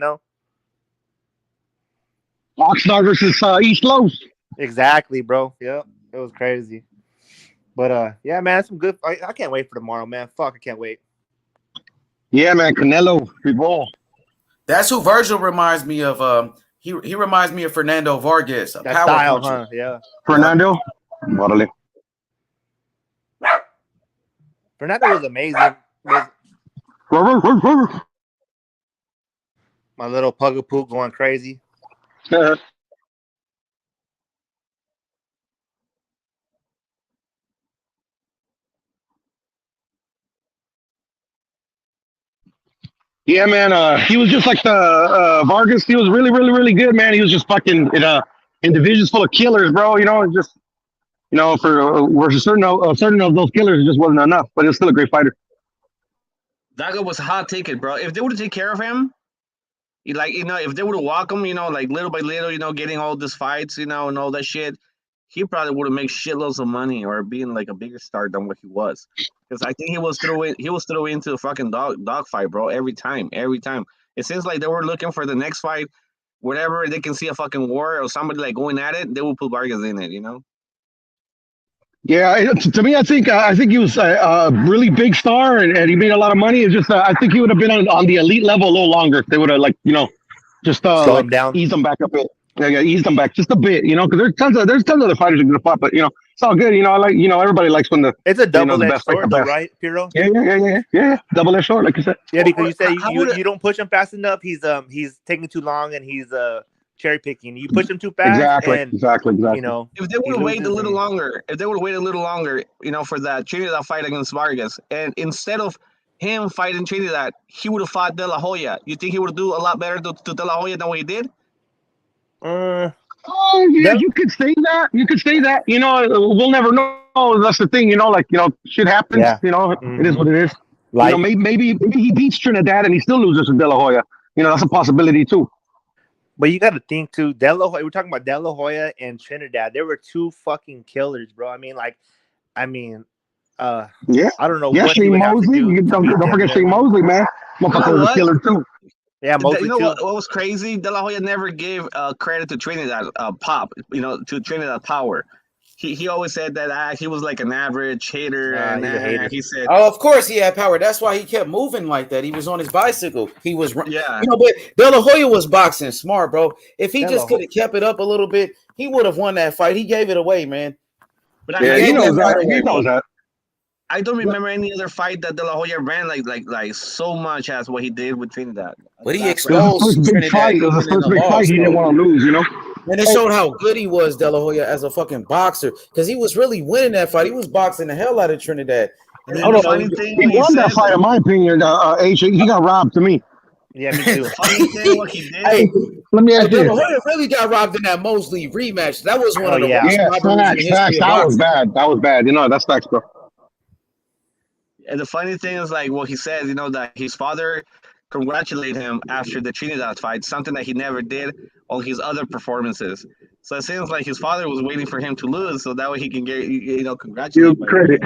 Oxnard versus East Los. Exactly, bro. Yep, it was crazy. But yeah, man, some good. I can't wait for tomorrow, man. Fuck, I can't wait. Yeah, man, Canelo Bivol. That's who Virgil reminds me of. He reminds me of Fernando Vargas. That power style, puncher. Huh? Yeah. Fernando. Órale. Fernando was amazing. My little Pugapoo going crazy. Yeah, man. He was just like the Vargas. He was really, really, really good, man. He was just fucking in divisions full of killers, bro. You know, it's just for versus certain of those killers, it just wasn't enough. But it's still a great fighter. That guy was a hot ticket, bro. If they would have taken care of him, if they would have walked him, like little by little, getting all these fights, and all that shit, he probably would have made shitloads of money or being like a bigger star than what he was. Because I think he was thrown into a fucking dog fight, bro. Every time. It seems like they were looking for the next fight, whenever they can see a fucking war or somebody like going at it, they will put Vargas in it. Yeah, to me, I think he was a really big star, and he made a lot of money. It's just I think he would have been on the elite level a little longer if they would have just slow him down, eased him back a bit. Yeah, eased him back just a bit, because there's tons of other fighters who are gonna fight, but it's all good. I like everybody likes when it's a double-edged sword, though, best. right, Piro? Yeah, double-edged sword, like you said. Yeah, because you say you don't push him fast enough. He's taking too long, and he's cherry picking. You push him too fast, Exactly. If they would have waited a little longer, for that Trinidad fight against Vargas, and instead of him fighting Trinidad, he would have fought De La Hoya. You think he would do a lot better to De La Hoya than what he did? Yeah, you could say that. We'll never know. That's the thing. Shit happens. Yeah. It is what it is. Like, maybe he beats Trinidad and he still loses to De La Hoya. That's a possibility too. But you got to think too. De La Hoya, we're talking about De La Hoya and Trinidad. They were two fucking killers, bro. I don't know what Shane he would have to Mosley. do. Don't forget Shane Mosley, man. Motherfucker was a killer too. Yeah, Mosley too. What was crazy? De La Hoya never gave credit to Trinidad pop. To Trinidad power. He always said that he was like an average hater. He said, "Oh, of course he had power. That's why he kept moving like that. He was on his bicycle. He was, But De La Hoya was boxing smart, bro. If he just could have kept it up a little bit, he would have won that fight. He gave it away, man. But he knows that. I don't remember any other fight that De La Hoya ran like so much as what he did with Trinidad. But he exposed Trinidad. It was his first big fight. He didn't want to lose, And it showed how good he was, De La Hoya, as a fucking boxer, because he was really winning that fight. He was boxing the hell out of Trinidad. And he won that fight, in my opinion. He got robbed to me. Yeah, me too. Funny thing, what he did. Hey, let me ask you. De La Hoya really got robbed in that Mosley rematch. That was one of the worst robberies in the history facts. of That was boxing. bad. That was bad. That's facts, bro. And the funny thing is, like what he said, that his father congratulated him after the Trinidad fight, something that he never did on his other performances. So it seems like his father was waiting for him to lose, so that way he can get, congratulate. You credit.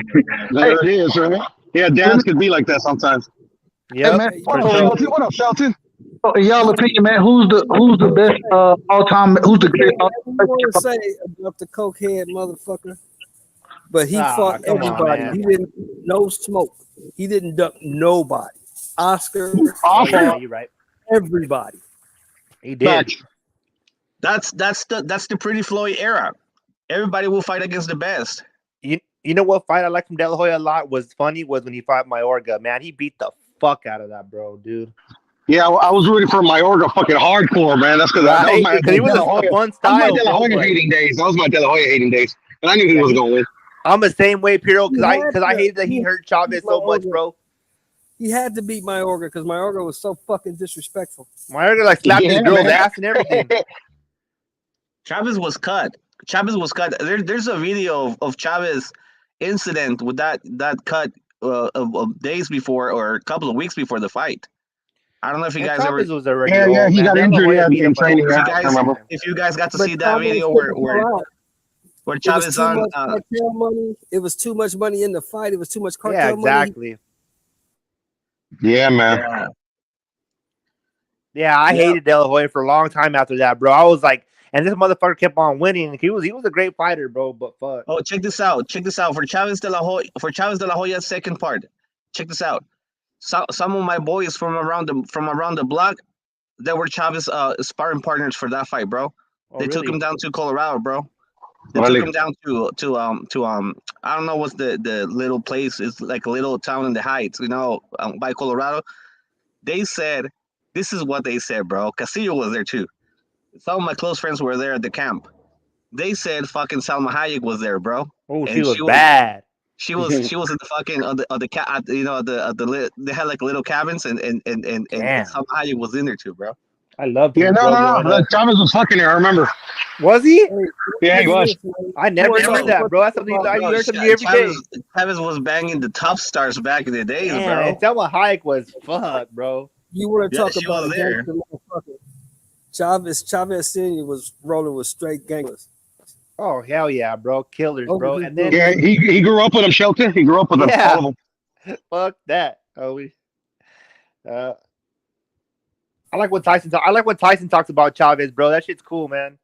There it is, right? Yeah, dads could be like that sometimes. Yeah, hey, man. What up, Shelton? In y'all opinion, man, who's the best all time? Who's the great? I want to say about the cokehead motherfucker, but he fought everybody. He didn't no smoke. He didn't duck nobody. Oscar, yeah, you're right. Everybody. He did. That's the Pretty Floyd era. Everybody will fight against the best. You know what fight I like from De La Hoya a lot was when he fought Mayorga. Man, he beat the fuck out of that bro, dude. Yeah, I was rooting for Mayorga fucking hardcore, man. That's because that was my he was a fun style. De La Hoya hating days. That was my De La Hoya hating days, and I knew he was going to win. I'm the same way, Piro, because I hated that he hurt Chavez so much, bro. He had to beat Mayorga because Mayorga was so fucking disrespectful. Mayorga slapped his girl's ass and everything. Chavez was cut. There's a video of Chavez incident with that cut of days before or a couple of weeks before the fight. I don't know if you guys ever. Was already he got injured in training. If you guys got to see that video where Chavez on. Money. It was too much money in the fight. It was too much cartel money. Yeah, exactly. Yeah, man. Yeah, I hated De La Hoya for a long time after that, bro. I was like, and this motherfucker kept on winning. He was a great fighter, bro. But fuck. Oh, check this out. For Chavez De La Hoya's second part. Check this out. Some of my boys from around the block, they were Chavez sparring partners for that fight, bro. They took him down to Colorado, bro. They took him down to I don't know what's the little place. It's like a little town in the Heights, by Colorado. They said, this is what they said, bro. Castillo was there too. Some of my close friends were there at the camp. They said fucking Salma Hayek was there, bro. Oh, she was bad. She was in the fucking they had like little cabins and Salma Hayek was in there too, bro. I loved Yeah, him, no, bro. no, Growing no. up. Chavez was fucking there. I remember. Was he? Yeah, he was. I never heard that, bro. That's something I Bro, learn something new every day. Chavez was banging the top stars back in the days, Damn, bro. and Selma Hayek was fuck, bro. You want to Yeah, talk she about was a there. gangster motherfucker? Chavez Senior was rolling with straight gangsters. Oh hell yeah, bro, killers, Over bro. his And then group. Yeah, he grew up with him, Shelton. He grew up with them, all yeah, of them. fuck that. Oh, we. I like what Tyson. I like when Tyson talks about Chavez, bro. That shit's cool, man.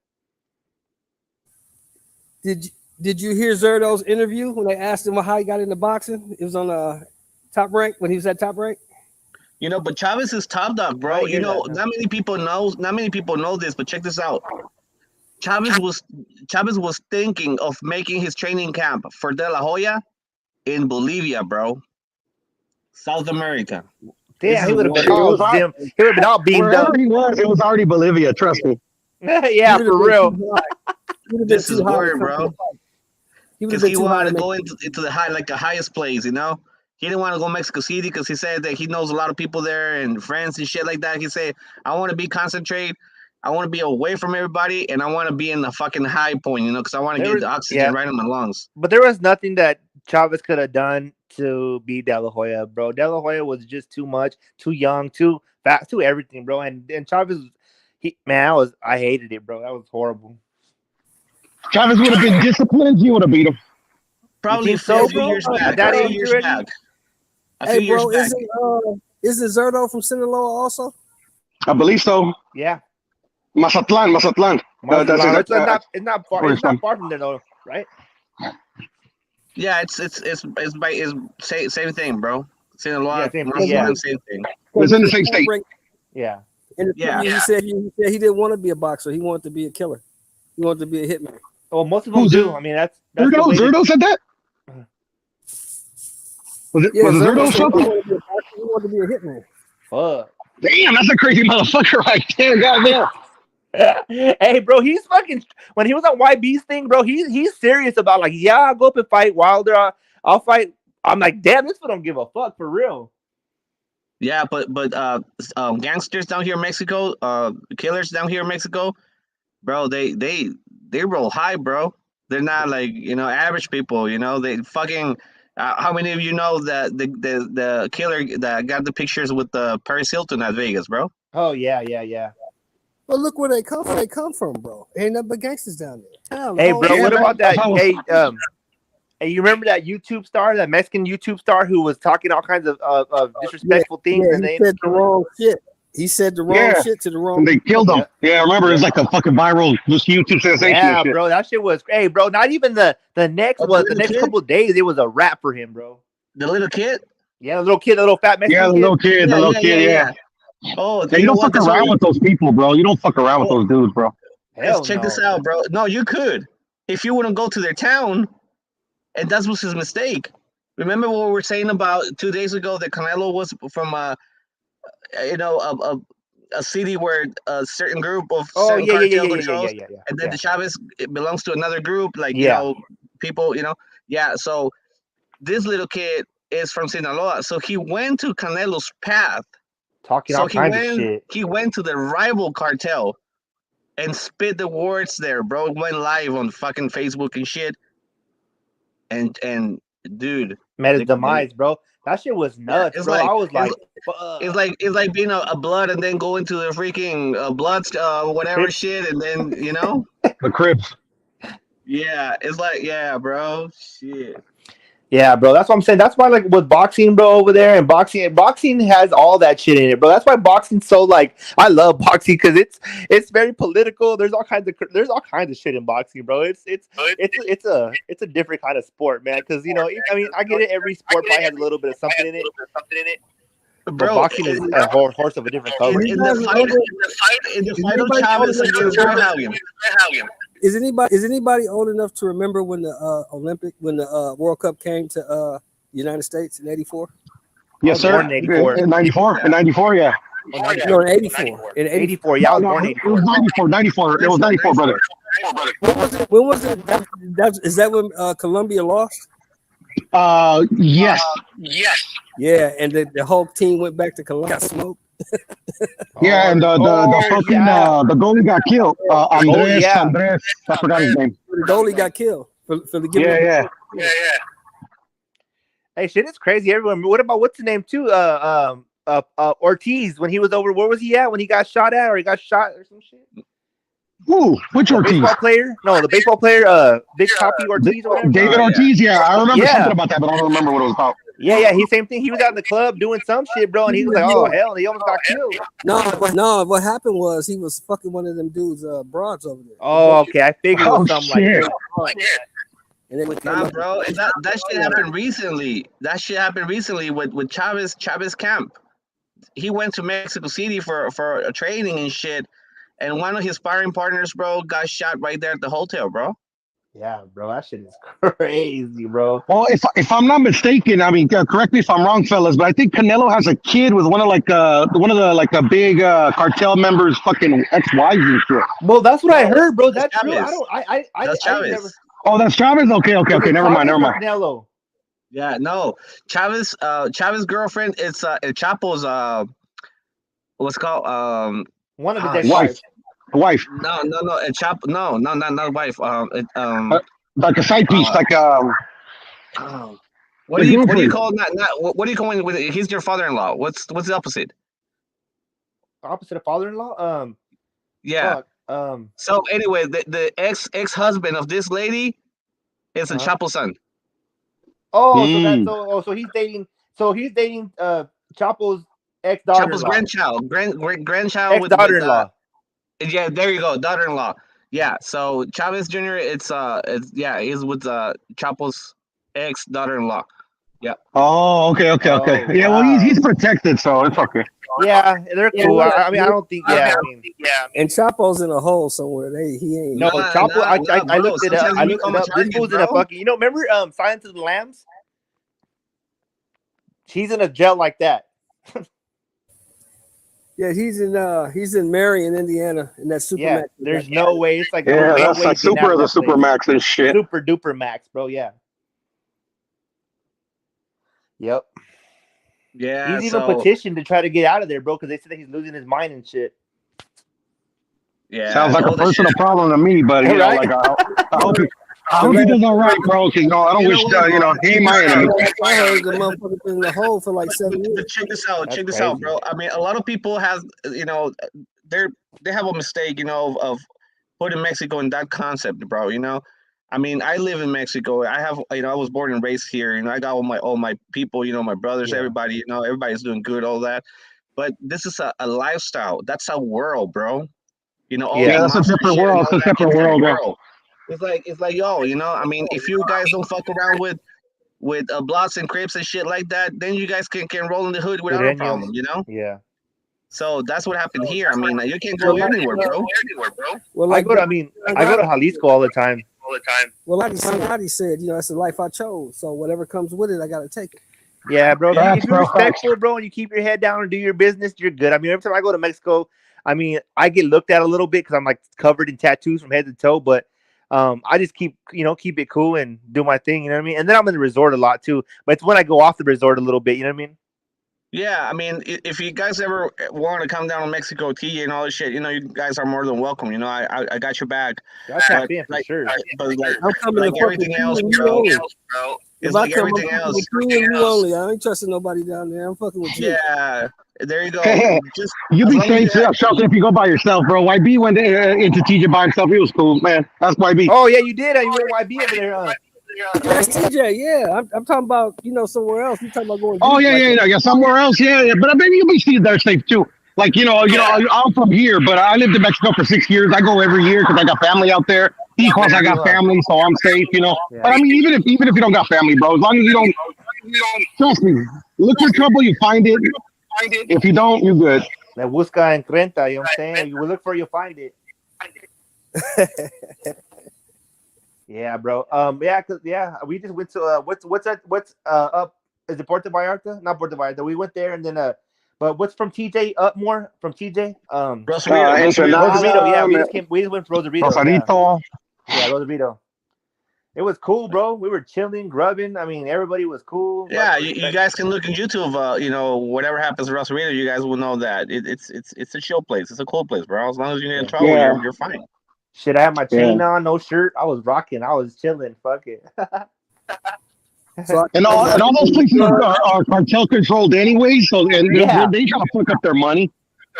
Did you hear Zerdo's interview when they asked him how he got into boxing? It was on Top Rank when he was at Top Rank. You know, but Chavez is top dog, bro. You know, not many people know this, but check this out. Chavez was thinking of making his training camp for De La Hoya in Bolivia, bro. South America. Damn, he would have been all zim. He would have been all beamed up. Wherever he was, it was already Bolivia. Trust me. Yeah, for real. This is word, bro. Because he wanted to go into the highest place, you know. He didn't want to go Mexico City because he said that he knows a lot of people there and friends and shit like that. He said, I want to be concentrated. I want to be away from everybody, and I want to be in the fucking high point, you know, because I want to get the oxygen right in my lungs. But there was nothing that Chavez could have done to beat De La Hoya, bro. De La Hoya was just too much, too young, too fast, too everything, bro. And Chavez, I hated it, bro. That was horrible. Chavez would have been disciplined. He would have beat him. Probably a few years back. That age already. Hey, bro, isn't Zerdo from Sinaloa also? I believe so. Yeah. Mazatlan. It's not far from there though, right? Yeah, it's same thing, bro. Sinaloa, same thing. It's in the same state. Yeah. He said he didn't want to be a boxer. He wanted to be a killer. He wanted to be a hitman. Well, most of them do. I mean, that's Zerdo said that. Was it Zerdo or something? He wanted to be a hitman. Fuck. Damn, that's a crazy motherfucker right there. Goddamn. Hey, bro, he's fucking. When he was on YB's thing, bro, he's serious about like, yeah, I'll go up and fight Wilder. I'll fight. I'm like, damn, this fool don't give a fuck for real. Yeah, but gangsters down here in Mexico, killers down here in Mexico, bro, they roll high, bro. They're not like, you know, average people. You know, they fucking. How many of you know that the killer that got the pictures with Paris Hilton at Vegas, bro? Oh yeah. Well, look where they come from. They come from, bro. Ain't nothing but gangsters down there. Hey, bro, what about that? Hey, you remember that YouTube star, that Mexican YouTube star who was talking all kinds of disrespectful things? Yeah, and he said the wrong shit. He said the wrong shit to the wrong. And they killed him. Yeah, I remember. It's like a fucking viral YouTube sensation. Yeah, bro, that shit was. Hey, bro, not even the next couple of days, it was a wrap for him, bro. The little kid. Yeah, the little fat Mexican. Yeah, the little kid. Yeah. Oh, you don't fuck around with those people, bro. You don't fuck around with those dudes, bro. Check this out, bro. No, you could if you wouldn't go to their town, and that was his mistake. Remember what we were saying about 2 days ago that Canelo was from a city where a certain group of cartel controls, and then the Chavez belongs to another group, like you know, people, you know, So this little kid is from Sinaloa, so he went to Canelo's path. Talking all kinds of shit. He went to the rival cartel and spit the words there, bro. Went live on fucking Facebook and shit. And dude, met his demise, bro. That shit was nuts, bro. I was like, it's like being a blood and then go into the freaking blood whatever shit, and then you know the Crips. Yeah, it's like bro, shit. Yeah, bro. That's what I'm saying. That's why, like, with boxing, bro, over there, and boxing has all that shit in it, bro. That's why boxing's so, like, I love boxing because it's very political. There's all kinds of shit in boxing, bro. It's a different kind of sport, man. Because I mean, I get it. Every sport probably has a little bit of something in it. Bro, boxing is a horse of a different color. In the fight of Chavez against Verhagen. Is anybody old enough to remember when the World Cup came to the United States in '84? Yes, sir. In 94. In 94. In 94, yeah. No, in '84. In '84, yeah, I was born in '84. It was 94. It was 94, brother. When was it? Is that when Colombia lost? Yes. Yeah, and the whole team went back to Colombia. Got smoked. Yeah, and the fucking the goalie got killed. Andres, I forgot his name. The goalie got killed for the giving. Yeah. Hey, shit, it's crazy. Everyone, what about what's the name too? Ortiz, when he was over, where was he at when he got shot at, or he got shot or some shit? Who? Which The Ortiz? baseball player? No, the baseball player. Big Poppy Ortiz or whatever. David Ortiz. Yeah, I remember something about that, but I don't remember what it was about. Yeah. He same thing. He was out in the club doing some shit, bro, and he was like, "Oh hell," and he almost got killed. No. What happened was he was fucking one of them dudes, broads over there. Oh, okay. I figured it was something like that. Nah, bro, that shit happened recently. That shit happened recently with Chavez Camp. He went to Mexico City for a training and shit, and one of his sparring partners, bro, got shot right there at the hotel, bro. Yeah, bro, that shit is crazy, bro. Well, if I'm not mistaken, I mean, correct me if I'm wrong, fellas, but I think Canelo has a kid with one of the big cartel members' fucking ex-wives and shit. Well, that's what I heard, bro. That's true. Chavez. That's Chavez. Never... Oh, that's Chavez. Okay. Never mind. Canelo. Yeah, no, Chavez girlfriend. It's Chapo's what's it called one of his wife. No, Chapo. No, not wife. Like a side piece, what do you call what do you call when he's your father-in-law? What's the opposite? Opposite of father-in-law? Yeah. So anyway, the ex-husband of this lady is a Chapo son. Oh, so he's dating Chapo's ex-daughter-in-law. Chapo's grandchild with daughter-in-law. Yeah, there you go, daughter-in-law. Yeah, so Chavez Jr. He's with Chapo's ex-daughter-in-law. Yeah. Oh, okay. Yeah, wow. Well, he's protected, so it's okay. Yeah, they're cool. I mean, I don't think. Yeah, and Chapo's in a hole somewhere. He ain't. No, Chapo. I looked it up. This fool's in a fucking. You know, remember Silence of the Lambs? He's in a jail like that. Yeah, he's in Marion, Indiana, in that Supermax. Yeah, there's no way. It's like that's like super of the Supermax and shit. Super duper max, bro. Yeah. Yep. Yeah, he's even petitioned to try to get out of there, bro, because they said that he's losing his mind and shit. Yeah, sounds like a personal problem to me, but you know, like I hope he does all right, bro. Because I don't wish he ain't my enemy. I heard the motherfucker been in the hole for like 7 years. But check this out, bro. I mean, a lot of people have, they have a mistake, of putting Mexico in that concept, bro. I mean, I live in Mexico. I have, I was born and raised here. I got all my people, my brothers, everybody, everybody's doing good, all that. But this is a lifestyle. That's a world, bro. That's a different world. It's a separate world, bro. It's like, yo, I mean, if you guys don't fuck around with Bloods and Crips and shit like that, then you guys can roll in the hood without a problem, Yeah. So that's what happened here. I mean, you can't go anywhere, bro. Well, I go to Jalisco all the time. Well, like somebody said, it's the life I chose. So whatever comes with it, I gotta take it. Yeah, bro. If you're respectful, bro, and you keep your head down and do your business, you're good. I mean, every time I go to Mexico, I mean, I get looked at a little bit because I'm like covered in tattoos from head to toe, but I just keep it cool and do my thing, you know what I mean? And then I'm in the resort a lot too, but it's when I go off the resort a little bit, you know what I mean? Yeah, I mean, if you guys ever want to come down to Mexico, TJ and all this shit, you guys are more than welcome. I got your back. That's for sure. But I'm coming like everything else, bro. It's like everything else. Only. I ain't trusting nobody down there. I'm fucking with you. Yeah, there you go. You be safe, Shelton, if you go by yourself, bro. YB went into TJ by himself. He was cool, man. That's YB. Oh yeah, you did. You went YB over there, huh? That's TJ, yeah. I'm talking about, somewhere else. You talking about going? Oh yeah, somewhere else, yeah. But I mean, you be there safe too. Like I'm from here, but I lived in Mexico for 6 years. I go every year because I got family out there. Because I got family, so I'm safe, Yeah. But I mean, even if you don't got family, bro, as long as you don't trust me, look for trouble, you find it. If you don't, you're good. La busca encuentra, you know what I'm saying? You will look for, you find it. Yeah, bro. We just went to what's up? Is it Puerto Vallarta? Not Puerto Vallarta. We went there and then but what's from TJ up more from TJ? Rosarito. Yeah, we just went to Rosarito. Rosarito. Yeah, Rosarito. It was cool, bro. We were chilling, grubbing. I mean, everybody was cool. Yeah, you guys can look on YouTube. You know, whatever happens at WrestleMania, you guys will know that it's a chill place. It's a cool place, bro. As long as you get in trouble, Yeah. you're fine. Shit, I had my chain Yeah. on, no shirt. I was rocking. I was chilling. Fuck it. So and all those places are cartel controlled anyway, so and Yeah. they try to fuck up their money.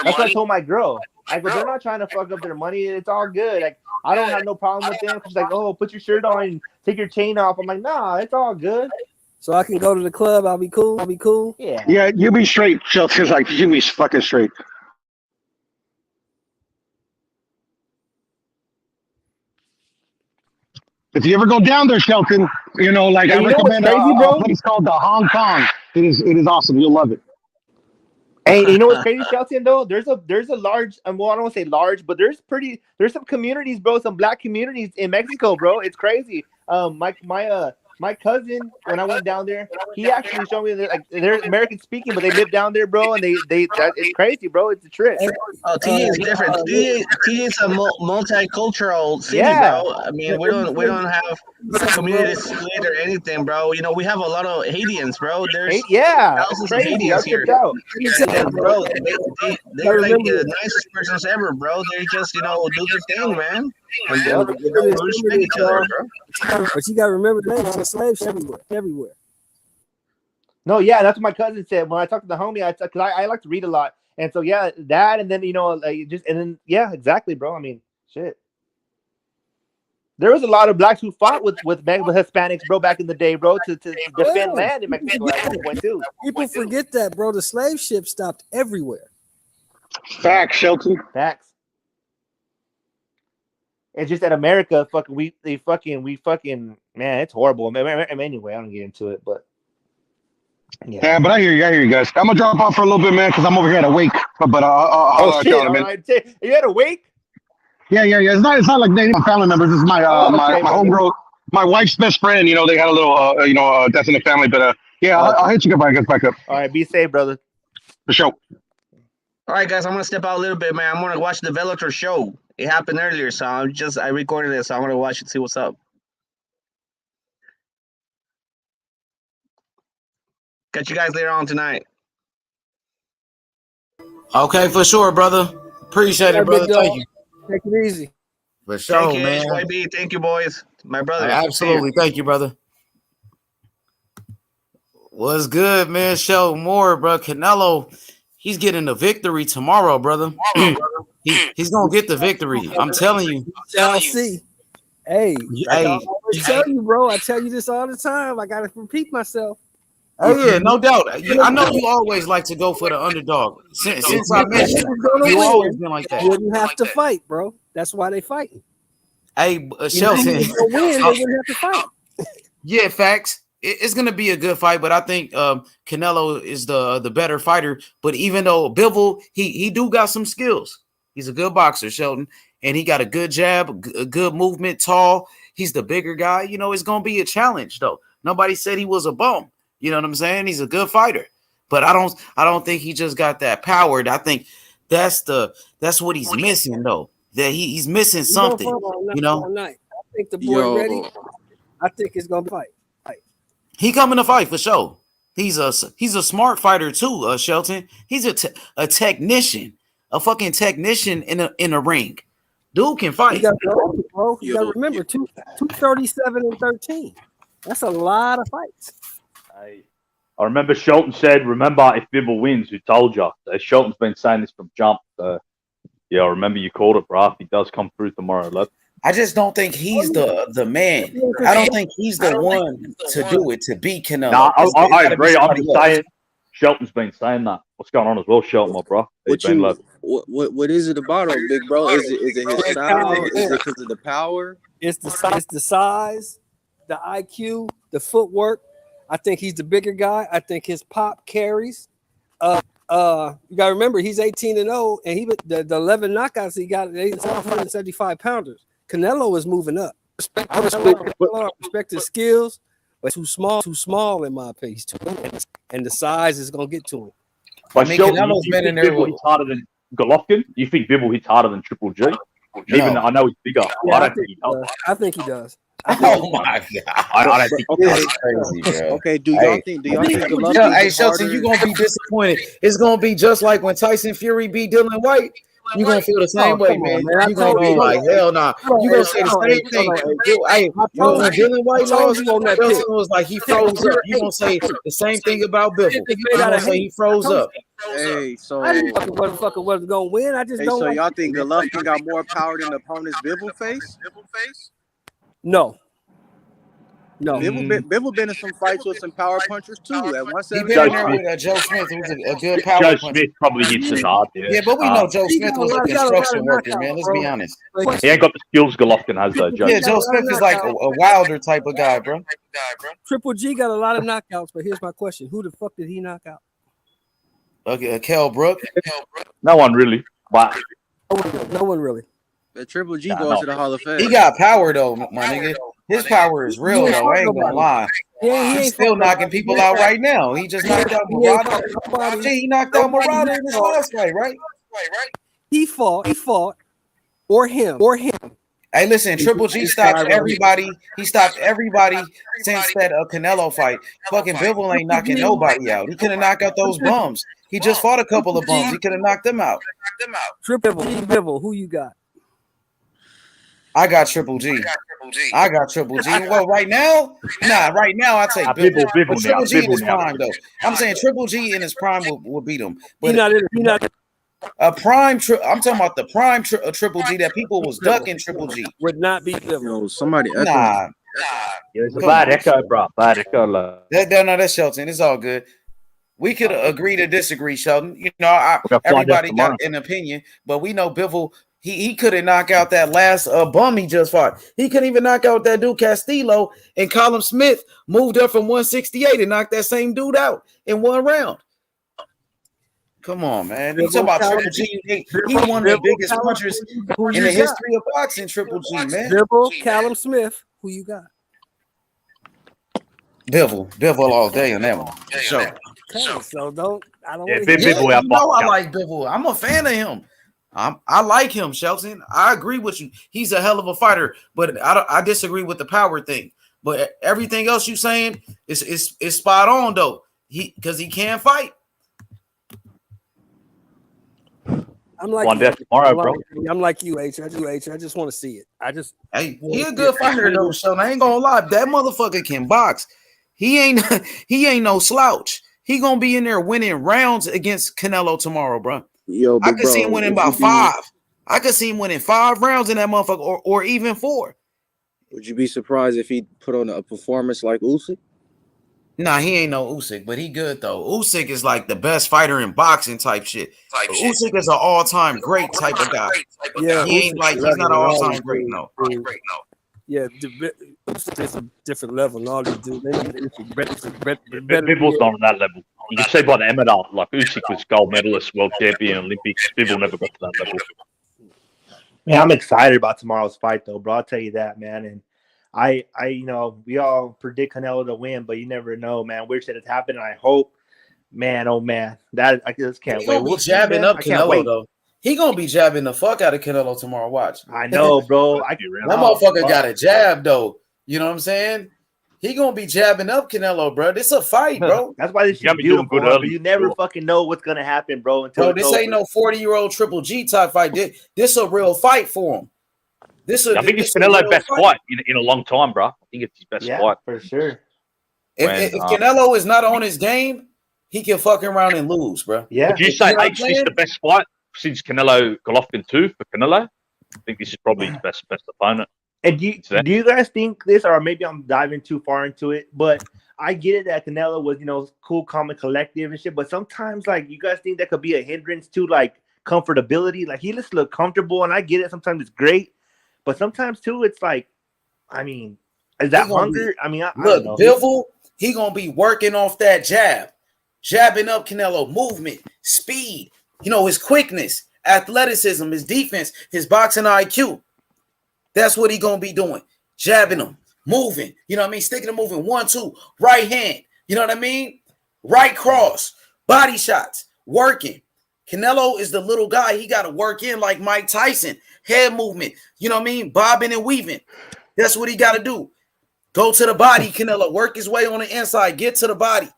That's what I told my girl. I go, they're not trying to fuck up their money. It's all good. Like, I don't have no problem with them. She's like, oh, put your shirt on and take your chain off. I'm like, nah, it's all good. So I can go to the club. I'll be cool. Yeah. Yeah, you be straight, Shelton's like you be fucking straight. If you ever go down there, Shelton, you know, like And I you know what's recommend crazy, a bro? place called the Hong Kong. It is awesome. You'll love it. Hey, you know what's crazy, Shelton? Though there's a large, well, I don't want to say large, but there's some communities, bro. Some black communities in Mexico, bro. It's crazy. My cousin, when I went down there, he actually showed me that, like, they're American speaking, but they live down there, bro. And it's crazy, bro. It's a trip. Oh, TJ is different. TJ is a multicultural city, Yeah. bro. I mean, we don't have community split or anything, bro. You know, we have a lot of Haitians, bro. There's Yeah, thousands of crazy. I Haitians here. tripped out. And, bro, they're like the nicest persons ever, bro. They just, you know, do their thing, man. And Yep. we respect each other, bro. But you gotta remember, there's a slave ship everywhere. No, yeah, that's what my cousin said when I talked to the homie. Because I like to read a lot, and so yeah, that, and then, you know, like, just, and then yeah, exactly, bro. I mean, shit. There was a lot of blacks who fought with Hispanics, bro, back in the day, bro, to defend land in Mexico at one point too. People forget that, bro. The slave ship stopped everywhere. Facts, Shelton. Facts. It's just that America, we man, it's horrible. Anyway, I don't get into it, but Yeah, but I hear you guys. I'm gonna drop off for a little bit, man, because I'm over here at a wake. But I'll shit! y'all in a minute. Right. You had a wake? Yeah. It's not like they family members. This is my my homegirl, my wife's best friend. You know, they had a little death in the family. But yeah, I'll hit you back up. All right, be safe, brother. For sure. All right, guys, I'm gonna step out a little bit, man. I'm gonna watch the Bellator show. It happened earlier, so I recorded it, so I'm gonna watch it, see what's up. Catch you guys later on tonight. Okay, for sure, brother. Appreciate it, brother. Thank you. Take it easy. For sure, Thank you, man. HYB. Thank you, boys. My brother. Absolutely. Thank you, brother. What's good, man? Show more, bro. Canelo, he's getting the victory tomorrow, brother. He's gonna get the victory. I'm telling you. I'll see. Hey, I always tell you, bro. I tell you this all the time. I gotta repeat myself. Oh yeah, no doubt. I know you always like to go for the underdog. Since I met you always been like that. You wouldn't have to fight, bro. That's why they fighting. Hey, Shelton. If you win, they wouldn't have to fight. Yeah, facts. It's gonna be a good fight, but I think Canelo is the better fighter. But even though Bivol, he do got some skills. He's a good boxer, Shelton, and he got a good jab, a good movement, tall. He's the bigger guy. You know, it's gonna be a challenge though. Nobody said he was a bum. You know what I'm saying? He's a good fighter, but I don't think he just got that power. I think that's what he's missing though. That he's missing something. You know. I think the boy ready. I think it's gonna fight. He coming to fight for sure. He's a smart fighter too, Shelton. He's a technician, a fucking technician in a ring. Dude can fight. You gotta remember 237 and 13. That's a lot of fights. I remember Shelton said, "Remember, if Bivol wins, who told you?" So Shelton's been saying this from jump. So yeah, I remember you called it, bro. If he does come through tomorrow, I just don't think he's the man. I don't think he's the one to do it, to beat Canelo. Nah, I agree. I'm just saying, Shelton's been saying that. What's going on as well, Shelton, my bro? What is it about him, big bro? Is it his style? Is it because of the power? It's the size, the IQ, the footwork. I think he's the bigger guy. I think his pop carries. You gotta remember he's 18-0, and the 11 knockouts he got, they 175 pounders. Canelo is moving up. I respect his skills, but too small in my opinion. He's too big, and the size is gonna get to him. But Canelo's been in there. Bivol hits harder than Golovkin? You think Bivol hits harder than Triple G? Even though I know he's bigger. Yeah, I don't think he does. I think he does. Oh my god! I don't think This is crazy, bro. Okay, do y'all Hey, think Yo, Golovkin hey, hit Shelton, harder? you gonna be disappointed. It's gonna be just like when Tyson Fury beat Dylan White. You gonna feel the same way, come on, man. man. I You gonna told be you. like, hell nah. You gonna say the Hold on, same H. thing. Hold on, H. Hey, I told when you. Dylan I White told lost, you on that pick. Shelton was like he froze up. You gonna say the same thing about Bivol. It's You made out gonna of say hate. he froze up. Hey, so I didn't fucking motherfucker wasn't gonna win. I just hey, don't so like. y'all think Golovkin got more power than the opponent's Bivol face? No, no. Bivol been in some fights with some power punchers too. At He been in 175. there with Joe Smith, who's a good Joe power puncher. Smith probably hits as hard. Yeah. Yeah, but we know Joe Smith was a Got a lot construction of worker, knockouts, man. Let's bro. be honest. He ain't got the skills Golovkin has though, Joe. Yeah, Got a Joe lot Smith of is like knockouts. a Wilder type of guy, bro. Triple G got a lot of knockouts, but here's my question: who the fuck did he knock out? Okay, Kell Brook. No one really, but No one really. The Triple G Nah, going no. to the Hall of Fame. He got power though, my nigga. His power is real though. I ain't gonna lie. Yeah, he He's ain't still fought knocking nobody. people out right now. He just knocked out He ain't Murata. fought nobody. Gee, he knocked out Nobody Murata he in his fought. last fight, right? He fought, or him. Hey, listen, Triple G stopped everybody. He stopped everybody since that Canelo fight. Fucking Bivol ain't knocking nobody out. He could have knocked out those bums. He just fought a couple of bums. He could have knocked them out. Triple Bivol, who you got? I got Triple G. I got Triple G. Well, right now, right now I take Bivol. But Triple G in his prime, though. I'm saying Triple G in his prime will beat him. But He not a prime, I'm talking about the prime Triple G that people was ducking Triple G. would not beat Bivol. Yo, somebody echoing. Nah. Yeah, it's a bad echo, bro. Bad echo. No, that's Shelton. It's all good. We could agree to disagree, Sheldon. You know, everybody got an opinion, but we know Bivol, he couldn't knock out that last bum he just fought. He couldn't even knock out that dude Castillo, and Colin Smith moved up from 168 and knocked that same dude out in one round. Come on, man. You talking about Triple G. He one of the biggest punchers in the history of boxing, Triple G, man. Bivol, Callum Smith, who you got? Bivol all day on that one. Sure. Okay, so don't. I don't. Yeah, want you know I like Bivol. I'm a fan of him. I like him, Shelton. I agree with you. He's a hell of a fighter, but I disagree with the power thing. But everything else you saying is spot on though. Because he can fight. I'm like one day tomorrow, bro. I'm like you, H. I just want to see it. Hey, he a good fighter though, Shelton. I ain't gonna lie. That motherfucker can box. He ain't no slouch. He gonna be in there winning rounds against Canelo tomorrow, bro. Yo, I could see him winning about 5. I could see him winning 5 rounds in that motherfucker, or even 4. Would you be surprised if he put on a performance like Usyk? Nah, he ain't no Usyk, but he good though. Usyk is like the best fighter in boxing type shit. Usyk is an all-time great type of guy. Yeah, he ain't like he's not an all-time great, no. Yeah, it's a different level. And all you do, Bivol's not on that level. You can say by the amateur, like Usyk was gold medalist, world champion, Olympics. Bivol never got to that level. Man, I'm excited about tomorrow's fight, though, bro. I'll tell you that, man. And I, we all predict Canelo to win, but you never know, man. Weird shit has happened, and I hope, man, oh man, that I just can't wait. We'll be jabbing up Canelo though. He gonna be jabbing the fuck out of Canelo tomorrow. Watch. I know, bro. That motherfucker got a jab though. You know what I'm saying? He gonna be jabbing up Canelo, bro. This a fight, bro. That's why this shit's beautiful. But you never fucking know what's gonna happen, bro. Until this ain't no 40-year-old Triple G type fight. This a real fight for him. I think it's Canelo's best fight in a long time, bro. I think it's his best fight for sure. If Canelo is not on his game, he can fuck around and lose, bro. Yeah. Would you say H is the best fight since Canelo Golovkin 2 for Canelo? I think this is probably his best opponent. And do you guys think this, or maybe I'm diving too far into it, but I get it that Canelo was, cool, calm, and collective and shit, but sometimes, like, you guys think that could be a hindrance to, like, comfortability? Like, he just look comfortable, and I get it. Sometimes it's great, but sometimes, too, it's like, I mean, is that hunger? I don't know. Bivol, he gonna be working off that jabbing up Canelo, movement, speed, his quickness, athleticism, his defense, his boxing IQ. That's what he gonna be doing. Jabbing him, moving, sticking him, moving 1, 2, right hand, you know what I mean? Right cross, body shots, working. Canelo is the little guy. He got to work in like Mike Tyson, head movement, bobbing and weaving. That's what he got to do. Go to the body, Canelo. Work his way on the inside. Get to the body.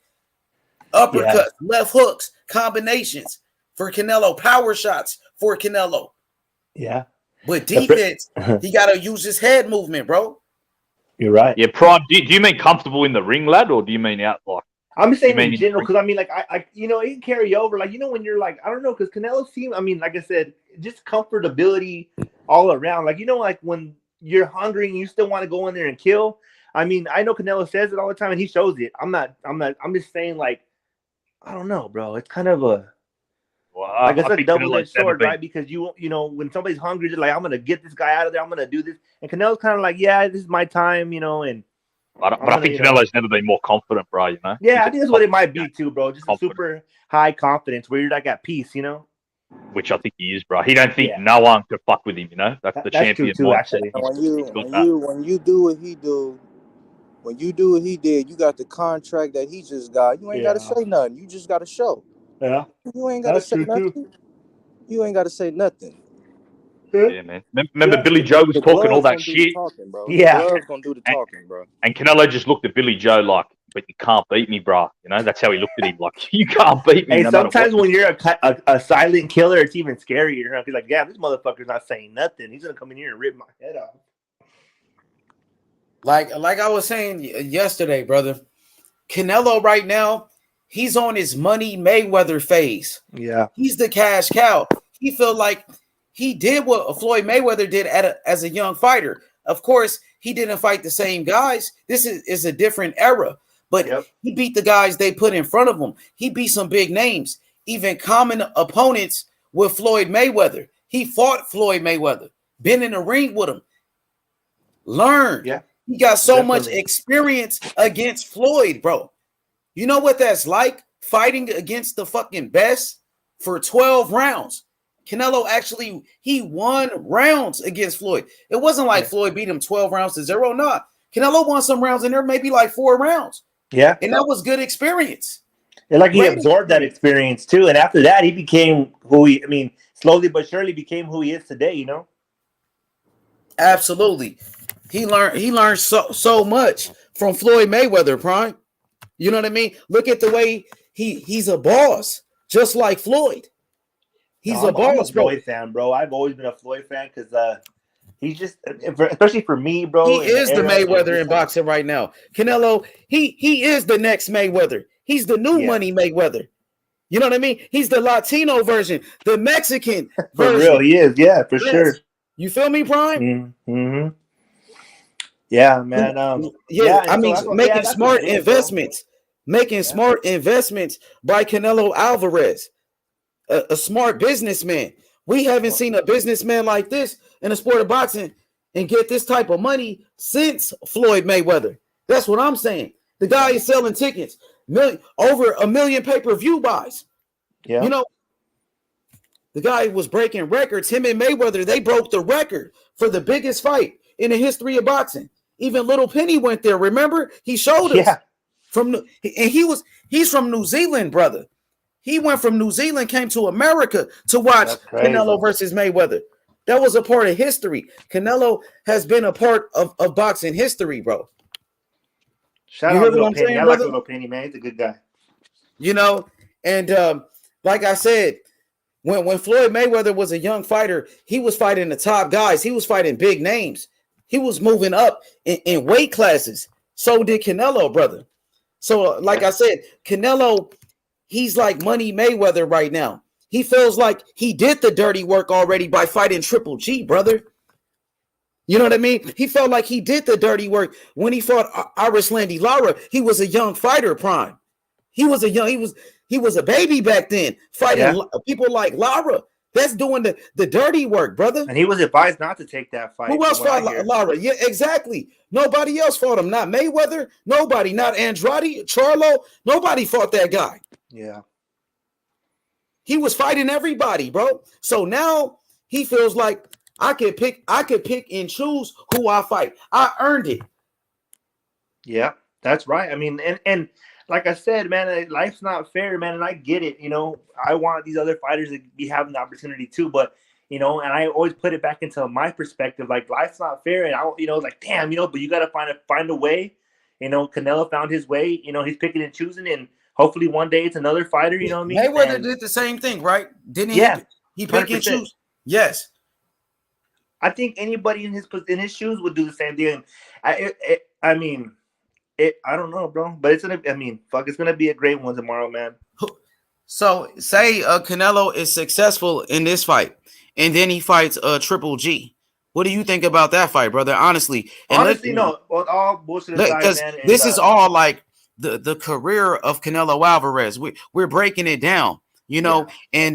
Uppercuts, left hooks, combinations for Canelo. Power shots for Canelo. Yeah. But defense, he got to use his head movement, bro. You're right. Yeah, Prime. Do you mean comfortable in the ring, lad, or do you mean out like? I'm just saying You in mean general, because I mean, like, I, you know, it can carry over. Like, you know, when you're like, I don't know, because Canelo seems, I mean, like I said, just comfortability all around. Like, you know, like when you're hungry and you still want to go in there and kill. I mean, I know Canelo says it all the time and he shows it. I'm just saying, like, I don't know, bro. It's kind of a, Well, like it's I a think double-edged Canelo's never sword, been. right? Because you know, when somebody's hungry, they're like, I'm gonna get this guy out of there. I'm gonna do this. And Canelo's kind of like, yeah, this is my time, you know, and. But I think Canelo's never been more confident, bro. You know. Yeah, I think that's what it might be too, bro. Just a super high confidence where you're like at peace, you know. Which I think he is, bro. He don't think no one could fuck with him. You know, that's the champion true too, mindset. actually. When you do what he do, when you do what he did, you got the contract that he just got. You ain't got to say nothing. You just got to show. Yeah. You ain't got to say nothing. Too. You ain't got to say nothing. Yeah, man. Remember Billy Joe was talking all that shit? Talking, bro. Yeah. The gloves gonna do the talking, bro. And Canelo just looked at Billy Joe like, but you can't beat me, bro. You know, that's how he looked at him. Like, you can't beat me. Hey, no matter sometimes what. when you're a silent killer, it's even scarier. Huh? He's like, yeah, this motherfucker's not saying nothing. He's gonna come in here and rip my head off. Like I was saying yesterday, brother, Canelo right now, he's on his Money Mayweather phase. Yeah. He's the cash cow. He felt like he did what Floyd Mayweather did as a young fighter. Of course, he didn't fight the same guys. This is a different era. But he beat the guys they put in front of him. He beat some big names, even common opponents with Floyd Mayweather. He fought Floyd Mayweather, been in the ring with him, learned. Yeah. He got so much experience against Floyd, bro. You know what that's like? Fighting against the fucking best for 12 rounds. Canelo actually, he won rounds against Floyd. It wasn't like Floyd beat him 12 rounds to 0. Nah. Canelo won some rounds in there, maybe like 4 rounds. Yeah. And that was good experience. And like he absorbed that experience too. And after that, he became slowly but surely became who he is today, you know? Absolutely. He learned so much from Floyd Mayweather, Prime. You know what I mean? Look at the way he's a boss, just like Floyd. He's a boss, I'm a Floyd fan, bro. I've always been a Floyd fan because he's just, especially for me, bro. He is the Mayweather in boxing right now. Canelo, he is the next Mayweather. He's the new money Mayweather. You know what I mean? He's the Latino version, the Mexican version. For real, he is. Yeah, for sure. You feel me, Prime? Mm-hmm. Yeah, man. I mean, making smart investments. Making smart investments by Canelo Alvarez, a smart businessman. We haven't seen a businessman like this in the sport of boxing and get this type of money since Floyd Mayweather. That's what I'm saying. The guy is selling tickets, over 1 million pay-per-view buys. Yeah. You know, the guy was breaking records. Him and Mayweather, they broke the record for the biggest fight in the history of boxing. Even Little Penny went there. Remember? He showed us. Yeah. He's from New Zealand, brother. He went from New Zealand, came to America to watch Canelo versus Mayweather. That was a part of history. Canelo has been a part of boxing history, bro. Shout out Little Penny. I like Little Penny, man. He's a good guy. You know, and like I said, when Floyd Mayweather was a young fighter, he was fighting the top guys. He was fighting big names. He was moving up in weight classes. So did Canelo, brother. So, like I said, Canelo, he's like Money Mayweather right now. He feels like he did the dirty work already by fighting Triple G, brother. You know what I mean? He felt like he did the dirty work when he fought Landy Lara. He was a young fighter, Prime. He was a baby back then, fighting people like Lara. That's doing the dirty work, brother. And he was advised not to take that fight. Who else fought Lara? Yeah, exactly. Nobody else fought him. Not Mayweather. Nobody. Not Andrade. Charlo. Nobody fought that guy. Yeah. He was fighting everybody, bro. So now he feels like I could pick and choose who I fight. I earned it. Yeah, that's right. I mean, and like I said, man, life's not fair, man, and I get it. You know, I want these other fighters to be having the opportunity too, but And I always put it back into my perspective, like life's not fair, and like damn, but you gotta find a way. Canelo found his way. He's picking and choosing, and hopefully one day it's another fighter. You know what I mean? Mayweather did the same thing, right? Didn't he? Yeah, he pick and 100%. choose. Yes, I think anybody in his shoes would do the same thing. I don't know, bro, but it's gonna be a great one tomorrow, man. So say Canelo is successful in this fight, and then he fights Triple G. What do you think about that fight, brother? Honestly, no. All bullshit aside, because man. this is all like the career of Canelo Alvarez. We're breaking it down, and I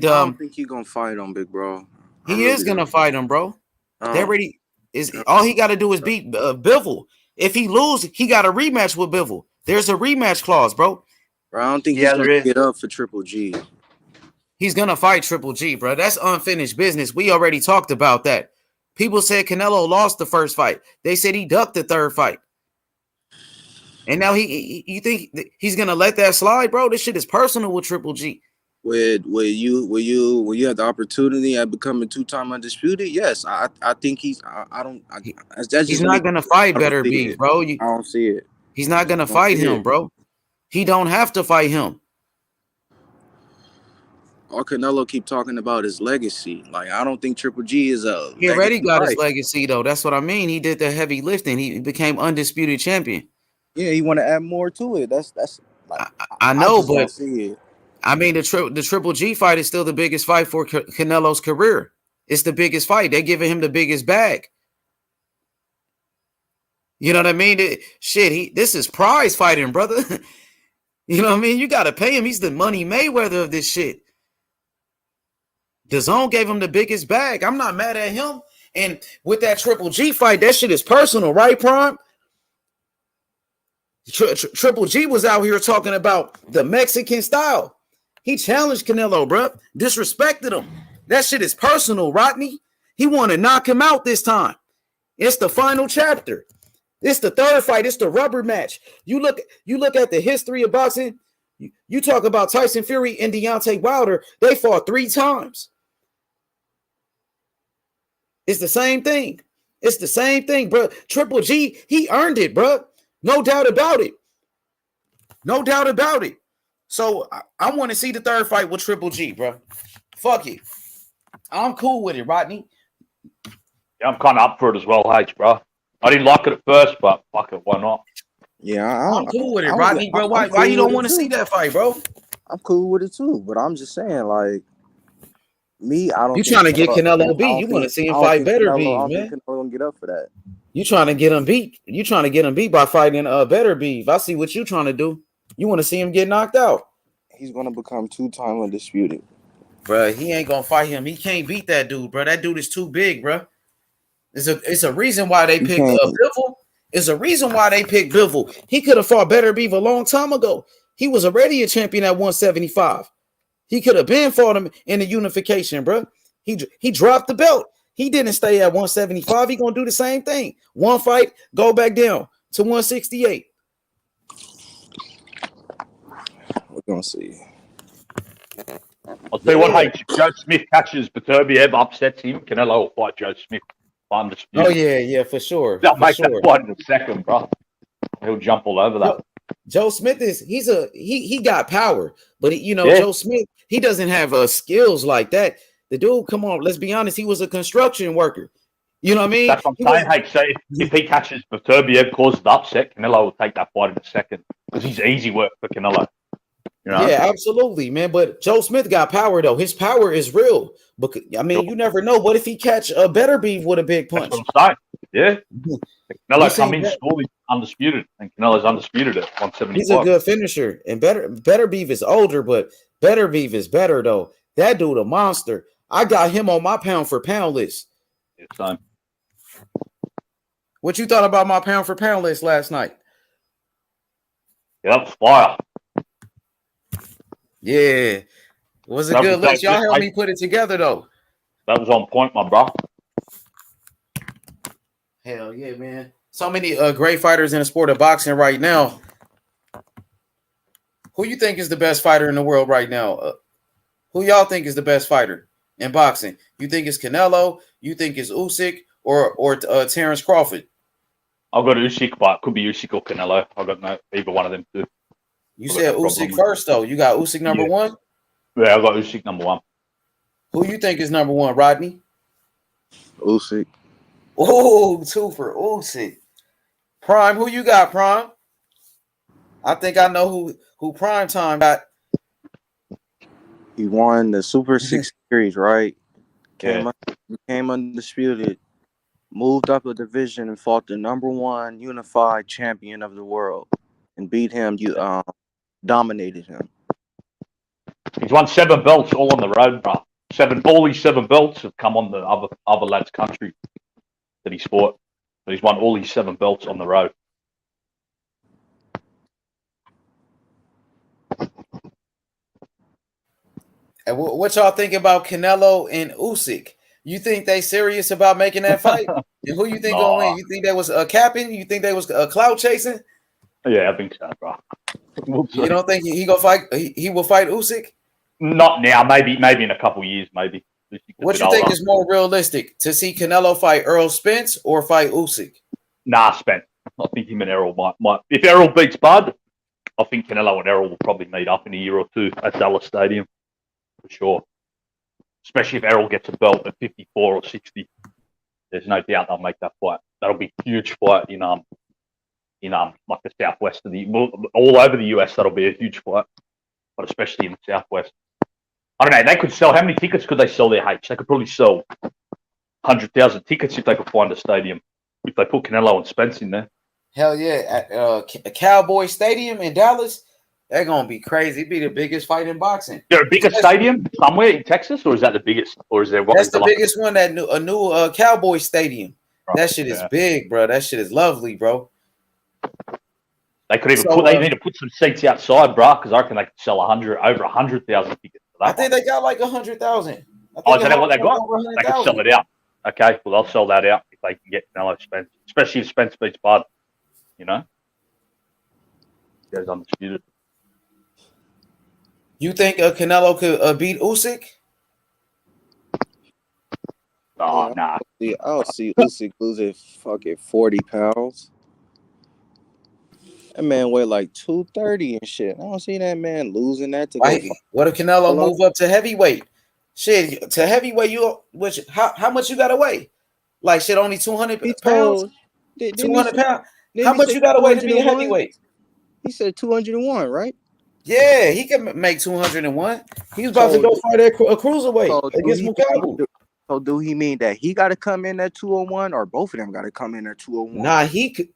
don't think he's gonna fight him, big bro. He is gonna fight him, bro. They already is all he got to do is beat Bivol. If he loses, he got a rematch with Bivol. There's a rematch clause, bro. I don't think he's gonna get up for Triple G. He's gonna fight Triple G, bro. That's unfinished business. We already talked about that. People said Canelo lost the first fight. They said he ducked the third fight. And now you think he's gonna let that slide, bro? This shit is personal with Triple G. When you have the opportunity at becoming 2-time undisputed, yes, I think he's. He's not gonna fight Better Beef, bro. I don't see it. He's not gonna fight him, bro. He don't have to fight him. All Canelo keep talking about is legacy. Like, I don't think Triple G is a. He already got his legacy, though. That's what I mean. He did the heavy lifting. He became undisputed champion. Yeah, he want to add more to it. That's. Like, I know, but don't see it. I mean, the Triple G fight is still the biggest fight for Canelo's career. It's the biggest fight. They're giving him the biggest bag. You know what I mean? This is prize fighting, brother. You know what I mean? You got to pay him. He's the Money Mayweather of this shit. DAZN gave him the biggest bag. I'm not mad at him. And with that Triple G fight, that shit is personal, right, Prime? Triple G was out here talking about the Mexican style. He challenged Canelo, bro. Disrespected him. That shit is personal, Rodney. He want to knock him out this time. It's the final chapter. It's the third fight. It's the rubber match. You look at the history of boxing. You talk about Tyson Fury and Deontay Wilder. They fought 3 times. It's the same thing. It's the same thing, bro. Triple G, he earned it, bro. No doubt about it. No doubt about it. So I want to see the third fight with Triple G, bro. Fuck it. I'm cool with it, Rodney. Yeah, I'm kind of up for it as well, H, bro. I didn't like it at first, but fuck it, why not? Yeah, I'm cool with it, Rodney, bro. Why you don't want to see that fight, bro? I'm cool with it too, but I'm just saying, like, me, I don't. You trying to get Canelo beat? You want to see him fight Better Beef, man? I don't think Canelo gonna get up for that. You trying to get him beat? You trying to get him beat by fighting Better Beef? I see what you trying to do. You want to see him get knocked out? He's gonna become 2-time undisputed, bro. He ain't gonna fight him. He can't beat that dude, bro. That dude is too big, bro. It's a reason why they picked Bivol. It's a reason why they picked Bivol. He could have fought Better Beef a long time ago. He was already a champion at 175. He could have been fought him in the unification, bro. He dropped the belt. He didn't stay at 175. He gonna do the same thing. One fight, go back down to 168. We're gonna see. I'll tell you what, hey, if Joe Smith catches Beterbiev, upsets him, Canelo will fight Joe Smith. Undisputed. Oh yeah, for sure. They'll make that fight in a second, bro. He'll jump all over that. Joe Smith he got power, but Joe Smith, he doesn't have skills like that. The dude, come on, let's be honest, he was a construction worker. You know what I mean? That's what I'm saying. Hey, so if he catches Beterbiev, causes the upset, Canelo will take that fight in a second because he's easy work for Canelo. You know? Yeah, absolutely, man. But Joe Smith got power though. His power is real. But I mean, you never know. What if he catch a Better Beef with a big punch? That's what I'm saying. Yeah. Canelo come in school, he's undisputed, and Canelo's undisputed at 175. He's a good finisher, and Better Beef is older, but Better Beef is better though. That dude a monster. I got him on my pound for pound list. Yeah, son. What you thought about my pound for pound list last night? Yeah, that was fire. Yeah, it was a good list. Y'all helped me put it together though. That was on point, my bro. Hell yeah, man. So many great fighters in the sport of boxing right now. Who you think is the best fighter in the world right now? Who y'all think is the best fighter? in boxing? You think it's Canelo? You think it's Usyk or Terrence Crawford? I've got Usyk, but it could be Usyk or Canelo. I've got no either one of them two. You said Usyk first, though. You got Usyk number one? Yeah, I've got Usyk number one. Who you think is number one, Rodney? Usyk. Oh, 2 for Usyk. Prime, who you got, Prime? I think I know who Prime Time got. He won the Super 6 series, right? Yeah. Came undisputed, moved up a division and fought the number one unified champion of the world and beat him. You dominated him. He's won 7 belts all on the road, bro. All these 7 belts have come on the other lad's country that he's fought. But he's won all these 7 belts on the road. And what y'all think about Canelo and Usyk? You think they serious about making that fight? And who you think gonna win? You think they was capping? You think they was clout chasing? Yeah, I think so, bro. You don't think he gonna fight? He will fight Usyk? Not now. Maybe in a couple of years. Maybe. What do you think is more realistic, to see Canelo fight Errol Spence or fight Usyk? Nah, Spence. I think him and Errol might. If Errol beats Bud, I think Canelo and Errol will probably meet up in a year or two at Dallas Stadium for sure. Especially if Errol gets a belt at 54 or 60, there's no doubt they'll make that fight. That'll be a huge fight in like the southwest of all over the US. That'll be a huge fight, but especially in the southwest. I don't know. They could sell. How many tickets could they sell there, H? They could probably sell 100,000 tickets if they could find a stadium. If they put Canelo and Spence in there. Hell yeah. At Cowboy Stadium in Dallas, they're going to be crazy. It'd be the biggest fight in boxing. Is there a bigger stadium somewhere in Texas, or is that the biggest? Or is there one? That's the biggest one, a new Cowboy Stadium. Right. That shit is big, bro. That shit is lovely, bro. They could even they need to put some seats outside, bro, because I reckon they could sell over 100,000 tickets. I think they got like 100,000. Oh, is that what they got? They can sell it out. Okay, well, they'll sell that out if they can get Canelo Spence, especially if Spence beats Bud. You know, he goes undisputed. You think Canelo could beat Usyk? Oh, nah. I'll see Usyk losing fucking 40 pounds. That man weighed like 230 and shit. I don't see that man losing that to go. What if Canelo move up to heavyweight? Shit, to heavyweight, how much you gotta weigh? Like shit, only 200 pounds. 200 pounds. How much you gotta weigh to be a heavyweight? He said 201, right? Yeah, he can make 201. He was about to go fight a cruiserweight against Mukabu. So do he mean that he got to come in at 201, or both of them got to come in at 201? Nah, he could.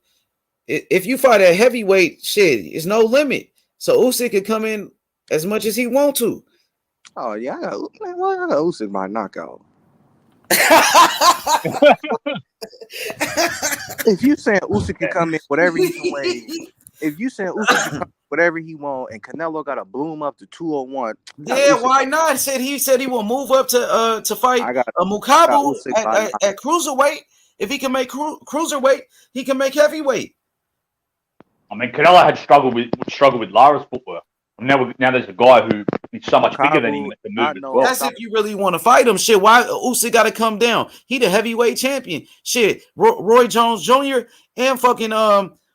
If you fight at heavyweight, shit, it's no limit. So Usyk could come in as much as he want to. Oh yeah, I got Usyk by knockout. If you saying Usyk can come in whatever he can weigh, if you saying Usyk can come in whatever he want, and Canelo got to bloom up to 201, yeah, why not? He said he will move up to fight Mukabu at cruiserweight. If he can make cruiserweight, he can make heavyweight. I mean, Canelo had struggled with Lara's footwork. Now there's a guy who is so much bigger than him that can move as well. That's if you really want to fight him. Shit, why Usyk got to come down? He the heavyweight champion. Shit, Roy Jones Jr. and fucking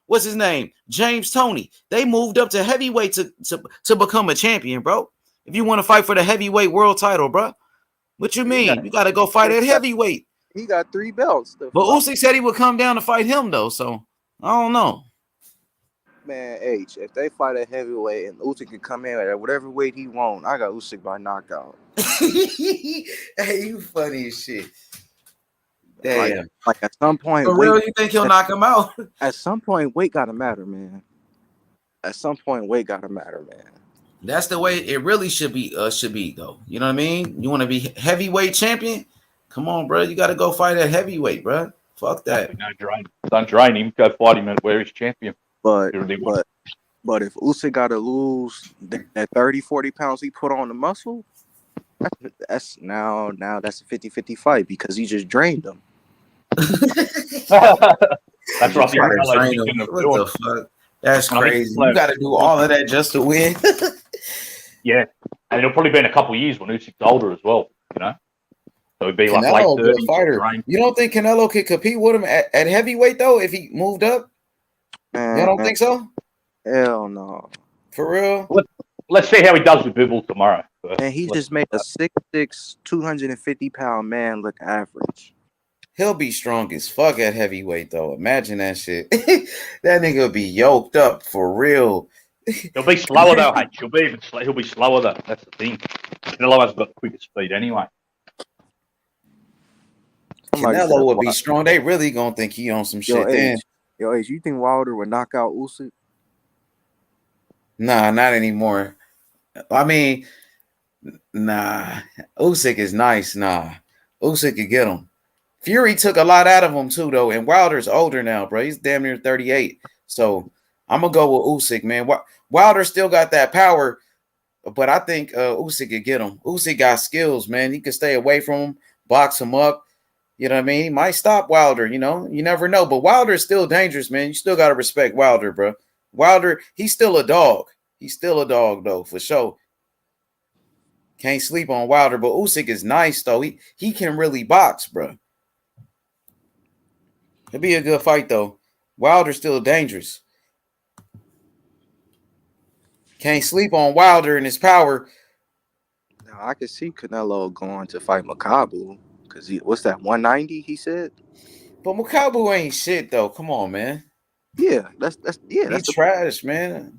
what's his name? James Toney. They moved up to heavyweight to become a champion, bro. If you want to fight for the heavyweight world title, bro, what you mean? You got to go fight at heavyweight. He got 3 belts. But Usyk said he would come down to fight him though, so I don't know. Man, if they fight at heavyweight and Usyk can come in at whatever weight he want, I got Usyk by knockout. Hey, you funny as shit. Damn. Like at some point, for real, you think he'll knock him out? At some point, weight gotta matter, man. At some point, weight gotta matter, man. That's the way it really should be though. You know what I mean? You want to be heavyweight champion? Come on, bro. You got to go fight at heavyweight, bro. Fuck that. Don't drain him. Go fight him at where he's champion. But if Usyk got to lose that 30, 40 pounds he put on the muscle, that's a 50-50 fight because he just drained them. That's what the fuck? That's crazy. You got to do all of that just to win. Yeah, and it'll probably be in a couple of years when Usyk's older as well. You know. So it'd be like late Canelo, a good 30s fighter. range. You don't think Canelo could compete with him at heavyweight though if he moved up? You don't think so? Hell no. For real? Let's see how he does with Bivol tomorrow. And he just made a 6'6", 250-pound man look average. He'll be strong as fuck at heavyweight though. Imagine that shit. That nigga will be yoked up for real. He'll be slower though, H. He'll be slower though. That's the thing. Canelo has got the quicker speed anyway. Canelo would be strong. They really gonna think he on some shit then. Yo, Ace, you think Wilder would knock out Usyk? Nah, not anymore. I mean, nah. Usyk is nice. Nah. Usyk could get him. Fury took a lot out of him too, though. And Wilder's older now, bro. He's damn near 38. So I'm gonna go with Usyk, man. Wilder still got that power, but I think Usyk could get him. Usyk got skills, man. He could stay away from him, box him up. You know what I mean? He might stop Wilder, you know? You never know. But Wilder is still dangerous, man. You still got to respect Wilder, bro. Wilder, he's still a dog. He's still a dog, though, for sure. Can't sleep on Wilder. But Usyk is nice, though. He can really box, bro. It'll be a good fight, though. Wilder's still dangerous. Can't sleep on Wilder and his power. Now, I could see Canelo going to fight Makabu. Because what's that, 190, he said? But Makabu ain't shit, though. Come on, man. Yeah, that's He's trash, man.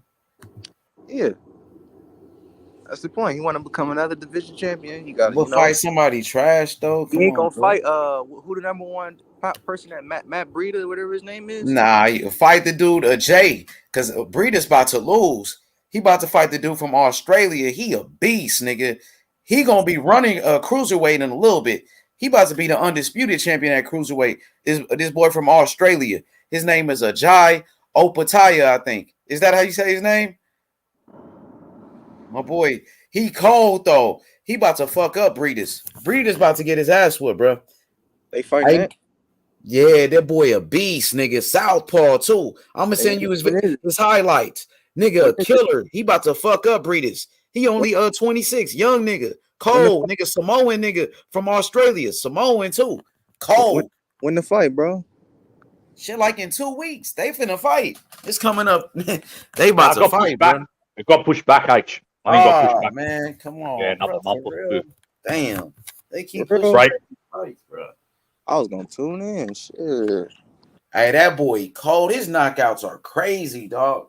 Yeah. That's the point. He want to become another division champion. He got to fight somebody trash, though. He ain't going to fight who the number one person that Matt Breida, whatever his name is? Nah, you fight the dude, Jay, because Breida's about to lose. He about to fight the dude from Australia. He a beast, nigga. He going to be running a cruiserweight in a little bit. He about to be the undisputed champion at cruiserweight. This boy from Australia. His name is Ajay Opataya, I think. Is that how you say his name? My boy, he cold though. He about to fuck up Breida's. Breida's about to get his ass whooped, bro. They fighting that? Yeah, that boy a beast, nigga. Southpaw too. I'm gonna send you his highlights. Nigga, a killer. He about to fuck up Breida's. He only 26, young nigga. Cold, nigga, Samoan nigga from Australia. Samoan too. Cold. When the fight, bro? Shit, like in 2 weeks. They finna fight. It's coming up. They about to fight, bro. It got pushed back, H. I think got pushed back. Man, come on. Yeah, another month or two. Damn. They keep pushing right. Fights, bro. I was gonna tune in. Shit. Hey, that boy cold. His knockouts are crazy, dog.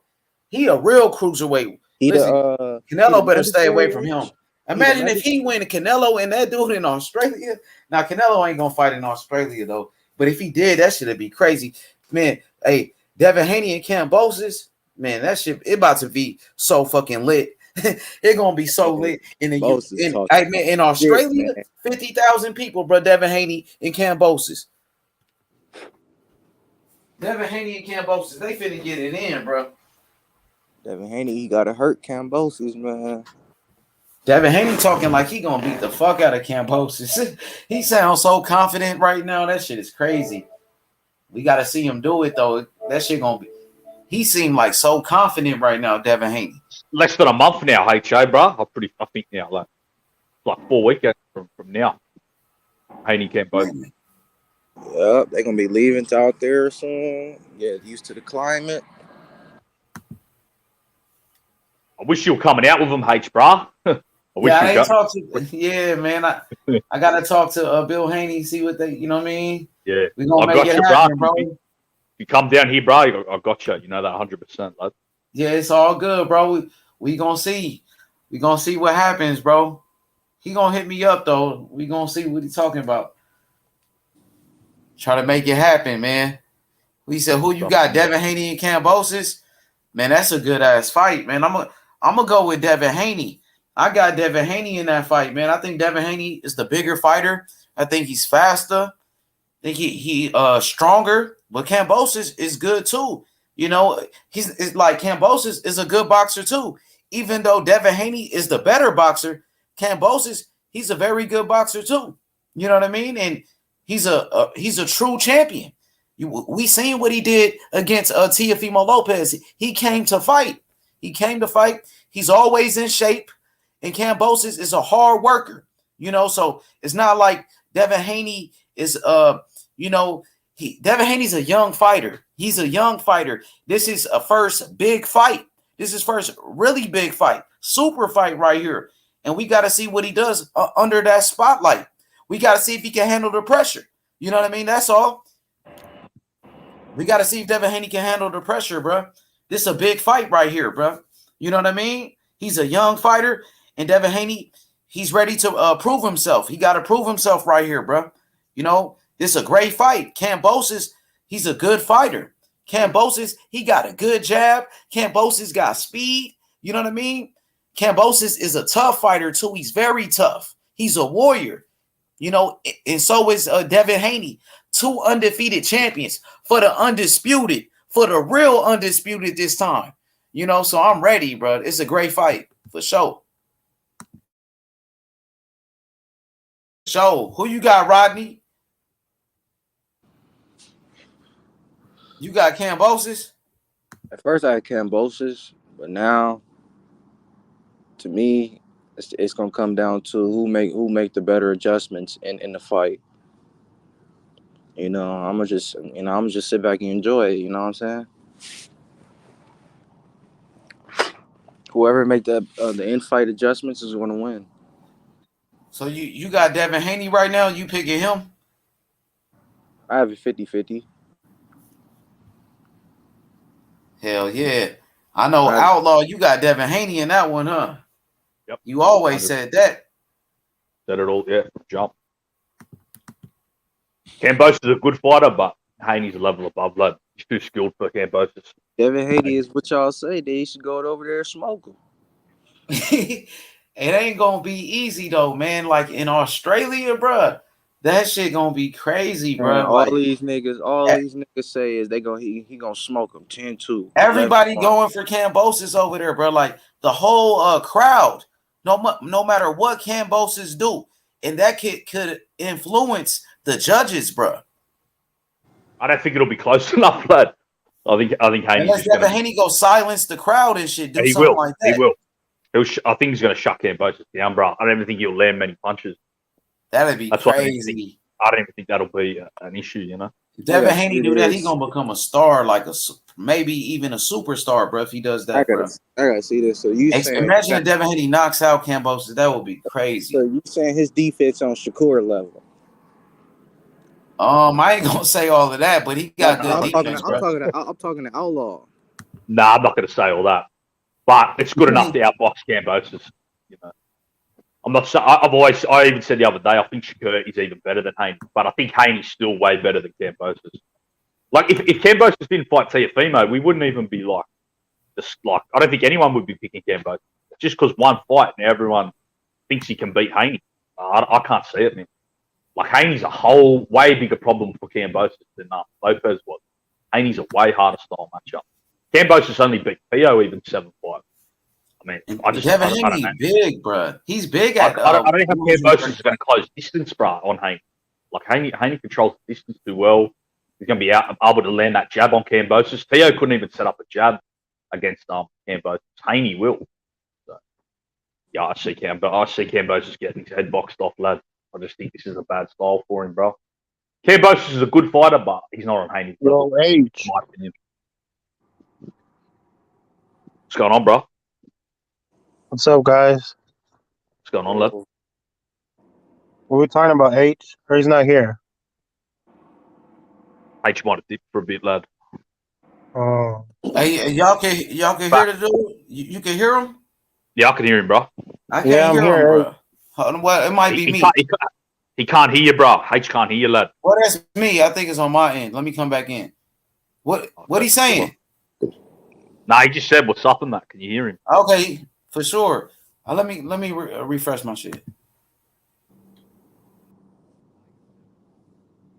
He a real cruiserweight. Canelo better stay away from him. Imagine if he win Canelo and that dude in Australia. Now, Canelo ain't going to fight in Australia, though. But if he did, that shit would be crazy. Man, hey, Devin Haney and Cambosis, man, that shit, it about to be so fucking lit. It's going to be so lit. In Australia, 50,000 people, bro, Devin Haney and Cambosis. Devin Haney and Cambosis, they finna get it in, bro. Devin Haney, he got to hurt Cambosis, man. Devin Haney talking like he gonna beat the fuck out of Cambosis. He sounds so confident right now. That shit is crazy. We gotta see him do it though. That shit gonna be. He seemed like so confident right now, Devin Haney. Less than a month now, HA, bro. I think now, like 4 weeks from now. Haney Cambosis. Yep, they're gonna be leaving out there soon. Get used to the climate. I wish you were coming out with them, H, bro. Yeah, man. I gotta talk to Bill Haney, see what they, you know what I mean? Yeah, we gonna make it happen, bro. If you come down here, bro, I got you. You know that 100%, lad. Yeah, it's all good, bro. We gonna see. We gonna see what happens, bro. He gonna hit me up though. We gonna see what he's talking about. Try to make it happen, man. We said, who you got? Devin Haney and Cambosis? Man, that's a good ass fight, man. I'm gonna go with Devin Haney. I got Devin Haney in that fight, man. I think Devin Haney is the bigger fighter. I think he's faster. I think he stronger. But Cambosis is good too. You know, it's like Cambosis is a good boxer too. Even though Devin Haney is the better boxer, Cambosis, he's a very good boxer too. You know what I mean? And he's a true champion. We seen what he did against Teofimo Lopez. He came to fight. He's always in shape. And Cambosis is a hard worker, you know, so it's not like Devin Haney is Devin Haney's a young fighter. He's a young fighter. This is a first big fight. This is first really big fight, super fight right here. And we got to see what he does under that spotlight. We got to see if he can handle the pressure. You know what I mean? That's all. We got to see if Devin Haney can handle the pressure, bro. This is a big fight right here, bro. You know what I mean? He's a young fighter, and Devin Haney, he's ready to prove himself. He got to prove himself right here, bro. You know, this is a great fight. Kambosos, he's a good fighter. Kambosos, he got a good jab. Kambosos got speed. You know what I mean? Kambosos is a tough fighter, too. He's very tough. He's a warrior. You know, and so is Devin Haney. 2 undefeated champions for the undisputed, for the real undisputed this time. You know, so I'm ready, bro. It's a great fight for sure. So, who you got, Rodney? You got Kambosos? At first, I had Kambosos, but now, to me, it's gonna come down to who make the better adjustments in the fight. You know, I'm gonna just sit back and enjoy it. You know what I'm saying? Whoever make the in-fight adjustments is gonna win. So you got Devin Haney right now. You picking him? I have it 50-50. Hell yeah. I know Outlaw, you got Devin Haney in that one, huh? Yep. You always said that. Said it all, yeah. Jump. Kambosos is a good fighter, but Haney's a level above lad. He's too skilled for Kambosos. Devin Haney is what y'all say. They should go over there and smoke him. It ain't gonna be easy though, man. Like in Australia, bro, that shit gonna be crazy, bro. All Like these niggas say is he gonna smoke him 10-2. everybody going for Kambosos over there, bro. Like the whole crowd, no matter what Kambosos do, and that kid could influence the judges, bro. I don't think it'll be close enough, lad. I think Haney's Unless just Devin Haney go silence the crowd and shit, do something like that. He will. I think he's going to shut Kambosos down, bro. I don't even think he'll land many punches. That'd be crazy. I don't even think that'll be an issue, you know? If Devin Haney do that, he's going to become a star, like maybe even a superstar, bro, if he does that, bro. I gotta see this. So imagine if Devin Haney knocks out Kambosos. That would be crazy. So you saying his defense on Shakur level? I ain't gonna say all of that, but he got good defense, bro. I'm talking to Outlaw. Nah, I'm not going to say all that. But it's good enough to outbox Kambosos. You know, I'm not. I even said the other day, I think Shakur is even better than Haney, but I think Haney's still way better than Kambosos. Like if Kambosos didn't fight Teofimo, we wouldn't even be like, I don't think anyone would be picking Kambosos just because one fight and everyone thinks he can beat Haney. I can't see it, man. Like Haney's a whole way bigger problem for Kambosos than Lopez was. Haney's a way harder style matchup. Kambosos only beat Theo even 7-5. I mean, Devin Haney big, bro. He's big at. I don't think Kambosos is going to close distance, bro, on Haney. Like Haney controls the distance too well. He's going to be able to land that jab on Kambosos. Theo couldn't even set up a jab against Kambosos. Haney will. So, yeah, I see Kambosos getting his head boxed off, lad. I just think this is a bad style for him, bro. Kambosos is a good fighter, but he's not on Haney's level. H. In my opinion. What's going on, bro? What's up, guys? What's going on, lad? What are we talking about, H? Or he's not here? H might have dipped for a bit, lad. Oh. Hey, y'all can hear the dude? You can hear him? Yeah, I can hear him, bro. I can't hear him, bro. Well, it might be me. He can't hear you, bro. H can't hear you, lad. Well, that's me. I think it's on my end. Let me come back in. What he saying? Nah, he just said what's up in that. Can you hear him? Okay, for sure. Let me refresh my shit.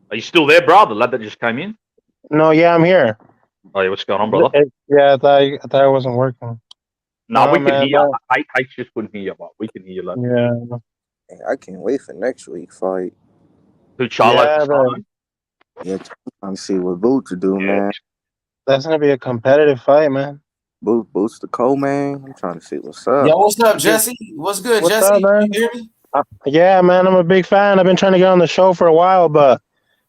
Are you still there, bro? The lad that just came in? No, yeah, I'm here. Oh, yeah, what's going on, brother? Yeah, I thought it wasn't working. No, we can hear you. I just couldn't hear you, but we can hear you, lad. Yeah. I can't wait for next week fight. Who Charlo? Yeah, I'm see what Boot to do, man. That's gonna be a competitive fight, man. Boot's the co-man. I'm trying to see what's up. Yo, what's up, Jesse? What's good, Jesse? Up, man? You hear me? Yeah, man, I'm a big fan. I've been trying to get on the show for a while, but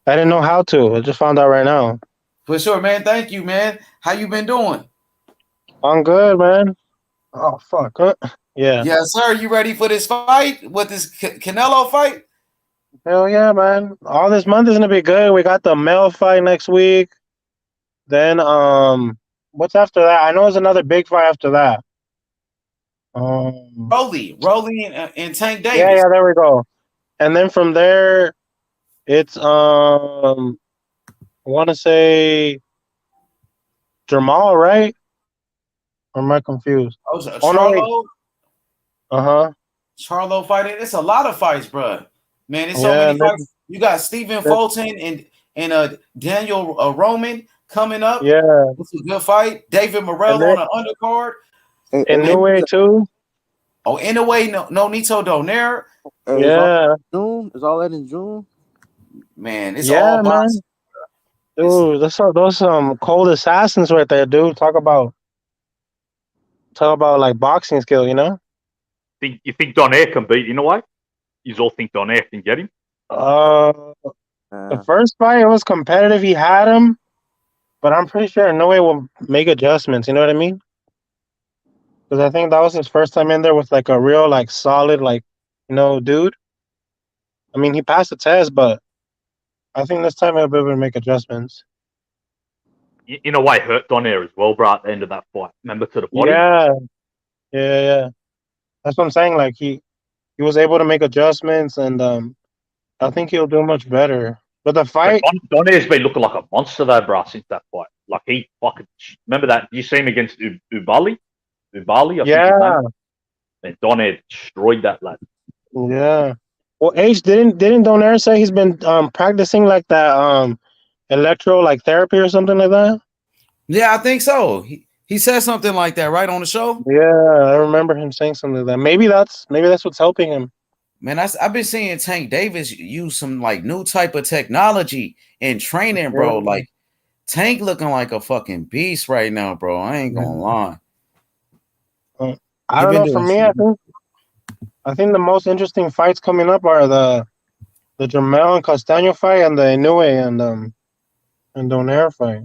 I didn't know how to. I just found out right now. For sure, man. Thank you, man. How you been doing? I'm good, man. Oh fuck. Yeah. Yes, sir. You ready for this fight? With this Canelo fight? Hell yeah, man. All this month is gonna be good. We got the male fight next week. Then what's after that? I know there's another big fight after that. Rolly and Tank Yeah, Davis. yeah, there we go. And then from there it's I wanna say Jamal, right? Or am I confused? Oh, No, wait. Charlo. Uh-huh. Charlo fighting. It's a lot of fights, bro. Man, it's so Yeah, many and then, fights. You got Stephen Fulton and Daniel Roman coming up. yeah. It's a good fight. David Morrell And then on the undercard. in New Way too. Oh, in a way, no Nito Donaire. Yeah. Is all that in June? Man, it's Yeah, all man. boxing. Dude, those cold assassins right there, dude. Talk about like boxing skill, you know? You think Donaire can beat Inoue? You all think Donaire can get him? The first fight it was competitive. He had him, but I'm pretty sure no way will make adjustments. You know what I mean? Because I think that was his first time in there with like a real like solid like dude. I mean, he passed the test, but I think this time he'll be able to make adjustments. Inoue hurt Donaire as well, bro, at the end of that fight. Remember, to the body? Yeah. That's what I'm saying. Like he was able to make adjustments, and I think he'll do much better. But the fight, Donaire's been looking like a monster though, bro, since that fight. Like he fucking remember that you see him against Ubali, I think his name. And Donaire destroyed that lad. Yeah. Well, H didn't Donaire say he's been practicing like that electro like therapy or something like that? Yeah, I think so. He said something like that right on the show. Yeah, I remember him saying something like that. Maybe that's what's helping him. Man, I've been seeing Tank Davis use some like new type of technology and training, bro. Like Tank looking like a fucking beast right now, bro. I ain't gonna lie. I don't know. For me, I think the most interesting fights coming up are the Jermell and Castaño fight and the Inoue and Donaire fight.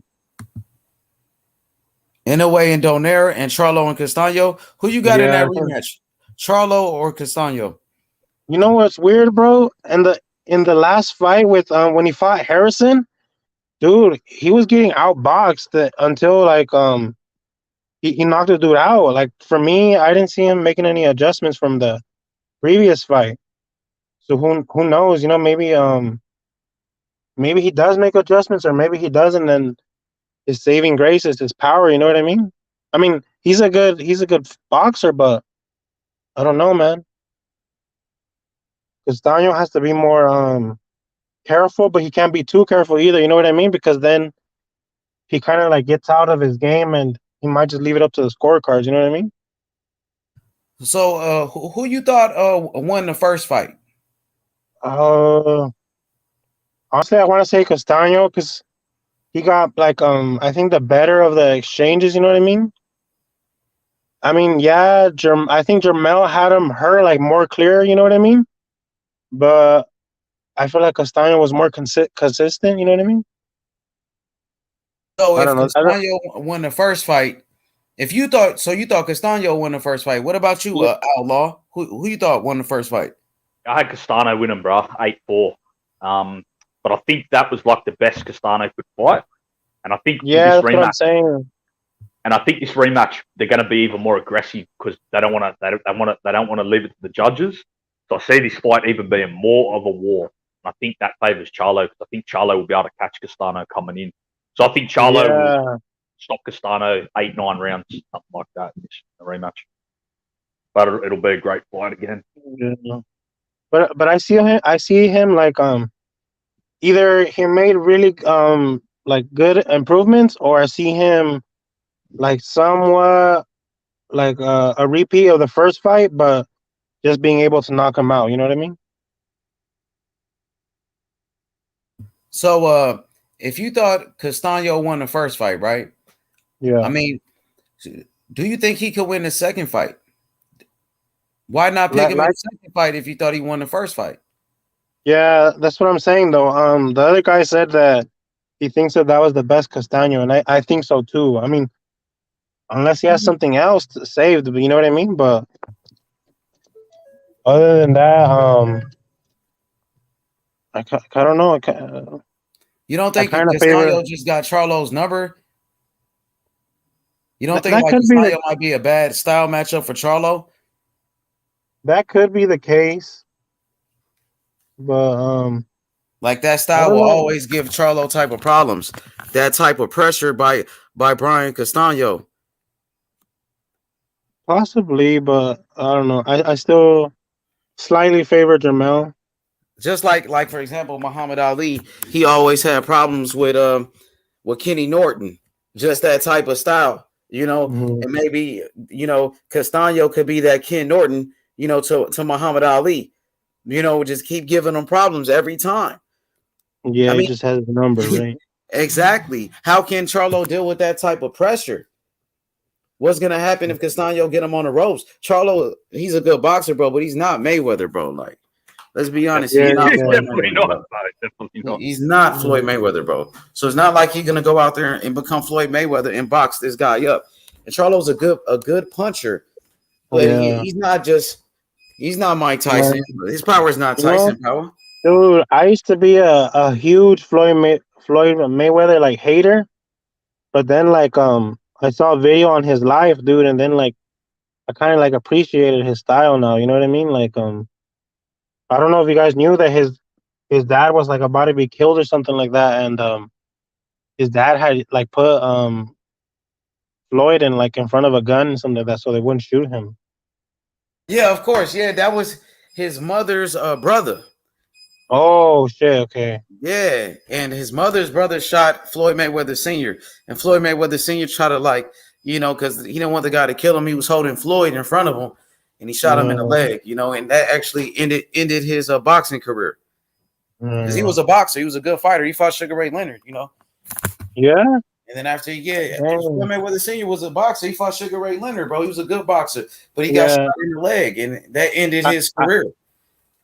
Inoue and Donaire and Charlo and Castaño. Who you got in that rematch? Charlo or Castaño? You know what's weird, bro? In the last fight with when he fought Harrison, dude, he was getting outboxed until like he knocked the dude out. Like for me, I didn't see him making any adjustments from the previous fight. So who knows? You know, maybe he does make adjustments, or maybe he doesn't. And his saving grace is his power. You know what I mean? I mean, he's a good boxer, but I don't know, man. Castaño has to be more careful, but he can't be too careful either. You know what I mean? Because then he kind of like gets out of his game, and he might just leave it up to the scorecards. You know what I mean? So, who you thought won the first fight? Honestly, I want to say Castaño because he got like I think the better of the exchanges. You know what I mean? I mean, yeah, I think Jermell had him hurt like more clear. You know what I mean? But I feel like Castaño was more consistent. You know what I mean? So if Castaño won the first fight, you thought Castaño won the first fight. What about you, Outlaw? Who you thought won the first fight? I had Castano winning, bro, 8-4. But I think that was like the best Castano could fight. And I think that's what I'm saying. And I think this rematch they're going to be even more aggressive because they don't want to leave it to the judges. So I see this fight even being more of a war. And I think that favors Charlo because I think Charlo will be able to catch Castano coming in. So I think Charlo will stop Castano 8-9 rounds, something like that in the rematch. But it'll be a great fight again. Yeah. But I see him like either he made really like good improvements, or I see him like somewhat like a repeat of the first fight, but just being able to knock him out. You know what I mean? So if you thought Castaño won the first fight, right? Yeah. I mean, do you think he could win the second fight? Why not pick him in Like, the second fight if you thought he won the first fight? yeah, that's what I'm saying though. The other guy said that he thinks that was the best Castaño, and I think so too. I mean, unless he has something else saved, you know what I mean? But other than that, I don't know. You don't I think kind of favor Castaño just got Charlo's number? You don't think that like could be Castaño might be a bad style matchup for Charlo? that could be the case, but Like that I style don't will know. always give Charlo type of problems. That type of pressure by Brian Castaño. Possibly, but I don't know. I still slightly favor Jamel. Just like for example, Muhammad Ali, he always had problems with Kenny Norton. Just that type of style, Mhm. and maybe Castaño could be that Ken Norton, to Muhammad Ali. Just keep giving him problems every time. I Yeah, he mean, just has the number, right? exactly. How can Charlo deal with that type of pressure? What's gonna happen if Castaño get him on the ropes? Charlo, he's a good boxer, bro, but he's not Mayweather, bro. Like, let's be honest, Yeah, he's not Floyd Definitely Mayweather, not, bro. bro. Definitely not. He's not Mhm. Floyd Mayweather, bro. So it's not like he's gonna go out there and become Floyd Mayweather and box this guy up. And Charlo's a good puncher, but Yeah, he's not Mike Tyson. man. His power is not You know, Tyson power. dude, I used to be a huge Floyd Mayweather like hater, but then like I saw a video on his life, dude, and then like I kind of like appreciated his style now. You know what I mean? Like I don't know if you guys knew that his dad was like about to be killed or something like that, and his dad had like put Floyd in like in front of a gun and something like that, so they wouldn't shoot him. Yeah, of course. Yeah, that was his mother's brother. Oh shit! Okay. Yeah, and his mother's brother shot Floyd Mayweather Sr. And Floyd Mayweather Sr. tried to because he didn't want the guy to kill him. He was holding Floyd in front of him, and he shot him in the Yeah. leg. And that actually ended his boxing career because he Yeah. was a boxer. He was a good fighter. He fought Sugar Ray Leonard. Yeah. And then after Floyd Dang. Mayweather Sr. was a boxer. He fought Sugar Ray Leonard, bro. He was a good boxer, but he got shot Yeah. in the leg, and that ended I, his I, career.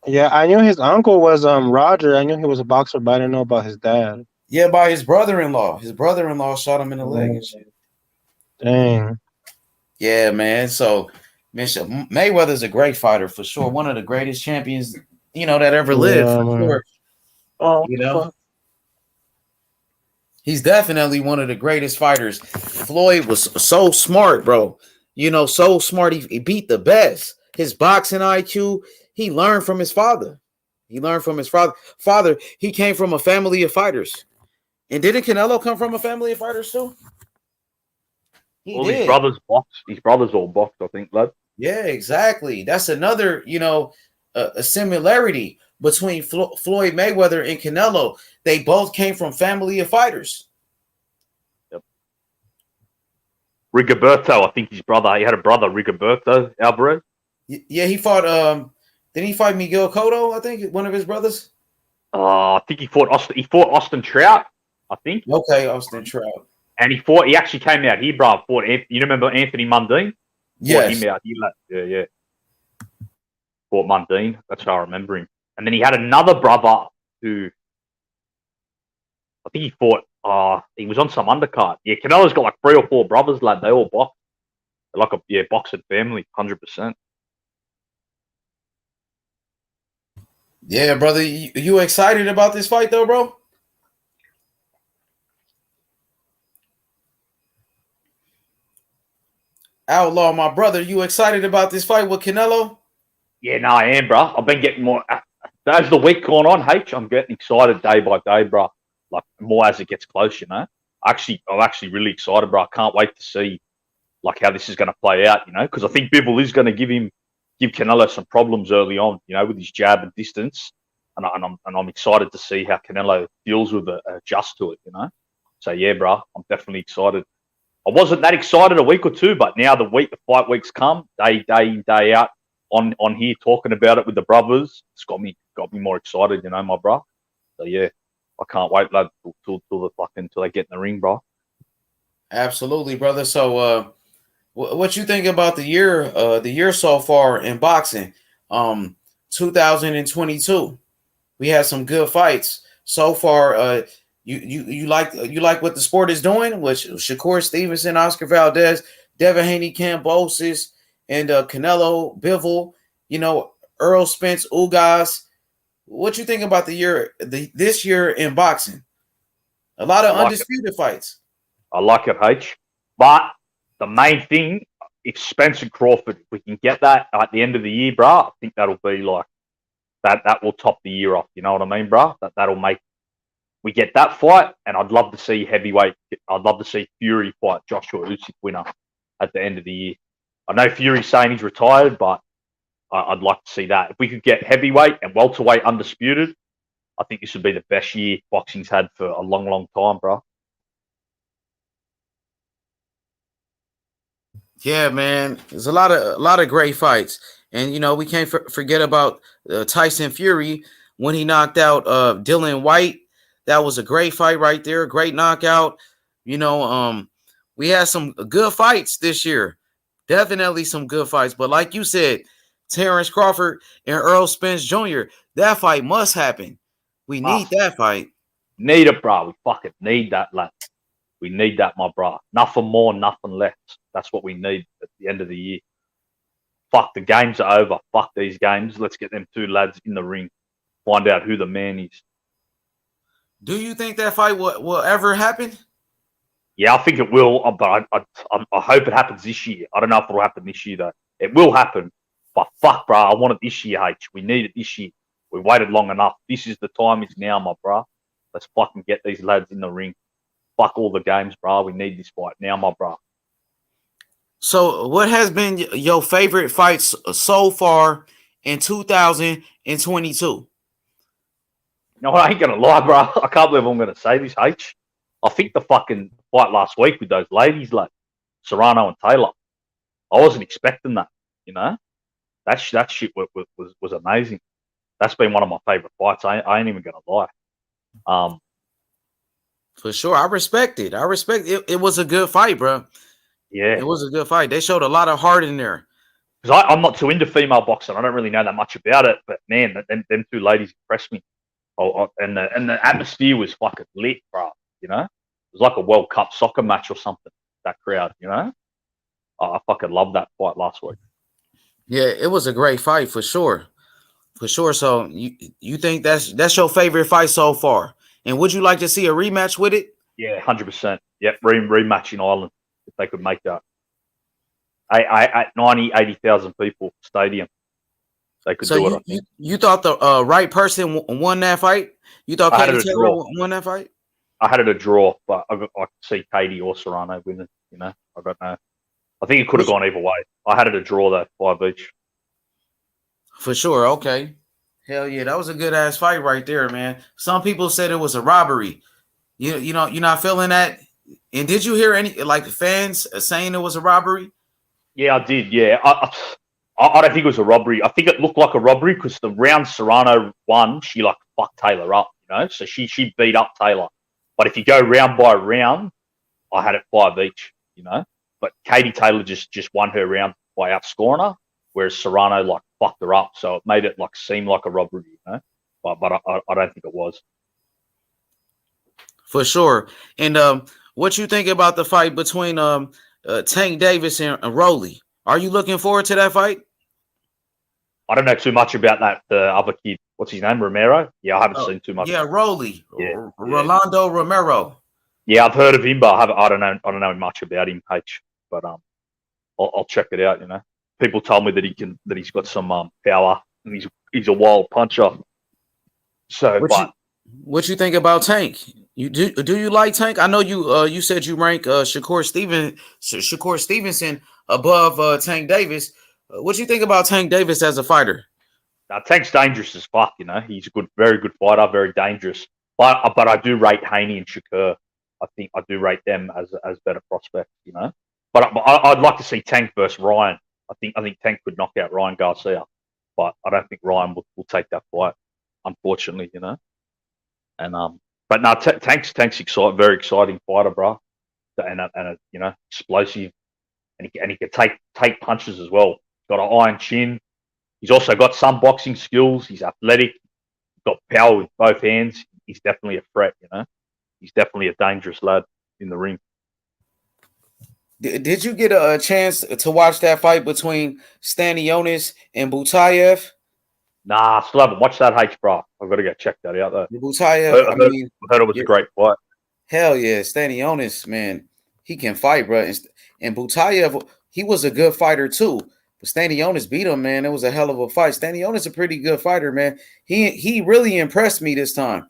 yeah. I knew his uncle was Roger. I knew he was a boxer, but I didn't know about his dad. Yeah, by his brother-in-law. His brother-in-law shot him in the leg and shit. Dang. Yeah, man. So, Mayweather's a great fighter for sure. One of the greatest champions, that ever lived Yeah, for man. sure. Oh fuck. He's definitely one of the greatest fighters. Floyd was so smart, bro. So smart. He beat the best. His boxing IQ, he learned from his father. He learned from his father. He came from a family of fighters. And didn't Canelo come from a family of fighters too? He All his did. brothers box. His brothers all boxed, I think, lad. Yeah, exactly. That's another, a similarity between Floyd Mayweather and Canelo. They both came from family of fighters. Yep. Rigoberto, I think his brother. He had a brother, Rigoberto Alvarez. Yeah, he fought. Didn't he fight Miguel Cotto? I think one of his brothers. I think he fought Austin. He fought Austin Trout, I think. Okay, Austin Trout. And he actually came out here, bro. Fought. You remember Anthony Mundine? Yes. Fought him out here, yeah. Fought Mundine. That's how I remember him. And then he had another brother who I think he fought. He was on some undercard. Yeah, Canelo's got like 3 or 4 brothers, lad. They all box. They're like a boxing family, 100%. Yeah, brother. You excited about this fight though, bro? Outlaw, my brother, you excited about this fight with Canelo? Yeah, no, I am, bro. I've been getting more as the week gone on. I'm getting excited day by day, bro. Like more as it gets close, I'm actually really excited, bro. I can't wait to see like how this is going to play out, because I think Bivol is going to give Canelo some problems early on, with his jab and distance, and I'm excited to see how Canelo deals with it, adjust to it, So yeah, bro, I'm definitely excited. I wasn't that excited a week or two, but now the fight weeks come, day in, day out, on here talking about it with the brothers, it's got me more excited, my bro. So yeah, I can't wait, lad, till they get in the ring, bro. Absolutely, brother. So What you think about the year so far in boxing? 2022. We had some good fights so far. You like what the sport is doing? Which Shakur Stevenson, Oscar Valdez, Devin Haney, Cambosis, and Canelo Bivol. You know, Earl Spence, Ugas. What you think about this year in boxing? A lot I of like it. undisputed fights. I like it, H. But the main thing, if Spencer Crawford, if we can get that at the end of the year, bro, I think that'll be like that. That will top the year off. You know what I mean, bro? That'll make we get that fight, and I'd love to see heavyweight. I'd love to see Fury fight Joshua Usyk winner at the end of the year. I know Fury's saying he's retired, but I'd like to see that. If we could get heavyweight and welterweight undisputed, I think this would be the best year boxing's had for a long, long time, bro. Yeah, man. There's a lot of great fights, and you know we can't forget about Tyson Fury when he knocked out Dylan White. That was a great fight right there. Great knockout. You know, we had some good fights this year. Definitely some good fights. But like you said, Terrence Crawford and Earl Spence Jr. That fight must happen. We need Must that fight. need it, bro. We fucking need that, lad. We need that, my bro. Nothing more, nothing less. That's what we need at the end of the year. Fuck, the games are over. Fuck these games. Let's get them two lads in the ring. Find out who the man is. Do you think that fight will ever happen? Yeah, I think it will, but I hope it happens this year. I don't know if it'll happen this year, though. It will happen, but fuck, bro, I want it this year, H. We need it this year. We waited long enough. This is the time. It's now, my bro. Let's fucking get these lads in the ring. Fuck all the games, bro. We need this fight now, my bro. So, what has been your favorite fights so far in 2022? No, I ain't gonna lie, bro. I can't believe I'm gonna say this, H. I think the fucking fight last week with those ladies, like Serrano and Taylor. I wasn't expecting that. You know, that shit was amazing. That's been one of my favorite fights. I ain't even gonna lie. For sure, I respect it. I respect it. It was a good fight, bro. Yeah, It was a good fight. They showed a lot of heart in there. because I'm not too into female boxing. I don't really know that much about it. But man, them two ladies impressed me. And the atmosphere was fucking lit, bro. You know, it was like a World Cup soccer match or something. That crowd, you know, I fucking loved that fight last week. Yeah, it was a great fight for sure, for sure. So you think that's your favorite fight so far? And would you like to see a rematch with it? Yeah, 100%. Yep, rematch in Ireland if they could make that. At 80,000 people stadium, they could So do it. I think. you thought the right person won that fight? You thought I had Katie it a Taylor draw. won that fight? I had it a draw, but I could see Katie or Serrano winning. You know, I don't know. I think it could have gone either way. I had it a draw though, 5 each. For sure. Okay. Hell yeah, that was a good ass fight right there, man. Some people said it was a robbery. You know you're not feeling that. And did you hear any like fans saying it was a robbery? Yeah, I did. Yeah, I don't think it was a robbery. I think it looked like a robbery because the round Serrano won, she like fucked Taylor up, you know. So she beat up Taylor. But if you go round by round, I had it 5 each, you know. But Katie Taylor just won her round by outscoring her, whereas Serrano like fucked her up. So it made it like seem like a robbery, you know. But I don't think it was. For sure. And what you think about the fight between Tank Davis and Rowley? Are you looking forward to that fight? I don't know too much about that. The other kid, what's his name, Romero? Yeah, I haven't seen too much. Yeah, Rowley. Yeah, Rolando Romero. Yeah, I've heard of him, but I don't know much about him, H. But I'll check it out. You know, people told me that he's got some power and he's a wild puncher. So, What you think about Tank? You do you like Tank? I know you said you rank Shakur Stevenson above Tank Davis. What you think about Tank Davis as a fighter? Now, Tank's dangerous as fuck. You know, he's a very good fighter, very dangerous. But I do rate Haney and Shakur. I think I do rate them as better prospects. You know, but I'd like to see Tank versus Ryan. I think Tank could knock out Ryan Garcia, but I don't think Ryan will take that fight, unfortunately. You know, and but no, Tank's very exciting fighter, bro, and you know, explosive, and he can take punches as well. Got an iron chin. He's also got some boxing skills. He's athletic. He's got power with both hands. He's definitely a threat. He's definitely a dangerous lad in the ring. Did you get a chance to watch that fight between Stanionis and Butayev? Nah, I still haven't watched that, H, bro. I've got to go check that out, though. Butayev, I heard it was a great fight. Hell yeah, Stanionis, man, he can fight, bro. And Butayev, he was a good fighter too. But Stanionis beat him, man. It was a hell of a fight. Stanionis a pretty good fighter, man. He really impressed me this time.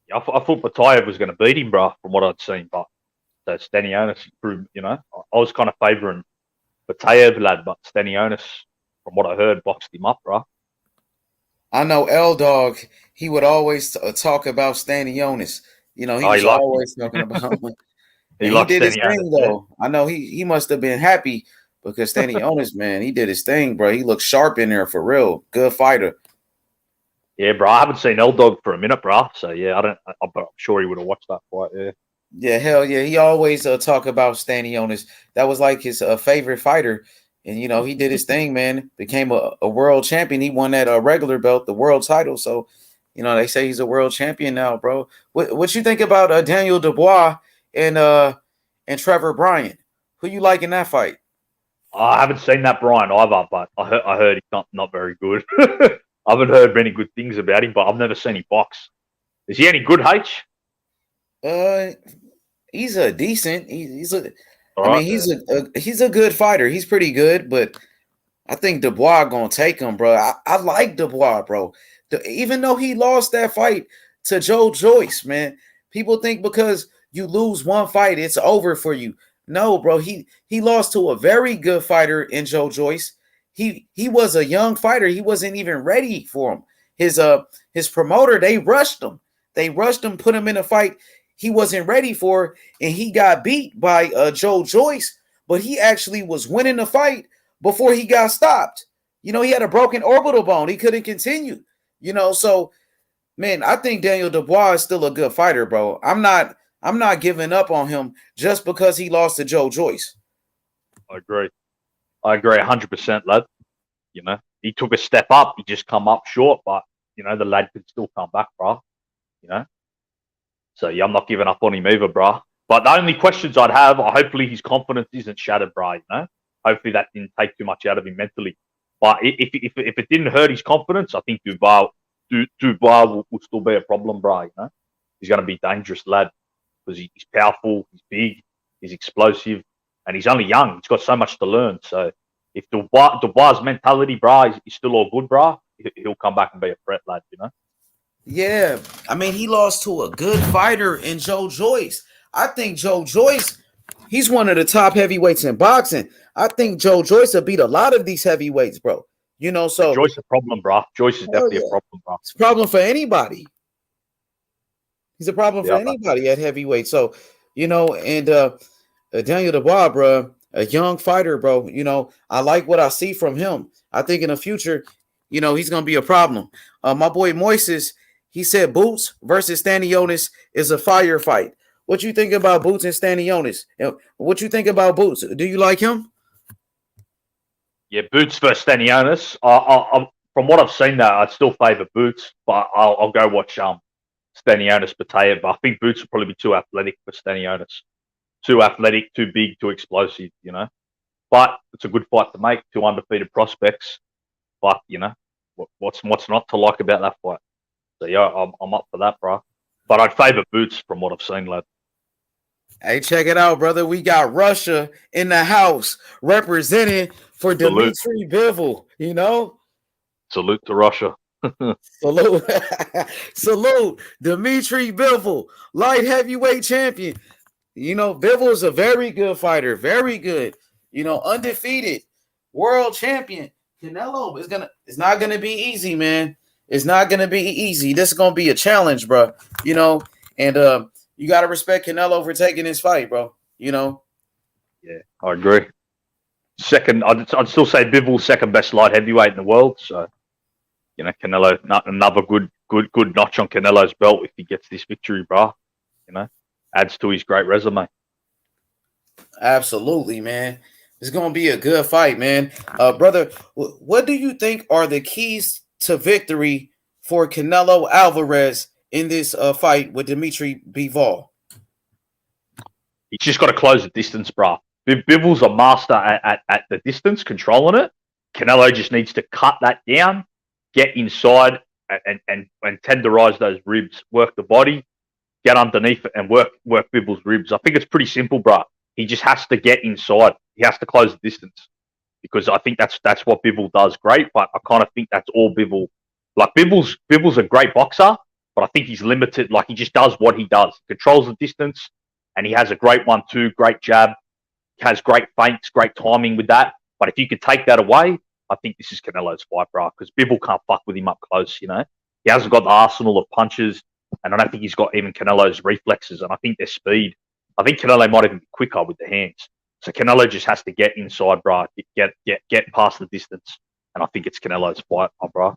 Yeah, I thought Butayev was going to beat him, bro, from what I'd seen. But so Stanionis proved, I was kind of favouring Butayev, lad, but Stanionis, from what I heard, boxed him up, bro. I know L Dog, he would always talk about Stanionis. He was always talking about him. He did his thing, though. Yeah. I know he must have been happy because Stanionis, man, he did his thing, bro. He looked sharp in there for real. Good fighter. Yeah, bro. I haven't seen L Dog for a minute, bro. So yeah, I'm sure he would have watched that fight. Yeah. Yeah, hell yeah. He always talk about Stanionis. That was like his favorite fighter. And, he did his thing, man. Became a world champion. He won that regular belt, the world title. So, they say he's a world champion now, bro. What you think about Daniel Dubois and Trevor Bryan? Who you like in that fight? I haven't seen that Bryan either, but I heard he's not very good. I haven't heard many good things about him, but I've never seen him box. Is he any good, H? He's a decent. He's a good fighter. He's pretty good, but I think Dubois gonna take him, bro. I like Dubois, bro. Even though he lost that fight to Joe Joyce, man, people think because you lose one fight, it's over for you. No, bro. He lost to a very good fighter in Joe Joyce. He was a young fighter. He wasn't even ready for him. His promoter, they rushed him. Put him in a fight he wasn't ready for, and he got beat by Joe Joyce, but he actually was winning the fight before he got stopped. He had a broken orbital bone. He couldn't continue, so, man, I think Daniel Dubois is still a good fighter, bro. I'm not giving up on him just because he lost to Joe Joyce. I agree 100%, lad. He took a step up. He just come up short, but, the lad could still come back, bro, So, yeah, I'm not giving up on him either, bro. But the only questions I'd have, hopefully his confidence isn't shattered, bro, Hopefully that didn't take too much out of him mentally. But if it didn't hurt his confidence, I think Dubois will still be a problem, bro, He's going to be a dangerous lad because he's powerful, he's big, he's explosive, and he's only young. He's got so much to learn. So if Dubois' mentality, bro, is still all good, bro, he'll come back and be a threat, lad, Yeah, I mean, he lost to a good fighter in Joe Joyce. I think Joe Joyce, he's one of the top heavyweights in boxing. I think Joe Joyce will beat a lot of these heavyweights, bro. So Joyce is a problem, bro. Joyce is definitely a problem, bro. It's a problem for anybody. He's a problem for anybody at heavyweight. So, and Daniel Dubois, bro, a young fighter, bro. I like what I see from him. I think in the future, he's gonna be a problem. My boy Moises, he said Boots versus Stanionis is a fire fight. What you think about Boots and Stanionis? What you think about Boots? Do you like him? Yeah, Boots versus Stanionis. From what I've seen, though, I'd still favour Boots, but I'll go watch Stanionis Batayev. But I think Boots will probably be too athletic for Stanionis. Too athletic, too big, too explosive, But it's a good fight to make, two undefeated prospects. But, what's not to like about that fight? So, yeah, I'm up for that, bro. But I'd favour Boots from what I've seen, lad. Hey, check it out, brother. We got Russia in the house representing for Dmitry Bivol, Salute to Russia. Salute. Salute. Dmitry Bivol, light heavyweight champion. Bivol is a very good fighter. Very good. Undefeated world champion. Canelo it's not gonna be easy, man. It's not gonna be easy. This is gonna be a challenge, bro. And you gotta respect Canelo for taking this fight, bro. Yeah, I agree. Second, I'd still say Bivol's second best light heavyweight in the world. So, Canelo, another good notch on Canelo's belt if he gets this victory, bro. Adds to his great resume. Absolutely, man. It's gonna be a good fight, man. Brother, what do you think are the keys to victory for Canelo Alvarez in this fight with Dmitry Bivol? He's just got to close the distance, bro. Bivol's a master at the distance, controlling it. Canelo just needs to cut that down, get inside, and tenderize those ribs, work the body, get underneath it, and work Bivol's ribs. I think it's pretty simple, bro. He just has to get inside. He has to close the distance because I think that's what Bivol does great. But I kind of think that's all Bivol. Like Bivol's a great boxer, but I think he's limited. Like he just does what he does, controls the distance, and he has a great 1-2, great jab, has great feints, great timing with that. But if you could take that away, I think this is Canelo's fight, bro. Because Bivol can't fuck with him up close. You know, he hasn't got the arsenal of punches, and I don't think he's got even Canelo's reflexes. And I think their speed. I think Canelo might even be quicker with the hands. So Canelo just has to get inside, bro. Get past the distance, and I think it's Canelo's fight, bro.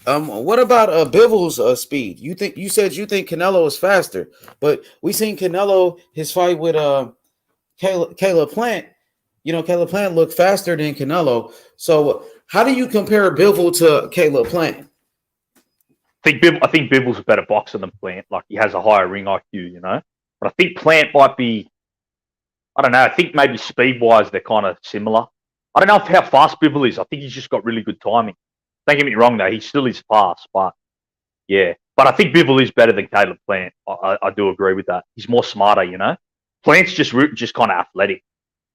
What about Bivol's speed? You said you think Canelo is faster, but we seen Canelo his fight with Caleb Plant. You know, Caleb Plant looked faster than Canelo. So how do you compare Bivol to Caleb Plant? I think Bivol's a better boxer than Plant. Like he has a higher ring IQ, you know. But I think Plant might be. I don't know. I think maybe speed wise they're kind of similar. I don't know how fast Bivol is. I think he's just got really good timing. Don't get me wrong though, he still is fast, but yeah. But I think Bivol is better than Caleb Plant. I do agree with that. He's more smarter, you know. Plant's just kind of athletic.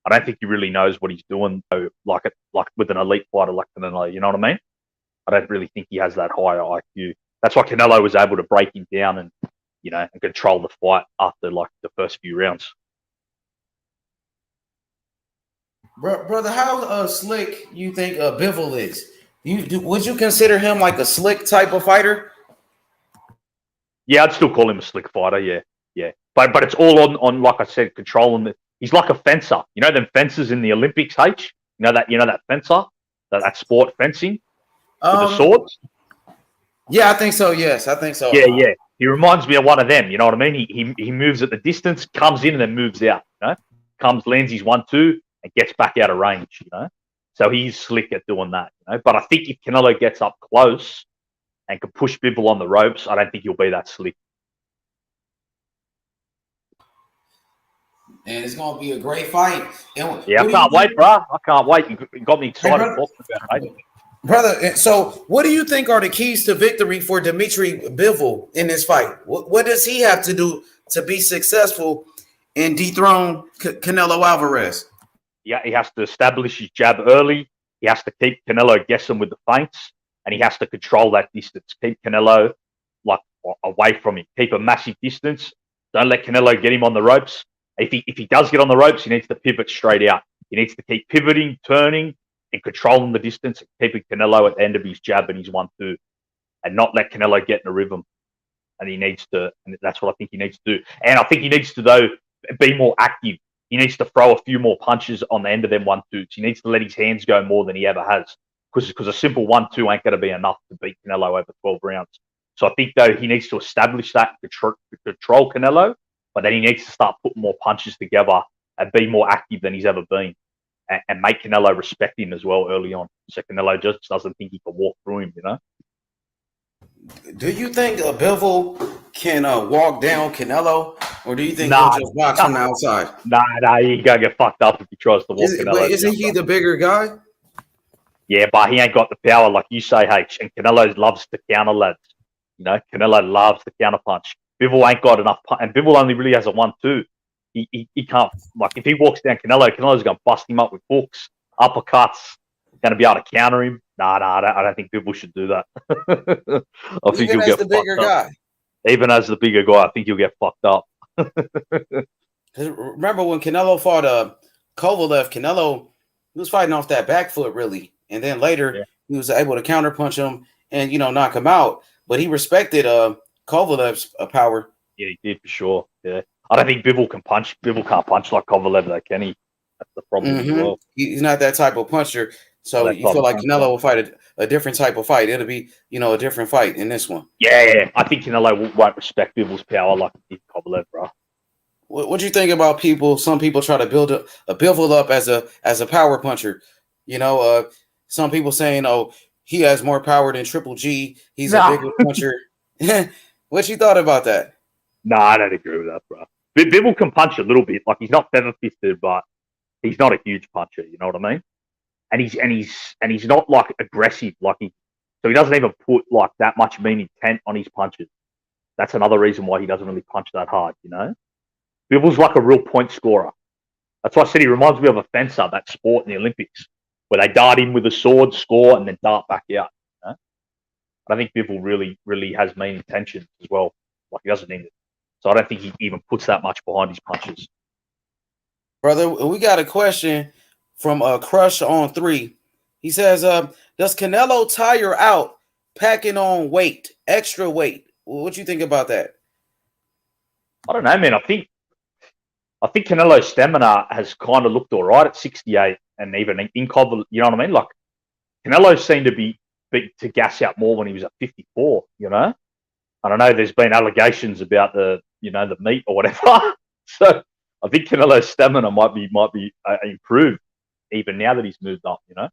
I don't think he really knows what he's doing though, like with an elite fighter like Canelo. You know what I mean? I don't really think he has that higher IQ. That's why Canelo was able to break him down and and control the fight after like the first few rounds. Brother, how slick you think Bivol is? Would you consider him like a slick type of fighter? Yeah, I'd still call him a slick fighter. Yeah. But it's all on like I said, controlling the. He's like a fencer. You know them fencers in the Olympics, H. You know that fencer, that sport fencing with the swords. Yeah, I think so. Yes, I think so. Yeah. He reminds me of one of them. You know what I mean? He moves at the distance, comes in, and then moves out. You know, lands his 1-2, and gets back out of range. You know, so he's slick at doing that. You know, but I think if Canelo gets up close and can push Bivol on the ropes, I don't think he'll be that slick. And it's gonna be a great fight. Yeah, I can't wait, bro. I can't wait. You got me excited talking about it. Brother, so what do you think are the keys to victory for Dmitry Bivol in this fight? What does he have to do to be successful and dethrone Canelo Alvarez? Yeah, he has to establish his jab early. He has to keep Canelo guessing with the feints, and he has to control that distance. Keep Canelo like away from him. Keep a massive distance. Don't let Canelo get him on the ropes. If he does get on the ropes, he needs to pivot straight out. He needs to keep pivoting, turning, and controlling the distance, and keeping Canelo at the end of his jab and his 1-2, and not let Canelo get in a rhythm. And that's what I think he needs to do. And I think he needs to, though, be more active. He needs to throw a few more punches on the end of them 1-2s. He needs to let his hands go more than he ever has, because a simple 1-2 ain't going to be enough to beat Canelo over 12 rounds. So I think, though, he needs to establish that, control Canelo, but then he needs to start putting more punches together and be more active than he's ever been. And make Canelo respect him as well early on. So Canelo just doesn't think he can walk through him, you know? Do you think Bivol can walk down Canelo, or do you think he'll just box from the outside? Nah, he gonna get fucked up if he tries to walk Canelo. But isn't he the bigger guy? Yeah, but he ain't got the power like you say, H. And Canelo loves to counter lads. You know, Canelo loves the counter punch. Bivol ain't got enough, and Bivol only really has a 1-2. He can't, like, if he walks down Canelo's going to bust him up with hooks, uppercuts, going to be able to counter him. Nah, I don't think Bivol should do that. I think he'll get the bigger guy. Even as the bigger guy, I think he'll get fucked up. Remember when Canelo fought Kovalev, Canelo was fighting off that back foot, really. And then later, he was able to counterpunch him and, knock him out. But he respected Kovalev's power. Yeah, he did for sure. Yeah. I don't think Bivol can punch. Bivol can't punch like Kovalev, though, can he? That's the problem as well. He's not that type of puncher. So you feel like Canelo will fight a different type of fight. It'll be, a different fight in this one. Yeah. I think Canelo won't respect Bivol's power like he did Kovalev, bro. What do you think about people? Some people try to build a Bivol up as a power puncher. You know, some people saying, "Oh, he has more power than Triple G. He's a Nah. bigger puncher." What you thought about that? No, I don't agree with that, bro. Bivol can punch a little bit. Like he's not feather fisted, but he's not a huge puncher. You know what I mean? And he's not like aggressive. So he doesn't even put like that much mean intent on his punches. That's another reason why he doesn't really punch that hard. You know, Bivol's like a real point scorer. That's why I said he reminds me of a fencer, that sport in the Olympics, where they dart in with a sword, score, and then dart back out. You know? I think Bivol really, really has mean intentions as well. Like he doesn't need it. So I don't think he even puts that much behind his punches. Brother, we got a question from Crush on 3. He says, does Canelo tire out packing on weight, extra weight? What you think about that? I don't know, man. I think Canelo's stamina has kind of looked all right at 68, and even in Cobb, you know what I mean? Like Canelo seemed to be to gas out more when he was at 54. You know, I don't know. There's been allegations about the meat or whatever. So I think Canelo's stamina might be improved even now that he's moved up. You know,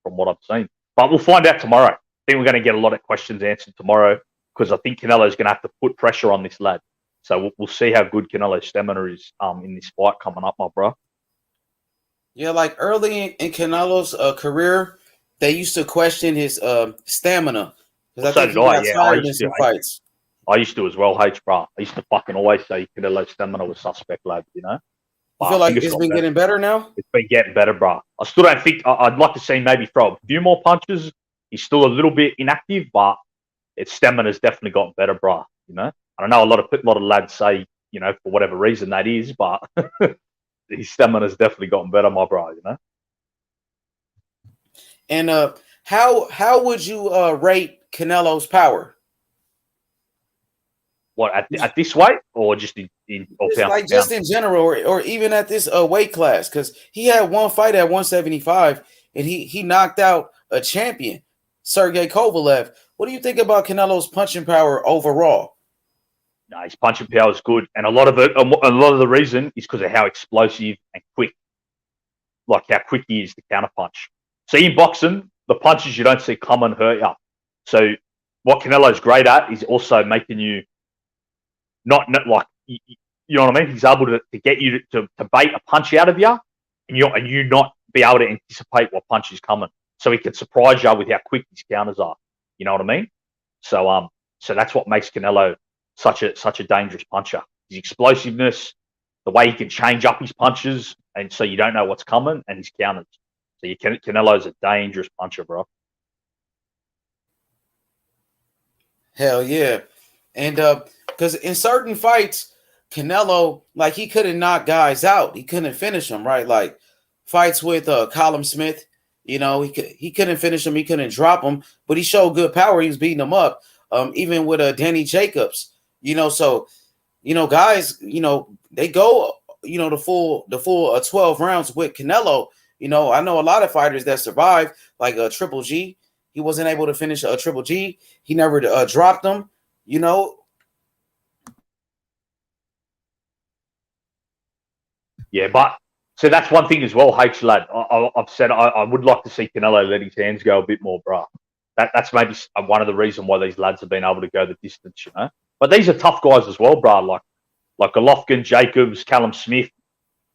from what I've seen. But we'll find out tomorrow. I think we're going to get a lot of questions answered tomorrow because I think Canelo's going to have to put pressure on this lad. So we'll see how good Canelo's stamina is in this fight coming up, my bro. Yeah, like early in Canelo's career, they used to question his stamina because I So think did he I. got Yeah, tired in some fights. I used to as well, H, bro. I used to fucking always say Canelo's stamina was suspect, lad. You know. You But feel I like think it's got been better. getting better now? It's been getting better, bro. I still don't think I'd like to see maybe throw a few more punches. He's still a little bit inactive, but its stamina's definitely gotten better, bro. You know. I don't know a lot of lads say, you know, for whatever reason that is, but his stamina's definitely gotten better, my bro. You know. And how would you rate Canelo's power? What at this weight, or just in or Just pound like for just pound? in general, or even at this weight class, because he had one fight at 175, and he knocked out a champion, Sergey Kovalev. What do you think about Canelo's punching power overall? No, his punching power is good, and a lot of the reason is because of how explosive and quick, like how quick he is to counterpunch. See, in boxing, the punches you don't see coming hurt you. So what Canelo's great at is also making you not like you know what I mean. He's able to get you to bait a punch out of you, and you not be able to anticipate what punch is coming. So he can surprise you with how quick his counters are. You know what I mean? So that's what makes Canelo such a dangerous puncher. His explosiveness, the way he can change up his punches, and so you don't know what's coming, and his counters. So Canelo's a dangerous puncher, bro. Hell yeah. And because in certain fights, Canelo, like he couldn't knock guys out. He couldn't finish them, right? Like fights with Colin Smith, you know, he couldn't finish him, he couldn't drop him, but he showed good power. He was beating him up. Even with Danny Jacobs, you know, so you know, guys, you know, they go, you know, the full 12 rounds with Canelo. You know, I know a lot of fighters that survived, like Triple G. He wasn't able to finish a Triple G. He never dropped them. You know. Yeah, but so that's one thing as well, H lad. I've said I would like to see Canelo let his hands go a bit more, bro. That's maybe one of the reasons why these lads have been able to go the distance, you know. But these are tough guys as well, bro. Like Golovkin, Jacobs, Callum Smith.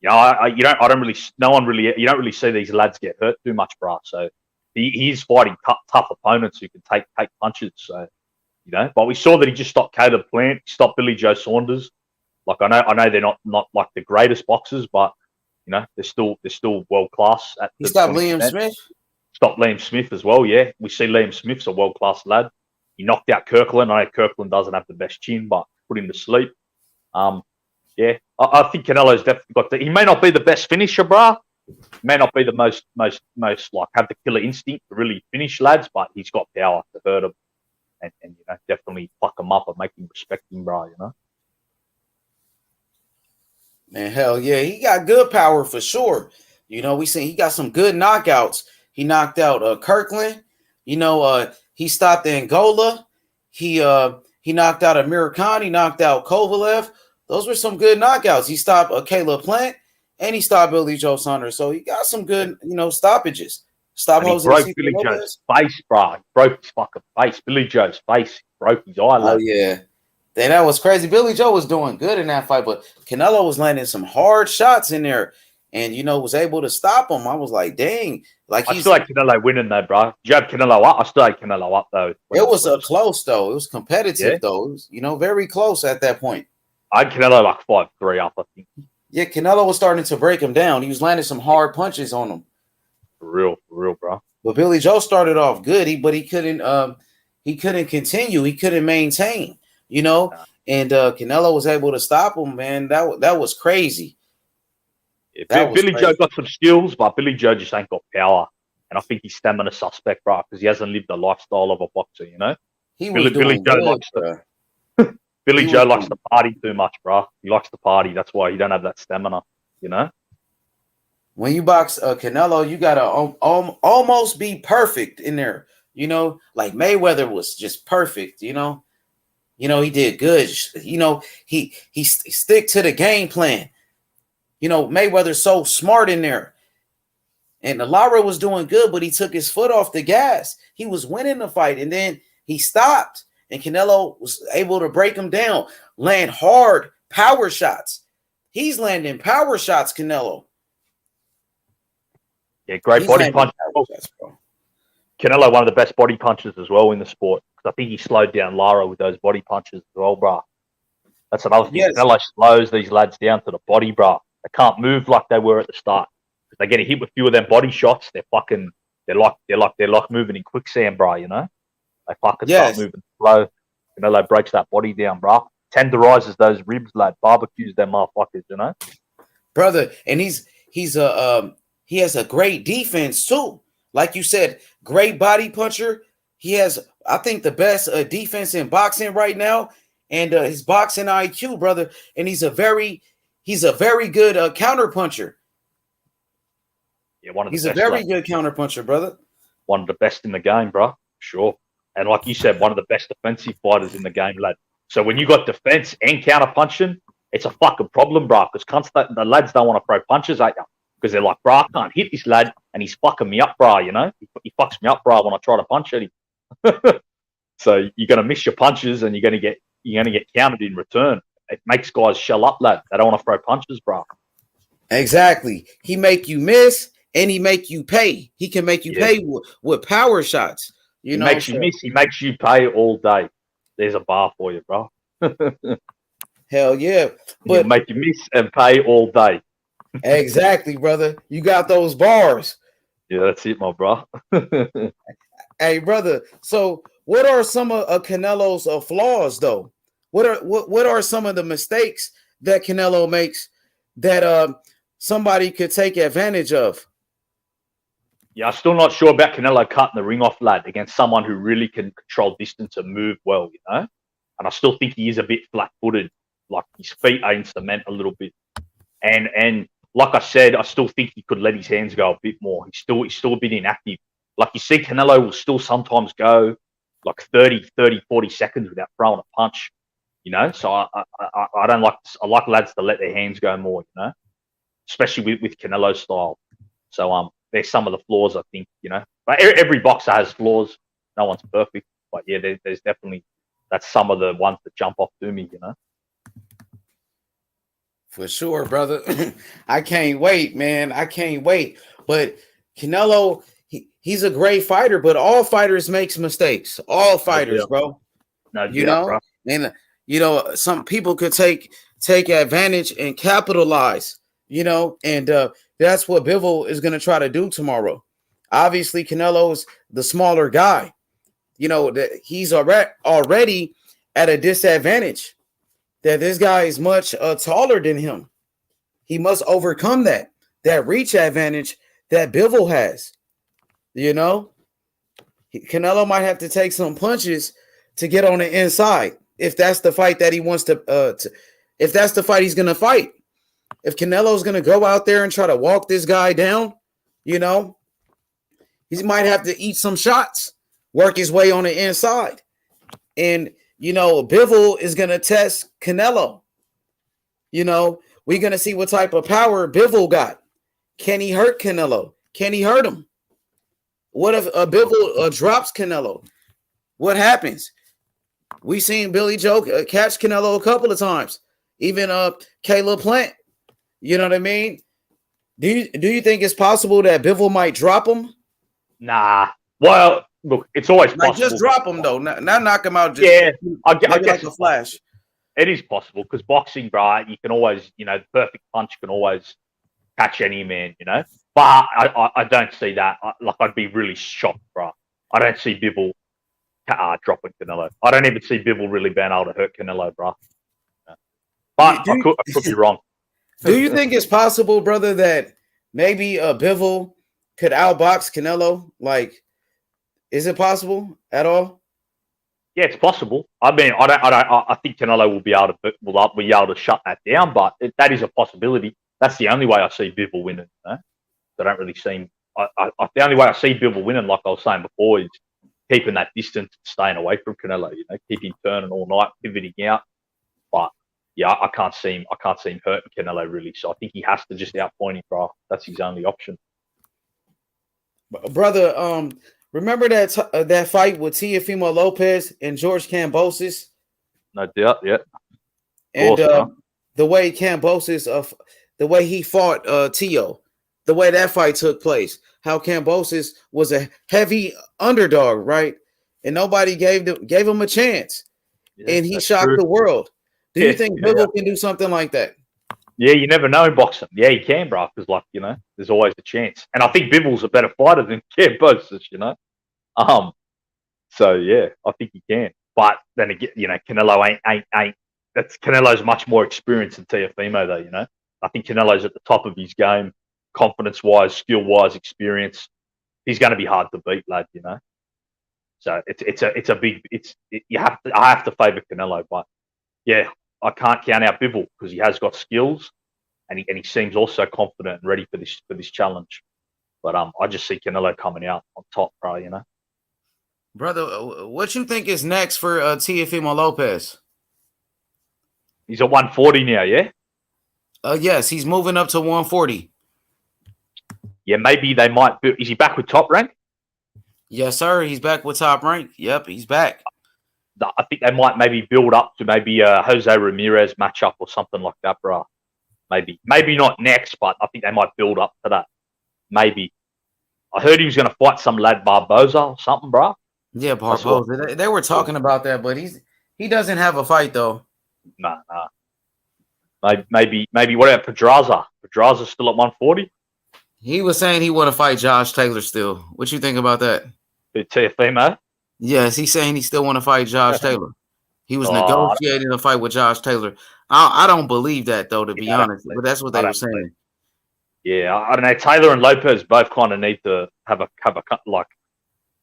You know, you don't really see these lads get hurt too much, bro. So he's fighting tough opponents who can take punches. So you know, but we saw that he just stopped Caleb Plant, stopped Billy Joe Saunders. Like I know they're not like the greatest boxers, but you know they're still world class at He the stopped 20%. Liam Smith. Stopped Liam Smith as well. Yeah, we see Liam Smith's a world class lad. He knocked out Kirkland. I know Kirkland doesn't have the best chin, but put him to sleep. Yeah, I think Canelo's definitely got. He may not be the best finisher, brah. May not be the most like have the killer instinct to really finish lads, but he's got power to hurt them and you know definitely fuck him up and make him respect him, brah. You know. Man, hell yeah, he got good power for sure. You know, we seen he got some good knockouts. He knocked out Kirkland. You know, he stopped Angola. He knocked out Amir Khan. He knocked out Kovalev. Those were some good knockouts. He stopped Caleb Plant and he stopped Billy Joe Saunders. So he got some good, stoppages. Stop And he Jose broke Cito Billy Lopez. Joe's face, bro. He broke his fucking face. Billy Joe's face. Broke his Oh eyelid. yeah. That was crazy. Billy Joe was doing good in that fight, but Canelo was landing some hard shots in there and, was able to stop him. I was like, dang. Like I still like Canelo winning, though, bro. Did you have Canelo up? I still had Canelo up, though. It was close, though. It was competitive, though. It was, very close at that point. I had Canelo like 5-3 up, I think. Yeah, Canelo was starting to break him down. He was landing some hard punches on him. For real, bro. But Billy Joe started off good, but he couldn't continue. He couldn't maintain, and Canelo was able to stop him, man. That was crazy. Yeah, Billy Joe got some skills, but Billy Joe just ain't got power. And I think he's stamina suspect, bro, because he hasn't lived the lifestyle of a boxer, Billy Joe likes to party too much, bro. He likes to party. That's why he don't have that stamina, When you box Canelo, you gotta almost be perfect in there. Like Mayweather was just perfect. He did good. He stick to the game plan. Mayweather's so smart in there. And Lara was doing good, but he took his foot off the gas. He was winning the fight, and then he stopped. And Canelo was able to break him down, land hard power shots. He's landing power shots, Canelo. Yeah, great body punch. Canelo, one of the best body punches as well in the sport. I think he slowed down Lara with those body punches as well, bro. That's another thing. Yes. Canelo slows these lads down to the body, bro. They can't move like they were at the start. If they get a hit with a few of them body shots, they're like moving in quicksand, bro. They fucking start moving slow. Canelo breaks that body down, bro. Tenderizes those ribs, lad. Barbecues them motherfuckers, Brother, and he has a great defense too. Like you said, great body puncher. He has, I think, the best defense in boxing right now, and his boxing IQ, brother. And he's a very good counter puncher. Yeah, he's a very good counter puncher, brother. One of the best in the game, bro. Sure. And like you said, one of the best defensive fighters in the game, lad. So when you got defense and counter punching, it's a fucking problem, bro. Because the lads don't want to throw punches at you. Because they're like, bro, I can't hit this lad, and he's fucking me up, bro. He fucks me up, bro, when I try to punch at him. So you're gonna miss your punches, and you're gonna get countered in return. It makes guys shell up, lad. They don't want to throw punches, bro. Exactly. He make you miss, and he make you pay. He can make you pay with power shots. He makes you miss. He makes you pay all day. There's a bar for you, bro. Hell yeah! But he'll make you miss and pay all day. Exactly, brother. You got those bars. Yeah, that's it, my bro. Hey, brother. So, what are some of Canelo's flaws, though? What are some of the mistakes that Canelo makes that somebody could take advantage of? Yeah, I'm still not sure about Canelo cutting the ring off, lad, against someone who really can control distance and move well, And I still think he is a bit flat-footed, like his feet are in cement a little bit. And like I said, I still think he could let his hands go a bit more. He's still a bit inactive. Like you see, Canelo will still sometimes go like 30, 40 seconds without throwing a punch, So I don't like. I like lads to let their hands go more, Especially with Canelo's style. So there's some of the flaws, I think, But every boxer has flaws. No one's perfect, but yeah, there's definitely that's some of the ones that jump off to me, For sure, brother. I can't wait, man. I can't wait. But Canelo, he's a great fighter, but all fighters makes mistakes. All fighters, bro. Bro. And some people could take advantage and capitalize, and that's what Bivol is going to try to do tomorrow. Obviously, Canelo is the smaller guy. That he's already at a disadvantage. That this guy is much taller than him. He must overcome that reach advantage that Bivol has. Canelo might have to take some punches to get on the inside if that's the fight that he wants to if that's the fight he's going to fight. If Canelo's going to go out there and try to walk this guy down, he might have to eat some shots, work his way on the inside. And Bivol is going to test Canelo. You know, we're gonna see what type of power Bivol got. Can he hurt Canelo? Can he hurt him? What if Bivol drops Canelo? What happens? We seen Billy Joe catch Canelo a couple of times. Even Caleb Plant. You know what I mean? Do you think it's possible that Bivol might drop him? Nah. Well, look, it's always Like possible. just drop him though, not knock him out. Just Yeah, I maybe guess like a flash. it is possible because boxing, bro, you can always, the perfect punch can always catch any man, But I don't see that. I'd be really shocked, bro. I don't see Bivol dropping Canelo. I don't even see Bivol really being able to hurt Canelo, bro. But I could be wrong. Do you think it's possible, brother, that maybe Bivol could outbox Canelo? Like, is it possible at all? Yeah, it's possible. I mean, I think Canelo will be able to shut that down, but that is a possibility. That's the only way I see Bivol winning. I don't really see him. The only way I see Bivol winning, like I was saying before, is keeping that distance, staying away from Canelo. Keep him turning all night, pivoting out. But yeah, I can't see him hurting Canelo really. So I think he has to just outpoint him, bro. That's his only option. Brother, remember that fight with Teofimo Lopez and George Kambosos? No doubt, yeah. And the way Kambosos, the way he fought Teo, the way that fight took place, how Kambosos was a heavy underdog, right? And nobody gave him a chance, and he shocked the world. Do you think Bivol can do something like that? Yeah, you never know in boxing. Yeah, he can, bro, because there's always a chance. And I think Bivol's a better fighter than Kambosos, So yeah, I think he can. But then again, Canelo ain't. That's Canelo's much more experienced than Teofimo, though. I think Canelo's at the top of his game, confidence-wise, skill-wise, experience. He's going to be hard to beat, lad. So I have to favour Canelo, but yeah, I can't count out Bivol because he has got skills, and he seems also confident and ready for this challenge. But I just see Canelo coming out on top, bro. Brother, what you think is next for Teofimo Lopez? He's at 140 now, yeah? Yes, he's moving up to 140. Yeah, maybe they might. Is he back with Top Rank? Yes, sir. He's back with Top Rank. Yep, he's back. I think they might maybe build up to maybe a Jose Ramirez matchup or something like that, bro. Maybe not next, but I think they might build up to that. Maybe. I heard he was going to fight some lad Barboza or something, bro. Yeah, Barboza. They were talking about that, but he doesn't have a fight though. Nah. Maybe. What about Pedraza? Pedraza's still at 140. He was saying he want to fight Josh Taylor still. What you think about that? Teofimo? Yes, he's saying he still want to fight Josh Taylor. He was negotiating a fight with Josh Taylor. I don't believe that though, to be honest. But that's what they were saying. Yeah, I don't know. Taylor and Lopez both kind of need to have a like.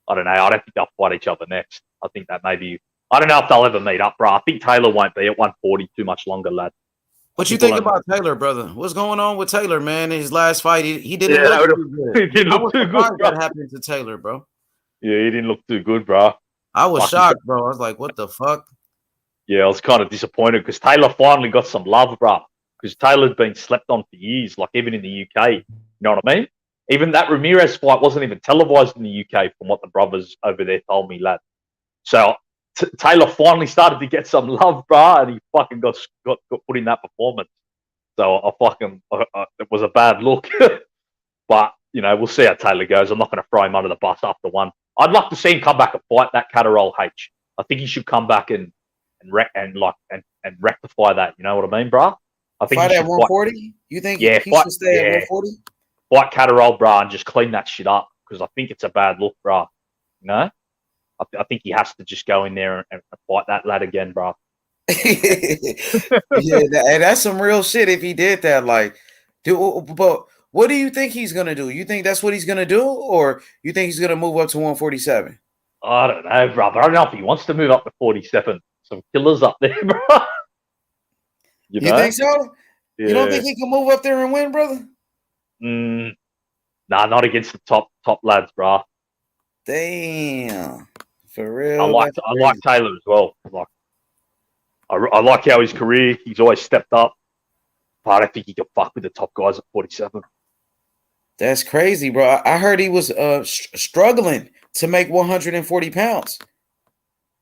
I don't know. I don't think they'll fight each other next. I think that maybe. I don't know if they'll ever meet up, bro. I think Taylor won't be at 140 too much longer, lad. What you think about Taylor, brother? What's going on with Taylor, man? In his last fight, he didn't look too good. He didn't look too good. What happened to Taylor, bro? Yeah, he didn't look too good, bro. I was shocked, bro. I was like, what the fuck? Yeah, I was kind of disappointed because Taylor finally got some love, bro. Because Taylor's been slept on for years, like even in the UK. You know what I mean? Even that Ramirez fight wasn't even televised in the UK, from what the brothers over there told me, lad. So Taylor finally started to get some love, bro, and he fucking got put in that performance. So it was a bad look. But we'll see how Taylor goes. I'm not going to throw him under the bus after one. I'd like to see him come back and fight that Catterall H. I think he should come back and rectify that. You know what I mean, bro? I think fight at 140. You think he should stay at 140? Fight Catterall, bro, and just clean that shit up because I think it's a bad look, bro. I think he has to just go in there and fight that lad again, bro. Yeah, that's some real shit if he did that. But what do you think he's gonna do? You think that's what he's gonna do, or you think he's gonna move up to 147? I don't know, bro. But I don't know if he wants to move up to 47. Some killers up there, bro. You think so? Yeah. You don't think he can move up there and win, brother? Nah, not against the top lads, bro. Damn, for real. I like Taylor as well. I like how his career. He's always stepped up. But I don't think he can fuck with the top guys at 47. That's crazy, bro. I heard he was struggling to make 140 pounds.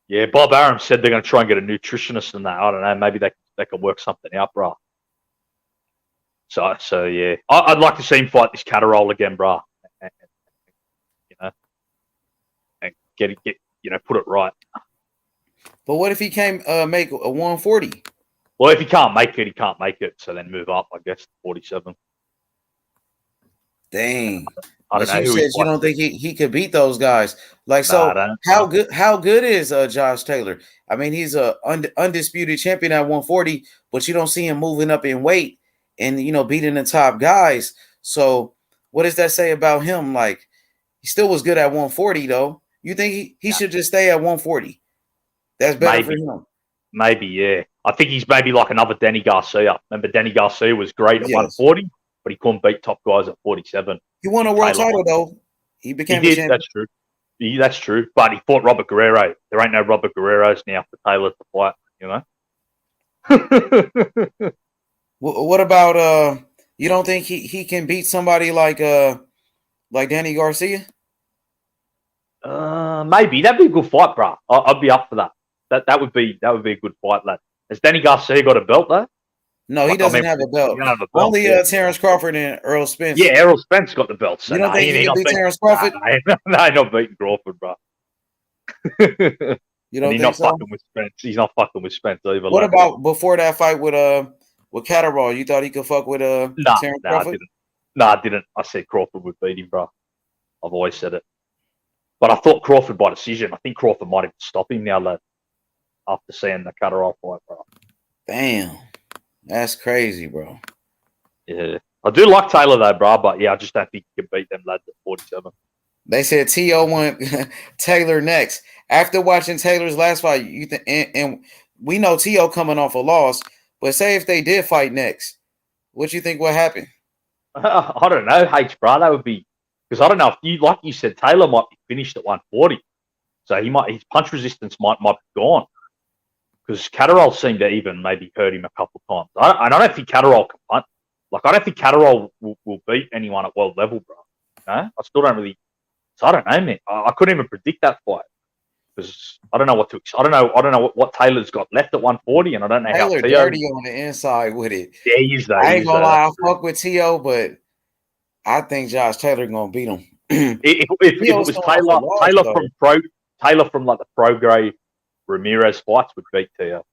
Yeah, Bob Arum said they're going to try and get a nutritionist and that. I don't know. Maybe they can work something out, bro. So yeah, I'd like to see him fight this Catterall again, bro. And, you know, and get put it right. But what if he can't make a 140? Well, if he can't make it, he can't make it. So then move up, I guess, to 47. Dang. I don't But know you who said you don't think he could beat those guys. Like, Nah, I so don't. how good is Josh Taylor? I mean, he's a undisputed champion at 140, but you don't see him moving up in weight and beating the top guys. So what does that say about him? Like, he still was good at 140 though. You think he should just stay at 140? That's better for him. Maybe, yeah. I think he's maybe like another Danny Garcia. Remember, Danny Garcia was great at 140, but he couldn't beat top guys at 47. He won a world title though. He became a champion. That's true. That's true. But he fought Robert Guerrero. There ain't no Robert Guerreros now for Taylor to fight. What about you don't think he can beat somebody like Danny Garcia? Maybe that'd be a good fight, bro. I'd be up for that. That would be a good fight, lad. Has Danny Garcia got a belt though? No, he doesn't have a belt. Only Terrence Crawford and Errol Spence. Yeah, Errol Spence got the belt. So you don't think he can beat Terrence Crawford? No, not beating Crawford, bro. You don't think not so? Fucking with Spence. He's not fucking with Spence either. What about before that fight with Catterall? You thought he could fuck with Terrence Crawford? I didn't. I said Crawford would beat him, bro. I've always said it. But I thought Crawford by decision. I think Crawford might have stopped him now, lad. After seeing the Catterall fight, bro. Damn. That's crazy, bro. Yeah. I do like Taylor, though, bro. But, yeah, I just don't think he can beat them lads at 47. They said T.O. want Taylor next. After watching Taylor's last fight, and we know T.O. coming off a loss, but say if they did fight next, what you think would happen? I don't know, H, bro. That would be... Because I don't know, if like you said, Taylor might be finished at 140. So his punch resistance might be gone. Because Catterall seemed to even maybe hurt him a couple of times. I don't think Catterall can punch. Like, I don't think Catterall will beat anyone at world level, bro. I still don't really. So I don't know, man. I couldn't even predict that fight because I don't know what to. I don't know what Taylor's got left at 140, and I don't know Taylor how. dirty on the inside with it. Yeah, he's that. I ain't gonna lie, I fuck with T.O., but I think Josh Taylor gonna beat him. if it was Taylor from like the pro grade Ramirez fights would beat T.O.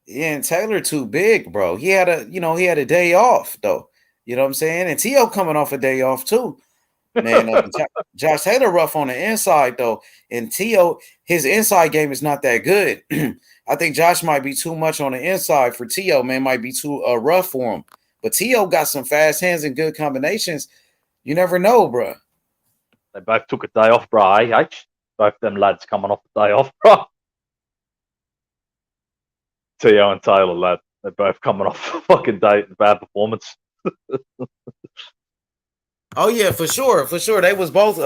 Yeah, and Taylor too big, bro. He had a day off though. You know what I'm saying? And T.O. coming off a day off too. Man, Josh Taylor rough on the inside though, and T.O. his inside game is not that good. I think Josh might be too much on the inside for T.O. Man, might be too rough for him. But T.O. got some fast hands and good combinations. You never know, bro. They both took a day off, bro. H. Both them lads coming off the day off, bro. T.O. and Taylor, lad. They're both coming off a fucking day bad performance. Oh yeah, for sure. They was both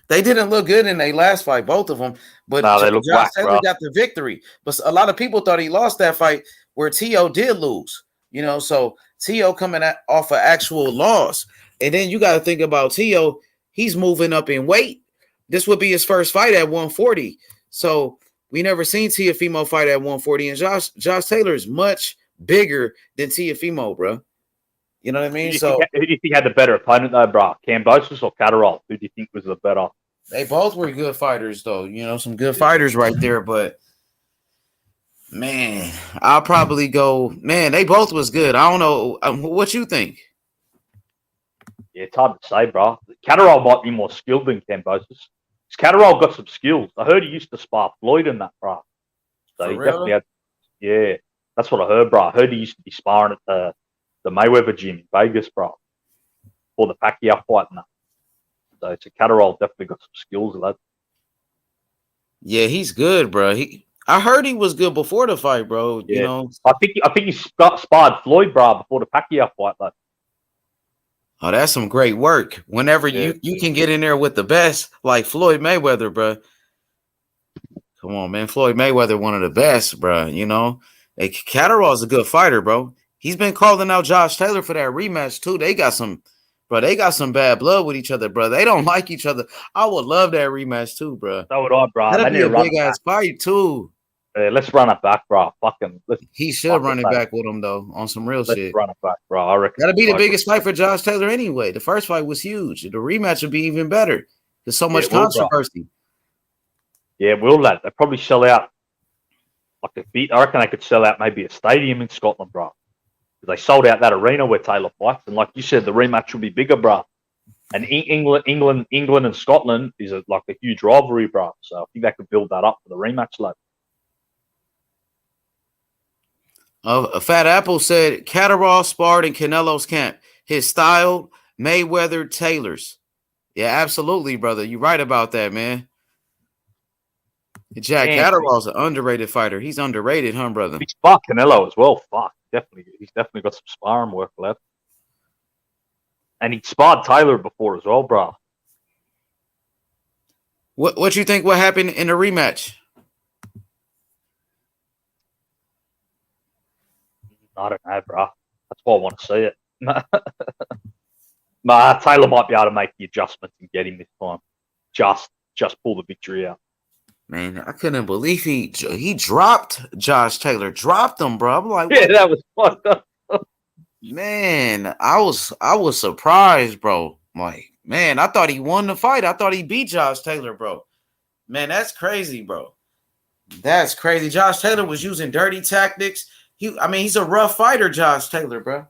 they didn't look good in their last fight, both of them. But Josh Taylor got the victory. But a lot of people thought he lost that fight where T.O. did lose. So T.O. coming off an actual loss. And then you got to think about T.O. He's moving up in weight. This would be his first fight at 140. So we never seen Teofimo fight at 140. And Josh Taylor is much bigger than Teofimo, bro. You know what I mean? Who do you think had the better opponent, though, bro? Kambosos or Catterall? Who do you think was the better? They both were good fighters, though. Some good fighters right there. But, man, I'll probably go, man, they both was good. I don't know. What you think? Yeah, it's hard to say, bro. Catterall might be more skilled than Kambosos. Catterall got some skills. I heard he used to spar Floyd in that, bro. So he definitely had, yeah, that's what I heard, bro. I heard he used to be sparring at the Mayweather gym in Vegas, bro, for the Pacquiao fight and that. So it's Catterall definitely got some skills, lad. Yeah, he's good, bro. I heard he was good before the fight, bro. Yeah. I think he sparred Floyd, bro, before the Pacquiao fight, lad. Oh, that's some great work. Whenever you can get in there with the best, like Floyd Mayweather, bro. Come on, man. Floyd Mayweather, one of the best, bro. Catterall's a good fighter, bro. He's been calling out Josh Taylor for that rematch too. They got some bad blood with each other, bro. They don't like each other. I would love that rematch too, bro. So would I, bro. That'd They be need a to run big it back. ass fight too. Let's run it back, bro. He should run it back with him though on some real shit. Run it back, bro. I reckon That'd be the biggest fight for Josh Taylor anyway. The first fight was huge. The rematch would be even better. There's so much controversy. Yeah, will that? They probably sell out like a bit. I reckon they could sell out maybe a stadium in Scotland, bro. They sold out that arena where Taylor fights, and like you said, the rematch will be bigger, bro. And England, and Scotland is like a huge rivalry, bro. So I think they could build that up for the rematch, like. Fat Apple said Catterall sparred in Canelo's camp. His style, Mayweather Taylor's. Yeah, absolutely, brother. You're right about that, man. Jack Catterall's an underrated fighter. He's underrated, huh, brother? He's fuck Canelo as well. Fuck, he's definitely got some sparring work left. And he sparred Taylor before as well, bro. What you think? What happened in the rematch? I don't know, bro. That's why I want to see it. Taylor might be able to make the adjustments and get him this time. Just pull the victory out. Man, I couldn't believe he dropped Josh Taylor. Dropped him, bro. I'm like, yeah, what? That was fucked up. Man, I was surprised, bro. Like, man, I thought he won the fight. I thought he beat Josh Taylor, bro. Man, that's crazy, bro. That's crazy. Josh Taylor was using dirty tactics. He's a rough fighter, Josh Taylor, bro.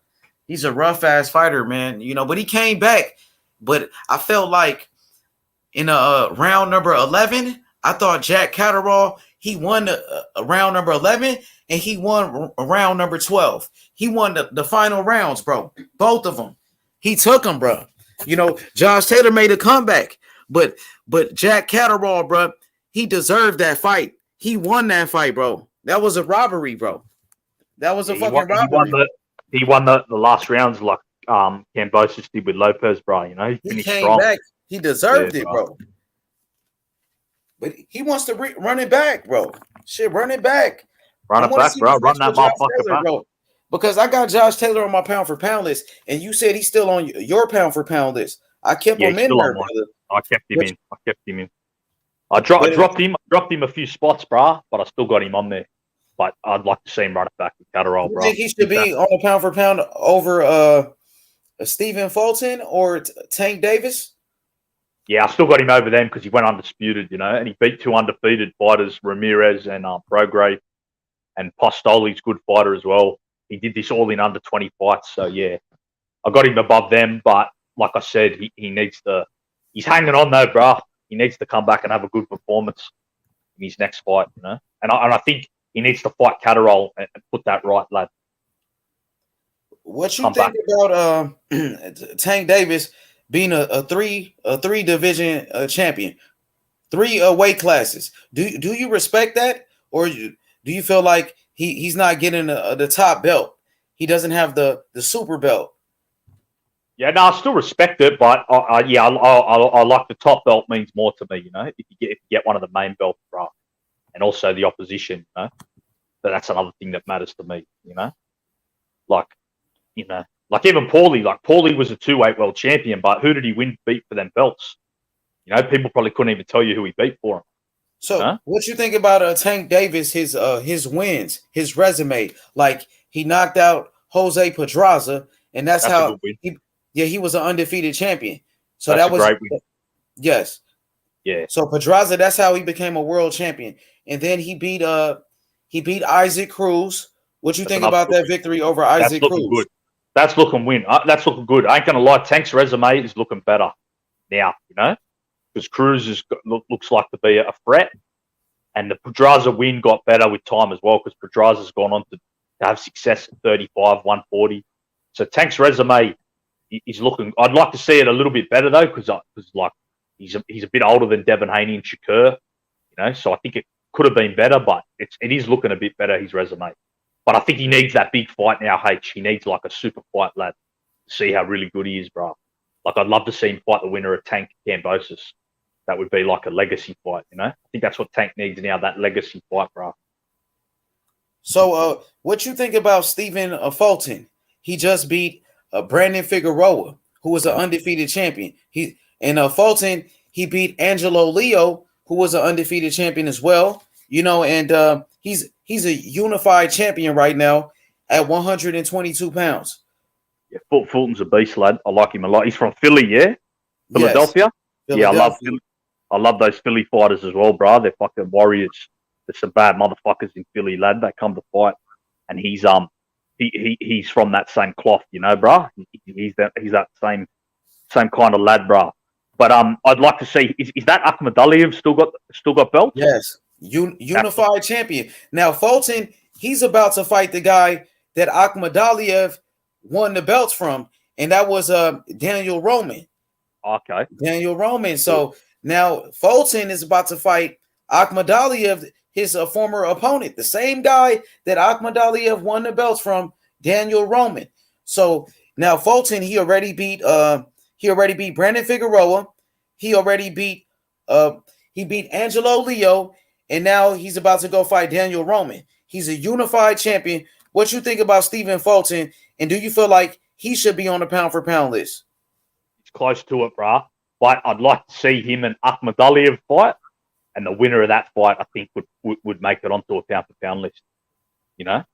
He's a rough ass fighter, man. But he came back. But I felt like in round number 11, I thought Jack Catterall, he won a round number 11 and he won round number 12. He won the final rounds, bro. Both of them. He took them, bro. Josh Taylor made a comeback, but Jack Catterall, bro, he deserved that fight. He won that fight, bro. That was a robbery, bro. That was a fucking robbery. He won the last rounds like Cambosis did with Lopez, bro. He came strong. Back. He deserved it, bro. But he wants to run it back, bro. Shit, run it back. Run it back, bro. Run that motherfucker back. Bro. Because I got Josh Taylor on my pound for pound list, and you said he's still on your pound for pound list. I kept him in there, brother. I kept him in. I dropped him a few spots, bro, but I still got him on there. But I'd like to see him run it back with Catterall, bro. You think he should be on a pound for pound over Stephen Fulton or Tank Davis? Yeah, I still got him over them because he went undisputed, and he beat two undefeated fighters, Ramirez and Prograve, and Postoli's good fighter as well. He did this all in under 20 fights, so yeah, I got him above them. But like I said, he needs to. He's hanging on though, bro. He needs to come back and have a good performance in his next fight, And I think he needs to fight Catterall and put that right, lad. What you think about Tank Davis being a three division champion, 3 weight classes? Do you respect that, or do you feel like he's not getting the top belt? He doesn't have the super belt. Yeah, no, I still respect it, but I like the top belt means more to me. If you get one of the main belts, bro, and also the opposition, but that's another thing that matters to me. Like even Paulie was a 2-weight world champion, but who did he beat for them belts? People probably couldn't even tell you who he beat for him. So what you think about Tank Davis, his wins, his resume? Like he knocked out Jose Pedraza, and that's how he was an undefeated champion. So that was a great win. Yes. Yeah. So Pedraza, that's how he became a world champion. And then he beat Isaac Cruz. What you think about that victory over Isaac Cruz? Good. That's looking That's looking good. I ain't gonna lie. Tank's resume is looking better now. Because Cruz looks like to be a threat, and the Pedraza win got better with time as well. Because Pedraza's gone on to have success at 35, 140. So Tank's resume is looking. I'd like to see it a little bit better though, because he's a bit older than Devin Haney and Shakur. So I think it could have been better, but it is looking a bit better, his resume. But I think he needs that big fight now, H. He needs like a super fight, lad, to see how really good he is, bro. Like, I'd love to see him fight the winner of Tank Cambosis. That would be like a legacy fight, I think that's what Tank needs now, that legacy fight, bro. So, what you think about Stephen Fulton? He just beat Brandon Figueroa, who was an undefeated champion. Fulton he beat Angelo Leo, who was an undefeated champion as well. And he's a unified champion right now at 122 pounds. Yeah, Fulton's a beast, lad. I like him a lot. He's from Philly, yeah, Yes, Philadelphia. Yeah, I love Philadelphia. Philly. I love those Philly fighters as well, bro. They're fucking warriors. There's some bad motherfuckers in Philly, lad. That come to fight, and he's from that same cloth, bro. He's that same kind of lad, bro. But I'd like to see is that Akhmadaliev still got belts? Yes, unified champion. Now Fulton, he's about to fight the guy that Akhmadaliev won the belts from, and that was Daniel Roman. Okay. Daniel Roman. So now Fulton is about to fight Akhmadaliev, his former opponent, the same guy that Akhmadaliev won the belts from, Daniel Roman. So now Fulton, he already beat Brandon Figueroa. He already beat Angelo Leo, and now he's about to go fight Daniel Roman. He's a unified champion. What you think about Stephen Fulton, and do you feel like he should be on the pound for pound list? He's close to it, brah. But I'd like to see him and Akhmadaliev fight, and the winner of that fight, I think, would make it onto a pound for pound list. I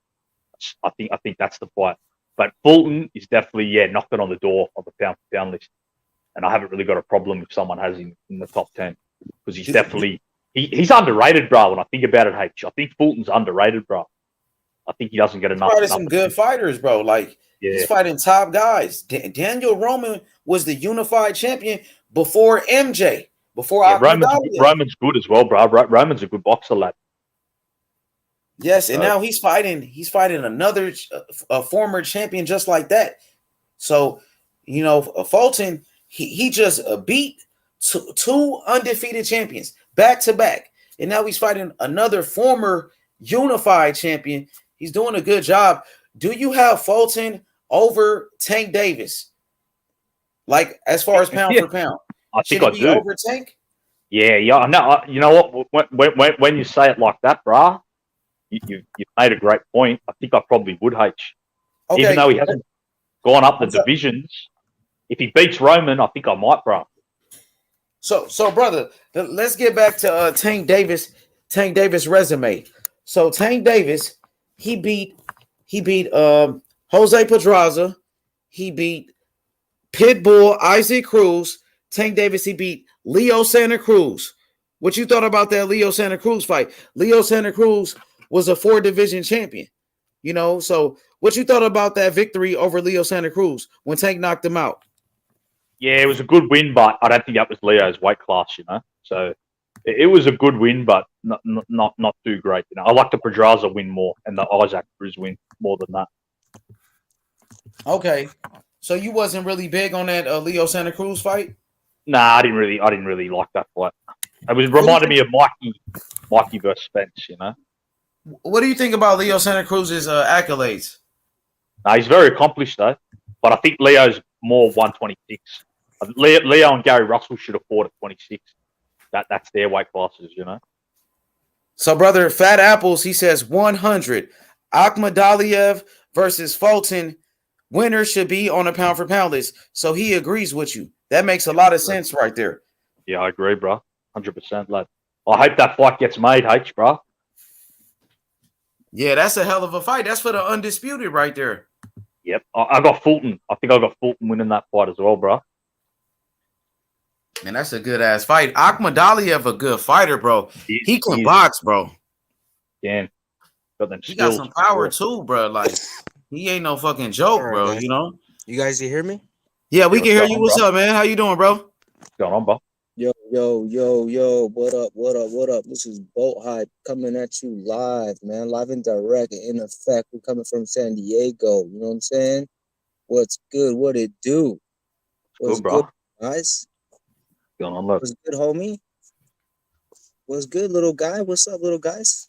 think that's the fight. But Fulton is definitely knocking on the door of the pound for pound list, and I haven't really got a problem if someone has him in the top 10 because he's definitely he's underrated, bro. When I think about it, H, I think Fulton's underrated, bro. I think he doesn't get enough. Fighting some good fighters, bro. Like he's fighting top guys. Daniel Roman was the unified champion before MJ, before Roman's good as well, bro. Roman's a good boxer, lad. Yes, and now he's fighting another former champion just like that. So, Fulton, he just beat two undefeated champions back to back, and now he's fighting another former unified champion. He's doing a good job. Do you have Fulton over Tank Davis? Like as far as pound for pound, I think I do. Over Tank? Yeah. No, you know what? When you say it like that, brah, you made a great point. I think I probably would, H. Okay. Even though he hasn't gone up the divisions, if he beats Roman, I think I might, brah. So, brother, let's get back to Tank Davis. Tank Davis' resume. So Tank Davis, he beat Jose Pedraza. He beat Pitbull Isaac Cruz. Tank Davis, he beat Leo Santa Cruz. What you thought about that Leo Santa Cruz fight? Leo Santa Cruz was a 4-division champion. So what you thought about that victory over Leo Santa Cruz when Tank knocked him out? Yeah, it was a good win, but I don't think that was Leo's weight class, So it was a good win, but not too great. I like the Pedraza win more and the Isaac Cruz win more than that. Okay, so you wasn't really big on that Leo Santa Cruz fight? Nah, I didn't really like that fight. It reminded me of Mikey versus Spence. What do you think about Leo Santa Cruz's accolades? Nah, he's very accomplished though, but I think Leo's more 126. Leo and Gary Russell should have fought at 26. That's their weight classes, So, brother, Fat Apples, he says 100. Akhmadaliev versus Fulton. Winner should be on a pound for pound list. So he agrees with you. That makes a lot of sense right there. Yeah, I agree, bro. 100%, lad. I hope that fight gets made, H, bro. Yeah, that's a hell of a fight. That's for the undisputed right there. Yep. I got Fulton. I think I got Fulton winning that fight as well, bro. Man, that's a good ass fight. Akhmadaliev, a good fighter, bro. He can box, bro. Yeah. He got some power too, bro. Like he ain't no fucking joke, bro. Guys. You guys can hear me? Yeah, we can hear you. What's up, man? How you doing, bro? What's going on, bro? Yo. What up? This is Boat Hype coming at you live, man. Live and direct and in effect. We're coming from San Diego. You know what I'm saying? What's good? What it do? What's good, guys? What's going on, look? What's good, homie? What's good, little guy? What's up, little guys?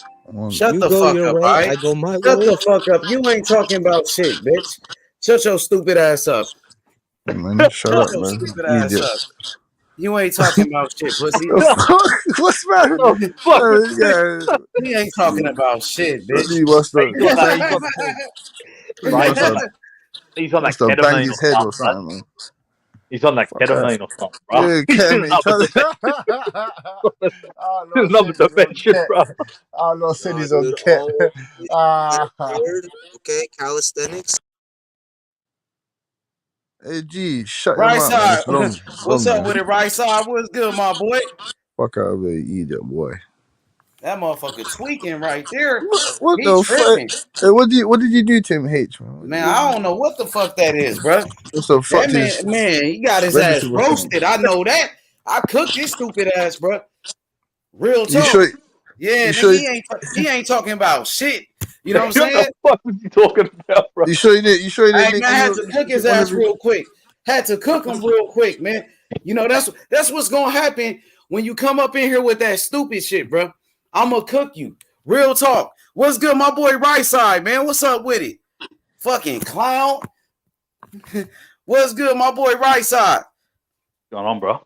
Shut You the go fuck your up, way, all right? I go my Shut way. the fuck up. You ain't talking about shit, bitch. Shut your stupid ass up. Man, shut Shut up, your man. stupid ass up. Idiots. You ain't talking about shit, pussy. What's man? He ain't talking about shit, bitch. He must have. He's on he's on that banged ketamine his or head or something, bro. something, man. He's on that Fuck ketamine or something, bro. Yeah, He's Kem, in another dimension. He's in another dimension, bro. Our Lord said No, he's on dude, ket. all weird. Okay, calisthenics. Hey, G, shut your Right mouth, man. side. It's long. What's Gone, up man. with it, right side? What's good, my boy? Fuck out of here, you idiot boy. That motherfucker tweaking right there. What He the fuck? tripping. Hey, what did you do to him, H, man? Man, I don't know what the fuck that is, bro. Also That fucked his man, he got his ass relative or something. roasted. I know that. I cooked his stupid ass, bro. Real You talk. sure? Yeah, You nigga, sure? he ain't talking about shit. You know what I'm What saying? the fuck was he talking about, bro? You sure you didn't? You sure you didn't Hey make man, I any had of to cook his one of ass his? real quick. Had to cook him real quick, man. You know that's what's gonna happen when you come up in here with that stupid shit, bro. I'ma cook you. Real talk. What's good, my boy right side, man? What's up with it? Fucking clown. What's good, my boy right side? What's going on, bro?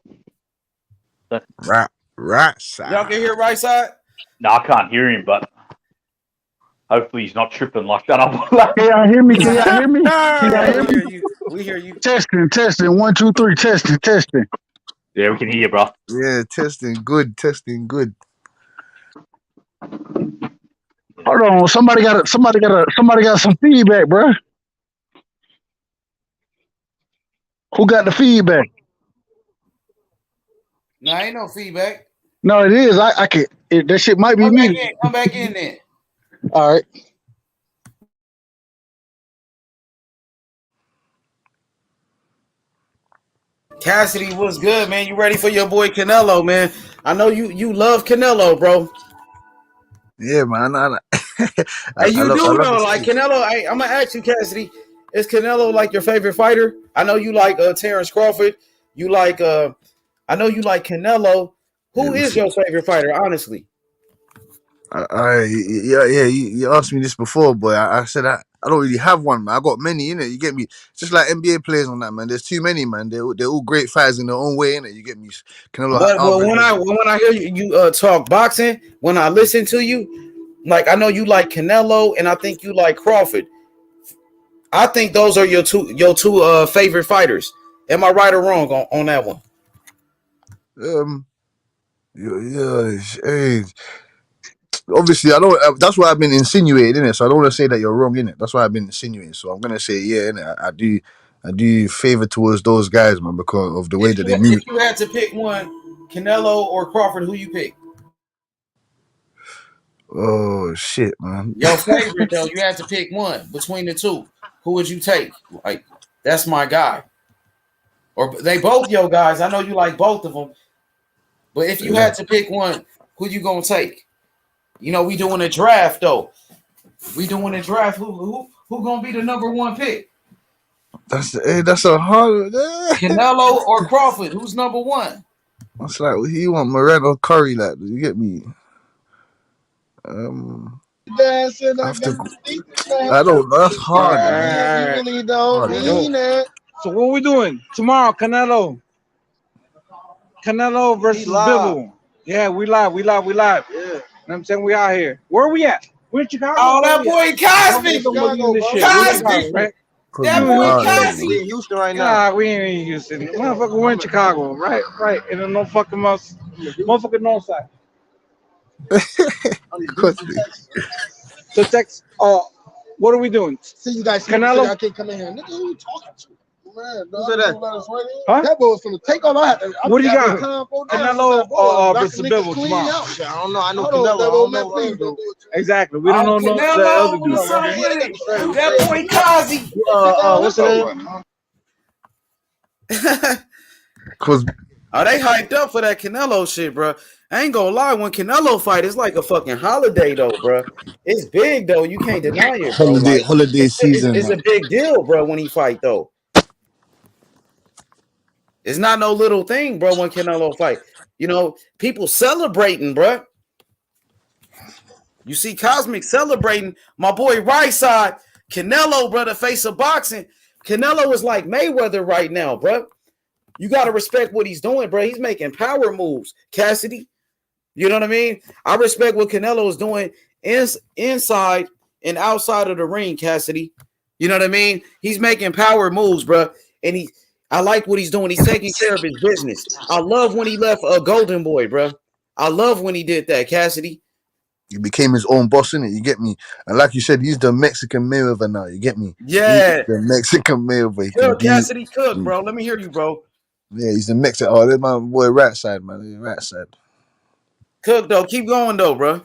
Right side. Y'all can hear right side? No, I can't hear him, but hopefully he's not tripping like that. Can y'all hear me? Can y'all hear me? Can y'all Yeah, hear we me? hear you. We hear you. Testing. 1, 2, 3. Testing. Yeah, we can hear you, bro. Yeah, testing good. Hold on. Somebody got some feedback, bro. Who got the feedback? Nah, ain't no feedback. No, it is. I can. That shit might be me. Come back in there. All right. Cassidy, what's good, man? You ready for your boy Canelo, man? I know you love Canelo, bro. Yeah, man. Hey, you I do love know, his like speech. Canelo. I'm gonna ask you, Cassidy, is Canelo like your favorite fighter? I know you like Terrence Crawford. You like I know you like Canelo. Who Yeah, is your favorite fighter, honestly? you asked me this before, boy. I said I don't really have one, man. I got many in it. You get me? Just like NBA players on that, man. There's too many, man. They're all great fighters in their own way, innit? You get me? Canelo But Alvarez. when I hear you talk boxing, when I listen to you, like I know you like Canelo, and I think you like Crawford. I think those are your two favorite fighters. Am I right or wrong on that one? Hey, obviously, I don't. That's why I've been insinuating, innit? So I don't want to say that you're wrong, innit? That's why I've been insinuating. So I'm gonna say, yeah, innit? I do favor towards those guys, man, because of the way that they move. If you had to pick one, Canelo or Crawford, who you pick? Oh shit, man. Your favorite though, you had to pick one between the two. Who would you take? Like that's my guy. Or they both your guys. I know you like both of them. But if you Yeah. had to pick one, who you gonna take? You know, we doing a draft though. We doing a draft. Who gonna be the number one pick? That's a hard. Canelo or Crawford? Who's number one? It's like you want Moreno Curry, like you get me. Dancing, I I have to. got deep in I don't. That's you hard, man. really don't Hard, man. mean it. So what we doing tomorrow? Canelo versus Bivol. Yeah, we live. Yeah. You know what I'm saying? We out here. Where are we at? We're in Chicago. Oh, that boy Cosby. Cosby, right? That boy Cosby. Cosby. In Houston right now. Nah, we ain't in Houston. Motherfucker, we're in Chicago. Right. And then no fucking mouse. Motherfucker north side. So text. What are we doing? See you guys. Canelo. I can't come in here. Nigga, who you talking to? Man, Who said that? Huh? That boy was finna take off. What do you got? Canelo versus Bivol tomorrow. Yeah, I don't know. I know Canelo. I don't know please don't do it. Exactly. We don't know the other dude. That boy Cosby. What's the name? Oh, they hyped up for that Canelo shit, bro. I ain't gonna lie. When Canelo fight, it's like a fucking holiday, though, bro. It's big, though. You can't deny it, bro. Holiday season, It's man. a big deal, bro. When he fight, though, it's not no little thing, bro. When Canelo fight, you know, people celebrating, bro. You see Cosmic celebrating. My boy right side, Canelo, bro, the face of boxing. Canelo is like Mayweather right now, bro. You got to respect what he's doing, bro. He's making power moves, Cassidy. You know what I mean? I respect what Canelo is doing inside and outside of the ring, Cassidy. You know what I mean? He's making power moves, bro. And I like what he's doing. He's taking care of his business. I love when he left a Golden Boy, bro. I love when he did that, Cassidy. He became his own boss, innit? You get me? And like you said, he's the Mexican Mayweather now. You get me? Yeah. He's the Mexican Mayweather. He can Cook, beat. Cassidy, cook, bro. Let me hear you, bro. Yeah, he's the Mexican. Oh, that's my boy, right side, man. Right side. Cook, though. Keep going, though, bro.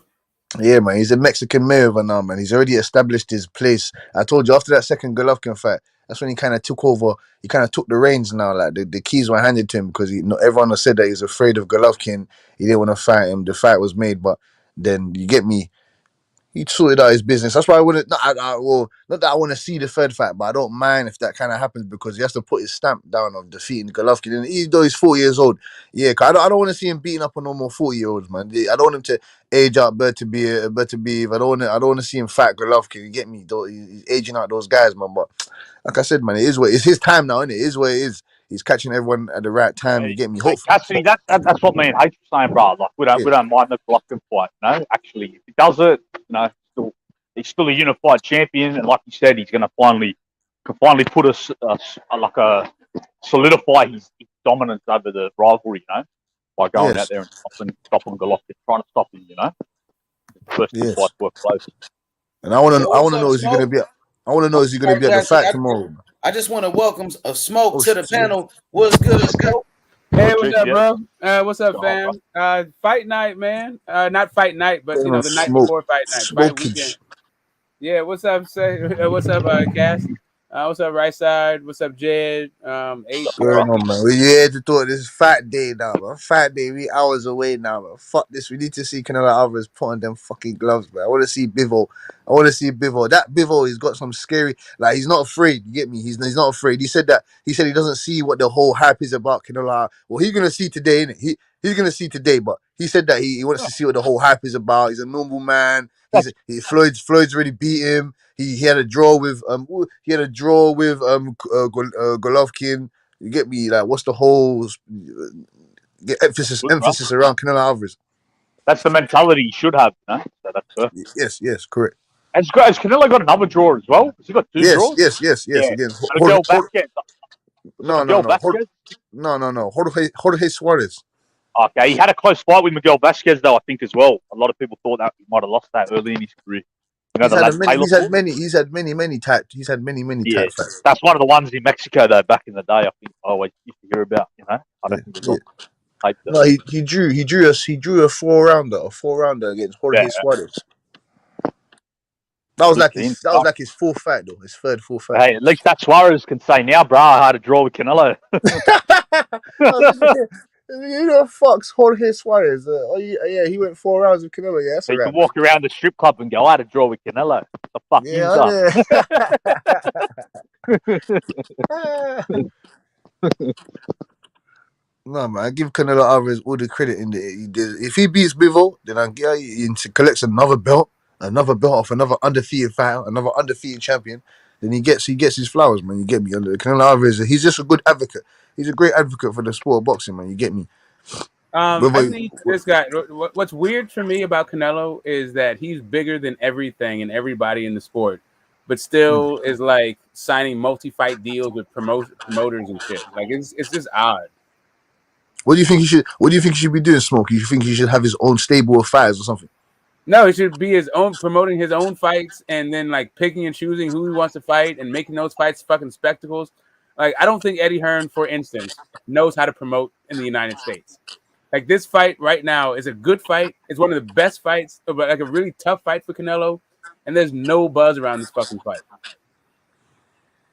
Yeah, man. He's a Mexican Mayweather now, man. He's already established his place. I told you after that second Golovkin fight, that's when he kind of took over. He kind of took the reins now. Like the keys were handed to him because everyone has said that he's afraid of Golovkin. He didn't want to fight him. The fight was made, but then you get me. He sorted out his business. That's why I wouldn't. Well, not that I want to see the third fight, but I don't mind if that kind of happens because he has to put his stamp down of defeating Golovkin. And even though he's 40 years old, yeah, 'cause I don't want to see him beating up on no more 40-year-olds, man. I don't want him to age out Berta be. I don't want to see him fight Golovkin. You get me? He's aging out those guys, man. But like I said, man, it's his time now, isn't it? It is what it is. He's catching everyone at the right time. You get me? Hey, Cassidy, that's what me and H was saying, bro. Like we don't mind the Golovkin fight. No, actually, if he does it, he's still a unified champion, and like you said, he's going to finally put us solidify his dominance over the rivalry, by going out there and stopping Golovkin, trying to stop him, First two fights were close. And I want to know is he going to be? I want to know is he going to be at the fight tomorrow? I just want to welcome a Smoke to the panel. What's good, Smoke? Hey, what's up, bro? What's up, fam? Fight night, man. Not fight night, but the night before fight night, fight weekend. Yeah, what's up? What's up, Cass? What's up, Right Side? What's up, Jed? H. Going on, man. We're here to talk. This is fight day now, man. Fight day. We hours away now, man. Fuck this. We need to see Canelo Alvarez put on them fucking gloves, man. I want to see Bivol. That Bivol, he's got some scary. Like he's not afraid. You get me? He's not afraid. He said that. He said he doesn't see what the whole hype is about Canelo. Well, he's gonna see today, innit? He's gonna see today, but he said that he wants to see what the whole hype is about. He's a normal man. Floyd's already beat him. He had a draw with Golovkin. You get me? Like, what's the whole get emphasis around Canelo Alvarez? That's the mentality he should have, So that's perfect. Yes, correct. Has Canelo got another draw as well? Has he got two draws? Yes. Yeah. Again, No. Jorge Suarez. Okay, he had a close fight with Miguel Vasquez, though, I think, as well. A lot of people thought that he might have lost that early in his career. He's had many tight fights. That's one of the ones in Mexico, though, back in the day, I think I always used to hear about, I don't think it was No, he drew a four rounder against Jorge Suarez. That was like his fourth fight, though. His fourth fight. Hey, at least that Suarez can say now, bro, I had a draw with Canelo. Fucks Jorge Suarez. He went 4 rounds with Canelo. Yeah, that's so you can walk around the strip club and go, I had a draw with Canelo. The fuck you done? No, man, I give Canelo Alvarez all the credit in if he beats Bivol, then he collects another belt off another undefeated fighter, another undefeated champion. Then he gets his flowers, man. You get me? Canelo Alvarez, he's just a good advocate. He's a great advocate for the sport of boxing, man. You get me? I think this guy. What's weird for me about Canelo is that he's bigger than everything and everybody in the sport, but still is like signing multi-fight deals with promoters and shit. Like it's just odd. What do you think he should be doing, Smoke? You think he should have his own stable of fighters or something? No, he should be his own, promoting his own fights and then like picking and choosing who he wants to fight and making those fights fucking spectacles. Like I don't think Eddie Hearn, for instance, knows how to promote in the United States. Like this fight right now is a good fight. It's one of the best fights, but like a really tough fight for Canelo. And there's no buzz around this fucking fight.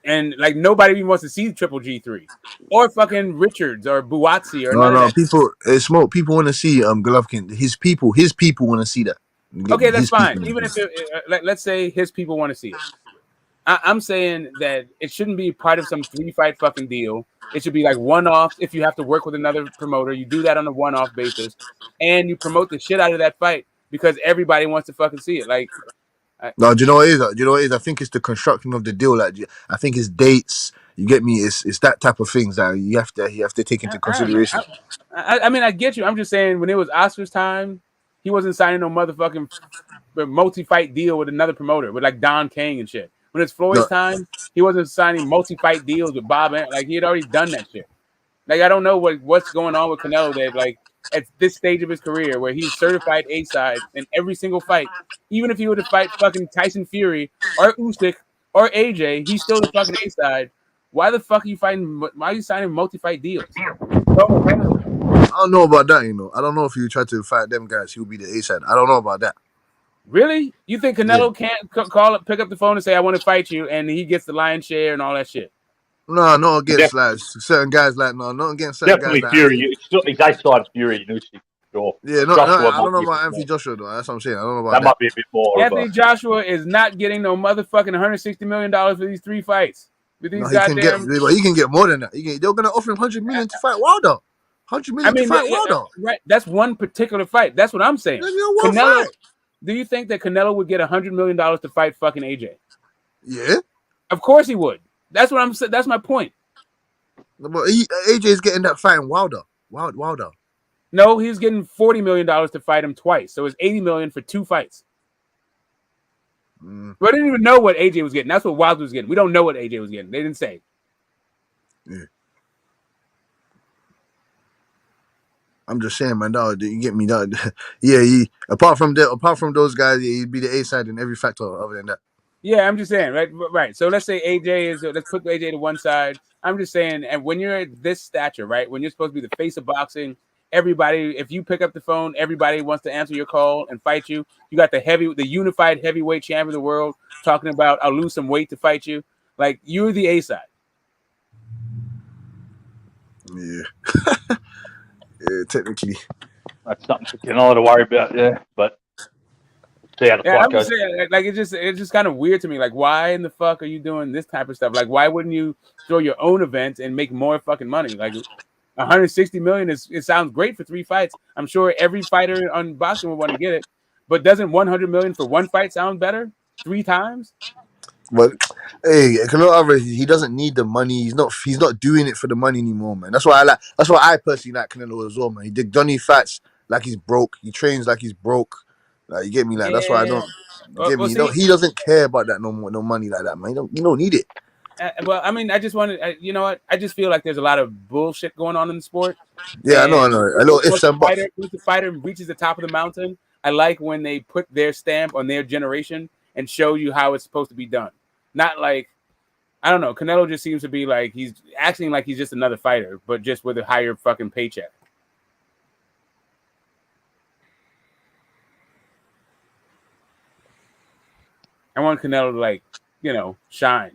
And like nobody even wants to see Triple G3 or fucking Richards or Buatsi or no. People Smoke. People want to see Golovkin. His people want to see that. Okay, that's fine. Even if let's say his people want to see it. I'm saying that it shouldn't be part of some 3-fight fucking deal. It should be like one-off. If you have to work with another promoter, you do that on a one-off basis, and you promote the shit out of that fight because everybody wants to fucking see it. Like, no, do you know what it is? I think it's the construction of the deal. Like, I think it's dates. You get me? It's that type of things that you have to take into I don't know. consideration. I mean, I get you. I'm just saying, when it was Oscar's time, he wasn't signing no motherfucking multi-fight deal with another promoter with like Don King and shit. When it's Floyd's No, time, he wasn't signing multi-fight deals with Bob. Like he had already done that shit. Like I don't know what's going on with Canelo that like at this stage of his career where he's certified A side in every single fight. Even if he were to fight fucking Tyson Fury or Usyk or AJ, he's still the fucking A side. Why the fuck are you fighting? Why are you signing multi-fight deals? Go. I don't know about that. I don't know if you try to fight them guys, he'll be the A side. I don't know about that. Really? You think Yeah. Canelo can't pick up the phone and say, "I want to fight you," and he gets the lion's share and all that shit? No, not against like certain guys. Like not against certain Definitely guys. Like Fury. Anthony. It's still his A side Fury, Usyk, sure. Yeah, Joshua I might don't know be a about bit Anthony more. Joshua though. That's what I'm saying. I don't know about That that. might be a bit more of Anthony a. Joshua is not getting no motherfucking $160 million for these 3 fights. With these No, he can get, goddamn. but he can get more than that. They're gonna offer him 100 million to fight Wilder. 100 I million to mean, fight Wilder. right? That's one particular fight. That's what I'm saying. That's your one Canelo. fight. Do you think that Canelo would get $100 million to fight fucking AJ? Yeah, Of course he would. That's what I'm saying. That's my point. but AJ is getting that fight in Wilder. Wilder. No, he's getting $40 million to fight him twice. So it's $80 million for 2 fights. Mm. But I didn't even know what AJ was getting. That's what Wilder was getting. We don't know what AJ was getting. They didn't say. Yeah. I'm just saying, man. Dog, you get me, dog. Yeah, apart from those guys, he'd be the A side in every factor. Other than that, Yeah, I'm just saying, right? Right. So let's say AJ is. Let's put AJ to one side. I'm just saying, and when you're at this stature, right? When you're supposed to be the face of boxing, everybody, if you pick up the phone, everybody wants to answer your call and fight you. You got the unified heavyweight champion of the world talking about, "I'll lose some weight to fight you." Like you're the A side. yeah, yeah, technically. That's something for Canelo to worry about. Yeah, but see how the Yeah, fight I'm goes. just saying, like it's just kind of weird to me. Like, why in the fuck are you doing this type of stuff? Like, why wouldn't you throw your own events and make more fucking money? Like, 160 million it sounds great for 3 fights. I'm sure every fighter on boxing would want to get it, but doesn't 100 million for 1 fight sound better 3 times? But hey, Canelo Alvarez, he doesn't need the money. He's not doing it for the money anymore, man. That's why I personally like Canelo as well, man. He did Johnny Fats like he's broke. He trains like he's broke. Like you get me, like that's why I Yeah. don't get Well, me. see, He doesn't care about that no more, no money like that, man. You don't need it. well, I mean, I just wanted, you know what? I just feel like there's a lot of bullshit going on in the sport. Yeah, I know. A little ifs and buts. Once the fighter reaches the top of the mountain, I like when they put their stamp on their generation and show you how it's supposed to be done. Not like, I don't know. Canelo just seems to be like he's acting like he's just another fighter, but just with a higher fucking paycheck. I want Canelo to, like, you know, shine.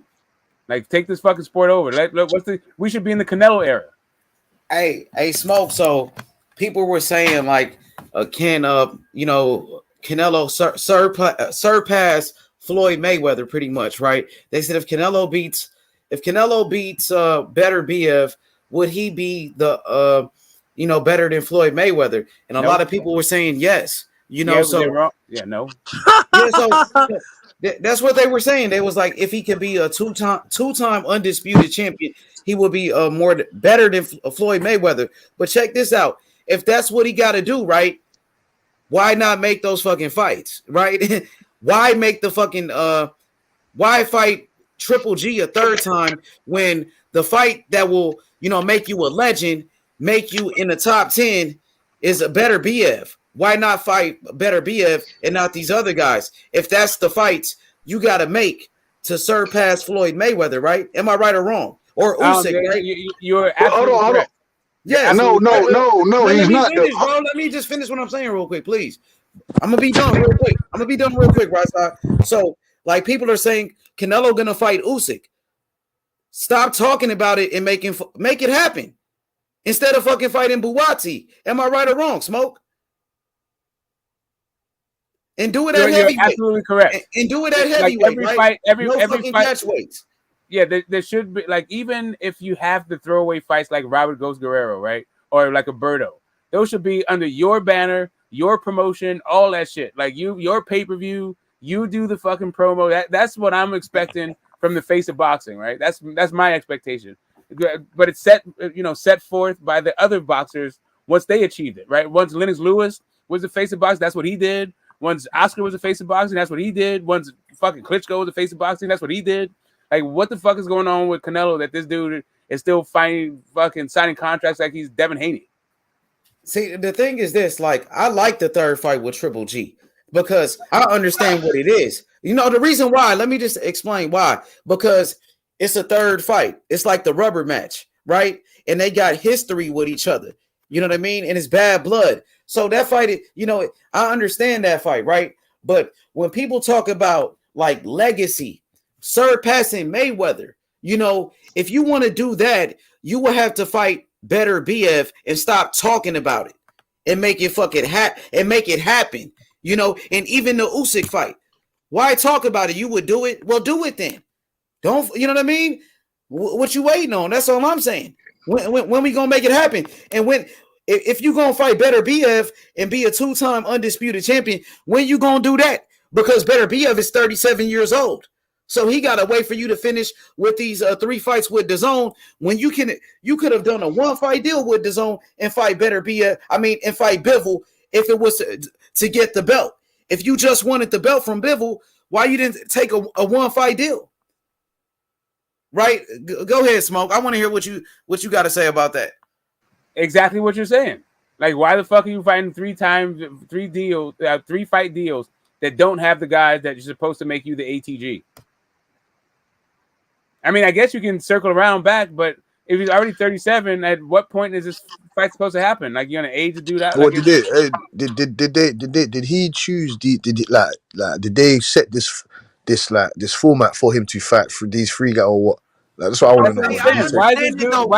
Like, take this fucking sport over. We should be in the Canelo era. Hey, Smoke. So people were saying like, can Canelo surpass Floyd Mayweather pretty much, right? They said if Canelo beats Better BF, would he be the better than Floyd Mayweather? And a lot of people were saying yes. They're wrong. Yeah, no. Yeah, so that's what they were saying. They was like, if he can be a two-time undisputed champion, he will be better than Floyd Mayweather. But check this out: if that's what he got to do, right? Why not make those fucking fights, right? Why make the fucking why fight Triple G a third time when the fight that will make you a legend, make you in the top 10 is a Better BF? Why not fight Better BF and not these other guys? If that's the fights you got to make to surpass Floyd Mayweather, right? Am I right or wrong? Or Usyk, right? You're absolutely correct. Yeah. No, he's not. Let me just finish what I'm saying real quick, please. I'm gonna be done real quick, right? So, like, people are saying Canelo gonna fight Usyk. Stop talking about it and make it happen instead of fucking fighting Buatsi. Am I right or wrong, Smoke? And do it at heavyweight. You're absolutely correct. And do it at heavyweight. Like every right? fight, every fucking fight. catch weights. Yeah, there should be, like, even if you have the throwaway fights like Robert Ghost Guerrero, right, or like Alberto, those should be under your banner, your promotion, all that shit. Like your pay-per-view, you do the fucking promo. That's what I'm expecting from the face of boxing, right? That's my expectation. But it's set forth by the other boxers once they achieved it, right? Once Lennox Lewis was the face of boxing, that's what he did. Once Oscar was the face of boxing, that's what he did. Once fucking Klitschko was the face of boxing, that's what he did. Like, what the fuck is going on with Canelo that this dude is still signing contracts like he's Devin Haney? See, the thing is this, like, I like the third fight with Triple G because I understand what it is. You know, the reason why, let me just explain why. Because it's a third fight. It's like the rubber match, right? And they got history with each other. You know what I mean? And it's bad blood. So that fight, I understand that fight, right? But when people talk about like legacy, surpassing Mayweather, if you want to do that, you will have to fight Better BF and stop talking about it and make it make it happen. And even the Usyk fight, why talk about it? You would do it. Well, do it then. Don't, you know what I mean? What you waiting on? That's all I'm saying. When we gonna make it happen? And if you gonna fight Better BF and be a 2-time undisputed champion, when you gonna do that? Because Better BF is 37 years old. So he got to wait for you to finish with these 3 fights with DAZN when you could have done a 1-fight deal with DAZN and fight and fight Bivol if it was to get the belt. If you just wanted the belt from Bivol, why you didn't take a 1-fight deal? Right? Go ahead, Smoke. I want to hear what you got to say about that. Exactly what you're saying. Like, why the fuck are you fighting 3 fight deals that don't have the guys that you're supposed to make you the ATG? I mean, I guess you can circle around back, but if he's already 37, at what point is this fight supposed to happen? Like, you're gonna age to do that? What Like, did he choose? Did they set this format for him to fight for these 3 guys or what? Like, that's what I want to know.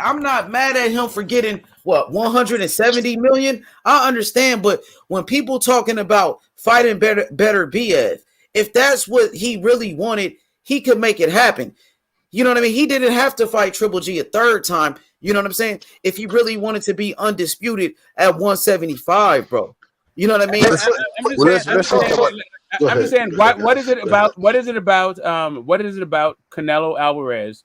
I'm not mad at him for getting 170 million. I understand, but when people talking about fighting better BF, if that's what he really wanted, he could make it happen. You know what I mean? He didn't have to fight Triple G a 3rd time. You know what I'm saying? If he really wanted to be undisputed at 175, bro. You know what I mean? I'm just saying, what is it about Canelo Alvarez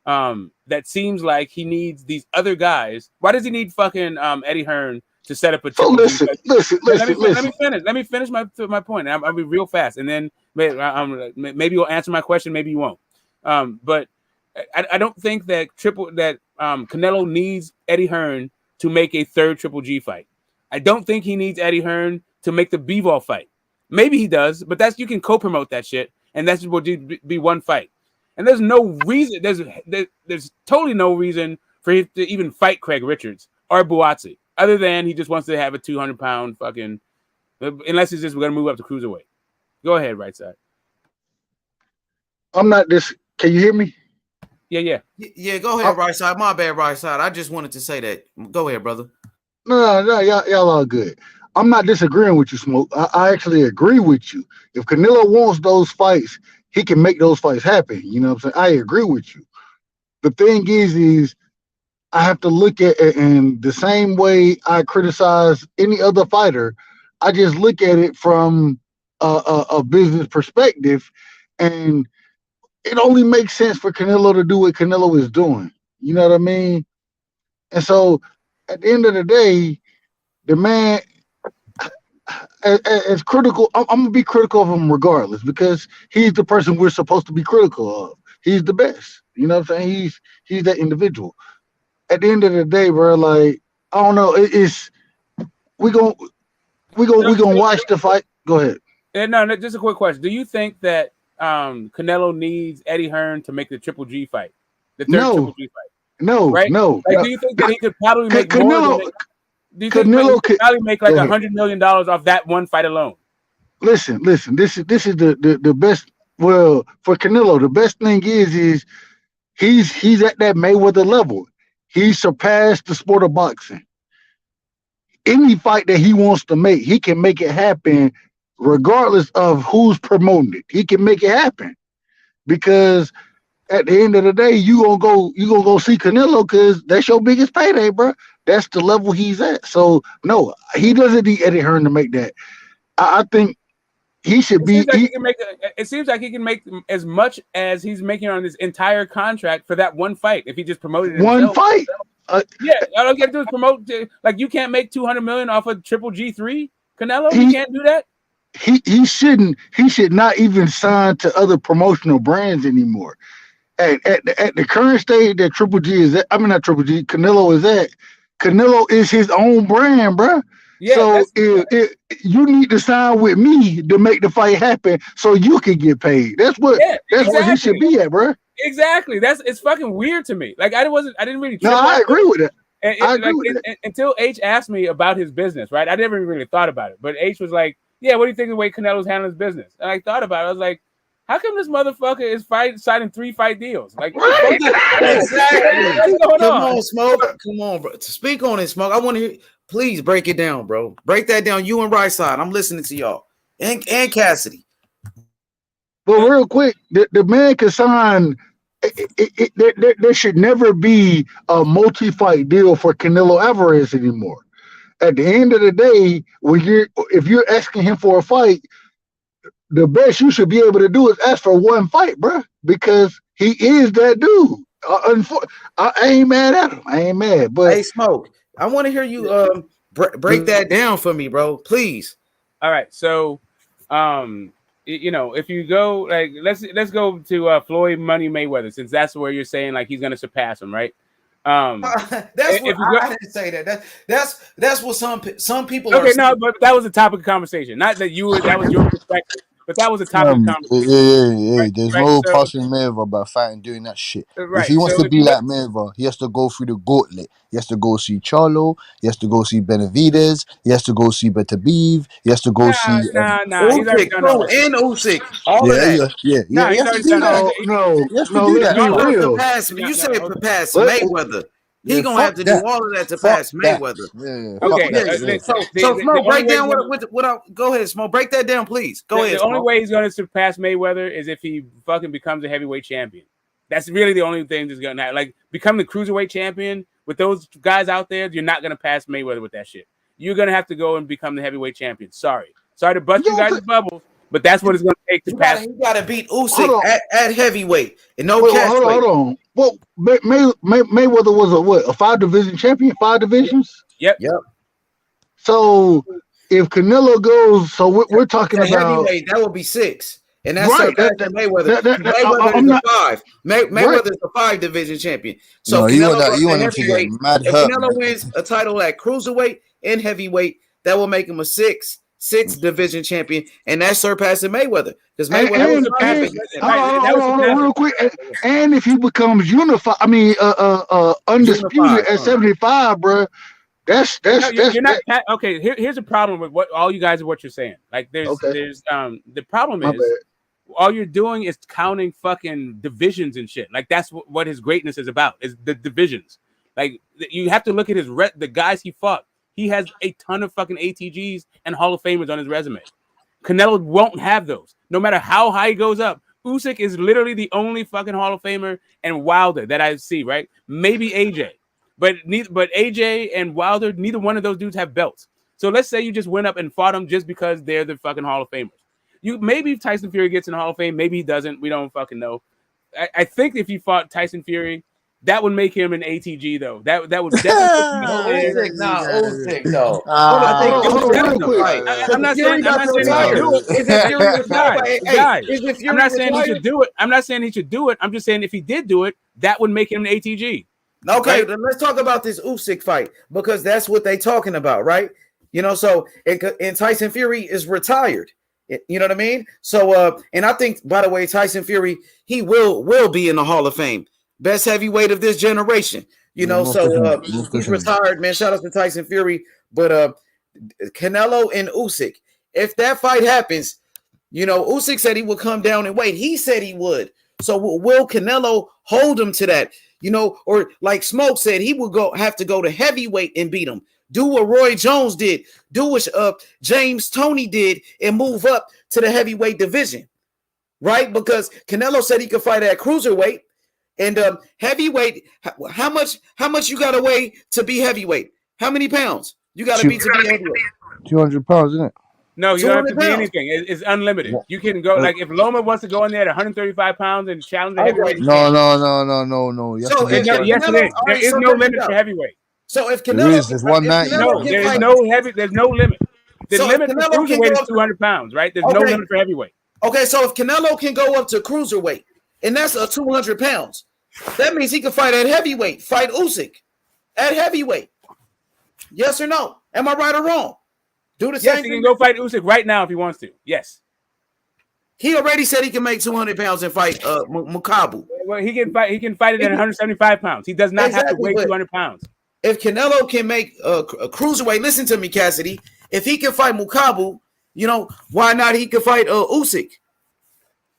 that seems like he needs these other guys? Why does he need fucking Eddie Hearn to set up a triple G? Let me finish my point. I'll be real fast, and then maybe you'll answer my question, maybe you won't. But I don't think that Canelo needs Eddie Hearn to make a 3rd Triple G fight. I don't think he needs Eddie Hearn to make the Bivol fight. Maybe he does, but you can co-promote that shit, and that's will be 1 fight. And there's no reason. There's totally no reason for him to even fight Craig Richards or Buatsi, other than he just wants to have a 200-pound fucking. Unless he's just going to move up to cruiserweight. Go ahead, right side. I'm not this. Can you hear me? Yeah. Yeah, go ahead, right side. My bad, right side. I just wanted to say that. Go ahead, brother. No, y'all all good. I'm not disagreeing with you, Smoke. I actually agree with you. If Canelo wants those fights, he can make those fights happen. You know what I'm saying? I agree with you. The thing is I have to look at it in the same way I criticize any other fighter. I just look at it from a business perspective, and it only makes sense for Canelo to do what Canelo is doing. You know what I mean? And so at the end of the day, the man, as critical, I'm going to be critical of him regardless because he's the person we're supposed to be critical of. He's the best. You know what I'm saying? He's that individual. At the end of the day, bro, like, I don't know. We gonna watch the fight. Go ahead. No, just a quick question. Do you think that Canelo needs Eddie Hearn to make the Triple G fight? The 3rd Triple G fight? No. Like, do you think that he could probably make more than do you think Canelo could probably make like $100 million off that 1 fight alone? Listen. This is the best. Well, for Canelo, the best thing is he's at that Mayweather level. He surpassed the sport of boxing. Any fight that he wants to make, he can make it happen regardless of who's promoting it. He can make it happen because at the end of the day, you gonna go see Canelo because that's your biggest payday, bro. That's the level he's at. So no, he doesn't need Eddie Hearn to make that. I think he should It be. seems like he can make. It seems like he can make as much as he's making on his entire contract for that one fight if he just promoted One himself. fight. Yeah, all you gotta do is promote. Like you can't make $200 million off of Triple G3, Canelo. You can't do that. He shouldn't. He should not even sign to other promotional brands anymore. At the current stage that Triple G is at, I mean not Triple G, Canelo is at. Canelo is his own brand, bro. Yeah, so if you need to sign with me to make the fight happen, so you can get paid. That's what he should be at, bro. Exactly. It's fucking weird to me. Like I didn't really. No, I agree with it. I agree with it. Until H asked me about his business, right? I never really thought about it, but H was like, "Yeah, what do you think of the way Canelo's handling his business?" And I thought about it. I was like, how come this motherfucker is signing 3 fight deals? Like, exactly. What's going Come on? on, Smoke. Come on, bro. Speak on it, Smoke. I want to hear. Please break it down, bro. Break that down. You and Right Side. I'm listening to y'all. And Cassidy. But real quick, the man can sign. There should never be a multi-fight deal for Canelo Alvarez anymore. At the end of the day, if you're asking him for a fight, the best you should be able to do is ask for one fight, bro, because he is that dude. I ain't mad at him. I ain't mad. But hey, Smoke, I want to hear you break that down for me, bro. Please. All right, so if you go like let's go to Floyd Money Mayweather, since that's where you're saying like he's gonna surpass him, right? That's what I didn't say that. That's what some people. Okay, no, but that was a topic of conversation. Not that that was your perspective, but that was a topic of conversation. Yeah. There's no passing Mayweather by fighting doing that shit. If he wants to be like Mayweather, he has to go through the gauntlet. He has to go see Charlo. He has to go see Benavidez. He has to go see Beterbiev. He has to go see. Nah. He's already done all that. And Usyk. All of that. Yeah. Nah, he's already done all that. No. Let's be real. You said pass Mayweather. He gonna have to do all of that to pass Mayweather. Okay. So Smoke, break down what go ahead, Smoke. Break that down, please. Go ahead. The only way he's gonna surpass Mayweather is if he fucking becomes a heavyweight champion. That's really the only thing that's gonna happen. Like become the cruiserweight champion with those guys out there. You're not gonna pass Mayweather with that shit. You're gonna have to go and become the heavyweight champion. Sorry to bust you guys' bubbles, but that's what it's gonna take to pass. You gotta beat Usyk at heavyweight and no catch. Hold on. Well, Mayweather was a 5-division champion, 5 divisions. Yep. So if Canelo goes, so we're talking about heavyweight. That would be 6, and that's right. Mayweather. I'm Mayweather is a 5. Mayweather is a 5-division champion. So you want him to get mad if hurt. Canelo wins a title at cruiserweight and heavyweight, that will make him a 6 division champion, and that's surpassing Mayweather because Mayweather real quick. And if he becomes unified, undisputed at 75, bro. You're not okay. Here's a problem with all you guys are what you're saying. Like there's the problem is all you're doing is counting fucking divisions and shit. Like that's what his greatness is about, is the divisions. Like you have to look at the guys he fought. He has a ton of fucking ATGs and Hall of Famers on his resume. Canelo won't have those. No matter how high he goes up, Usyk is literally the only fucking Hall of Famer and Wilder that I see, right? Maybe AJ. But AJ and Wilder, neither one of those dudes have belts. So let's say you just went up and fought them just because they're the fucking Hall of Famers. Maybe Tyson Fury gets in the Hall of Fame, maybe he doesn't. We don't fucking know. I think if you fought Tyson Fury, that would make him an ATG though. That would definitely. Usyk though. I'm not saying he should do it. I'm not saying he should do it. I'm just saying if he did do it, that would make him an ATG. Okay, then let's talk about this Usyk fight because that's what they talking about, right? So and Tyson Fury is retired. You know what I mean? So and I think, by the way, Tyson Fury, he will be in the Hall of Fame. Best heavyweight of this generation, he's retired, man. Shout out to Tyson Fury, but Canelo and Usyk. If that fight happens, Usyk said he would come down and wait. He said he would. So will Canelo hold him to that? Or like Smoke said, he would have to go to heavyweight and beat him. Do what Roy Jones did. Do what James Toney did and move up to the heavyweight division, right? Because Canelo said he could fight at cruiserweight. And heavyweight, how much you got to weigh to be heavyweight? How many pounds you got to be heavyweight? 200 pounds, isn't it? No, you don't have to 200 be pounds. anything. It's unlimited. You can go like if Loma wants to go in there at 135 pounds and challenge the heavyweight. he No, can. no. You have So to make sure. Yes, it is. There is no limit for heavyweight. So if There Canelo, is. There's 190. No, there is no heavy. There's no limit. The So if limit for Canelo can cruiserweight go is up to- 200 pounds, right? There's no Okay. limit for heavyweight. Okay, so if Canelo can go up to cruiserweight, and that's 200 pounds, that means he can fight at heavyweight, fight Usyk at heavyweight. Yes or no? Am I right or wrong? Do the Yes, same he thing. can go fight Usyk right now if he wants to. Yes. He already said he can make 200 pounds and fight Mukabu. Well, he can fight. He can fight it at 175 pounds. He does not have to Exactly, weigh but 200 pounds. If Canelo can make a cruiserweight, listen to me, Cassidy. If he can fight Mukabu, you know, why not he could fight Usyk?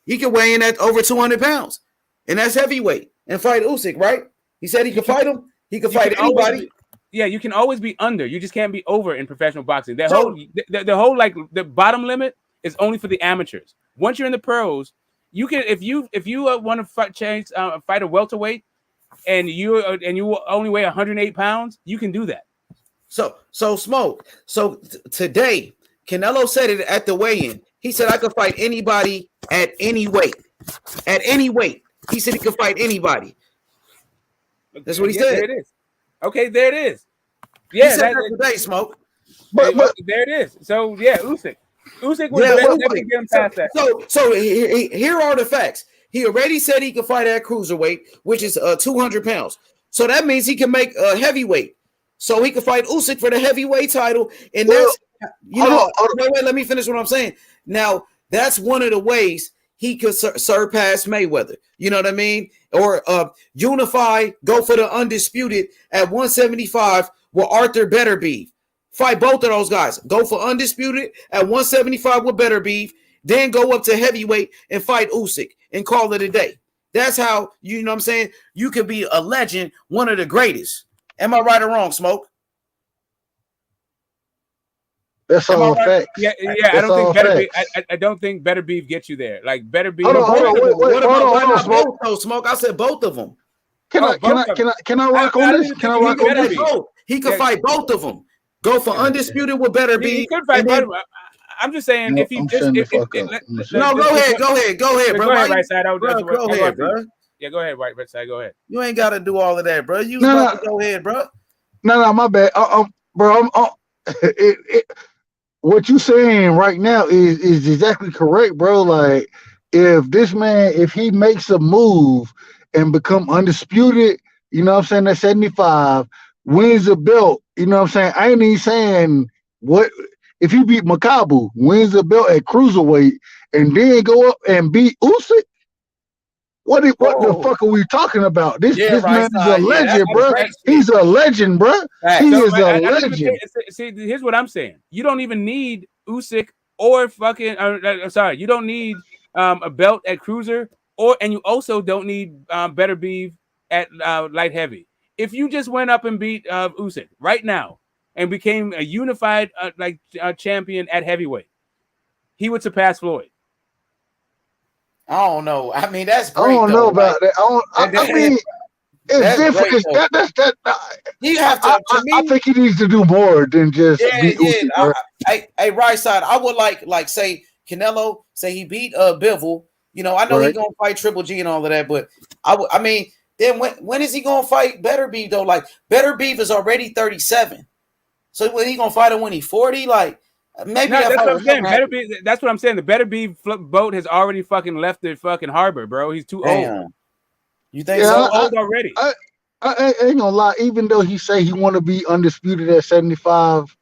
He can weigh in at over 200 pounds, and that's heavyweight, and fight Usyk, right? He said he could fight him. He could fight anybody. Yeah, you can always be under. You just can't be over in professional boxing. The whole like the bottom limit is only for the amateurs. Once you're in the pros, you can if you want to fight a welterweight and you only weigh 108 pounds, you can do that. So Smoke. So today, Canelo said it at the weigh-in. He said I could fight anybody at any weight. At any weight, he said he could fight anybody. That's what he said. There it is. Okay, there it is. Yeah, he said that today, Smoke. But there it is. So yeah, Usyk would definitely get him past that. So here are the facts. He already said he could fight at cruiserweight, which is 200 pounds. So that means he can make a heavyweight. So he could fight Usyk for the heavyweight title, and that's wait. Let me finish what I'm saying. Now that's one of the ways he could surpass Mayweather. You know what I mean? Or unify, go for the undisputed at 175 with Arthur Beterbiev. Fight both of those guys. Go for undisputed at 175 with Beterbiev, then go up to heavyweight and fight Usyk and call it a day. That's how, you know what I'm saying, you could be a legend, one of the greatest. Am I right or wrong, Smoke? That's all facts. Yeah. I don't think Beterbiev gets you there. Like Beterbiev. Hold on, Smoke. Smoke. I said both of them. Can I rock on this? Can I rock on this? He could fight both of them. Go for undisputed with Beterbiev. He could fight both. I'm just saying if he go ahead, bro. Go ahead, right side. Go ahead, bro. Yeah, go ahead, right side. Go ahead. You ain't got to do all of that, bro. Go ahead, bro. No, my bad. Bro, what you saying right now is exactly correct, bro. Like, if this man, if he makes a move and become undisputed, you know what I'm saying, at 75, wins the belt, you know what I'm saying? I ain't even saying what if he beat Mukabu, wins the belt at cruiserweight, and then go up and beat Usyk. What the fuck are we talking about? This man is a legend, bro. He's a legend, bro. He is a legend. See, here's what I'm saying. You don't even need Usyk or fucking. Sorry, you don't need a belt at cruiser, and you also don't need Beterbiev at light heavy. If you just went up and beat Usyk right now and became a unified champion at heavyweight, he would surpass Floyd. I don't know. I mean, that's great. I don't know about that. I mean, it's different. You have to. I think he needs to do more than just beat Usyk. Hey, right side. I would like say Canelo. Say he beat Bivol. You know, I know he's gonna fight Triple G and all of that, but I mean, then when is he gonna fight Beterbiev though? Like Beterbiev is already 37. So when he gonna fight him when he's 40? Like maybe that's what I'm saying. That's what I'm saying. The Beterbiev boat has already fucking left the fucking harbor, bro. He's too old. You think so? Old already? I ain't gonna lie. Even though he say he want to be undisputed at 75,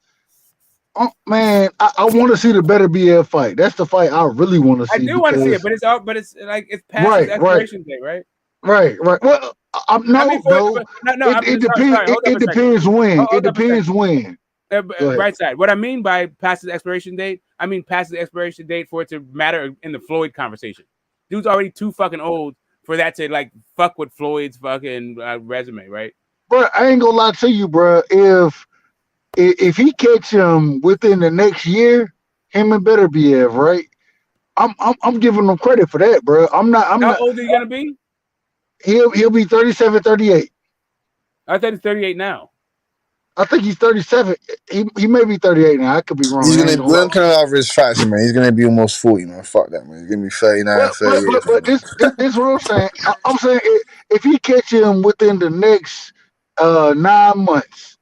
man, I want to see the Beterbiev fight. That's the fight I really want to see. I do want to see it, but it's like it's past his expiration date, right? Right. Well, it depends when. It depends when. Right side. What I mean by past his expiration date, I mean past the expiration date for it to matter in the Floyd conversation. Dude's already too fucking old for that to like fuck with Floyd's fucking resume, right? Bro, I ain't gonna lie to you, bro. If he catch him within the next year, him and Beterbiev, right? I'm giving him credit for that, bro. How old are you gonna be? He'll be 37, 38. I thought he's 38 now. I think he's 37. He may be 38 now. I could be wrong. He's I ain't gonna gonna lie. when Canelo Alvarez fights him, man. He's gonna be almost 40, man. Fuck that, man. He's gonna be 39, But but 38 or but but something. this what I'm saying. I'm saying if he catch him within the next 9 months,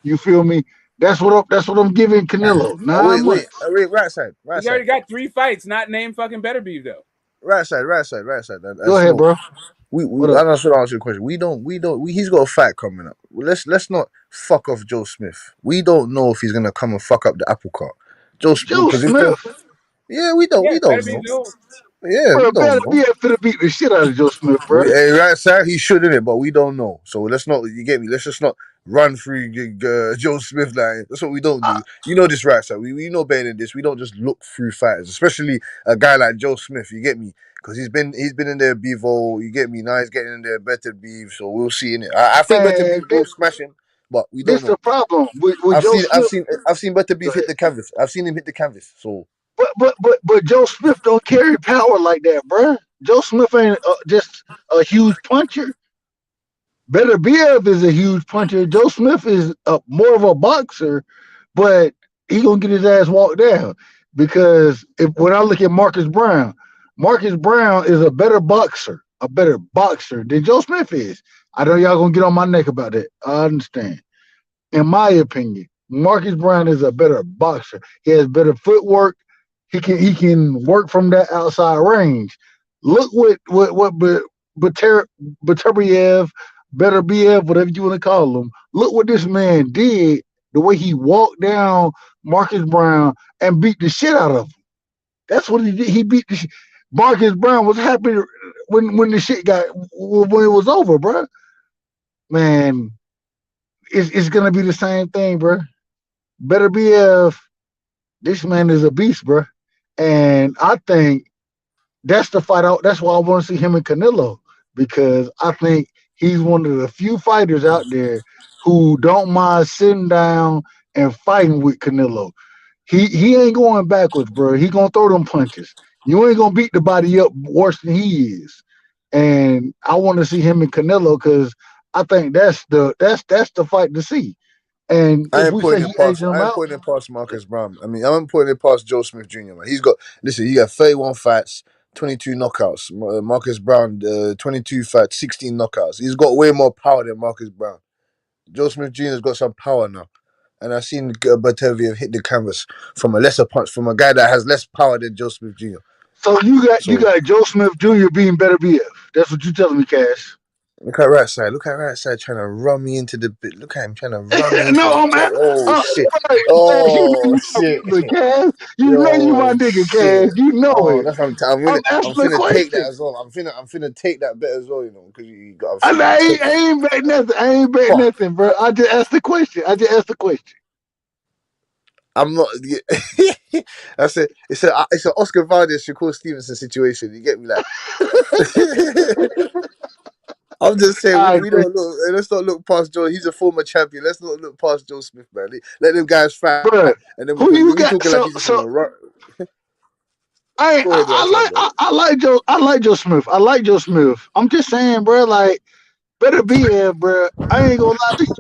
you feel me? That's what I'm giving Canelo. Oh, 9 months. right He's side, already got 3 fights, not named fucking Better Beef though. right side. Go That's ahead, smoke. bro. What I up? don't should answer the question. He's got a fight coming up. Let's not fuck off Joe Smith. We don't know if he's gonna come and fuck up the apple cart. Joe Because if Joe, Smith. yeah, Yeah, we Better don't Beef know. knows. Yeah, we Bro, don't better know. be finna beat the shit out of Joe Smith, bro. Right side, he should in it, but we don't know. So let's not. You get me? Let's just not run through Joe Smith line. That's what we don't do. You know this, right side. We know better than this. We don't just look through fighters, especially a guy like Joe Smith. You get me? Because he's been in there, Bivol. You get me? Now he's getting in there, better beef. So we'll see in it. I think better Man, beef will smash him, but we don't this know. the problem with I've Joe seen I've Smith. seen I've seen better Go beef hit ahead. the canvas. I've seen him hit the canvas. So But Joe Smith don't carry power like that, bro. Joe Smith ain't just a huge puncher. Better Biev is a huge puncher. Joe Smith is more of a boxer, but he gonna get his ass walked down because when I look at Marcus Brown is a better boxer than Joe Smith is. I know y'all gonna get on my neck about that. I understand. In my opinion, Marcus Brown is a better boxer. He has better footwork. He can work from that outside range. Look what Bateriev, Better BF, whatever you want to call him. Look what this man did. The way he walked down Marcus Brown and beat the shit out of him. That's what he did. He beat Marcus Brown was happy when the shit got when it was over, bro. Man, it's gonna be the same thing, bro. Better BF. This man is a beast, bro. And I think that's the fight out. That's why I want to see him and Canelo because I think he's one of the few fighters out there who don't mind sitting down and fighting with Canelo. He ain't going backwards, bro. He gonna throw them punches. You ain't gonna beat the body up worse than he is. And I want to see him and Canelo because I think that's the fight to see. And I if ain't we say putting it he past. aging him I ain't out, putting it past Marcus Brown. I mean, I'm putting it past Joe Smith Jr. Man, he's got. Listen, he got 31 fights, 22 knockouts. Marcus Brown, 22 fights, 16 knockouts. He's got way more power than Marcus Brown. Joe Smith Jr.'s got some power now, and I've seen Batavia hit the canvas from a lesser punch from a guy that has less power than Joe Smith Jr. so you So got Joe Smith Jr. being better BF. That's what you telling me, Cash. look at right side. Look at right side trying to run me into the bit. Look at him trying to run me into No, the cage. Oh shit! right, Cash, you know Oh you my shit! brother, Cash. You know you my Oh nigga, shit! Cash. You know Oh, it. that's what I'm I'm asking a finna take that question. as well. I'm finna take that bet as well. You know, because I'm And finna take. I ain't bet nothing. I ain't bet Fuck. nothing, bro. I just asked the question. I'm not. That's it. It's an Oscar Valdez, Shakur Stevenson situation. You get me, like. I'm just saying I we agree, don't look. Let's not look past Joe. He's a former champion. Let's not look past Joe Smith, man. Let them guys fight, bro. and then Who because you we got? talking like he's just gonna run. Go ahead, right side, bro. I like Joe. I like Joe Smith. I like Joe Smith. I'm just saying, bro. Like better be here, bro. I ain't gonna lie to you.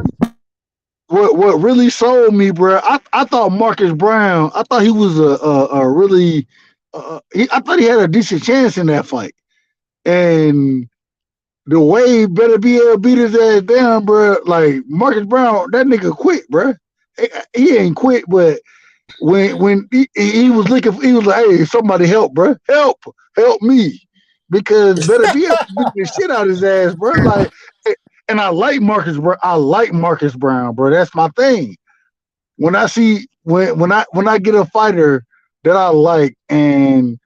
What really sold me, bro? I thought Marcus Brown. I thought he was a really. I thought he had a decent chance in that fight, and the way Better BL beat his ass down, bro. Like Marcus Brown, that nigga quit, bro. He ain't quit, but when he was looking, he was like, "Hey, somebody help, bro, help me," because Better BL beat the shit out of his ass, bro. Like, and I like Marcus Brown. I like Marcus Brown, bro. That's my thing. When I see when I get a fighter that I like and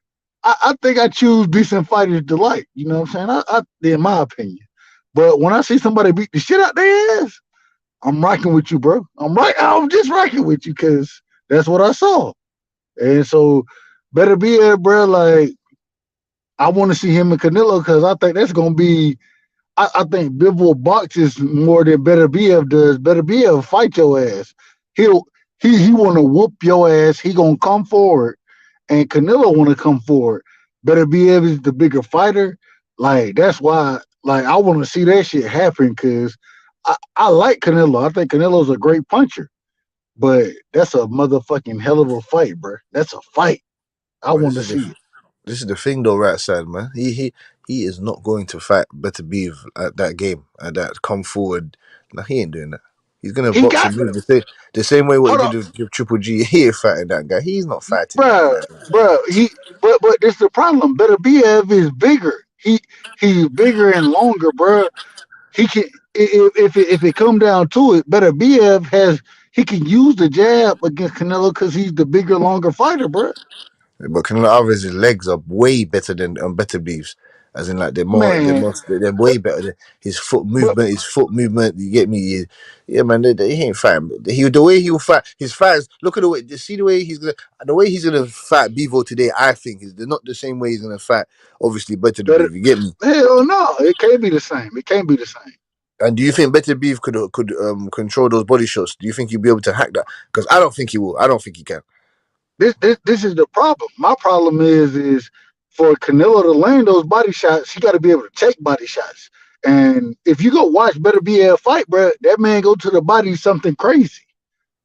I think I choose decent fighters to like. You know what I'm saying? In my opinion. But when I see somebody beat the shit out their ass, I'm rocking with you, bro. I'm just rocking with you because that's what I saw. And so, better be it, bro. Like I want to see him and Canelo because I think that's gonna be. I think Bivol boxes more than Better BF does. Better BF fight your ass. He'll he want to whoop your ass. He gonna come forward and Canelo want to come forward. Better be able the bigger fighter. Like that's why. Like I want to see that shit happen because I like Canelo. I think Canelo's a great puncher, but that's a motherfucking hell of a fight, bro. That's a fight. I But want to see it. this is the thing though, right side man. He is not going to fight Better Beef at that game at that come forward. No, he ain't doing that. He's gonna He box got and move the same way what he hold did on, with Triple G. He ain't fighting that guy. He's not fighting that bro, man. bro. But this the problem. Better BF is bigger. He's bigger and longer, bro. He can if it come down to it, Better BF has he can use the jab against Canelo because he's the bigger, longer fighter, bro. But Canelo Alvarez's legs are way better than Better Beef's. As in, like Man, they're way better. His but foot movement. You get me? Yeah, man. He ain't fighting. The way he will fight his fights. Look at the way. See the way he's gonna fight Bivol today. I think is not the same way he's gonna fight. Obviously, Better better Beef. You get me? hell no, it can't be the same. It can't be the same. And do you think Better Beef could control those body shots? Do you think he'll be able to hack that? Because I don't think he will. I don't think he can. This is the problem. My problem is for Canelo to land those body shots, he got to be able to take body shots. And if you go watch Better BF fight, bro, that man go to the body something crazy.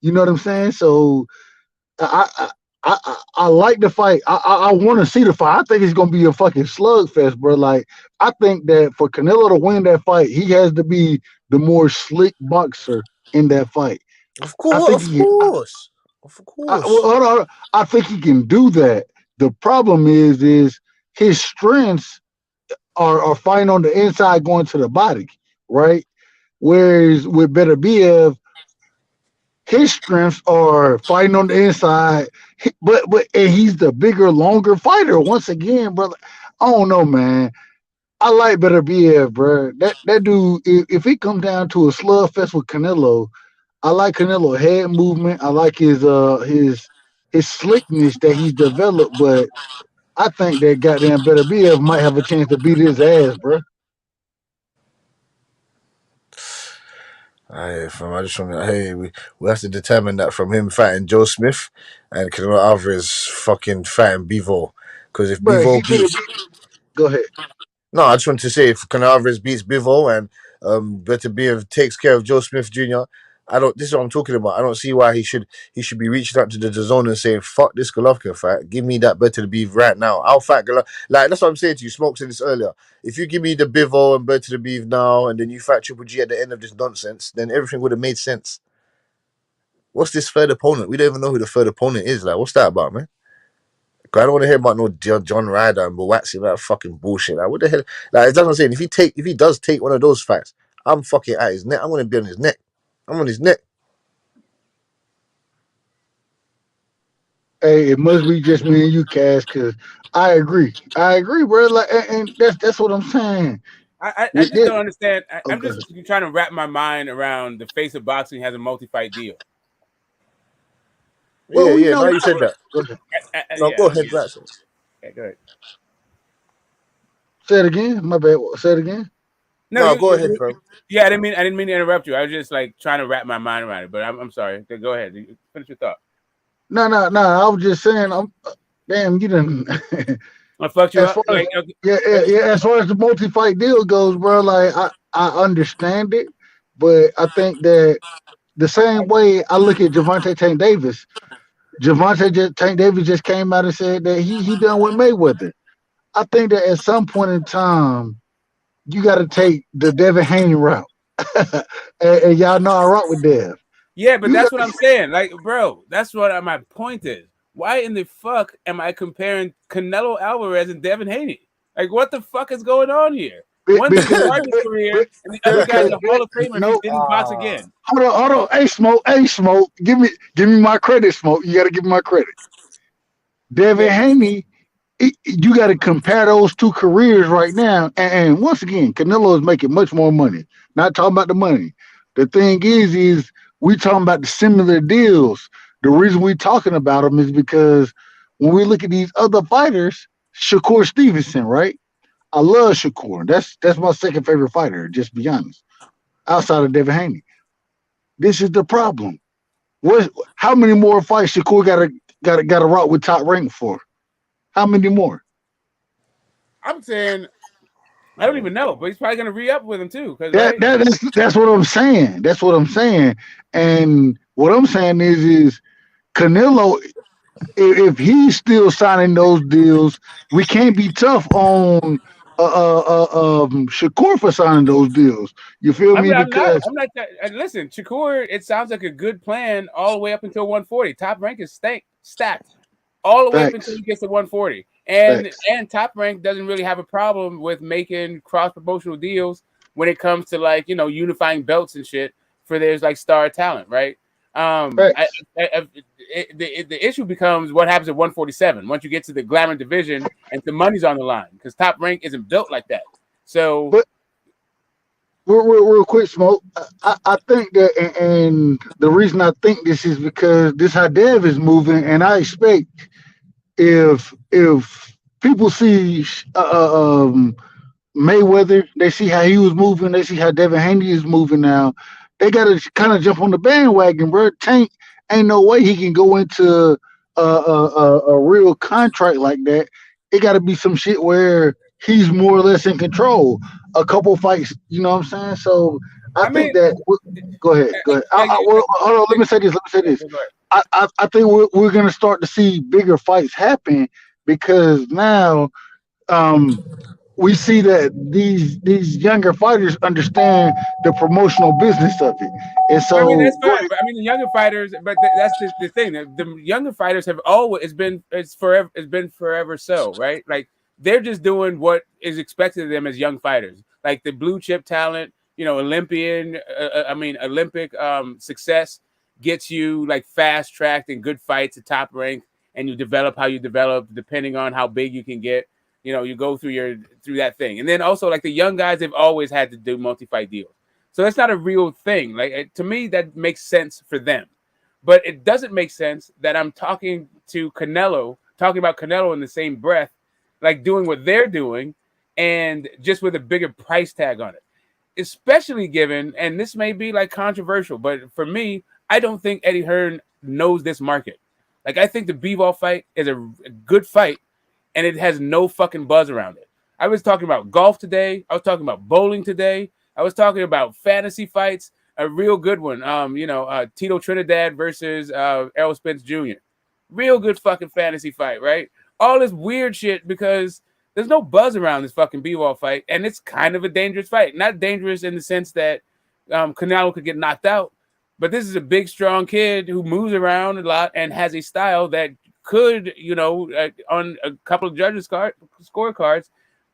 You know what I'm saying? So I like the fight. I want to see the fight. I think it's gonna be a fucking slugfest, bro. Like I think that for Canelo to win that fight, he has to be the more slick boxer in that fight. Of I course, think of he. course, of Well, course. hold on. I think he can do that. The problem is his strengths are fighting on the inside, going to the body, right? Whereas with Better BF, his strengths are fighting on the inside, but and he's the bigger, longer fighter. Once again, brother, I don't know, man. I like Better BF, bro. That dude, if it comes down to a slugfest with Canelo, I like Canelo head movement. I like his slickness that he's developed, but I think that goddamn Better BF might have a chance to beat his ass, bro. Fam, I just want to. Hey, we have to determine that from him fighting Joe Smith and Canelo Alvarez fucking fighting Bivol. Because if But he Bivol could have beats, beat. Go ahead. no, I just want to say if Canelo Alvarez beats Bivol and Better Biev takes care of Joe Smith Jr., I don't. This is what I'm talking about. I don't see why he should be reaching out to the zone and saying fuck this Golovkin fight. Give me that Better Biev right now. I'll fight Golovkin. Like that's what I'm saying to you. Smoke said this earlier. If you give me the Bivol and Better Biev now, and then you fight Triple G at the end of this nonsense, then everything would have made sense. What's this third opponent? We don't even know who the third opponent is. Like, what's that about, man? 'Cause I don't want to hear about no John Ryder and Bowaxi, that fucking bullshit. Like, what the hell? Like, that's what I'm saying. If he does take one of those fights, I'm fucking at his neck. I'm gonna be on his neck. I'm on his neck. Hey, it must be just me and you, Cash, because I agree. I agree, bro. Like, and that's what I'm saying. I With just this, don't understand. I'm okay. just trying to wrap my mind around the face of boxing has a multi-fight deal. Yeah, Well, we yeah. know Now you that. said that. Go ahead. No, Yeah, go I ahead, get it. Braxton. Yeah, go ahead. Say it again. My bad. Say it again. No, No, go ahead, bro. yeah, I didn't mean to interrupt you. I was just like trying to wrap my mind around it. But I'm sorry. Go ahead. Finish your thought. No. I was just saying. I'm damn. You didn't. I fucked you As up. far as Like, okay. yeah. As far as the multi-fight deal goes, bro, like I understand it, but I think that the same way I look at Javante Tank Davis. Tank Davis just came out and said that he done with Mayweather. I think that at some point in time, you got to take the Devin Haney route, and y'all know I rock with Dev. Yeah, but You that's got what I'm saying. Like, bro, that's what my point is. Why in the fuck am I comparing Canelo Alvarez and Devin Haney? Like, what the fuck is going on here? One's in his because largest career, and the other guy's a Hall of Famer, and he no. didn't box again. Hold on. Hey, Smoke. Give me my credit, Smoke. You got to give me my credit. Devin Yeah, Haney, you got to compare those two careers right now. And once again, Canelo is making much more money. Not talking about the money. The thing is we talking about the similar deals. The reason we talking about them is because when we look at these other fighters, Shakur Stevenson, right? I love Shakur. That's my second favorite fighter. Just to be honest, outside of Devin Haney. This is the problem. What? How many more fights Shakur got to rock with top rank for? How many more? I'm saying I don't even know, but he's probably gonna re-up with him too, because That, right. that's what I'm saying. That's what I'm saying. And what I'm saying is Canelo, if he's still signing those deals, we can't be tough on Shakur for signing those deals. You feel I me? mean, I'm not. Because I'm not. Listen, Shakur. It sounds like a good plan all the way up until 140. Top rank is stacked all the way up until facts, he gets to 140. And facts. Top rank doesn't really have a problem with making cross promotional deals when it comes to like unifying belts and shit for there's like star talent, right? Facts. The issue becomes what happens at 147 once you get to the glamour division and the money's on the line because Top rank isn't built like that. So. But real quick, Smoke. I think that, and the reason I think this is because this how Dev is moving, and I expect if people see Mayweather, they see how he was moving, they see how Devin Haney is moving now. They got to kind of jump on the bandwagon, bro. Tank ain't no way he can go into a real contract like that. It got to be some shit where he's more or less in control. A couple fights, you know what I'm saying? So I I mean, think that. Go ahead, go ahead. Well, hold on. Let me say this. Let me say this. I think we're gonna start to see bigger fights happen because now we see that these younger fighters understand the promotional business of it, and I mean, so that's fine. But I mean, the younger fighters, but that's the thing. The younger fighters have always been forever so, right? Like they're just doing what is expected of them as young fighters. Like the blue chip talent, Olympian. Olympic success gets you like fast tracked in good fights at top rank, and you develop how you develop depending on how big you can get. You go through that thing, and then also like the young guys, they've always had to do multi-fight deals. So that's not a real thing. Like to me, that makes sense for them, but it doesn't make sense that I'm talking about Canelo in the same breath, like doing what they're doing, and just with a bigger price tag on it. Especially given, and this may be like controversial, but for me, I don't think Eddie Hearn knows this market. Like I think the Bivol fight is a good fight, and it has no fucking buzz around it. I was talking about golf today. I was talking about bowling today. I was talking about fantasy fights, a real good one. Tito Trinidad versus Errol Spence Jr. Real good fucking fantasy fight, right? All this weird shit because there's no buzz around this fucking Bivol fight, and it's kind of a dangerous fight. Not dangerous in the sense that Canelo could get knocked out, but this is a big, strong kid who moves around a lot and has a style that could, on a couple of judges' scorecards,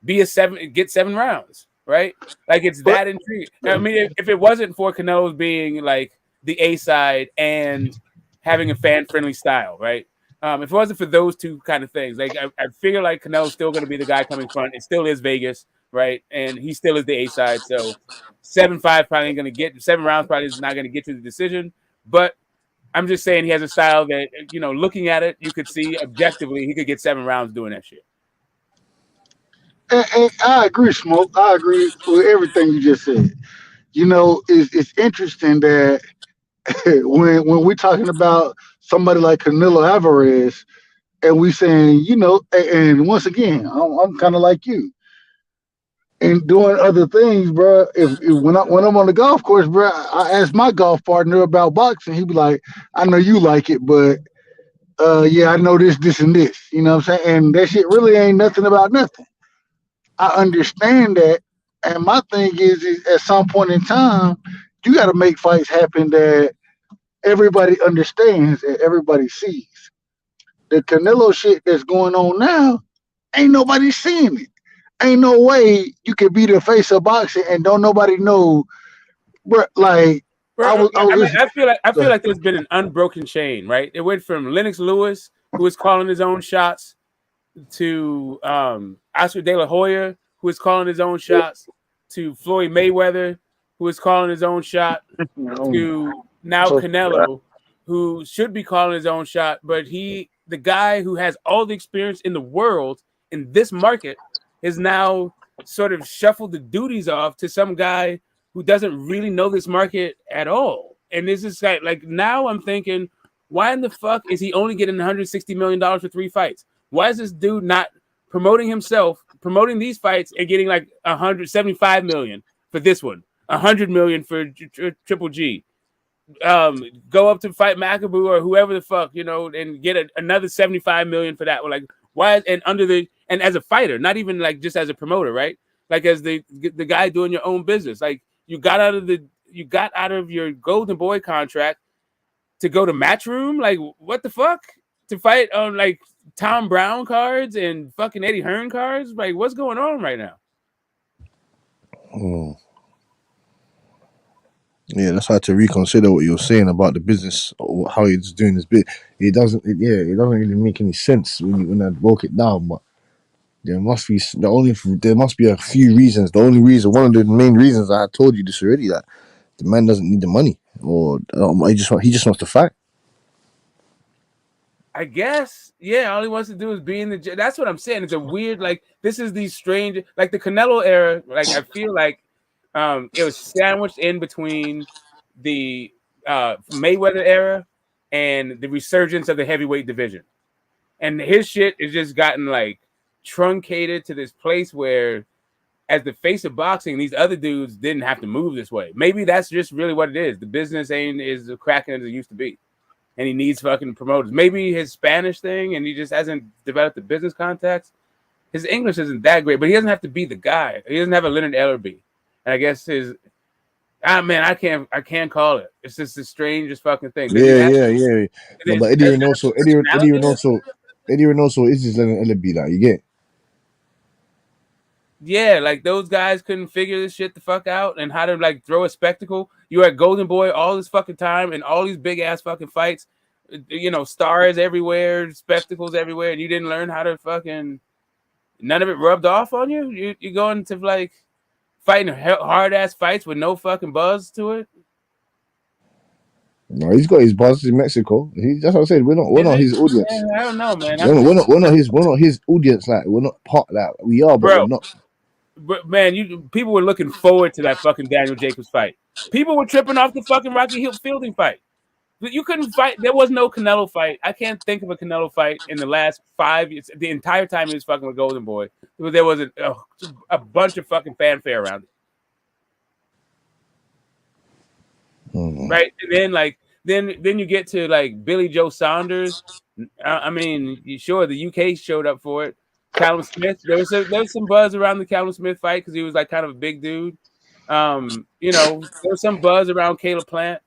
get 7 rounds, right? Like it's that intriguing. I mean, if it wasn't for Canelo's being like the A side and having a fan friendly style, right? If it wasn't for those two kind of things, like I figure like Canelo's still going to be the guy coming front. It still is Vegas, right? And he still is the A side. So 7-5 probably ain't going to get 7 rounds. Probably is not going to get to the decision, but I'm just saying he has a style that, looking at it, you could see objectively he could get 7 rounds doing that shit. and I agree, Smoke. I agree with everything you just said. It's interesting that when we're talking about somebody like Canelo Alvarez, and we saying, and once again, I'm kind of like you. And doing other things, bro. If when I'm on the golf course, bro, I ask my golf partner about boxing. He be like, "I know you like it, but yeah, I know this, and this." You know what I'm saying? And that shit really ain't nothing about nothing. I understand that, and my thing is at some point in time, you got to make fights happen that everybody understands and everybody sees. The Canelo shit that's going on now, ain't nobody seeing it. Ain't no way you could be the face of boxing and don't nobody know. Bro, like I was listening. I feel like there's been an unbroken chain, right? It went from Lennox Lewis, who was calling his own shots, to Oscar De La Hoya, who is calling his own shots, to Floyd Mayweather, who is calling his own shot, to now Canelo, who should be calling his own shot, but the guy who has all the experience in the world in this market, is now sort of shuffled the duties off to some guy who doesn't really know this market at all. And this is like now I'm thinking, why in the fuck is he only getting $160 million for 3 fights? Why is this dude not promoting himself, promoting these fights and getting like 175 million for this one, 100 million for Triple G. Go up to fight McAboo or whoever the fuck, and get another 75 million for that. Or like, why? And and as a fighter, not even like just as a promoter, right? Like as the guy doing your own business. Like you got out of your Golden Boy contract to go to Matchroom. Like what the fuck? To fight on like Tom Brown cards and fucking Eddie Hearn cards? Like what's going on right now? Yeah, that's hard to reconsider what you're saying about the business or how he's doing his bit. It doesn't really make any sense when I broke it down. But there must be a few reasons. The only reason, one of the main reasons, I told you this already, that the man doesn't need the money, or he just wants to fight. I guess, yeah. All he wants to do is be in the. That's what I'm saying. It's a weird, like this is these strange, like the Canelo era. Like I feel like it was sandwiched in between the Mayweather era and the resurgence of the heavyweight division, and his shit has just gotten like truncated to this place where, as the face of boxing, these other dudes didn't have to move this way. Maybe that's just really what it is. The business ain't as cracking as it used to be. And he needs fucking promoters. Maybe his Spanish thing, and he just hasn't developed the business contacts. His English isn't that great, but he doesn't have to be the guy. He doesn't have a Leonard Ellerby. And I guess I can't call it. It's just the strangest fucking thing. Yeah. No, but Eddie Reynoso is his Leonard Ellerby, that you get. Yeah, like those guys couldn't figure this shit the fuck out and how to like throw a spectacle. You were at Golden Boy all this fucking time and all these big ass fucking fights, stars everywhere, spectacles everywhere, and you didn't learn how to fucking. None of it rubbed off on you. You going to like fighting hard ass fights with no fucking buzz to it. No, he's got his buzz in Mexico. That's what I said. We're not his audience. Man, I don't know, man. We're not his audience. Like we're not part of that. We are, but we're not. But man, people were looking forward to that fucking Daniel Jacobs fight. People were tripping off the fucking Rocky Fielding fight. You couldn't fight. There was no Canelo fight. I can't think of a Canelo fight in the last 5 years. The entire time he was fucking with Golden Boy, there was a bunch of fucking fanfare around it. Right, and then you get to like Billy Joe Saunders. I mean, sure, the UK showed up for it. Callum Smith. There was some buzz around the Callum Smith fight because he was like kind of a big dude. There was some buzz around Caleb Plant.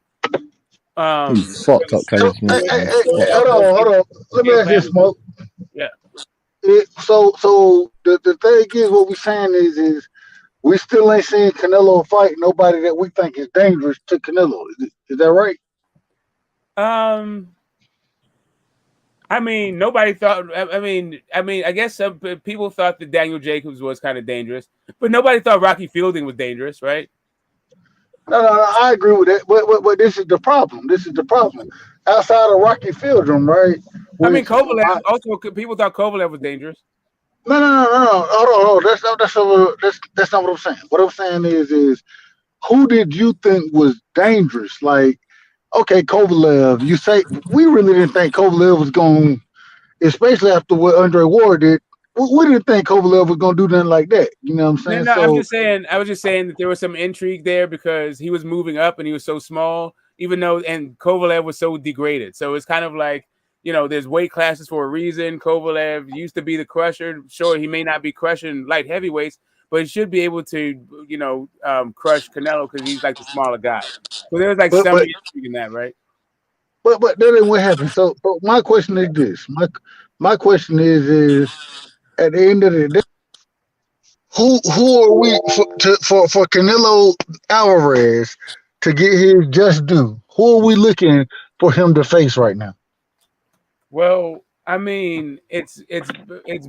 He's fucked up, Callum Smith. Hold on. Let me ask you, Smoke. Yeah. So the thing is, what we're saying is we still ain't seen Canelo fight nobody that we think is dangerous to Canelo. Is that right? I mean, nobody thought. I mean, I guess some people thought that Daniel Jacobs was kind of dangerous, but nobody thought Rocky Fielding was dangerous, right? No, I agree with that. But this is the problem. Outside of Rocky Fielding, right? I mean, Kovalev. Also, people thought Kovalev was dangerous. No. Hold on. That's not what I'm saying. What I'm saying is who did you think was dangerous? Like, okay, Kovalev. You say we really didn't think Kovalev was going, especially after what Andre Ward did. We didn't think Kovalev was going to do nothing like that. You know what I'm saying? No, I was just saying that there was some intrigue there because he was moving up and he was so small, and Kovalev was so degraded. So it's kind of like, there's weight classes for a reason. Kovalev used to be the crusher. Sure, he may not be crushing light heavyweights, but he should be able to, crush Canelo because he's like the smaller guy. So there was like some intrigue in that, right? But that ain't what happened. So my question is this. My question is at the end of the day, who are we for Canelo Alvarez to get his just due? Who are we looking for him to face right now? Well, I mean, it's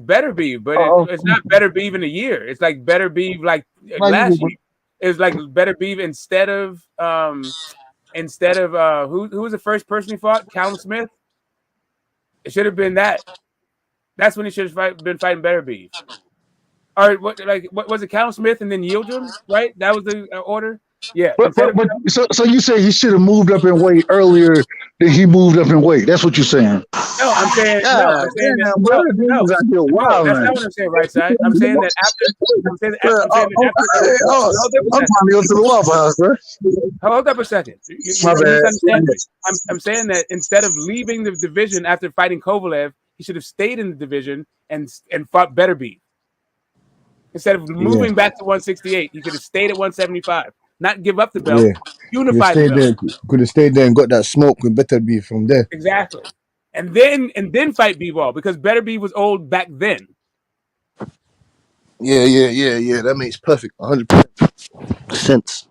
Better Be, but it's not Better Be in a year. It's like Better Be like last year. It's like Better Be instead of who was the first person he fought? Callum Smith. It should have been that. That's when he should have been fighting Better Be. All right, what was it? Callum Smith and then Yildirim, right? That was the order. Yeah. So you say he should have moved up in weight earlier then he moved up in weight. That's what you're saying. No, I'm saying God no. I'm saying that damn, bro, this niggas out here no. wild, That's man. not what I'm saying. Right side. I'm saying that after. I'm saying that after. I'm trying to go to the Waffle House, bro. Hold up a second. My You're bad. misunderstanding me. I'm saying that instead of leaving the division after fighting Kovalev, he should have stayed in the division and fought better beef. Instead of Yeah, moving back to 168, he could have stayed at 175, not give up the belt, yeah. Could have unify the stayed belt. there. Could have stayed there and got that smoke with Better Be from there. Exactly. And then fight Bivol because Better Beef was old back then. Yeah. That makes perfect 100% sense.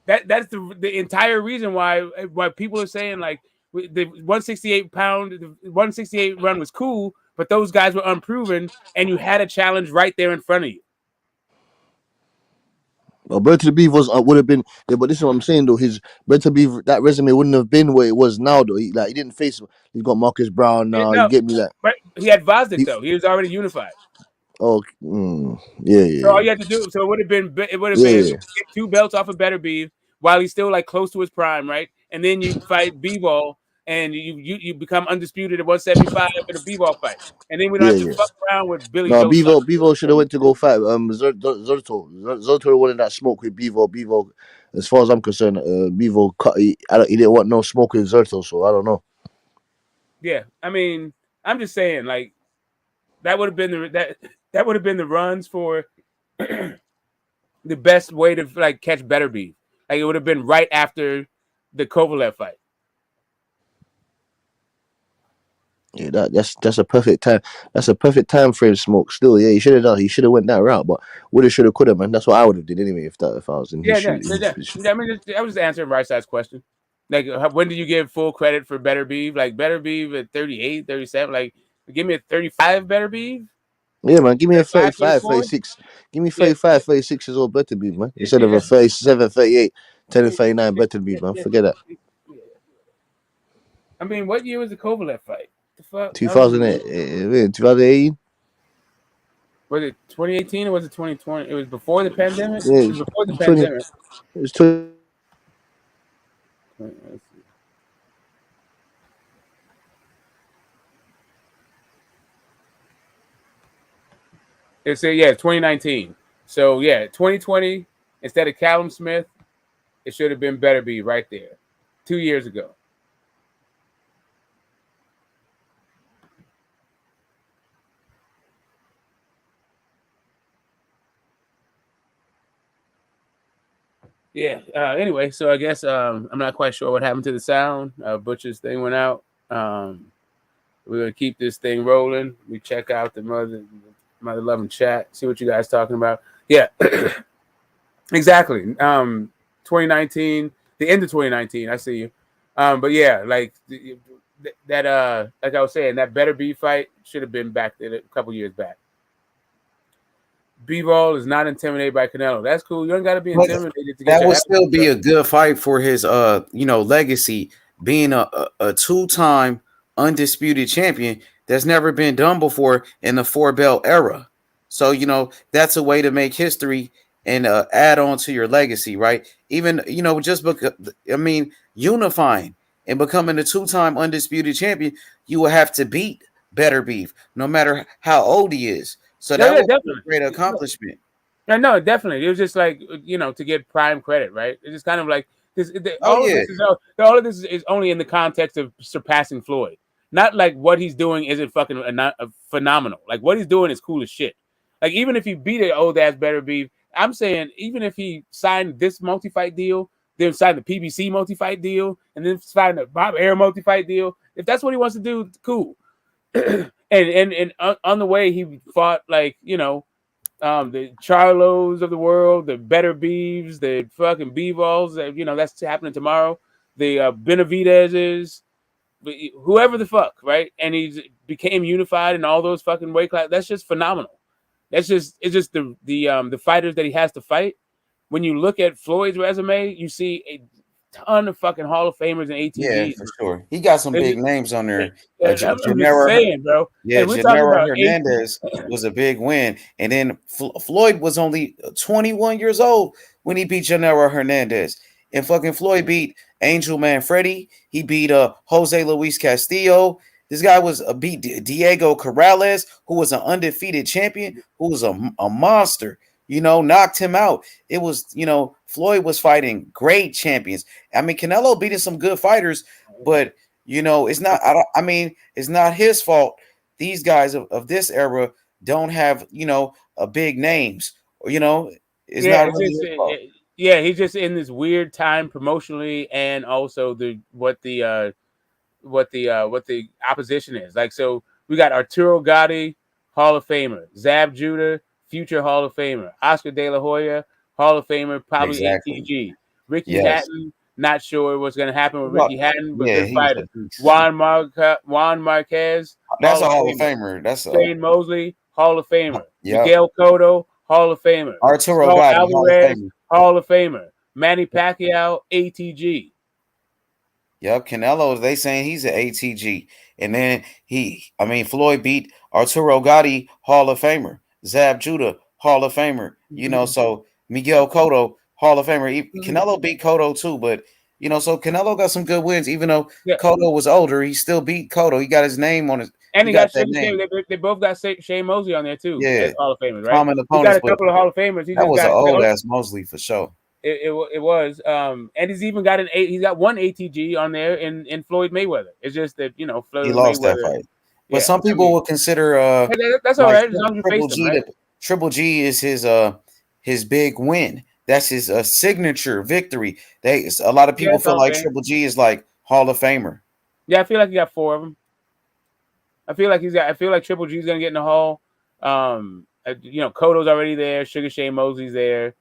That's the entire reason why people are saying like the 168 run was cool, but those guys were unproven, and you had a challenge right there in front of you. Well, Bird to the Beef was would have been, yeah, but this is what I'm saying though. His Bird to the Beef, that resume wouldn't have been where it was now though. He didn't face. He's got Marcus Brown now. You No, get me? Like but he had Vosdick he, though. He was already unified. oh, yeah. So all you had to do, so it would have been Yeah. get 2 belts off of Better Beef while he's still like close to his prime, right? And then you fight Bivol and you become undisputed at 175 in a Bivol fight, and then we don't have to Yeah. fuck around with Billy No, Joe Saunders. Bevo should have went to go fight Zerto. Zerto wanted that smoke with Bevo. Bevo, as far as I'm concerned, Bevo cut. He didn't want no smoke with Zerto, so I don't know. Yeah, I mean, I'm just saying, like that would have been that would have been the runs for the best way to like catch Better Beef. Like it would have been right after the Kovalev fight. Yeah, that's a perfect time. That's a perfect time frame. Smoke still. Yeah, he should have done. He should have went that route, but woulda, shoulda, coulda, man. That's what I would have did anyway if I was in his Yeah, shoes. I mean, I was just answering right side's question. Like, when do you give full credit for Better Beef? Like, Better Beef at 38, 37. Like, give me a 35 Better Beef. Yeah, man. Give me a 35, 35, 34. 36. Give me Yeah, 35, 36 is all better be, man. Instead of yeah, a 37, 38, 10 and 39 better be, man. yeah. Forget that. I mean, what year was the Kovalev fight? The fuck? That was 2008, 2018. Was it 2018 or was it 2020? It was before the pandemic. Yeah, It was before the 20. pandemic. It was 20. Let's see. It's 2019. So yeah, 2020 instead of Callum Smith, it should have been Better Be right there, 2 years ago. Yeah. Anyway, so I guess I'm not quite sure what happened to the sound. Butcher's thing went out. We're gonna keep this thing rolling. We check out the mother loving chat. See what you guys talking about. Yeah. Exactly. 2019, the end of 2019. I see you. But yeah, like that. Like I was saying, that Better Be fight should have been back there a couple years back. Bivol is not intimidated by Canelo. That's cool. You don't got to be intimidated to get That your would ass still be up. a good fight for his legacy, being a two-time undisputed champion that's never been done before in the 4-belt era. So that's a way to make history and add on to your legacy, right? Even just because unifying and becoming a 2-time undisputed champion, you will have to beat Better Beef, no matter how old he is. So that would be a great accomplishment. No, definitely. It was just like to get prime credit, right? It's just kind of like this. All of this is only in the context of surpassing Floyd. Not like what he's doing isn't fucking phenomenal. Like what he's doing is cool as shit. Like even if he beat an old ass Better Beef, I'm saying even if he signed this multi-fight deal, then signed the PBC multi-fight deal, and then signed the Bob Air multi-fight deal, if that's what he wants to do, cool. and on the way he fought like the Charlos of the world, the Better Beeves, the fucking Bivols, that's happening tomorrow. The Benavidez's, whoever the fuck, right? And he became unified in all those fucking weight classes. That's just phenomenal. It's just the fighters that he has to fight. When you look at Floyd's resume, you see a ton of fucking Hall of Famers and ATGs. Yeah, for sure. He got some big names on there. I'm just saying, bro. Yeah, and we're talking Gennaro about Hernandez was a big win. And then Floyd was only 21 years old when he beat Gennaro Hernandez. And fucking Floyd beat Angel Manfredi. He beat Jose Luis Castillo. This guy was beat Diego Corrales, who was an undefeated champion, who was a monster. Knocked him out. It was, Floyd was fighting great champions. I mean, Canelo beating some good fighters, but it's not. It's not his fault. These guys of this era don't have, a big names. It's Yeah, not it's really just his fault. yeah, he's just in this weird time promotionally, and also what the opposition is. Like, so we got Arturo Gatti, Hall of Famer, Zab Judah, future Hall of Famer, Oscar De La Hoya, Hall of Famer, probably Exactly. ATG. Ricky Yes. Hatton, not sure what's going to happen with Well, Ricky Hatton, but yeah, good he was a fighter. beast. Juan Marquez, That's Hall a of Hall of Famer. Famer. That's Shane Mosley, Hall of Famer. yep. Miguel Cotto, Hall of Famer. Arturo Saul Gatti, Hall of Alvarez, Famer. Hall of Famer. Manny Pacquiao, ATG. Yep, Canelo, they saying he's an ATG. And then Floyd beat Arturo Gatti, Hall of Famer. Zab Judah, Hall of Famer. So Miguel Cotto, Hall of Famer. Canelo beat Cotto too, but so Canelo got some good wins. Even though Cotto was older, he still beat Cotto. He got his name on his. And He he got got that Shane. name. They both got Shane Mosley on there too Yeah, as Hall of Famers, right? common He got opponents, a but couple of Hall of Famers. He that just was an got old ass Mosley for sure. It was, and he's even got he's got one ATG on there in Floyd Mayweather. It's just that Floyd He lost that Mayweather. fight. But Yeah, some people will consider that's all like right as long as you Triple face him, G. right? Triple G is his big win. That's his signature victory. A lot of Yeah, people it's feel Hall of like Fame. Triple G is like Hall of Famer. Yeah, I feel like he got 4 of them. I feel like Triple G's gonna get in the Hall. Cotto's already there. Sugar Shane Mosley's there,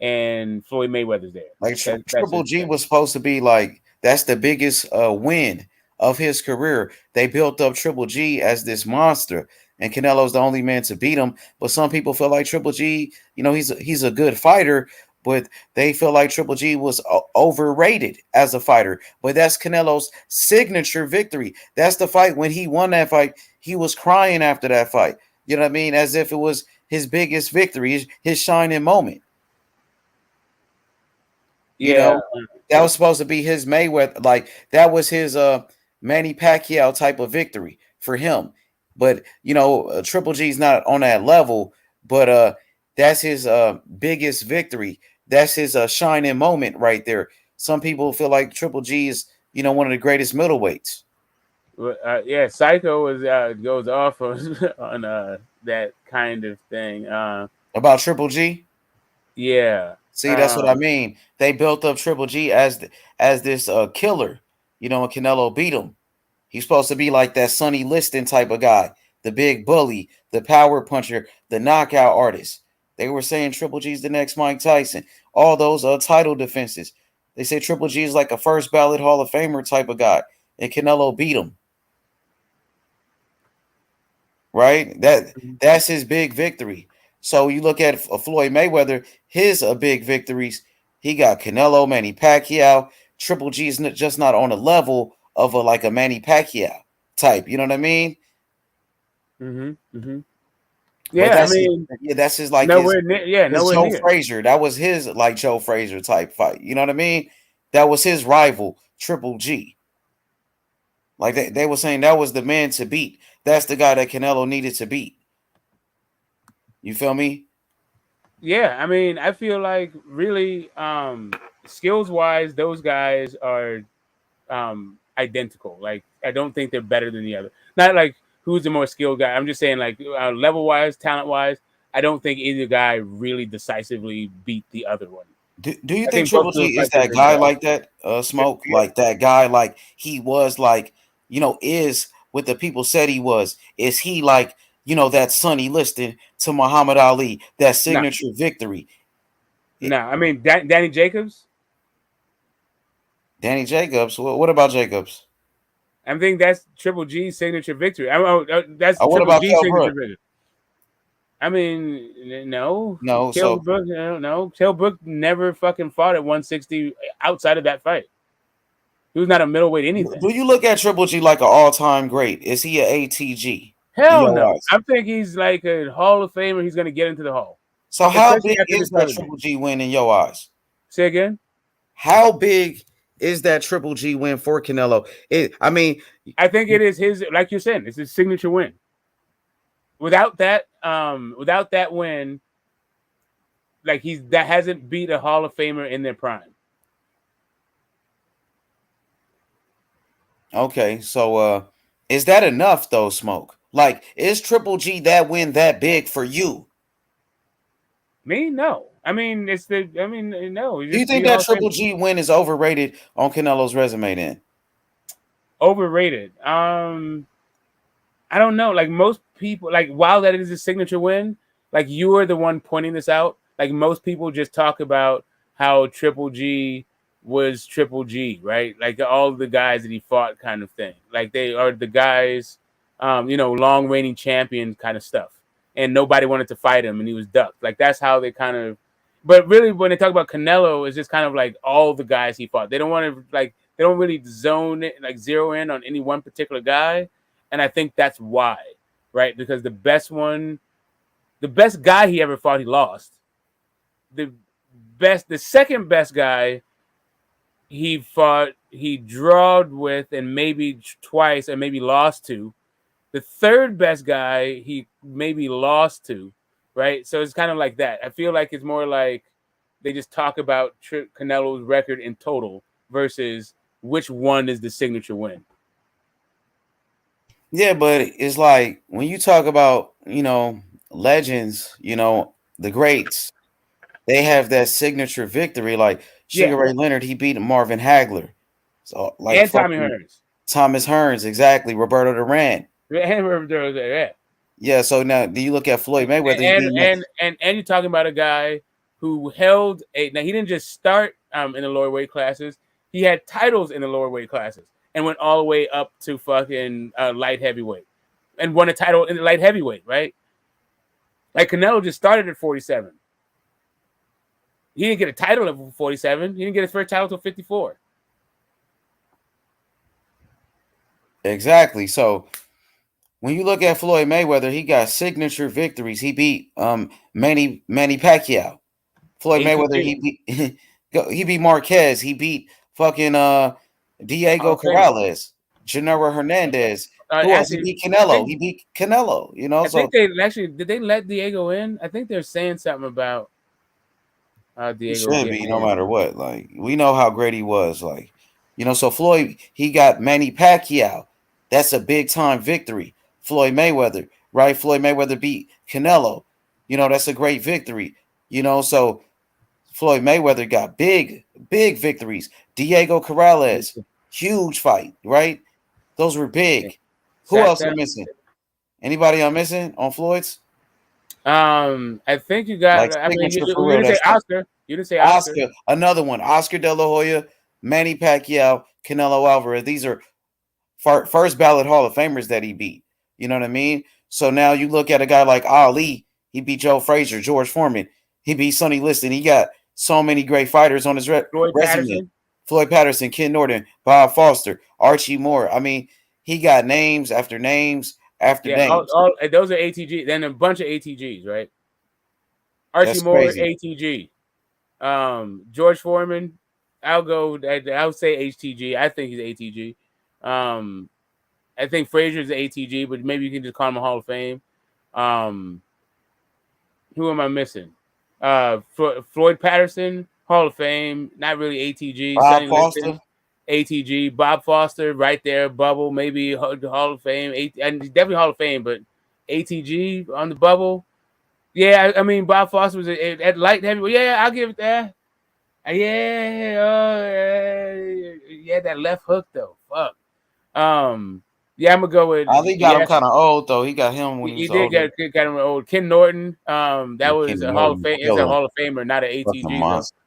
and Floyd Mayweather's there. Like That's Triple his G thing. was supposed to be like that's the biggest win of his career. They built up Triple G as this monster, and Canelo's the only man to beat him. But some people feel like Triple G, he's a good fighter, but they feel like Triple G was overrated as a fighter. But that's Canelo's signature victory. That's the fight when he won that fight. He was crying after that fight. You know what I mean? As if it was his biggest victory, his shining moment. Yeah, That was supposed to be his Mayweather, like that was his Manny Pacquiao type of victory for him. But Triple G's not on that level, but that's his biggest victory. That's his shining moment right there. Some people feel like Triple G is one of the greatest middleweights. Yeah, Psycho goes off on that kind of thing. About Triple G. Yeah. See, that's what I mean. They built up Triple G as this killer, and Canelo beat him. He's supposed to be like that Sonny Liston type of guy, the big bully, the power puncher, the knockout artist. They were saying Triple G's the next Mike Tyson. All those title defenses. They say Triple G is like a first ballot Hall of Famer type of guy, and Canelo beat him. Right? That's his big victory. So you look at Floyd Mayweather, his big victories. He got Canelo, Manny Pacquiao. Triple G is just not on the level of a Manny Pacquiao type. You know what I mean? Yeah, that's his like nowhere near. Yeah, his nowhere Joe near. Frazier. That was his like Joe Frazier type fight. You know what I mean? That was his rival, Triple G. Like they were saying that was the man to beat. That's the guy that Canelo needed to beat. You feel me? Yeah, I feel like really skills wise, those guys are identical. Like, I don't think they're better than the other. Not like who's the more skilled guy. I'm just saying, like, level wise, talent wise, I don't think either guy really decisively beat the other one. Do you I think think both Triple of them G is fight their that good guy stuff. like that? Smoke like that guy, like he was, like is what the people said he was. Is he like that Sonny Liston to Muhammad Ali, that signature victory? No, Danny Jacobs. Danny Jacobs. What about Jacobs? I think that's Triple G's signature victory. That's What Triple about G's Kell signature Brook? victory. No. No. Kell Brook, no. Kell Brook never fucking fought at 160 outside of that fight. He was not a middleweight anything. Do you look at Triple G like an all-time great? Is he an ATG? Hell no. I think he's like a Hall of Famer. He's going to get into the Hall. So how Especially big after is this that trilogy. Triple G win in your eyes? Say again? how big is that Triple G win for Canelo? I mean, I think it is his, like you said, it's his signature win. Without that win, like that hasn't beat a Hall of Famer in their prime. Okay, so is that enough though, Smoke? Like, is Triple G that win that big for you? Me, no. I mean, no. Do you think that Triple G win is overrated on Canelo's resume then? Overrated. I don't know. Like most people, like while that is a signature win, like you are the one pointing this out. Like most people just talk about how Triple G was Triple G, right? Like all the guys that he fought, kind of thing. Like they are the guys, long reigning champion kind of stuff. And nobody wanted to fight him, and he was ducked. Like that's how they kind of. But really, when they talk about Canelo, it's just kind of like all the guys he fought. They don't want to they don't really zero in on any one particular guy. And I think that's why, right? Because the best guy he ever fought, he lost. The second best guy he fought, he drawed with and maybe twice and maybe lost to. The third best guy he maybe lost to, right? So it's kind of like that. I feel like it's more like they just talk about Canelo's record in total versus which one is the signature win. Yeah, but it's like when you talk about, legends, the greats, they have that signature victory. Like Sugar Ray Leonard, he beat Marvin Hagler. So like and Tommy Hearns. Thomas Hearns, exactly. Roberto Duran. Yeah, so now do you look at Floyd Mayweather? And you're talking about a guy who held now he didn't just start in the lower weight classes. He had titles in the lower weight classes and went all the way up to fucking light heavyweight and won a title in the light heavyweight, right? Like Canelo just started at 47. He didn't get a title at 47. He didn't get his first title until 54. Exactly. So when you look at Floyd Mayweather, he got signature victories. He beat Manny Pacquiao. Floyd Mayweather, he beat Marquez. He beat fucking Diego Corrales, Genaro Hernandez. Who else? He beat Canelo. He beat Canelo. I think they actually did. They let Diego in. I think they're saying something about Diego. He should be no matter what. Like we know how great he was. Like so Floyd, he got Manny Pacquiao. That's a big time victory. Floyd Mayweather, right? Floyd Mayweather beat Canelo. That's a great victory. So Floyd Mayweather got big victories. Diego Corrales, huge fight, right? Those were big. Who else am missing? Anybody I'm missing on Floyd's? I think you got. Like, I mean, you didn't say Oscar. You didn't say Oscar. Another one. Oscar De La Hoya, Manny Pacquiao, Canelo Alvarez. These are first ballot Hall of Famers that he beat. You know what I mean? So now you look at a guy like Ali. He beat Joe Frazier, George Foreman. He beat Sonny Liston. He got so many great fighters on his resume. Floyd Patterson, Ken Norton, Bob Foster, Archie Moore. I mean, he got names after names after names. Those are ATG. Then a bunch of ATGs, right? Archie Moore, ATG. George Foreman, I'll say HTG. I think he's ATG. I think Frazier's ATG, but maybe you can just call him a Hall of Fame. Who am I missing? Floyd Patterson, Hall of Fame, not really ATG. Bob Foster, Liston, ATG. Bob Foster, right there. Bubble, maybe Hall of Fame. And definitely Hall of Fame, but ATG on the bubble. Yeah, I mean Bob Foster was at light heavyweight. Yeah, I'll give it that. Yeah, that left hook though. Fuck. Yeah, I'm gonna go with. Ali got him kind of old though. He got him when he was older. Got him old. Ken Norton. That was a Hall of Fame. It's a Hall of Famer, not an ATG.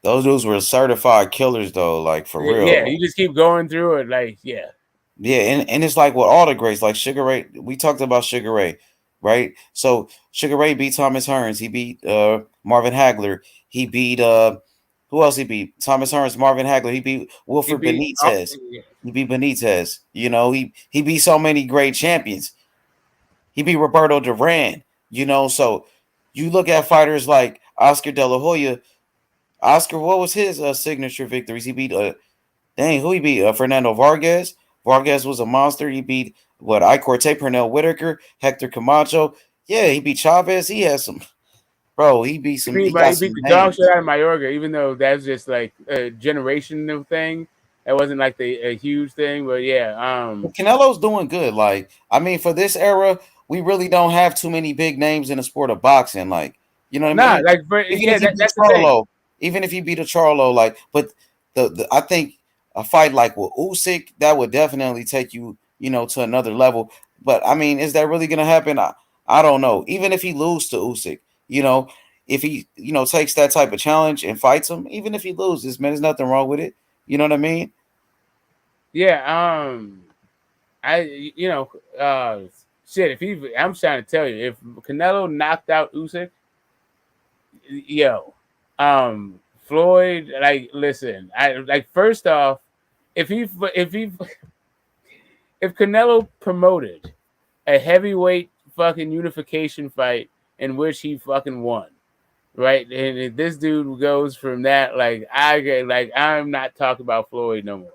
Those dudes were certified killers though, like for real. Yeah, you just keep going through it, like yeah. Yeah, and it's like with all the greats, like Sugar Ray. We talked about Sugar Ray, right? So Sugar Ray beat Thomas Hearns. He beat Marvin Hagler. He beat who else he beat? Thomas Hearns, Marvin Hagler. He beat Wilfred Benitez. He beat Benitez. He beat so many great champions. He beat Roberto Duran. So you look at fighters like Oscar De La Hoya. Oscar, what was his signature victories? He beat who he beat? Fernando Vargas. Vargas was a monster. He beat what? Corte, Pernell Whitaker, Hector Camacho. Yeah, he beat Chavez. He has some, bro. He beat some. He got He beat some the dog names. shit out of Mayorga, even though that's just like a generational thing. That wasn't like a huge thing, but yeah. But Canelo's doing good. Like, I mean, for this era, we really don't have too many big names in the sport of boxing. Like, you know what I Nah, mean? like Even if he beat that's the thing. Charlo, like, but the I think a fight like with Usyk, that would definitely take you, to another level. But I mean, is that really gonna happen? I don't know. Even if he loses to Usyk, if he, takes that type of challenge and fights him, even if he loses, man, there's nothing wrong with it. You know what I mean? Yeah. Shit. I'm trying to tell you, if Canelo knocked out Usyk, yo, Floyd, like, listen, first off, if Canelo promoted a heavyweight fucking unification fight in which he fucking won, right? And if this dude goes from that, I'm not talking about Floyd no more.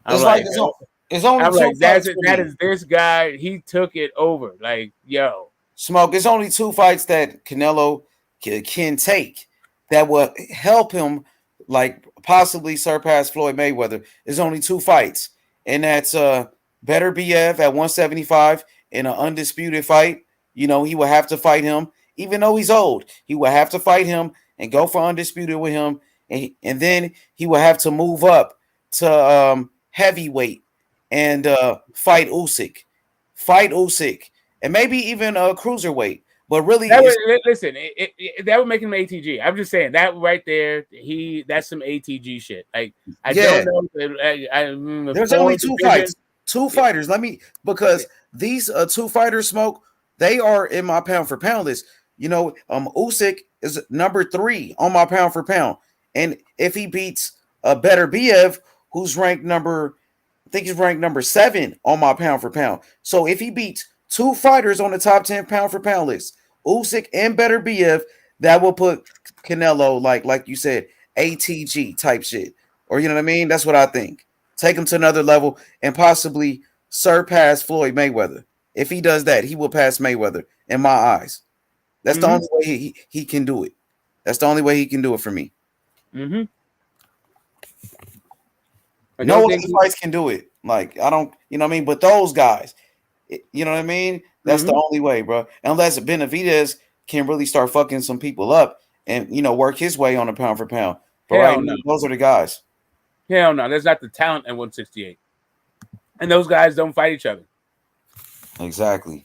I'm It's like like, it's only I'm two like, fights for that me. is this guy. He took it over. Like, yo, Smoke. It's only two fights that Canelo can take that will help him, like, possibly surpass Floyd Mayweather. There's only two fights, and that's Better BF at 175 in an undisputed fight. He will have to fight him, even though he's old. He will have to fight him and go for undisputed with him, and then he will have to move up to heavyweight and fight Usyk. Fight Usyk and maybe even a cruiserweight. But really, that would listen. That would make him ATG. I'm just saying that right there. That's some ATG shit. Like, I don't know. There's only two fights, two fighters. Because these two fighters, Smoke, they are in my pound for pound list. Usyk is number 3 on my pound for pound, and if he beats a Better BF, who's ranked I think he's ranked number 7 on my pound for pound. So if he beats two fighters on the top 10 pound for pound list, Usyk and Better BF, that will put Canelo, like you said, ATG type shit. Or, you know what I mean? That's what I think. Take him to another level and possibly surpass Floyd Mayweather. If he does that, he will pass Mayweather in my eyes. That's the only way he can do it. That's the only way he can do it for me. Mm-hmm. No other fights can do it. Like, I don't, you know what I mean? But those guys, you know what I mean? That's the only way, bro. Unless Benavidez can really start fucking some people up and, work his way on a pound for pound. But Hell right no. now, those are the guys. Hell no. There's not the talent at 168. And those guys don't fight each other. Exactly.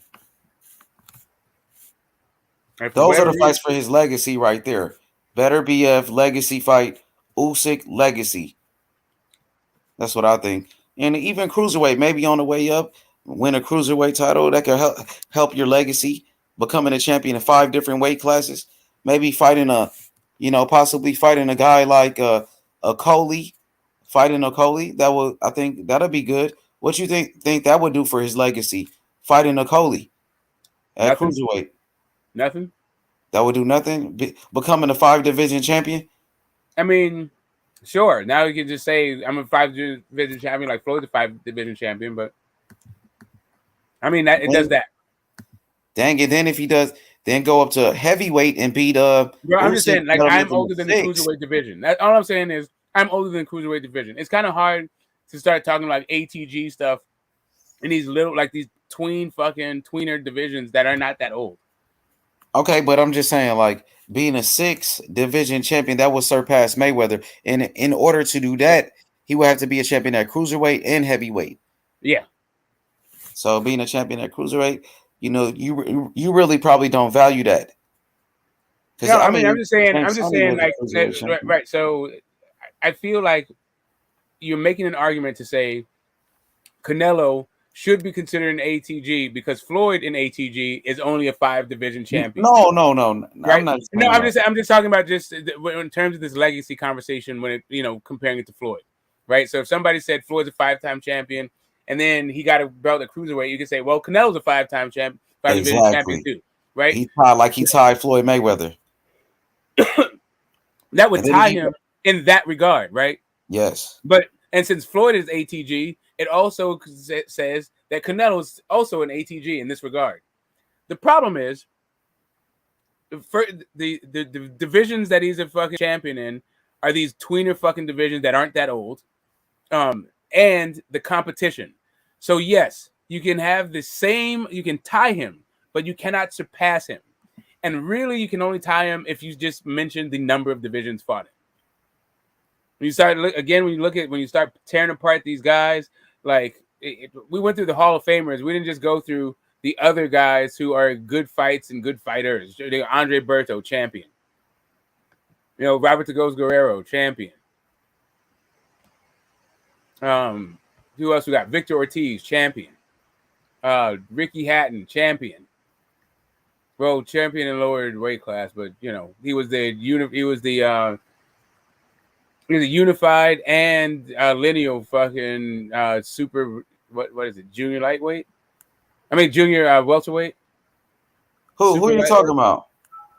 Those are the fights for his legacy right there. Better BF, legacy fight, Usyk, legacy. That's what I think. And even cruiserweight, maybe on the way up, win a cruiserweight title that could help your legacy, becoming a champion in 5 different weight classes. Maybe fighting possibly fighting a guy like a Coley, fighting a Coley. I think that'll be good. What you think that would do for his legacy? Fighting a Coley at cruiserweight. Nothing. That would do nothing. Becoming a 5 division champion. I mean, sure. Now you can just say I'm a 5 division champion, like Floyd's a 5 division champion, but I mean it does that. Dang it! Then if he does, then go up to heavyweight and beat Bro, I'm just saying, like, I'm older than the cruiserweight division. That's all I'm saying is I'm older than the cruiserweight division. It's kind of hard to start talking like ATG stuff in these little, like, these tweener divisions that are not that old. Okay, but I'm just saying, like, being a 6 division champion, that would surpass Mayweather. And in order to do that, he would have to be a champion at cruiserweight and heavyweight. Yeah. So being a champion at cruiserweight, you really probably don't value that. No, I mean, I'm just saying, like, right. So I feel like you're making an argument to say Canelo should be considered an ATG because Floyd in ATG is only a 5 division champion. No. Right? I'm not. No, I'm just talking about just in terms of this legacy conversation when it, comparing it to Floyd, right? So if somebody said Floyd's a 5-time champion and then he got a belt at cruiserweight, you could say, well, Canelo's a 5-time champion, 5 division champion too, right? He tied Floyd Mayweather. That would tie him. in that regard, right? Yes. But and since Floyd is ATG, it also says that Canelo is also an ATG in this regard. The problem is, for the divisions that he's a fucking champion in are these tweener fucking divisions that aren't that old, and the competition. So yes, you can have the same, you can tie him, but you cannot surpass him. And really, you can only tie him if you just mention the number of divisions fought in. When you start when you start tearing apart these guys, like we went through the Hall of Famers, we didn't just go through the other guys who are good fights and good fighters. Andre Berto, champion. Robert the Ghost Guerrero, champion. Who else we got? Victor Ortiz, champion. Ricky Hatton, champion. Well, champion in lower weight class, but he was the unified and lineal fucking super. What is it? Junior lightweight? I mean junior welterweight. Who are you talking about?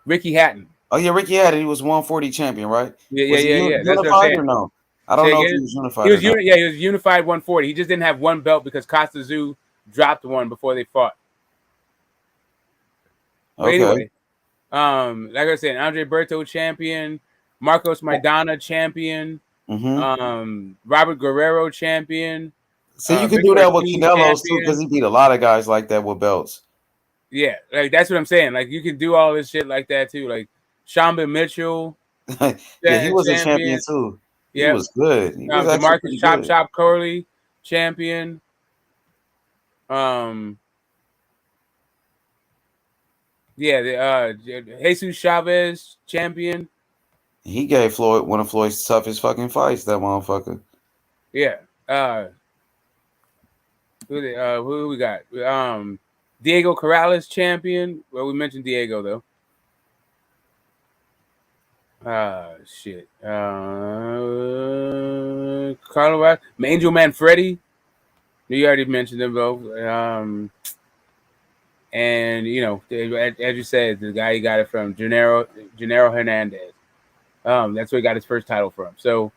Ricky Hatton. Oh yeah, Ricky Hatton. He was 140 champion, right? Yeah. Was he That's what I'm unified saying. or no? I don't know if he was unified. He was unified 140. He just didn't have one belt because Costa Zoo dropped one before they fought. But anyway, like I said, Andre Berto champion, Marcos Maidana champion, Robert Guerrero champion. So you can do that with Canelo's too, because he beat a lot of guys like that with belts. Yeah, like that's what I'm saying. Like you can do all this shit like that too. Like Shamba Mitchell. Yeah, he was a champion too. He was good. He was DeMarcus Chop Chop Curley champion. Yeah, Jesus Chavez champion. He gave Floyd one of Floyd's toughest fucking fights. That motherfucker. Yeah. Who we got? Diego Corrales champion. Well, we mentioned Diego though. Shit. Carlo Angel Manfredi. You already mentioned them both. And as you said, the guy he got it from, Gennaro Hernandez. That's where he got his first title from. So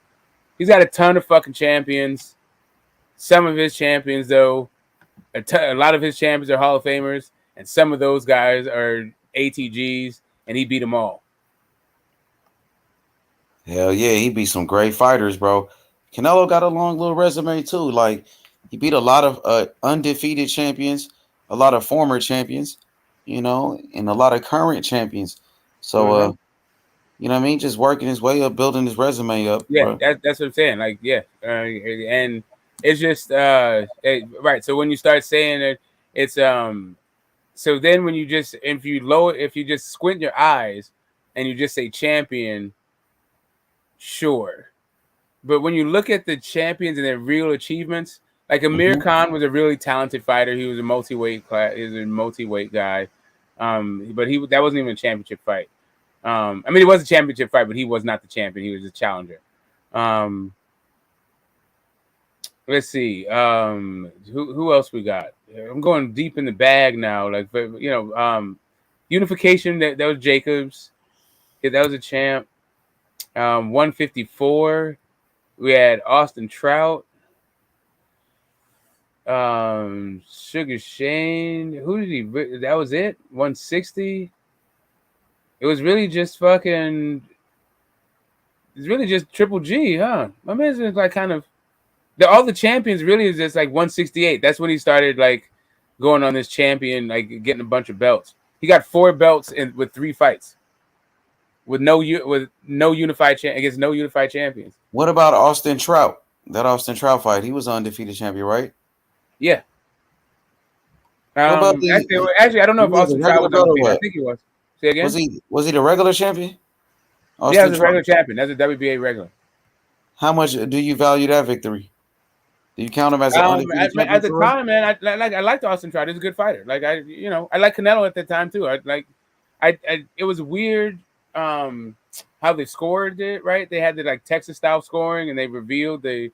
he's got a ton of fucking champions. Some of his champions, though, a lot of his champions are Hall of Famers, and some of those guys are ATGs, and he beat them all. Hell yeah, he beat some great fighters, bro. Canelo got a long little resume too. Like he beat a lot of undefeated champions, a lot of former champions, and a lot of current champions. So you know what I mean? Just working his way up, building his resume up. Yeah, bro. that's what I'm saying. Like, yeah, and it's just right. So when you start saying it, it's so then when you just if you just squint your eyes and you just say champion, sure. But when you look at the champions and their real achievements, like Amir Khan was a really talented fighter. He was a multi-weight guy. But that wasn't even a championship fight. I mean, it was a championship fight, but he was not the champion. He was a challenger. Let's see. Who else we got? I'm going deep in the bag now. Like, unification. That was Jacobs. Yeah, that was a champ. 154. We had Austin Trout. Sugar Shane. Who did he? That was it. 160. It was really just fucking. It's really just Triple G, huh? My man's like kind of. All the champions really is just like 168. That's when he started like going on this champion, like getting a bunch of belts. He got 4 belts with 3 fights, with no unified against no unified champions. What about Austin Trout? That Austin Trout fight, he was undefeated champion, right? Yeah. Actually, I don't know if Austin Trout was undefeated. I think he was. Say again. Was he the regular champion? Austin he was a regular champion. That's a WBA regular. How much do you value that victory? Do you count him as an undefeated champion? At the time, man, I liked Austin Trout. He's a good fighter. Like I like Canelo at the time too. It was weird how they scored it. Right, they had the like Texas style scoring, and they revealed the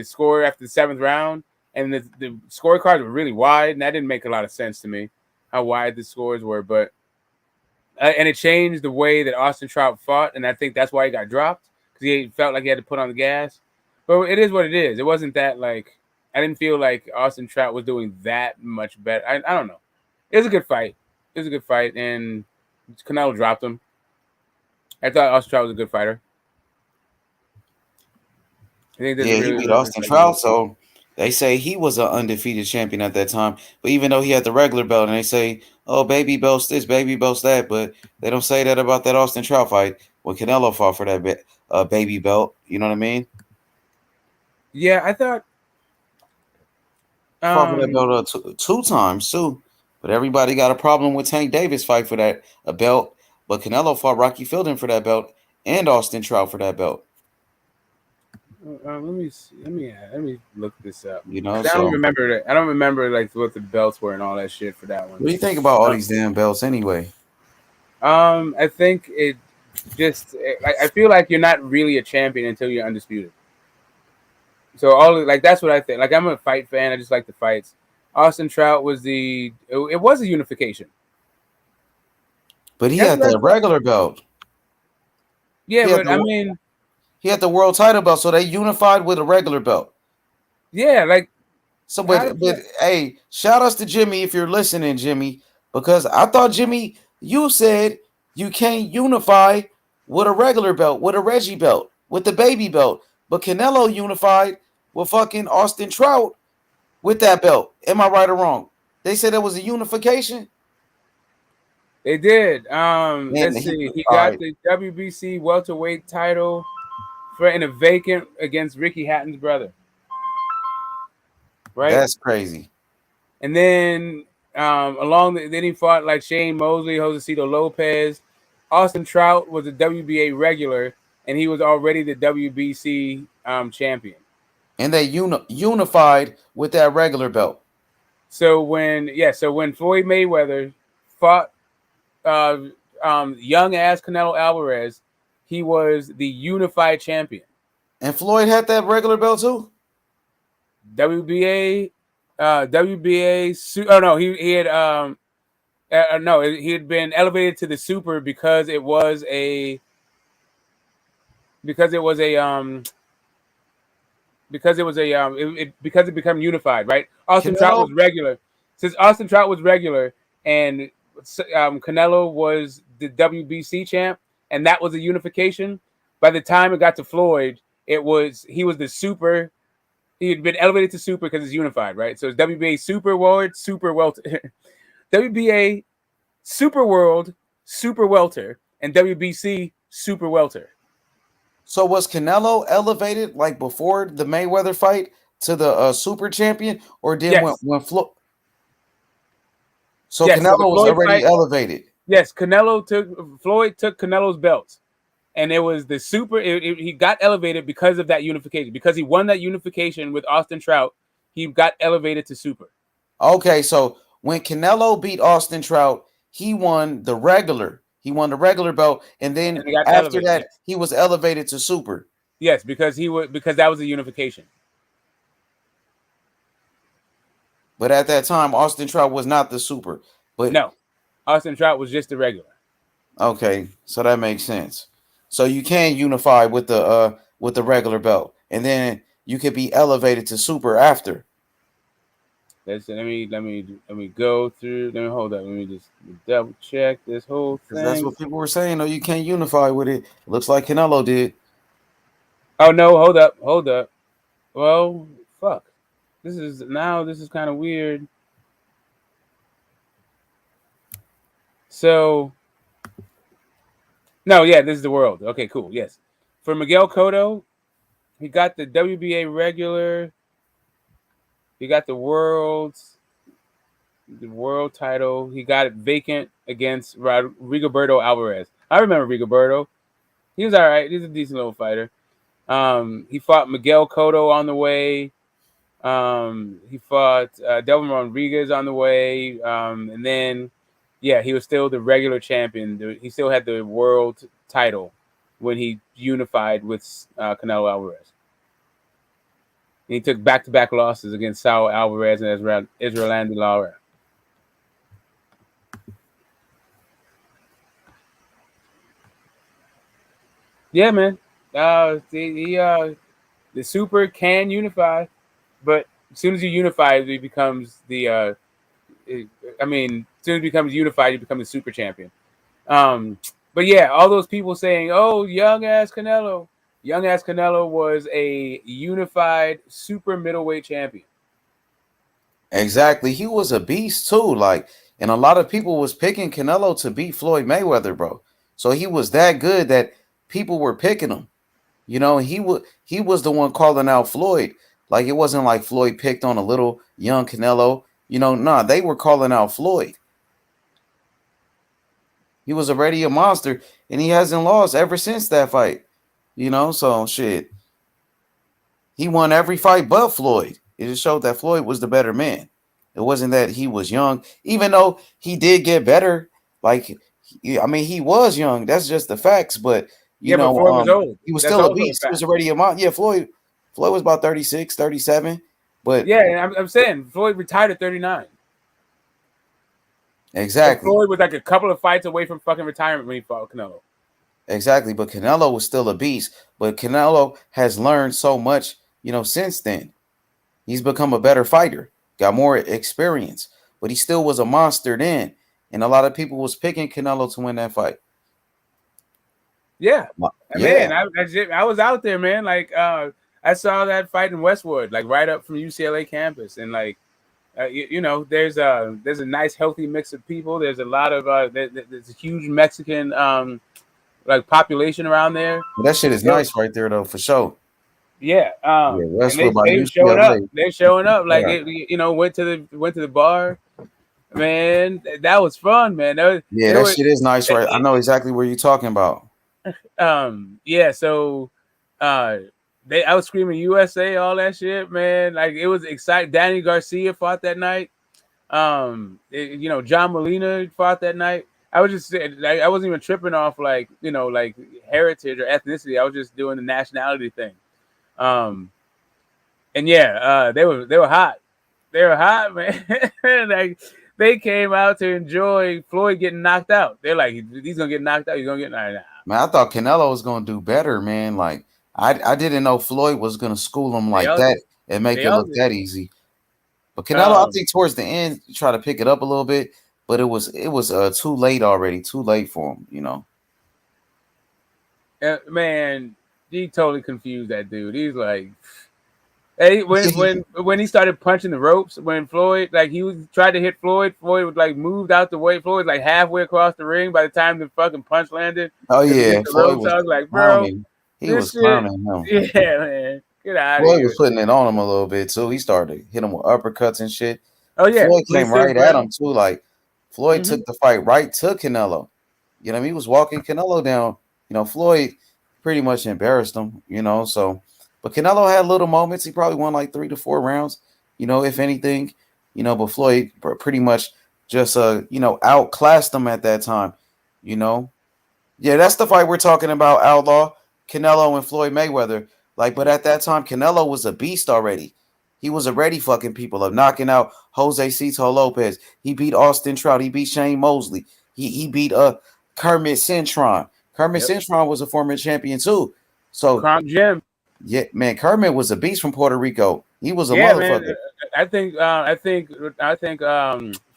score after the 7th round, and the scorecards were really wide, and that didn't make a lot of sense to me how wide the scores were. But and it changed the way that Austin Trout fought, and I think that's why he got dropped because he felt like he had to put on the gas. But it is what it is. It wasn't that like I didn't feel like Austin Trout was doing that much better. I don't know. It was a good fight. It was a good fight, and Canelo dropped him. I thought Austin Trout was a good fighter. I think this is Yeah, he really, beat really good Austin fight. Trout, so they say he was an undefeated champion at that time. But even though he had the regular belt, and they say, "Oh, baby belts this, baby belts that," but they don't say that about that Austin Trout fight when Canelo fought for that baby belt. You know what I mean? Yeah, I thought. Fought for that belt two times too. But everybody got a problem with Tank Davis fight for that a belt. But Canelo fought Rocky Fielding for that belt and Austin Trout for that belt. Let me see. Let me look this up. You know, I so don't remember that. I don't remember like what the belts were and all that shit for that one. what do you think about all these damn belts anyway? I think it just I feel like you're not really a champion until you're undisputed. So like that's what I think. Like I'm a fight fan. I just like the fights. Austin Trout was it was a unification. But he That's had what I that thought. regular belt. Yeah, He had but I the mean, he had the world title belt, so they unified with a regular belt. yeah, like So, how does but that? hey, shout outs to Jimmy if you're listening, Jimmy, because I thought Jimmy, you said you can't unify with a regular belt, with a Reggie belt, with the baby belt, but Canelo unified with fucking Austin Trout with that belt. Am I right or wrong? They said it was a unification. They did. Man, Let's see. He all got right, the WBC welterweight title for in a vacant against Ricky Hatton's brother. Right? that's crazy. And then then he fought like Shane Mosley, Josecito Lopez. Austin Trout was a WBA regular, and he was already the WBC champion. And they unified with that regular belt. So when Floyd Mayweather fought young ass Canelo Alvarez, he was the unified champion. And Floyd had that regular belt too. WBA, WBA. Oh no, he had no, he had been elevated to the super because it was a because it was a because it was a because it became unified, right? Austin Trout Canelo was regular. Since Austin Trout was regular and Canelo was the WBC champ, and that was a unification. By the time it got to Floyd, he was the super. He had been elevated to super because it's unified, right? So it's WBA Super World, Super Welter, WBA Super World, Super Welter, and WBC Super Welter. So was Canelo elevated like before the Mayweather fight to the super champion, or then Yes. when Floyd? So Yes, so the Canelo was Floyd already fight, elevated. yes, Floyd took Canelo's belt, and it was the super. He got elevated because of that unification. Because he won that unification with Austin Trout, he got elevated to super. Okay, so when Canelo beat Austin Trout, he won the regular. He won the regular belt, and then And he got after elevated. that, Yes, he was elevated to super. yes, because that was a unification. But at that time, Austin Trout was not the super. But No, Austin Trout was just the regular. okay, so that makes sense. So you can unify with the regular belt, and then you could be elevated to super after. Let me go through. Let me hold up. Let me just double check this whole Because that's thing. what people were saying. No, you can't unify with it. Looks like Canelo did. Oh no, hold up. Well, fuck. This is kind of weird. So no, yeah, this is the world. Okay, cool. Yes. For Miguel Cotto, he got the WBA regular. He got the world title. He got it vacant against Rigoberto Alvarez. I remember Rigoberto. He was all right. He's a decent little fighter. He fought Miguel Cotto on the way. He fought Delvin Rodriguez on the way. And then, yeah, he was still the regular champion. He still had the world title when he unified with Canelo Alvarez. And he took back-to-back losses against Saul Alvarez and Israel Andy Lara. Yeah, man. The super can unify, but as soon as you unify, it becomes as soon as it becomes unified, you become the super champion. Um, but yeah, all those people saying, "Oh, young ass Canelo was a unified super middleweight champion." Exactly. He was a beast too. Like, and a lot of people was picking Canelo to beat Floyd Mayweather, bro. So he was that good that people were picking him. You know, he was the one calling out Floyd. Like it wasn't like Floyd picked on a little young Canelo. You know, nah, they were calling out Floyd. He was already a monster, and he hasn't lost ever since that fight. You know, so shit. He won every fight but Floyd. It just showed that Floyd was the better man. It wasn't that he was young, even though he did get better. Like, he was young. That's just the facts. But Yeah, but Floyd was old. he was That's still a also a beast. He was fact. already a mon. Yeah, Floyd was about 36, 37. But Yeah, and I'm saying Floyd retired at 39. And exactly, Floyd was like a couple of fights away from fucking retirement when he fought Canelo. exactly. But Canelo was still a beast. But Canelo has learned so much, since then. He's become a better fighter, got more experience, but he still was a monster then. And a lot of people was picking Canelo to win that fight. Yeah, Yeah, man, I was out there, man. Like, I saw that fight in Westwood, like right up from UCLA campus, and like, there's a nice healthy mix of people. There's a lot of there's a huge Mexican like population around there. that shit is It was- nice right there, though, for sure. yeah, Yeah, and they Westwood by they showing up. UCLA. They're showing up. Like, Yeah, went to the bar. Man, that was fun, man. yeah, There that were shit is nice, right? I know exactly where you're talking about. yeah, so uh I was screaming USA, all that shit, man. Like it was exciting. Danny Garcia fought that night. John Molina fought that night. I was just like, I wasn't even tripping off like heritage or ethnicity. I was just doing the nationality thing. Um and yeah, they were hot. They were hot, man. Like they came out to enjoy Floyd getting knocked out. They're like, he's gonna get knocked out. He's gonna get knocked out. Man, I thought Canelo was gonna do better, man. Like I didn't know Floyd was gonna school him They like all that did. and make They it all look did. that easy. But Canelo, I Um, think towards the end, try to pick it up a little bit, but it was too late already, too late for him. man, he totally confused that dude. He's like, hey, when he started punching the ropes, when Floyd tried to hit Floyd, Floyd was like moved out the way. Floyd was like halfway across the ring by the time the fucking punch landed Oh because he hit yeah, the Floyd ropes. was I was like, bro, clowning. He was this shit, clowning him. yeah, man, get out of Floyd was here. putting it on him a little bit too. He started to hit him with uppercuts and shit. Oh yeah, Floyd when he came stood his right at ground. him too. Like Floyd Hmm. took the fight right to Canelo. He was walking Canelo down. Floyd pretty much embarrassed him. So, but Canelo had little moments. He probably won like 3 to 4 rounds. If anything. But Floyd pretty much just outclassed him at that time. You know, yeah, that's the fight we're talking about, Outlaw. Canelo and Floyd Mayweather. Like, but at that time, Canelo was a beast already. He was already fucking people up, knocking out Jose Cito Lopez. He beat Austin Trout. He beat Shane Mosley. He beat Kermit Cintron. Kermit Yep, Cintron was a former champion too. So Crump Jim. yeah, man, Kermit was a beast from Puerto Rico. He was a Yeah, man. motherfucker. I think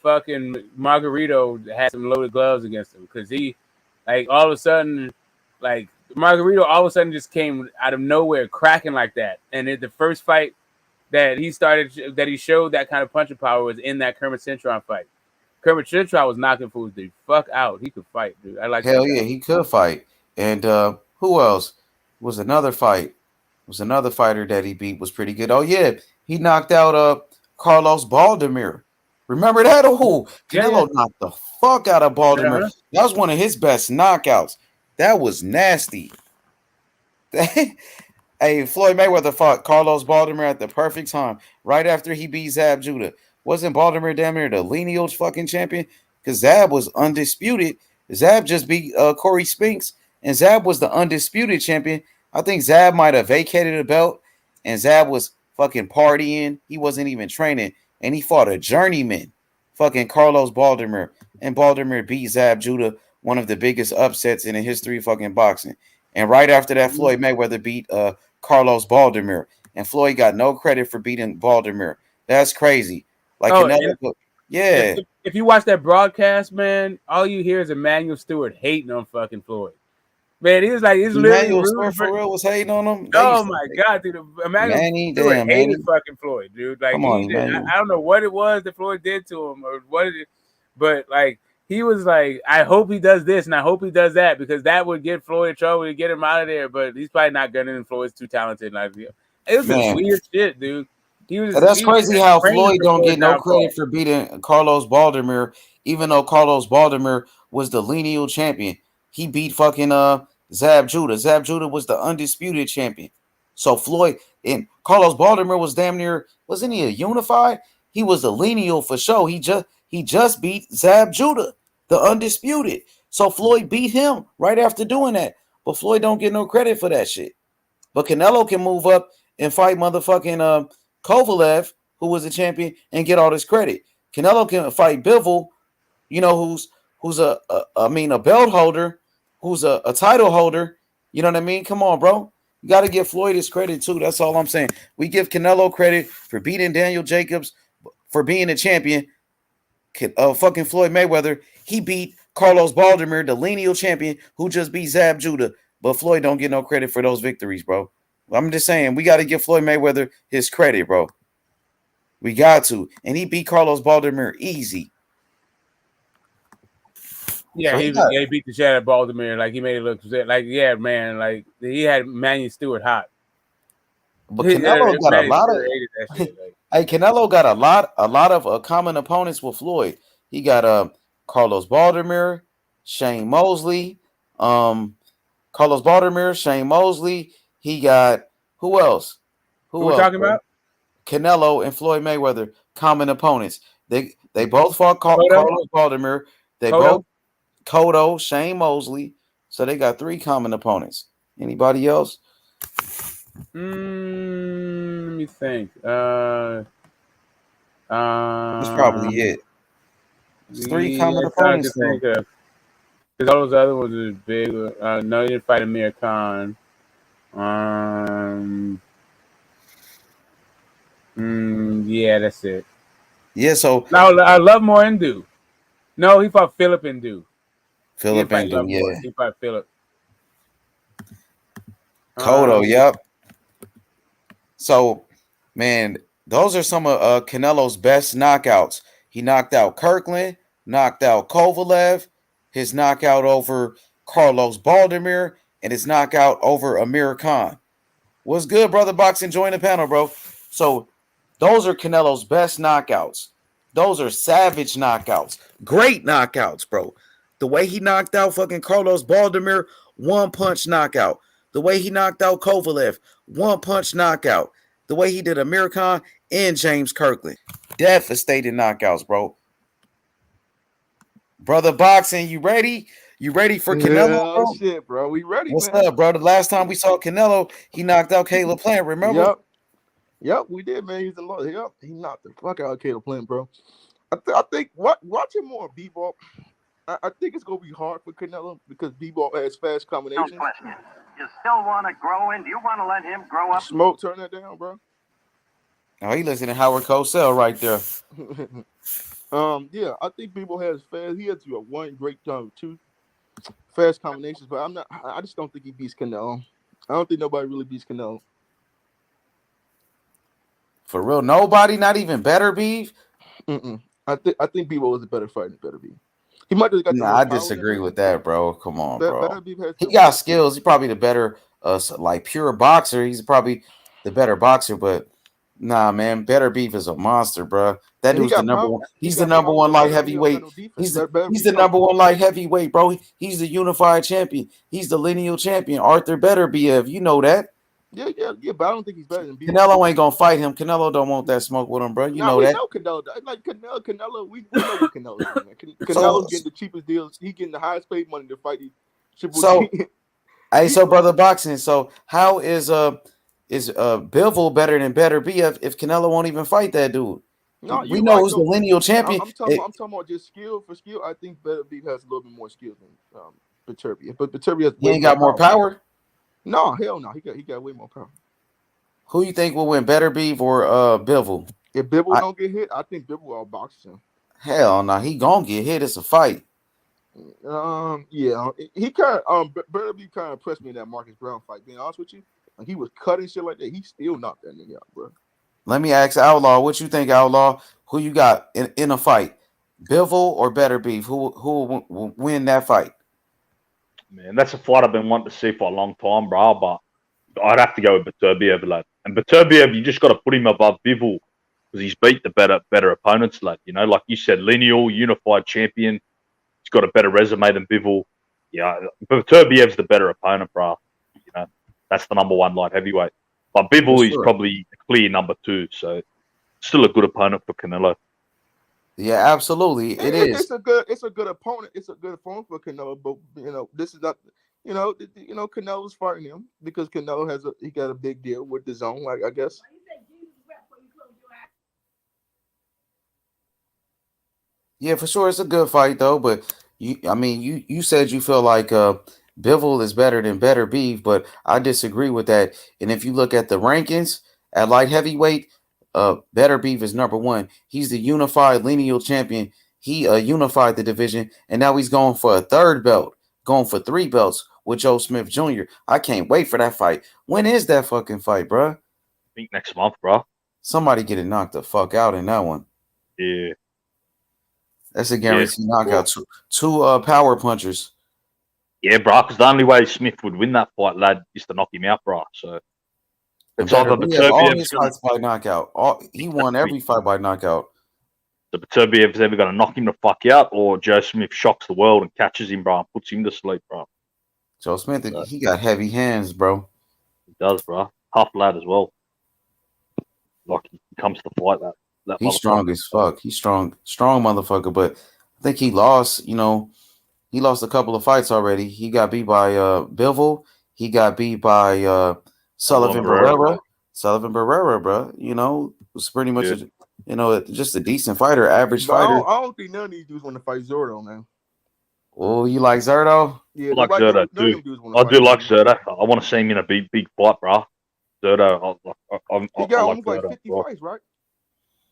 fucking Margarito had some loaded gloves against him because he, like, all of a sudden, like Margarito all of a sudden just came out of nowhere cracking like that, and the first fight that he showed that kind of punching power was in that Kermit Cintron fight. Kermit Cintron was knocking fools the fuck out. He could fight, dude. I like that Hell guy. yeah, he could fight. And who else was another fight? Was another fighter that he beat was pretty good. Oh yeah, he knocked out Carlos Baldomir. Remember that? Oh, Yeah, yeah. Canelo knocked the fuck out of Baldomir. Uh-huh. That was one of his best knockouts. That was nasty. Hey, Floyd Mayweather fought Carlos Baldomir at the perfect time, right after he beat Zab Judah. Wasn't Baldomir damn near the lineage fucking champion? Because Zab was undisputed. Zab just beat Corey Spinks, and Zab was the undisputed champion. I think Zab might have vacated the belt, and Zab was fucking partying. He wasn't even training, and he fought a journeyman, fucking Carlos Baldomir, and Baldomir beat Zab Judah, one of the biggest upsets in the history of fucking boxing. And right after that, Floyd Mayweather beat Carlos Baldomir, and Floyd got no credit for beating Baldomir. That's crazy. Like Canelo, yeah. If you watch that broadcast, man, all you hear is Emmanuel Stewart hating on fucking Floyd. Man, he's literally Emmanuel rooting for real was hating on him. Oh my god, dude! Emmanuel Stewart hated fucking Floyd, dude. Like Come on, I don't know what it was that Floyd did to him or what it, but like he was like, I hope he does this and I hope he does that because that would get Floyd in trouble and get him out of there. But he's probably not gonna. And Floyd's too talented. Like it was just weird shit, dude. That's crazy how Floyd don't get no downfall. credit for beating Carlos Baldomir, even though Carlos Baldomir was the lineal champion. He beat fucking Zab Judah. Zab Judah was the undisputed champion. So Floyd and Carlos Baldomir was damn near, wasn't he a unified? He was a lineal for sure. He just beat Zab Judah, the undisputed. So Floyd beat him right after doing that. But Floyd don't get no credit for that shit. But Canelo can move up and fight motherfucking Kovalev, who was a champion, and get all this credit. Canelo can fight Bivol, you know, who's a belt holder, who's a title holder. You know what I mean? Come on, bro. You got to give Floyd his credit too. That's all I'm saying. We give Canelo credit for beating Daniel Jacobs, for being a champion. Fucking Floyd Mayweather, he beat Carlos Baldomir, the lineal champion, who just beat Zab Judah. But Floyd don't get no credit for those victories, bro. I'm just saying, we got to give Floyd Mayweather his credit, bro. We got to. And he beat Carlos Baldomir easy. Yeah, he beat the shit out of Baldomir. Like, he made it look like, yeah, man, like, he had Emmanuel Stewart hot. But Canelo got a lot of hey, Canelo got a lot of common opponents with Floyd. He got Carlos Baldomir, Shane Mosley, Carlos Baldomir, Shane Mosley. He got who else? Who we talking about? Canelo and Floyd Mayweather, common opponents. They both fought Carlos Baldomir. They both Cotto, Shane Mosley. So they got 3 common opponents. Anybody else? Let me think. That's probably it. It's 3 common opponents. Because all those other ones are big. No, he didn't fight Amir Khan. Yeah, that's it. Yeah, so now I love more Ndu. No, he fought Philip Ndu. Philip Ndu, yeah. He fought Philip. Cotto, yep. So, man, those are some of Canelo's best knockouts. He knocked out Kirkland, knocked out Kovalev, his knockout over Carlos Baldomir, and his knockout over Amir Khan. What's good, brother Boxing? Join the panel, bro. So, those are Canelo's best knockouts. Those are savage knockouts. Great knockouts, bro. The way he knocked out fucking Carlos Baldomir, 1-punch knockout. The way he knocked out Kovalev, 1-punch knockout. The way he did Amir Khan and James Kirkland. Devastating knockouts, bro. Brother Boxing, you ready? You ready for Canelo, bro? Shit, bro. We ready, What's man. up, bro? The last time we saw Canelo, he knocked out Caleb Plant, remember? Yep, we did, man. He's a lot. Yep, he knocked the fuck out of Caleb Plant, bro. I think watching more Bivol, I think it's gonna be hard for Canelo because Bivol has fast combinations. No question. You still want to grow in? Do you want to let him grow up? Smoke, turn that down, bro. Oh, he listening to Howard Cosell right there. Yeah, I think Bivol has fast. He has one great time, 2 fast combinations, but I just don't think he beats Canelo. I don't think nobody really beats Canelo. For real, nobody, not even Better Beef. I think Bivol is a better fighter than Better Beef. He might just got. Nah, I disagree with that, bro. Come on, bro. Better Beef has he got skills. He's probably the better, like pure boxer. He's probably the better boxer, but nah, man, Better Beef is a monster, bro. That dude's the number one. He's the number one light heavyweight. He's the number one light heavyweight, bro. He's the unified champion. He's the lineal champion. Arthur Beterbiev, you know that. Yeah, but I don't think he's better than Bivol. Canelo ain't gonna fight him. Canelo don't want that smoke with him, bro. You know that. Know Canelo. Like Canelo, we know what Canelo's doing, man. Canelo's getting the cheapest deals. He getting the highest paid money to fight these Triple G. Hey, so brother Boxing. So how is Bivol better than Beterbiev if Canelo won't even fight that dude? No, we know who's the lineal champion. I'm talking about just skill for skill. I think Beterbiev has a little bit more skill than Beterbiev, but Beterbiev has. He ain't got more power. No, hell no. He got way more power. Who you think will win, Better Beef or Bivol? If Bivol I, don't get hit, I think Bivol outboxes him. hell no, he gonna get hit. It's a fight. Yeah, he kind of Better Beef kind of impressed me in that Marcus Brown fight. Being honest with you, like he was cutting shit like that. He still knocked that nigga out, bro. Let me ask Outlaw, what you think, Outlaw? Who you got in a fight, Bivol or Better Beef? Who will win that fight? Man, that's a fight I've been wanting to see for a long time, bro. But I'd have to go with Beterbiev, lad. And Beterbiev, you just got to put him above Bivol because he's beat the better opponents, lad. You know, like you said, lineal, unified champion. He's got a better resume than Bivol. Yeah, Beterbiev's the better opponent, bro. You know, that's the number one light heavyweight. But For Bivol is sure. probably clear number two, so still a good opponent for Canelo. Yeah, absolutely. It is. It's a good opponent. It's a good opponent for Canelo, but this is not. Canelo's fighting him because Canelo he got a big deal with the zone, like I guess. Yeah, for sure. It's a good fight though, but you said you feel like Bivol is better than Better Beef, but I disagree with that. And if you look at the rankings at light heavyweight, Better Beef is number one. He's the unified lineal champion. He unified the division, and now he's going for a third belt, going for 3 belts with Joe Smith Jr. I can't wait for that fight. When is that fucking fight, bro? I think next month, bro. Somebody getting knocked the fuck out in that one. Yeah. That's a guaranteed knockout. Two power punchers. Yeah, bro, because the only way Smith would win that fight, lad, is to knock him out, bro. So it's either all his Beterbiev's fights by knockout. He won every fight by knockout. the Beterbiev's ever going to knock him the fuck out, or Joe Smith shocks the world and catches him, bro, and puts him to sleep, bro. Joe Smith, he got heavy hands, bro. He does, bro. Tough lad as well. Like he comes to fight that. He's strong as fuck. He's strong motherfucker. But I think he lost. He lost a couple of fights already. He got beat by Bivol. He got beat by Sullivan Barrera. Sullivan Barrera, bro. Was pretty much just a decent fighter, average fighter. I don't think none of these dudes want to fight Zordo, man. Oh, you like Zerto? Yeah, I like Zerto too. I do like Zerto. I want to see him in a big fight, bro. Zerto, he got almost like 50 fights, right?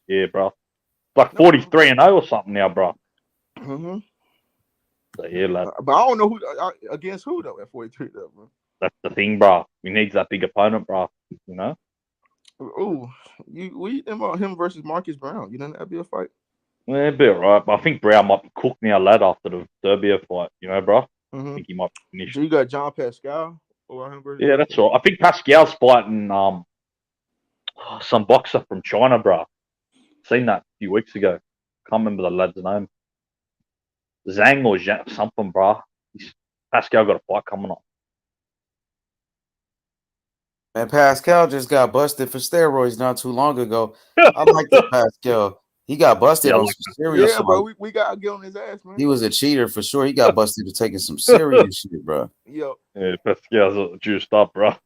Yeah, bro. Like 43-0 or something now, bro. Mm-hmm. So yeah, lad. But I don't know who against who though at 43 though, bro. That's the thing, bro. He needs that big opponent, bro. Oh, we about him versus Marcus Brown. You know that'd be a fight. Yeah, it'd be alright, but I think Brown might be cooked now, lad, after the Serbia fight. Bro. Mm-hmm. I think he might finish. So you got John Pascal over him versus. Yeah, that's all. I think Pascal's fighting some boxer from China, bro. Seen that a few weeks ago. Can't remember the lad's name. Zhang or Zhang, something, bro. Pascal got a fight coming up. And Pascal just got busted for steroids not too long ago. I like the Pascal. He got busted on some serious shit. Bro. We got to get on his ass, man. He was a cheater for sure. He got busted for taking some serious shit, bro. Yo. Yeah, Pascal's juiced up, bro.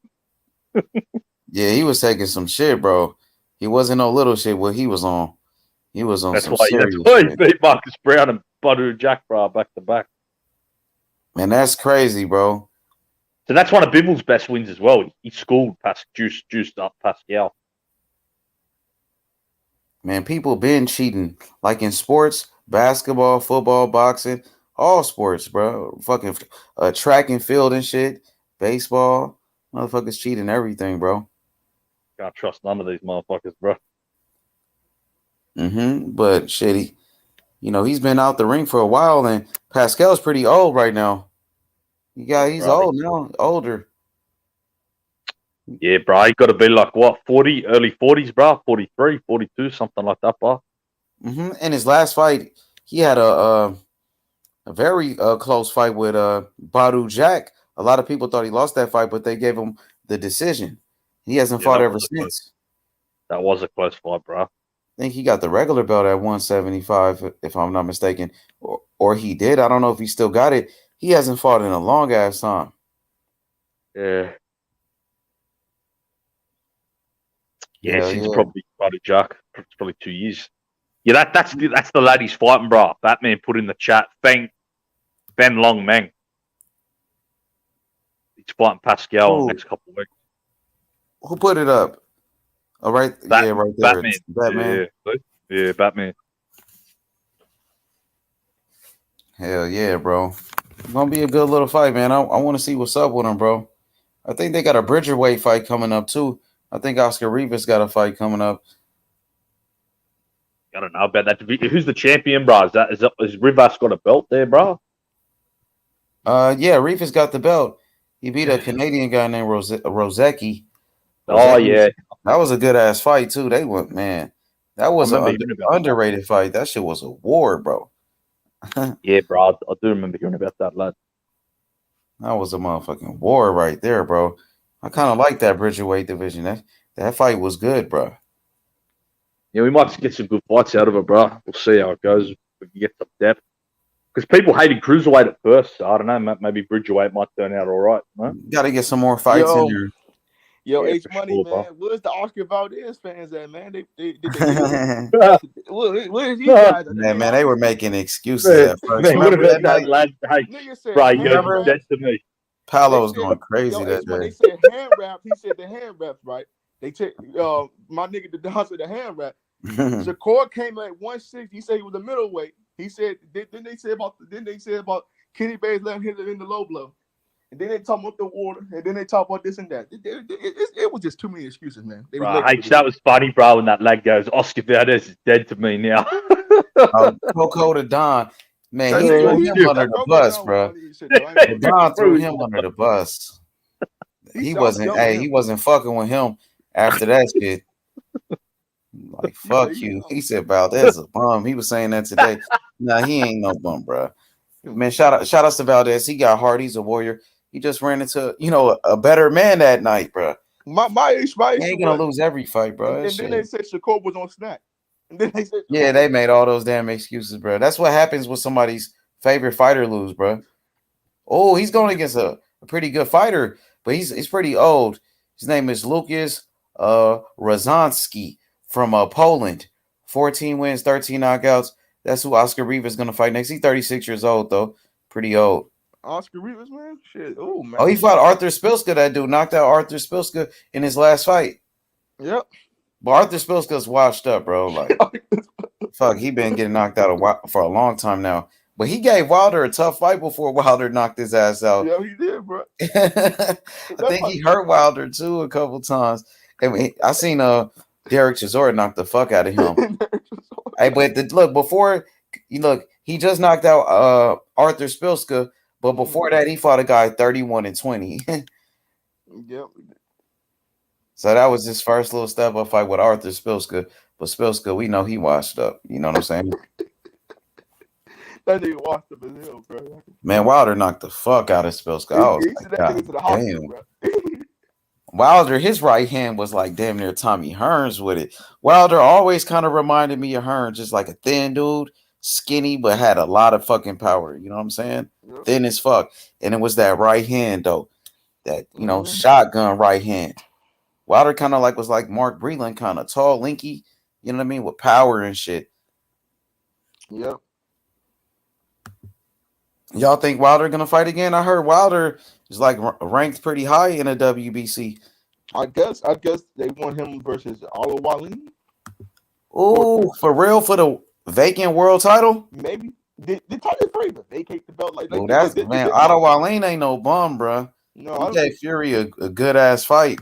Yeah, he was taking some shit, bro. He wasn't no little shit what he was on. He was on some serious shit. That's why he beat Marcus Brown and Badu Jack, bro, back to back. Man, that's crazy, bro. So that's one of Bivol's best wins as well. He schooled juiced up Pascal. Man, people been cheating. Like in sports, basketball, football, boxing, all sports, bro. Fucking track and field and shit. Baseball. Motherfuckers cheating everything, bro. Can't trust none of these motherfuckers, bro. But shit, he's been out the ring for a while, and Pascal's pretty old right now. He's old now, older. Yeah, bro. He got to be like, what, 40, early 40s, bro? 43, 42, something like that, bro. In his last fight, he had a very close fight with Badu Jack. A lot of people thought he lost that fight, but they gave him the decision. He hasn't fought ever since. That was a close fight, bro. I think he got the regular belt at 175, if I'm not mistaken. Or he did. I don't know if he still got it. He hasn't fought in a long ass time. Yeah. Yeah, since probably Badu Jack. It's probably 2 years. Yeah, that's the lad he's fighting, bro. Batman put in the chat, Ben Long Meng. He's fighting Pascal in the Who next couple of weeks. who put it up? Oh, right, yeah, right there. Batman. It's Batman. Yeah, Batman. Hell yeah, bro. It's gonna be a good little fight, man. I want to see what's up with him, bro. I think they got a Bridgerweight fight coming up too. I think Oscar Rivas got a fight coming up. I don't know about that. Who's the champion, bro? Is Rivas got a belt there, bro? Yeah, Rivas got the belt. He beat a Canadian guy named Rozecki. Oh yeah, That was a good ass fight too. They went, man. That was I an remember hearing about underrated fight. That shit was a war, bro. Yeah, bro. I do remember hearing about that, lad. That was a motherfucking war right there, bro. I kind of like that Bridgerweight division. That fight was good, bro. Yeah, we might get some good fights out of it, bro. We'll see how it goes. If we can get some depth. Because people hated cruiserweight at first, so I don't know. Maybe Bridgerweight might turn out all right. No? Got to get some more fights in there. Yo, Yeah, H for Money, sure, man. bro. Where's the Oscar Valdez fans at, man? They where's these guys? Man, they were making excuses Man, at first. man, what Remember about that that night? lad? Hey, Nigga said bro, you hand guys are Remember? dead wraps. to me. Paolo They was said, going crazy yo, that H Money, day. they said hand wraps. He said the hand wraps, right? They take my nigga the dancer the hand wrap. Shakur came at 160. He said he was a middleweight. He said then they said about Kenny Bates letting him in the low blow. And then they talk about the water, and then they talk about this and that. It was just too many excuses, man. They was Bro, making H, that was funny, bro, when that leg goes, Oscar Valdez is dead to me now. Coco the Don, man, he That threw nigga, him under that the Coco bus, Don was bro. funny as shit, though. I ain't gonna The lie. Don threw him under the bus. He said, I'm wasn't. done with Hey, him. he wasn't fucking with him after that shit. Like fuck said, you. He said Valdez a bum. He was saying that today. Nah, he ain't no bum, bro. Man, shout out to Valdez. He got heart. He's a warrior. He just ran into a better man that night, bro. My issue He ain't gonna was, lose every fight, bro. and then they said Shakur was on snack. And then they said Yeah, they made all those damn excuses, bro. That's what happens when somebody's favorite fighter lose, bro. Oh, he's going against a pretty good fighter, but he's pretty old. His name is Lucas Rozanski from Poland. 14 wins, 13 knockouts. That's who Oscar Rivas is gonna fight next. He's 36 years old though, pretty old. Oscar Rivas, man. Shit. Oh man. Oh, he fought Arthur Spilska. That dude knocked out Arthur Spilska in his last fight. Yep. But Arthur Spilska's washed up, bro. Like, fuck, he been getting knocked out for a long time now. But he gave Wilder a tough fight before Wilder knocked his ass out. Yeah, he did, bro. I think he hurt Wilder too a couple times. I seen Derek Chisora knock the fuck out of him. Hey, but before he just knocked out Arthur Spilska, but before that he fought a guy 31-20. Yep. So that was his first little step up fight with Arthur Spilska. But Spilska, we know he washed up. You know what I'm saying? That nigga washed up as hell, bro. Man, Wilder knocked the fuck out of Spilska. I was He like, sent that God nigga to the hospital, damn. bro. Wilder, his right hand was like damn near Tommy Hearns with it. Wilder always kind of reminded me of Hearns, just like a thin dude, skinny, but had a lot of fucking power. You know what I'm saying? Yep. Thin as fuck. And it was that right hand, though. That, shotgun right hand. Wilder kind of was like Mark Breland, kind of tall, linky, you know what I mean, with power and shit. Yep. Y'all think Wilder gonna fight again? I heard Wilder is like ranked pretty high in a WBC. I guess they want him versus Alo Wallin. Oh, for real, for the vacant world title? Maybe. Did Tyler Fury vacate the belt? Well, that's man. Otto Wallin ain't no bum, bro. No, he gave Fury a good ass fight.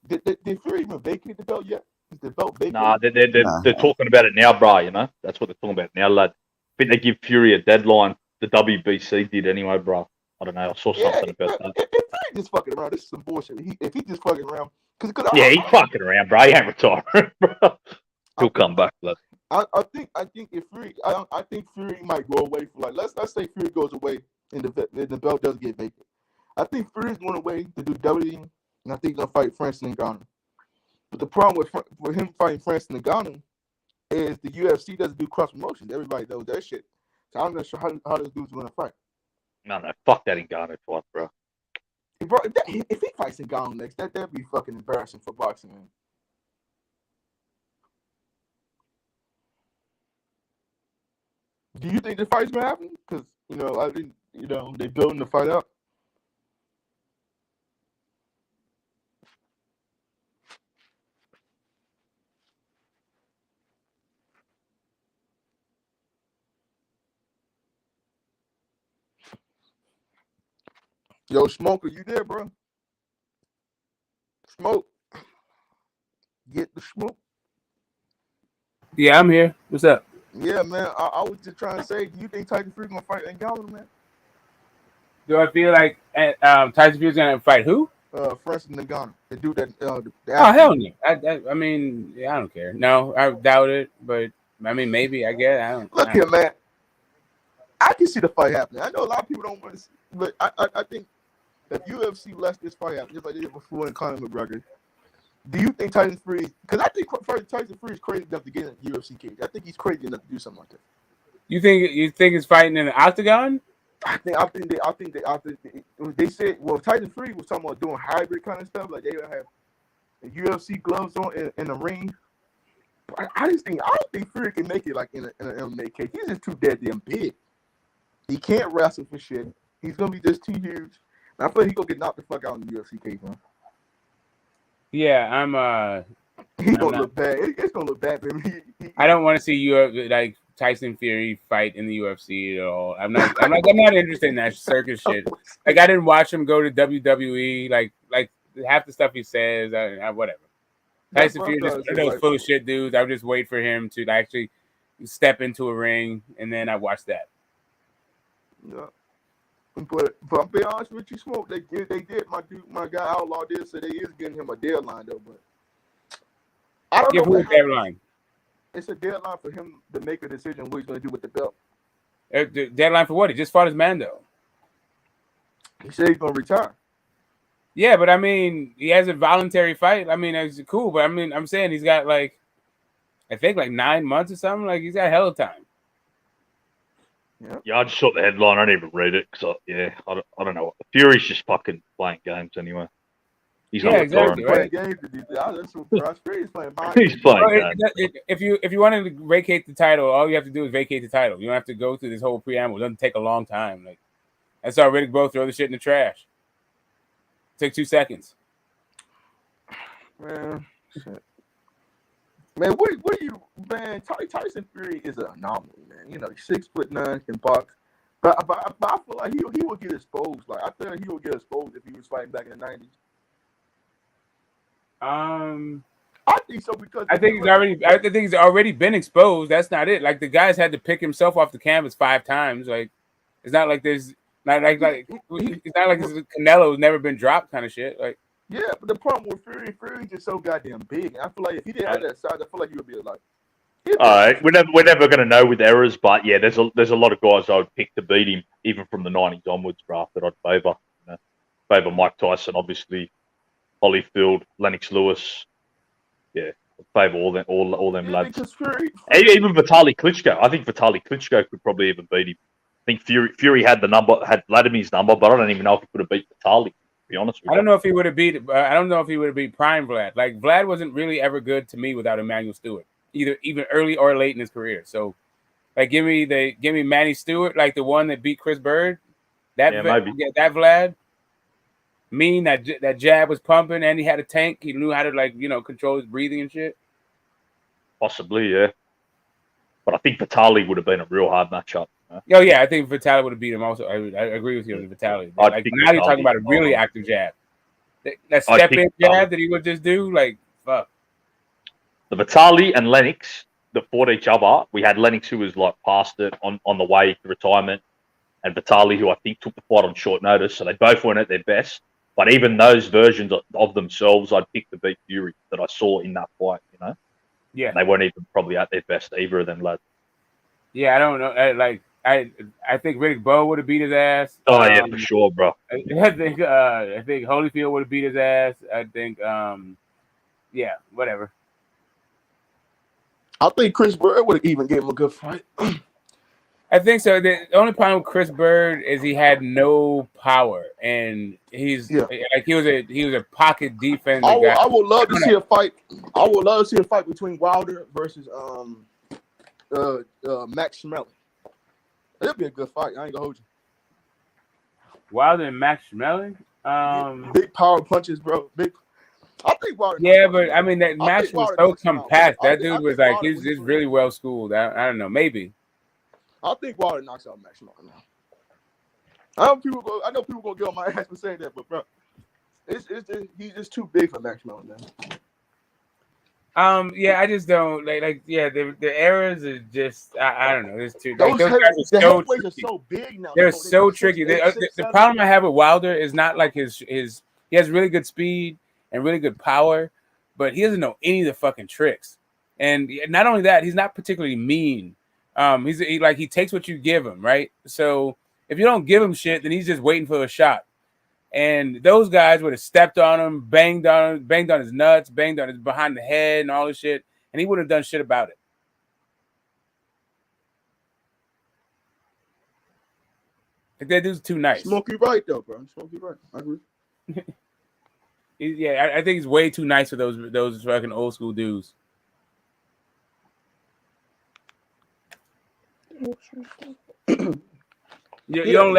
Did Fury even vacate the belt yet? Is the belt vacated? Nah, they're talking about it now, bro. You know, that's what they're talking about now, lad. I think they give Fury a deadline. The WBC did anyway, bro. I don't know. I saw something about that. If Fury just fucking around, this is some bullshit. If he just fucking around, he's fucking around, bro. He ain't retiring, bro. He'll come back, lad. I think if Fury, I think Fury might go away for let's say Fury goes away and the belt does get vacant. I think Fury's going away to do WWE, and I think he's gonna fight Francis Ngannou. But the problem with him fighting Francis Ngannou is the UFC doesn't do cross promotions. Everybody knows that shit. So I'm not sure how this dude's gonna fight. No, fuck that Ngannou fight, bro. Bro, if he fights Ngannou next, that'd be fucking embarrassing for boxing, man. Do you think the fight's gonna happen? Because they building the fight up. Yo, Smoke, are you there, bro? Smoke. Get the smoke. Yeah, I'm here. What's up? Yeah, man. I was just trying to say, do you think Tyson Fury gonna fight Ngannou, man? Do I feel like Tyson Fury's gonna fight who? Francis Ngannou, the dude that the Oh hell athlete. no! I mean, yeah, I don't care. No, I doubt it. But I mean, maybe. I guess I don't. Look here, man. I can see the fight happening. I know a lot of people don't want to see, but I think if UFC lets this fight happen, just like they did before in Conor McGregor, do you think Tyson Fury? Because I think Tyson Fury is crazy enough to get in the UFC cage. I think he's crazy enough to do something like that. You think it's fighting in the octagon? I think they said, well, Tyson Fury was talking about doing hybrid kind of stuff, like they would have UFC gloves on in the ring. But I don't think Fury can make it like in an MMA cage. He's just too damn big. He can't wrestle for shit. He's gonna be just too huge. And I feel like he's gonna get knocked the fuck out in the UFC cage, man. Yeah, He's gonna look bad. It's gonna look bad for him. I don't want to see you like Tyson Fury fight in the UFC at all. I'm not interested in that circus shit. Like I didn't watch him go to WWE. Like half the stuff he says, whatever. Tyson Fury just one of those full of shit dudes. I would just wait for him to actually step into a ring, and then I watch that. Yeah. But I'll be honest with you, Smoke. They did. My guy Outlaw did say they is getting him a deadline though, but I don't know. Who's deadline? It's a deadline for him to make a decision what he's going to do with the belt. The deadline for what? He just fought his man though. He said he's going to retire. Yeah, but I mean, he has a voluntary fight. I mean, it's cool, but I mean, I'm saying he's got I think 9 months or something. Like he's got hell of time. Yeah, I just saw the headline. I didn't even read it because I don't know. Fury's just fucking playing games anyway. He's not exactly, right? Playing games. That's what Fury's playing. He's playing games. If you wanted to vacate the title, all you have to do is vacate the title. You don't have to go through this whole preamble. It doesn't take a long time. Like that's how Riddick Bowe throw the shit in the trash. Take 2 seconds. Man, shit. Man, what are you, man? Tyson Fury is an anomaly, man. You know, he's 6'9", can box, but I feel like he will get exposed. Like I feel like he will get exposed if he was fighting back in the 90s. I think so because I think he's already been exposed. That's not it. Like the guy's had to pick himself off the canvas 5 times. Like it's not like there's not like it's not like this is Canelo's never been dropped kind of shit. Like yeah, but the problem with Fury just so goddamn big. And I feel like if he didn't have that size, I feel like he would be like. All right, we're never going to know with errors, but yeah, there's a lot of guys I would pick to beat him, even from the 90s onwards, draft that I'd favour. Favour Mike Tyson, obviously, Holyfield, Lennox Lewis. Yeah, favour all them lads. Even Vitaly Klitschko. I think Vitaly Klitschko could probably even beat him. I think Fury had Vladimir's number, but I don't even know if he could have beat Vitaly. Be honest with you. I don't know if he would have beat. I don't know if he would have beat Prime Vlad. Like Vlad wasn't really ever good to me without Emmanuel Stewart, even early or late in his career. So, like, give me Manny Stewart, like the one that beat Chris Bird. That Vlad. Mean that jab was pumping, and he had a tank. He knew how to control his breathing and shit. Possibly, yeah. But I think Vitaly would have been a real hard matchup. Oh yeah, I think Vitaly would have beat him. Also, I agree with you on the Vitaly. Like now you're talking about a really active jab. That step in jab that he would just do, like fuck. The Vitaly and Lennox that fought each other. We had Lennox who was like past it on the way to retirement, and Vitaly who I think took the fight on short notice. So they both weren't at their best. But even those versions of themselves, I'd pick to beat Fury that I saw in that fight. Yeah, and they weren't even probably at their best either of them lads. Yeah, I don't know. I think Riddick Bowe would have beat his ass. Oh yeah, for sure, bro. I think Holyfield would have beat his ass. I think yeah, whatever. I think Chris Bird would have even gave him a good fight. I think so. The only problem with Chris Bird is he had no power, and he was a pocket defense. I would love to see a fight. I would love to see a fight between Wilder versus Max Schmeling. It'll be a good fight. I ain't gonna hold you. Wilder and Max Schmeling? Big power punches, bro. Big. I think Wilder. Yeah, but I mean that match was so compact. That dude was like he's really well schooled. I don't know, maybe. I think Wilder knocks out Max Schmeling now. I know people gonna get on my ass for saying that, but bro, he's just too big for Max Melton, man. Yeah, I just don't the errors are just I don't know. There's too Those those guys the are so heavyweights are tricky. so big now. They're Smoke. They so like tricky. 6'8", The 6'7". problem I have with Wilder is not like his he has really good speed and really good power, but he doesn't know any of the fucking tricks. And not only that, he's not particularly mean. He takes what you give him, right? So if you don't give him shit, then he's just waiting for a shot. And those guys would have stepped on him, banged on his nuts, banged on his behind the head and all this shit, and he wouldn't have done shit about it. That dude's too nice. Smokey right though, bro. Smokey right. I agree. Yeah, I think he's way too nice for those fucking old school dudes. You don't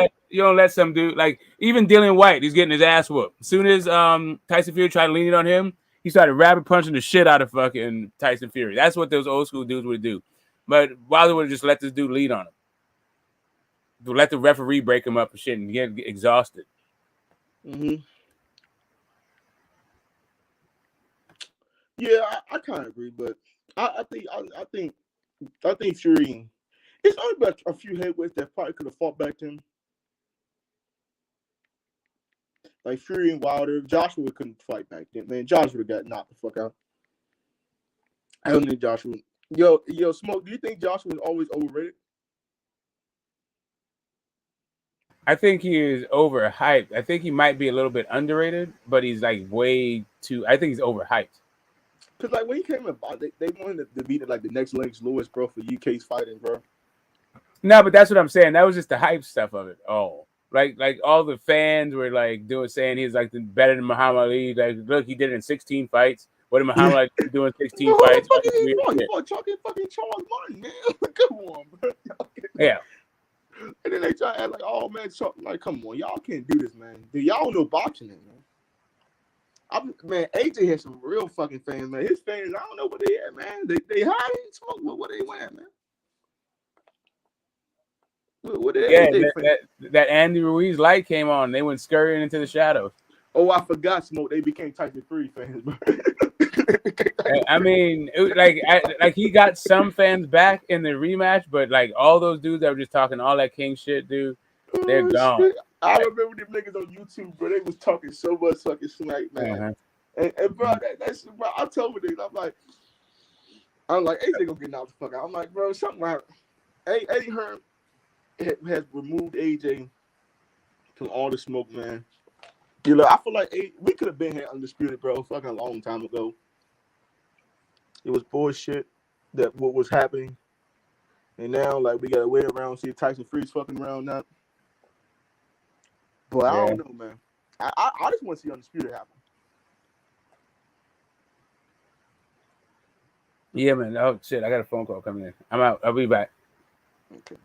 let some dude like even Dillian White. He's getting his ass whooped. As soon as Tyson Fury tried to lean it on him, he started rabbit punching the shit out of fucking Tyson Fury. That's what those old school dudes would do. But Wilder would have just let this dude lead on him. Let the referee break him up and shit and get exhausted. Mm-hmm. Yeah, I kind of agree, but I think Fury. It's only about a few heavyweights that probably could have fought back to him. Like Fury and Wilder. Joshua couldn't fight back then, man. Joshua would have got knocked the fuck out. I don't think Joshua. Yo, Smoke, do you think Joshua was always overrated? I think he is overhyped. I think he might be a little bit underrated, but he's like way too. I think he's overhyped. Because like when he came about, they wanted to beat like the next Lennox Lewis, bro, for UK's fighting, bro. No, but that's what I'm saying. That was just the hype stuff of it. Oh, like all the fans were like saying he's like better than Muhammad Ali. Like, look, he did it in 16 fights. What did Muhammad Ali do in 16 fights? He fought fucking Charles Martin, man. Come on, bro. Yeah. And then they try to act like, oh man, like, come on, y'all can't do this, man. Dude, y'all don't know boxing, man. Man, AJ has some real fucking fans, man. His fans, I don't know what they at, man. They high and smoke, but what they wearing, man? What that Andy Ruiz light came on. They went scurrying into the shadows. Oh, I forgot, Smoke. They became Tyson Fury fans, bro. I mean, he got some fans back in the rematch, but like all those dudes that were just talking all that king shit, dude, they're gone. Shit. I remember them niggas on YouTube, bro. They was talking so much fucking smack, man. And bro, that's bro. I told them, I'm like, AJ gonna get knocked the fuck out. I'm like, bro, something like Eddie Hearn has removed AJ from all the smoke, man. You know, I feel like we could have been here undisputed, bro, fucking a long time ago. It was bullshit that what was happening, and now like we gotta wait around see if Tyson Fury's fucking around now. But I don't know, man. I just want to see undisputed happen. Yeah, man. Oh shit, I got a phone call coming in. I'm out. I'll be back. Okay.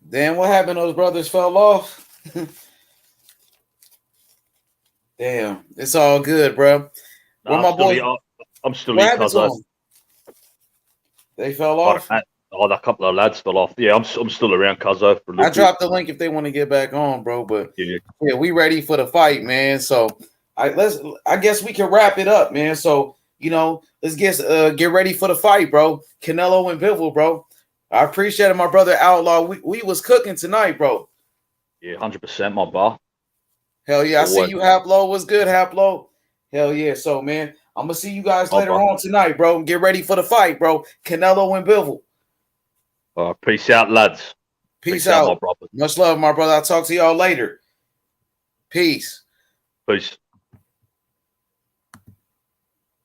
Damn, what happened? Those brothers fell off. Damn, it's all good, bro. Where my boys? I'm still here because they fell off. A couple of lads fell off. Yeah, I'm still around, Cuzzo. I dropped the link if they want to get back on, bro. But yeah, we ready for the fight, man. So I guess we can wrap it up, man. So let's get ready for the fight, bro. Canelo and Bivol, bro. I appreciate it, my brother Outlaw. We was cooking tonight, bro. Yeah, 100%, my bar. Hell yeah, I see you, Haplo. What's good, Haplo? Hell yeah. So, man, I'm gonna see you guys later on tonight, bro. Get ready for the fight, bro. Canelo and Bivol. Peace out, lads. Peace out, my brother. Much love, my brother. I'll talk to y'all later. Peace. Peace.